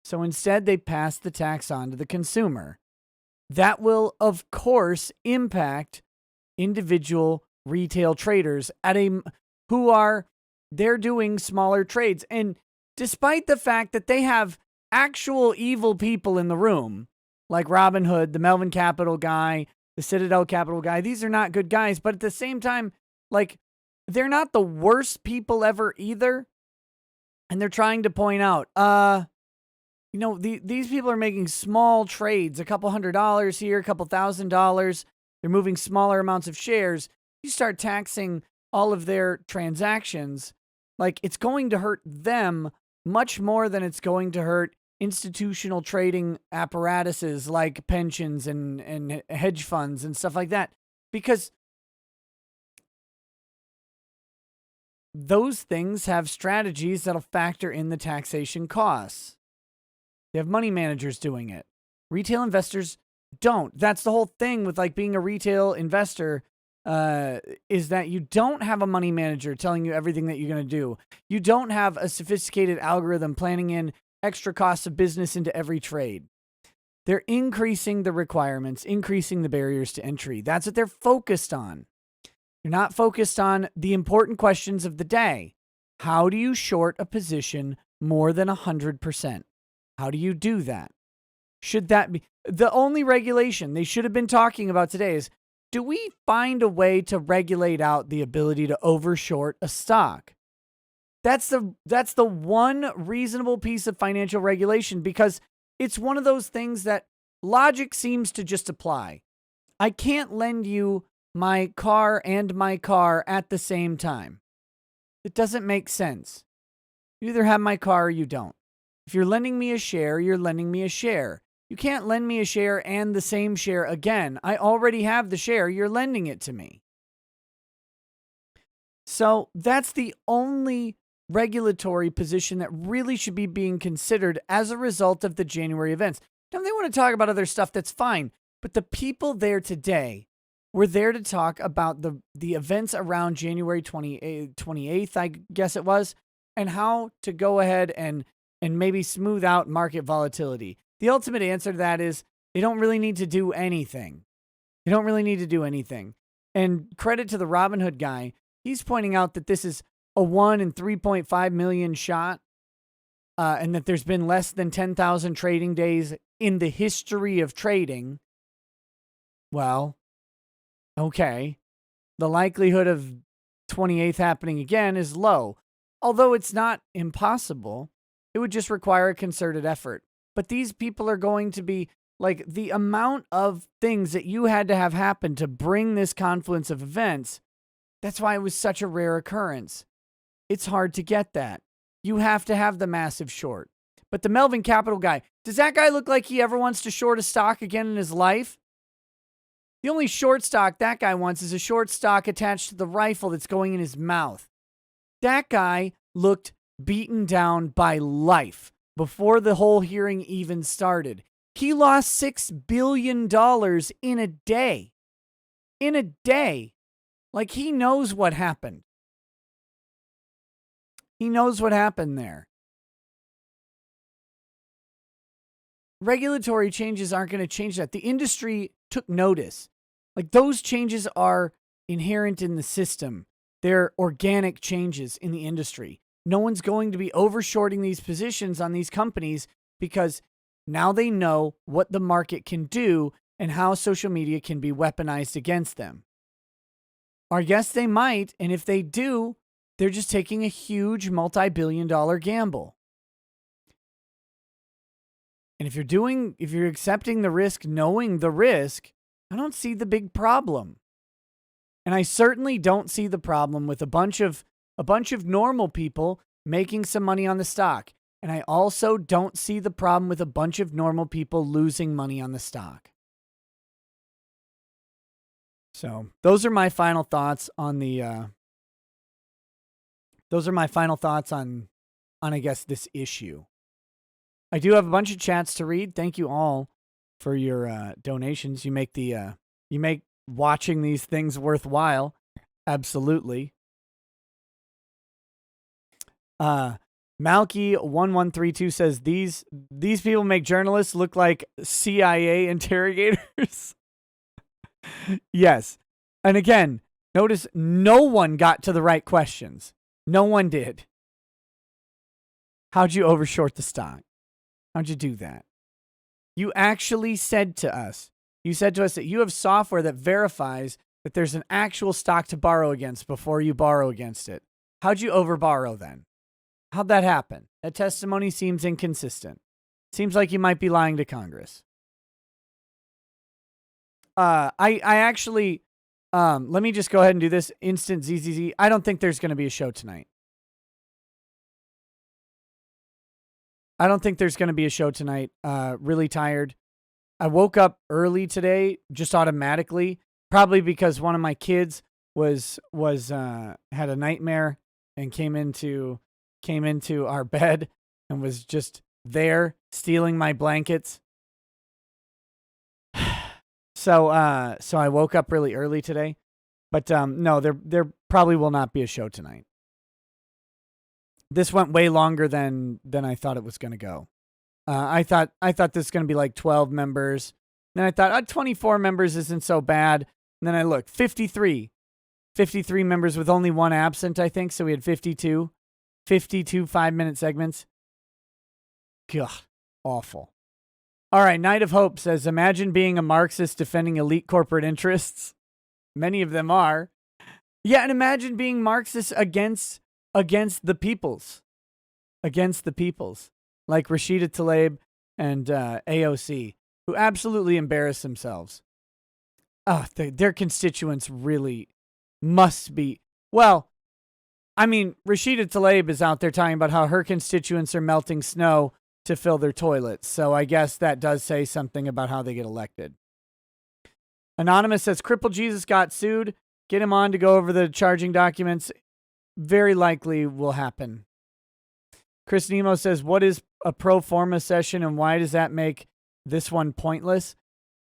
So instead, they pass the tax on to the consumer. That will, of course, impact individual retail traders they're doing smaller trades. And despite the fact that they have actual evil people in the room, like Robinhood, the Melvin Capital guy, the Citadel Capital guy, these are not good guys. But at the same time, like, they're not the worst people ever either. And they're trying to point out, these people are making small trades, a couple $100 here, a couple $1,000. they're moving smaller amounts of shares, you start taxing all of their transactions, like it's going to hurt them much more than it's going to hurt institutional trading apparatuses like pensions and hedge funds and stuff like that. Because those things have strategies that'll factor in the taxation costs. They have money managers doing it. Retail investors don't. That's the whole thing with like being a retail investor, is that you don't have a money manager telling you everything that you're going to do. You don't have a sophisticated algorithm planning in extra costs of business into every trade. They're increasing the requirements, increasing the barriers to entry. That's what they're focused on. You're not focused on the important questions of the day. How do you short a position more than 100%? How do you do that? Should that be the only regulation they should have been talking about today? Is, do we find a way to regulate out the ability to overshort a stock? That's the one reasonable piece of financial regulation, because it's one of those things that logic seems to just apply. I can't lend you my car and my car at the same time. It doesn't make sense. You either have my car or you don't. If you're lending me a share, you're lending me a share. You can't lend me a share and the same share again. I already have the share. You're lending it to me. So that's the only regulatory position that really should be being considered as a result of the January events. Now, if they want to talk about other stuff, that's fine. But the people there today were there to talk about the events around January 28th, I guess it was, and how to go ahead and maybe smooth out market volatility. The ultimate answer to that is they don't really need to do anything. They don't really need to do anything. And credit to the Robinhood guy. He's pointing out that this is a 1 in 3.5 million shot, and that there's been less than 10,000 trading days in the history of trading. Well, okay. The likelihood of 28th happening again is low. Although it's not impossible, it would just require a concerted effort. But these people are going to be, like, the amount of things that you had to have happen to bring this confluence of events, that's why it was such a rare occurrence. It's hard to get that. You have to have the massive short. But the Melvin Capital guy, does that guy look like he ever wants to short a stock again in his life? The only short stock that guy wants is a short stock attached to the rifle that's going in his mouth. That guy looked beaten down by life before the whole hearing even started. He lost $6 billion in a day. In a day. Like, he knows what happened. He knows what happened there. Regulatory changes aren't going to change that. The industry took notice. Like, those changes are inherent in the system. They're organic changes in the industry. No one's going to be overshorting these positions on these companies because now they know what the market can do and how social media can be weaponized against them. Or yes, they might, and if they do, they're just taking a huge multi-billion-dollar gamble. And if you're accepting the risk, knowing the risk, I don't see the big problem. And I certainly don't see the problem with a bunch of normal people making some money on the stock. And I also don't see the problem with a bunch of normal people losing money on the stock. So those are my final thoughts on I guess this issue. I do have a bunch of chats to read. Thank you all for your donations. You make watching these things worthwhile. Absolutely. Malky1132 says these people make journalists look like CIA interrogators. Yes. And again, notice no one got to the right questions. No one did. How'd you overshort the stock? How'd you do that? You actually said to us that you have software that verifies that there's an actual stock to borrow against before you borrow against it. How'd you overborrow then? How'd that happen? That testimony seems inconsistent. Seems like you might be lying to Congress. I actually, let me just go ahead and do this instant ZZZ. I don't think there's going to be a show tonight. Really tired. I woke up early today, just automatically, probably because one of my kids had a nightmare and came into our bed and was just there stealing my blankets. So I woke up really early today, but no, there probably will not be a show tonight. This went way longer than I thought it was going to go. I thought this was going to be like 12 members. Then I thought 24 members isn't so bad. And then I looked, 53 members with only one absent, I think. So we had 52 5-minute segments. God, awful. All right, Night of Hope says, imagine being a Marxist defending elite corporate interests. Many of them are. Yeah, and imagine being Marxist against the peoples. Against the peoples. Like Rashida Tlaib and AOC, who absolutely embarrass themselves. Their constituents really must be. Well, I mean, Rashida Tlaib is out there talking about how her constituents are melting snow to fill their toilets. So I guess that does say something about how they get elected. Anonymous says, Cripple Jesus got sued. Get him on to go over the charging documents. Very likely will happen. Chris Nemo says, what is a pro forma session and why does that make this one pointless?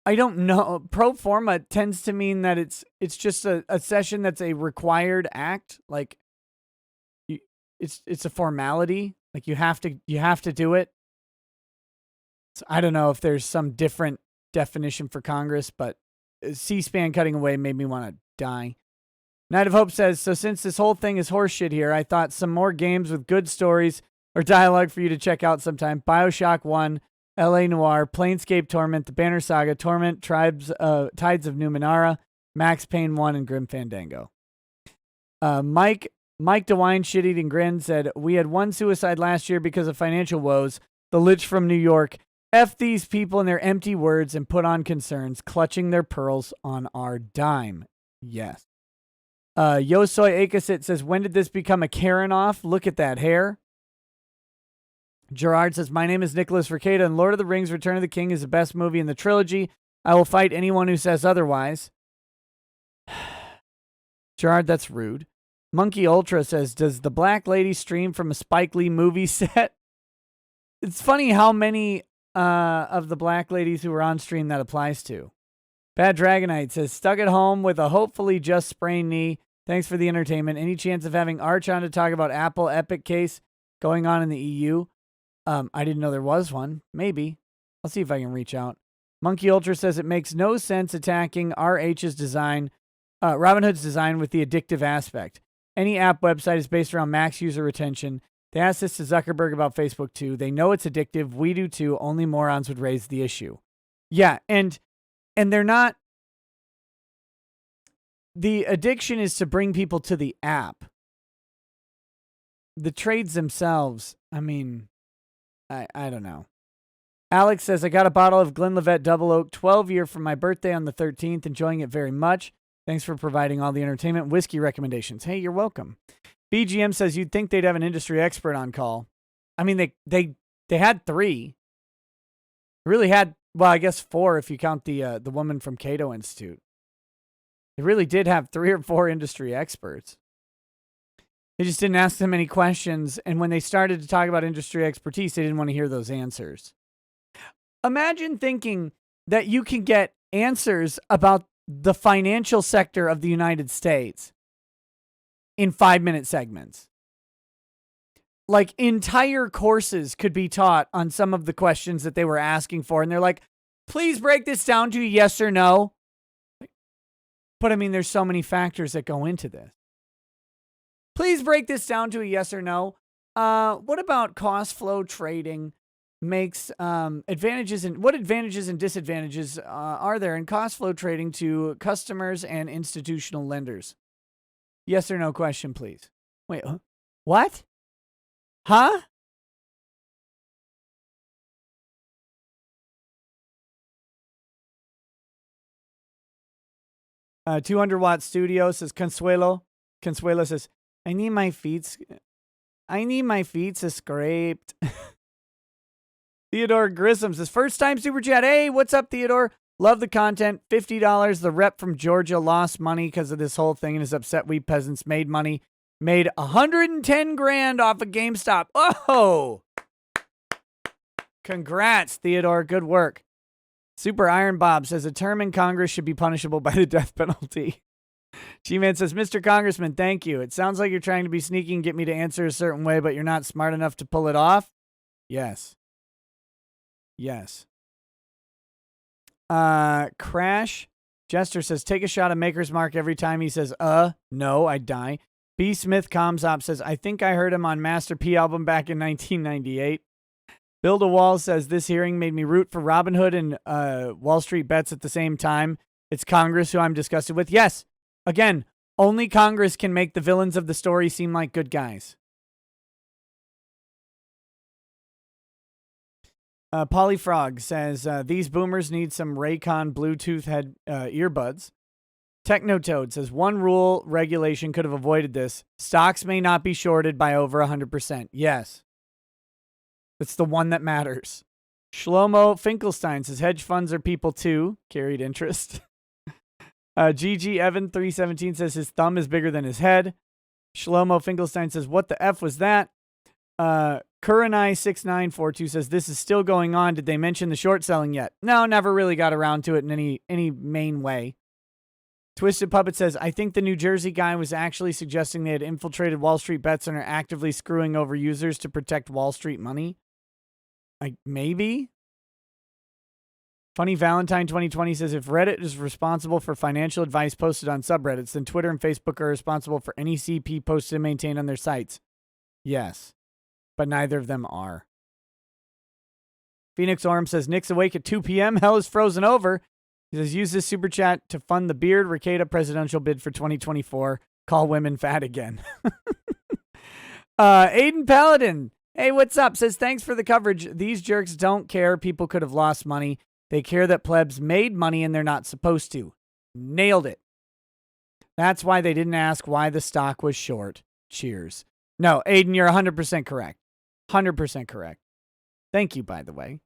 I don't know. Pro forma tends to mean that it's just a session that's a required act. Like it's a formality. Like you have to do it. So I don't know if there's some different definition for Congress, but C-SPAN cutting away made me want to die. Night of Hope says, so since this whole thing is horseshit here, I thought some more games with good stories or dialogue for you to check out sometime. BioShock 1, L.A. Noire, Planescape Torment, The Banner Saga, Torment, Tides of Numenera, Max Payne 1, and Grim Fandango. Mike DeWine, Shit-Eating Grin, said, we had one suicide last year because of financial woes. The Lich from New York. F these people and their empty words and put on concerns, clutching their pearls on our dime. Yes. Yosoy Akasit says, when did this become a Karen off? Look at that hair. Gerard says, my name is Nicholas Requeda, and Lord of the Rings Return of the King is the best movie in the trilogy. I will fight anyone who says otherwise. Gerard, that's rude. Monkey Ultra says, does the Black Lady stream from a Spike Lee movie set? It's funny how many of the Black Ladies who were on stream that applies to. Bad Dragonite says, stuck at home with a hopefully just sprained knee. Thanks for the entertainment. Any chance of having Arch on to talk about Apple Epic case going on in the EU? I didn't know there was one. Maybe. I'll see if I can reach out. Monkey Ultra says it makes no sense attacking RH's design, Robinhood's design with the addictive aspect. Any app website is based around max user retention. They asked this to Zuckerberg about Facebook too. They know it's addictive. We do too. Only morons would raise the issue. Yeah, and they're not. The addiction is to bring people to the app. The trades themselves, I mean, I don't know. Alex says, I got a bottle of Glenlivet Double Oak 12-year for my birthday on the 13th. Enjoying it very much. Thanks for providing all the entertainment. Whiskey recommendations. Hey, you're welcome. BGM says, you'd think they'd have an industry expert on call. I mean, they had 3. Really had, well, I guess 4 if you count the woman from Cato Institute. They really did have 3 or 4 industry experts. They just didn't ask them any questions, and when they started to talk about industry expertise, they didn't want to hear those answers. Imagine thinking that you can get answers about the financial sector of the United States in 5-minute segments. Like, entire courses could be taught on some of the questions that they were asking for, and they're like, please break this down to yes or no. But I mean, there's so many factors that go into this. Please break this down to a yes or no. What about cost flow trading makes advantages and what advantages and disadvantages are there in cost flow trading to customers and institutional lenders? Yes or no question, please. Wait, what? Huh? 200-watt studio says Consuelo. Consuelo says, I need my feet scraped. Theodore Grissom says, first time super chat. Hey, what's up, Theodore? Love the content. $50. The rep from Georgia lost money because of this whole thing and is upset we peasants made money. Made 110 grand off of GameStop. Oh! Congrats, Theodore. Good work. Super Iron Bob says a term in Congress should be punishable by the death penalty. G-Man says, Mr. Congressman, thank you. It sounds like you're trying to be sneaky and get me to answer a certain way, but you're not smart enough to pull it off. Yes. Yes. Crash. Jester says, take a shot of Maker's Mark every time he says, no, I die. B. Smith Comsop says, I think I heard him on Master P album back in 1998. Build a Wall says, this hearing made me root for Robin Hood and Wall Street Bets at the same time. It's Congress who I'm disgusted with. Yes. Again, only Congress can make the villains of the story seem like good guys. Polyfrog says, these boomers need some Raycon Bluetooth head earbuds. Technotoad says, one rule regulation could have avoided this. Stocks may not be shorted by over 100%. Yes. It's the one that matters. Shlomo Finkelstein says, hedge funds are people too. Carried interest. GG Evan 317 says, his thumb is bigger than his head. Shlomo Finkelstein says, what the F was that? Kuranai 6942 says, this is still going on. Did they mention the short selling yet? No, never really got around to it in any main way. Twisted Puppet says, I think the New Jersey guy was actually suggesting they had infiltrated Wall Street Bets and are actively screwing over users to protect Wall Street money. Like, maybe? Funny Valentine 2020 says, if Reddit is responsible for financial advice posted on subreddits, then Twitter and Facebook are responsible for any CP posted and maintained on their sites. Yes, but neither of them are. Phoenix Orm says, Nick's awake at 2 p.m. Hell is frozen over. He says, use this super chat to fund the Beard Ricada presidential bid for 2024. Call women fat again. Aiden Paladin. Hey, what's up? Says, thanks for the coverage. These jerks don't care people could have lost money. They care that plebs made money and they're not supposed to. Nailed it. That's why they didn't ask why the stock was short. Cheers. No, Aiden, you're 100% correct. 100% correct. Thank you, by the way.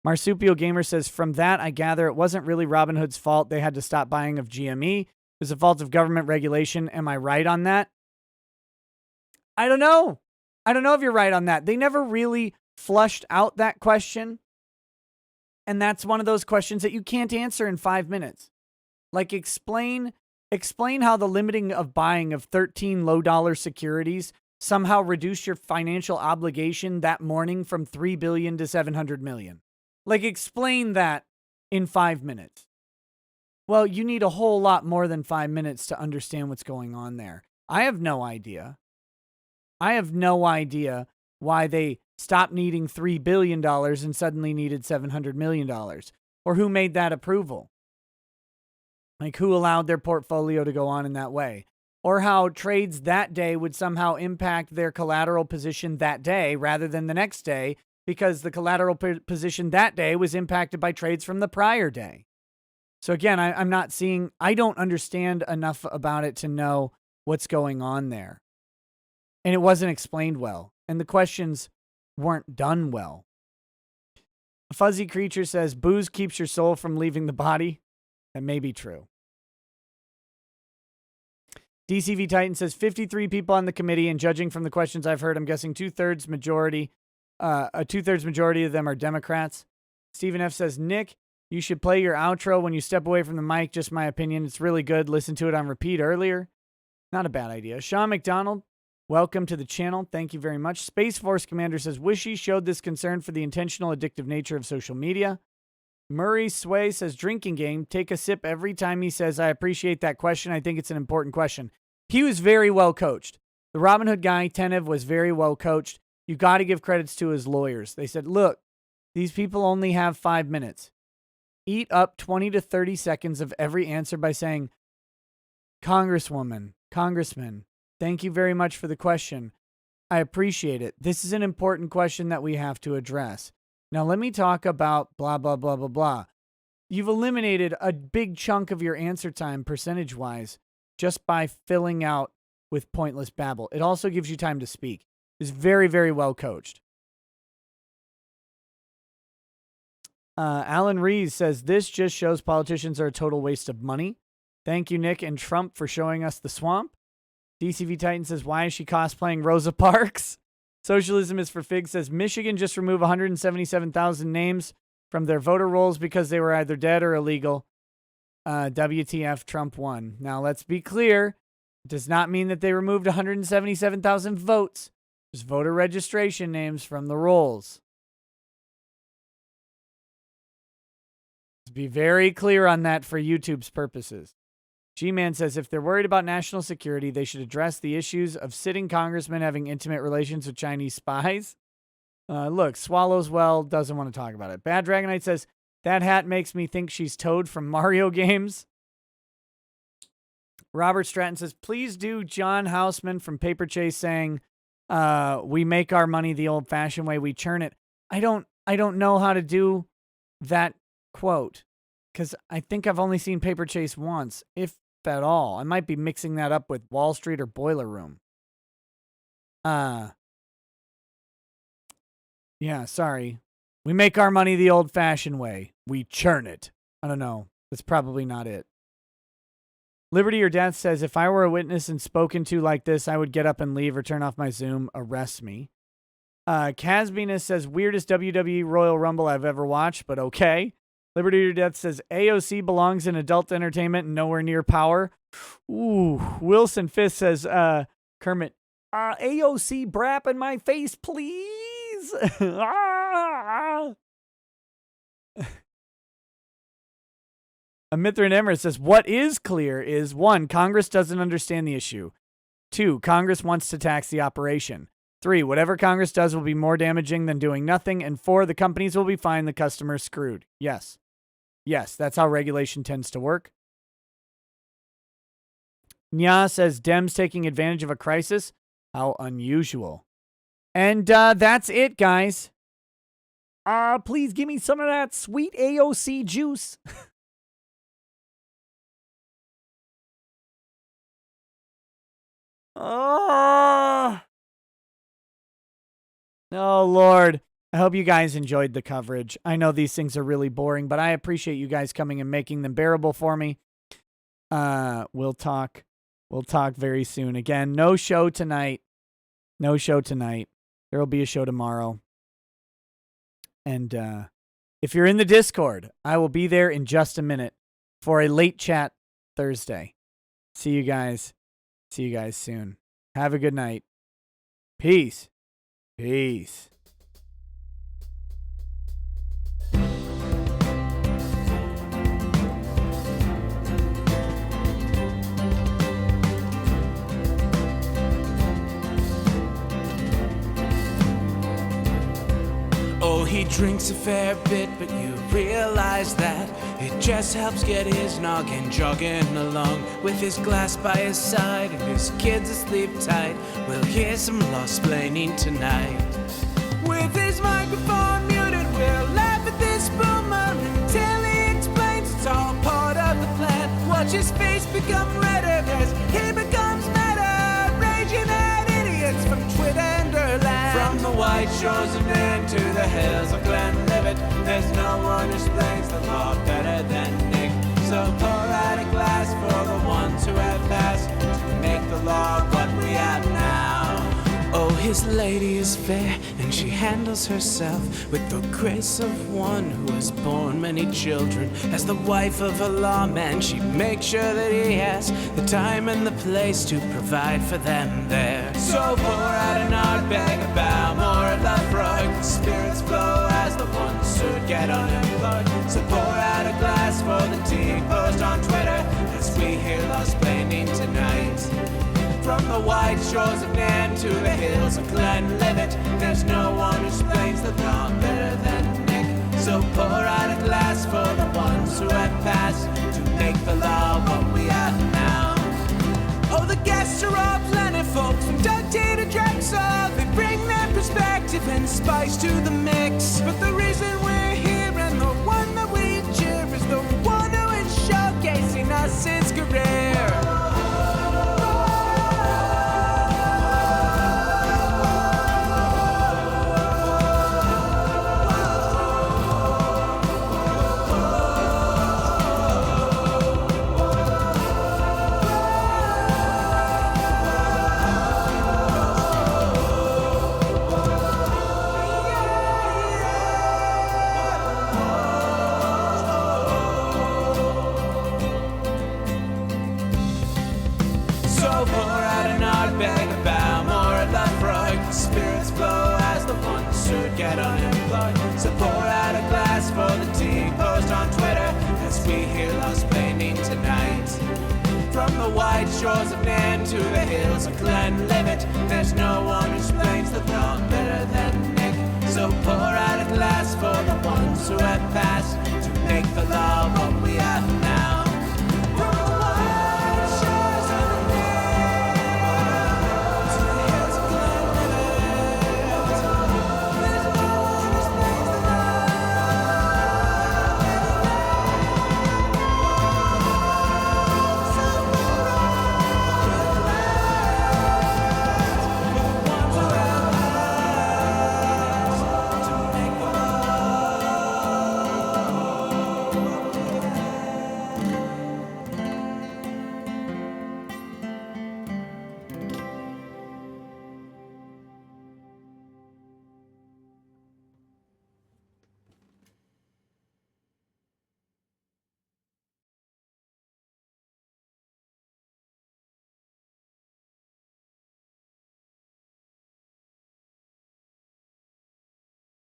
Marsupial Gamer says, from that, I gather it wasn't really Robinhood's fault. They had to stop buying of GME. It was the fault of government regulation. Am I right on that? I don't know. I don't know if you're right on that. They never really flushed out that question. And that's one of those questions that you can't answer in 5 minutes. Like, explain how the limiting of buying of 13 low-dollar securities somehow reduced your financial obligation that morning from $3 billion to $700 million. Like, explain that in 5 minutes. Well, you need a whole lot more than 5 minutes to understand what's going on there. I have no idea. I have no idea why they stopped needing $3 billion and suddenly needed $700 million. Or who made that approval. Like, who allowed their portfolio to go on in that way. Or how trades that day would somehow impact their collateral position that day rather than the next day, because the collateral position that day was impacted by trades from the prior day. So again, I'm not seeing, I don't understand enough about it to know what's going on there. And it wasn't explained well. And the questions weren't done well. A Fuzzy Creature says, booze keeps your soul from leaving the body. That may be true. DCV Titan says, 53 people on the committee, and judging from the questions I've heard, I'm guessing a two-thirds majority of them are Democrats. Stephen F. says, Nick, you should play your outro when you step away from the mic. Just my opinion. It's really good. Listen to it on repeat earlier. Not a bad idea. Sean McDonald, welcome to the channel. Thank you very much. Space Force Commander says, Wishy showed this concern for the intentional addictive nature of social media. Murray Sway says, drinking game. Take a sip every time he says, I appreciate that question. I think it's an important question. He was very well coached. The Robinhood guy, Tenev, was very well coached. You got to give credits to his lawyers. They said, look, these people only have 5 minutes. Eat up 20 to 30 seconds of every answer by saying, Congresswoman, Congressman, thank you very much for the question. I appreciate it. This is an important question that we have to address. Now, let me talk about blah, blah, blah, blah, blah. You've eliminated a big chunk of your answer time percentage-wise just by filling out with pointless babble. It also gives you time to speak. It's very, very well coached. Alan Rees says, this just shows politicians are a total waste of money. Thank you, Nick and Trump, for showing us the swamp. DCV Titan says, why is she cosplaying Rosa Parks? Socialism is for Fig says, Michigan just removed 177,000 names from their voter rolls because they were either dead or illegal. WTF, Trump won. Now, let's be clear. It does not mean that they removed 177,000 votes. Just voter registration names from the rolls. Let's be very clear on that for YouTube's purposes. G-Man says, if they're worried about national security, they should address the issues of sitting congressmen having intimate relations with Chinese spies. Look, Swallows Well doesn't want to talk about it. Bad Dragonite says, that hat makes me think she's Toad from Mario games. Robert Stratton says, please do John Houseman from Paper Chase saying, we make our money the old-fashioned way, we churn it. I don't know how to do that quote, because I think I've only seen Paper Chase once, if at all. I might be mixing that up with Wall Street or Boiler Room. Yeah, sorry. We make our money the old-fashioned way. We churn it. I don't know. That's probably not it. Liberty or Death says, if I were a witness and spoken to like this, I would get up and leave or turn off my Zoom. Arrest me. Casbinus says, weirdest WWE Royal Rumble I've ever watched, but okay. Liberty or Death says, AOC belongs in adult entertainment and nowhere near power. Ooh. Wilson Fist says, Kermit, AOC brap in my face, please. Mithrin Emmer says, what is clear is, 1, Congress doesn't understand the issue. 2, Congress wants to tax the operation. 3, whatever Congress does will be more damaging than doing nothing. And 4, the companies will be fine, the customer's screwed. Yes. Yes, that's how regulation tends to work. Nya says, Dems taking advantage of a crisis. How unusual. And that's it, guys. Please give me some of that sweet AOC juice. Oh, Lord. I hope you guys enjoyed the coverage. I know these things are really boring, but I appreciate you guys coming and making them bearable for me. We'll talk very soon. Again, no show tonight. No show tonight. There will be a show tomorrow. And if you're in the Discord, I will be there in just a minute for a late chat Thursday. See you guys. See you guys soon. Have a good night. Peace. Peace. Oh, he drinks a fair bit, but you realize that it just helps get his noggin jogging along. With his glass by his side and his kids asleep tight, we'll hear some law-splaining tonight. With his microphone muted, we'll laugh at this boomer until he explains it's all part of the plan. Watch his face become redder as he becomes meta, raging at idiots from Twitterland. From the white shores of Maine to the hills of Glenlivet, there's no one who explains the law better than Nick. So pour out a glass for the ones who have passed to make the law what we have now. Oh, his lady is fair, and she handles herself with the grace of one who has borne many children. As the wife of a lawman, she makes sure that he has the time and the place to provide for them there. So pour out an ardbeg, a bow, more a love rug. The spirits flow as the ones who get unemployed. So pour out a glass for the tea post on Twitter as we hear law-splaining tonight. From the white shores of Nam to the hills of Glenlivet, there's no one who explains the law better than Nick. So pour out a glass for the ones who have passed to make the law what we have now. Oh, the guests are all plentiful, from Doug T to Drexel. They bring their perspective and spice to the mix. But the reason we're here and the one that we cheer is the as we hear Lost Planning tonight. From the white shores of Nairn to the hills of Glenlivet, there's no one who explains the thought better than Nick. So pour out a glass for the ones who have passed,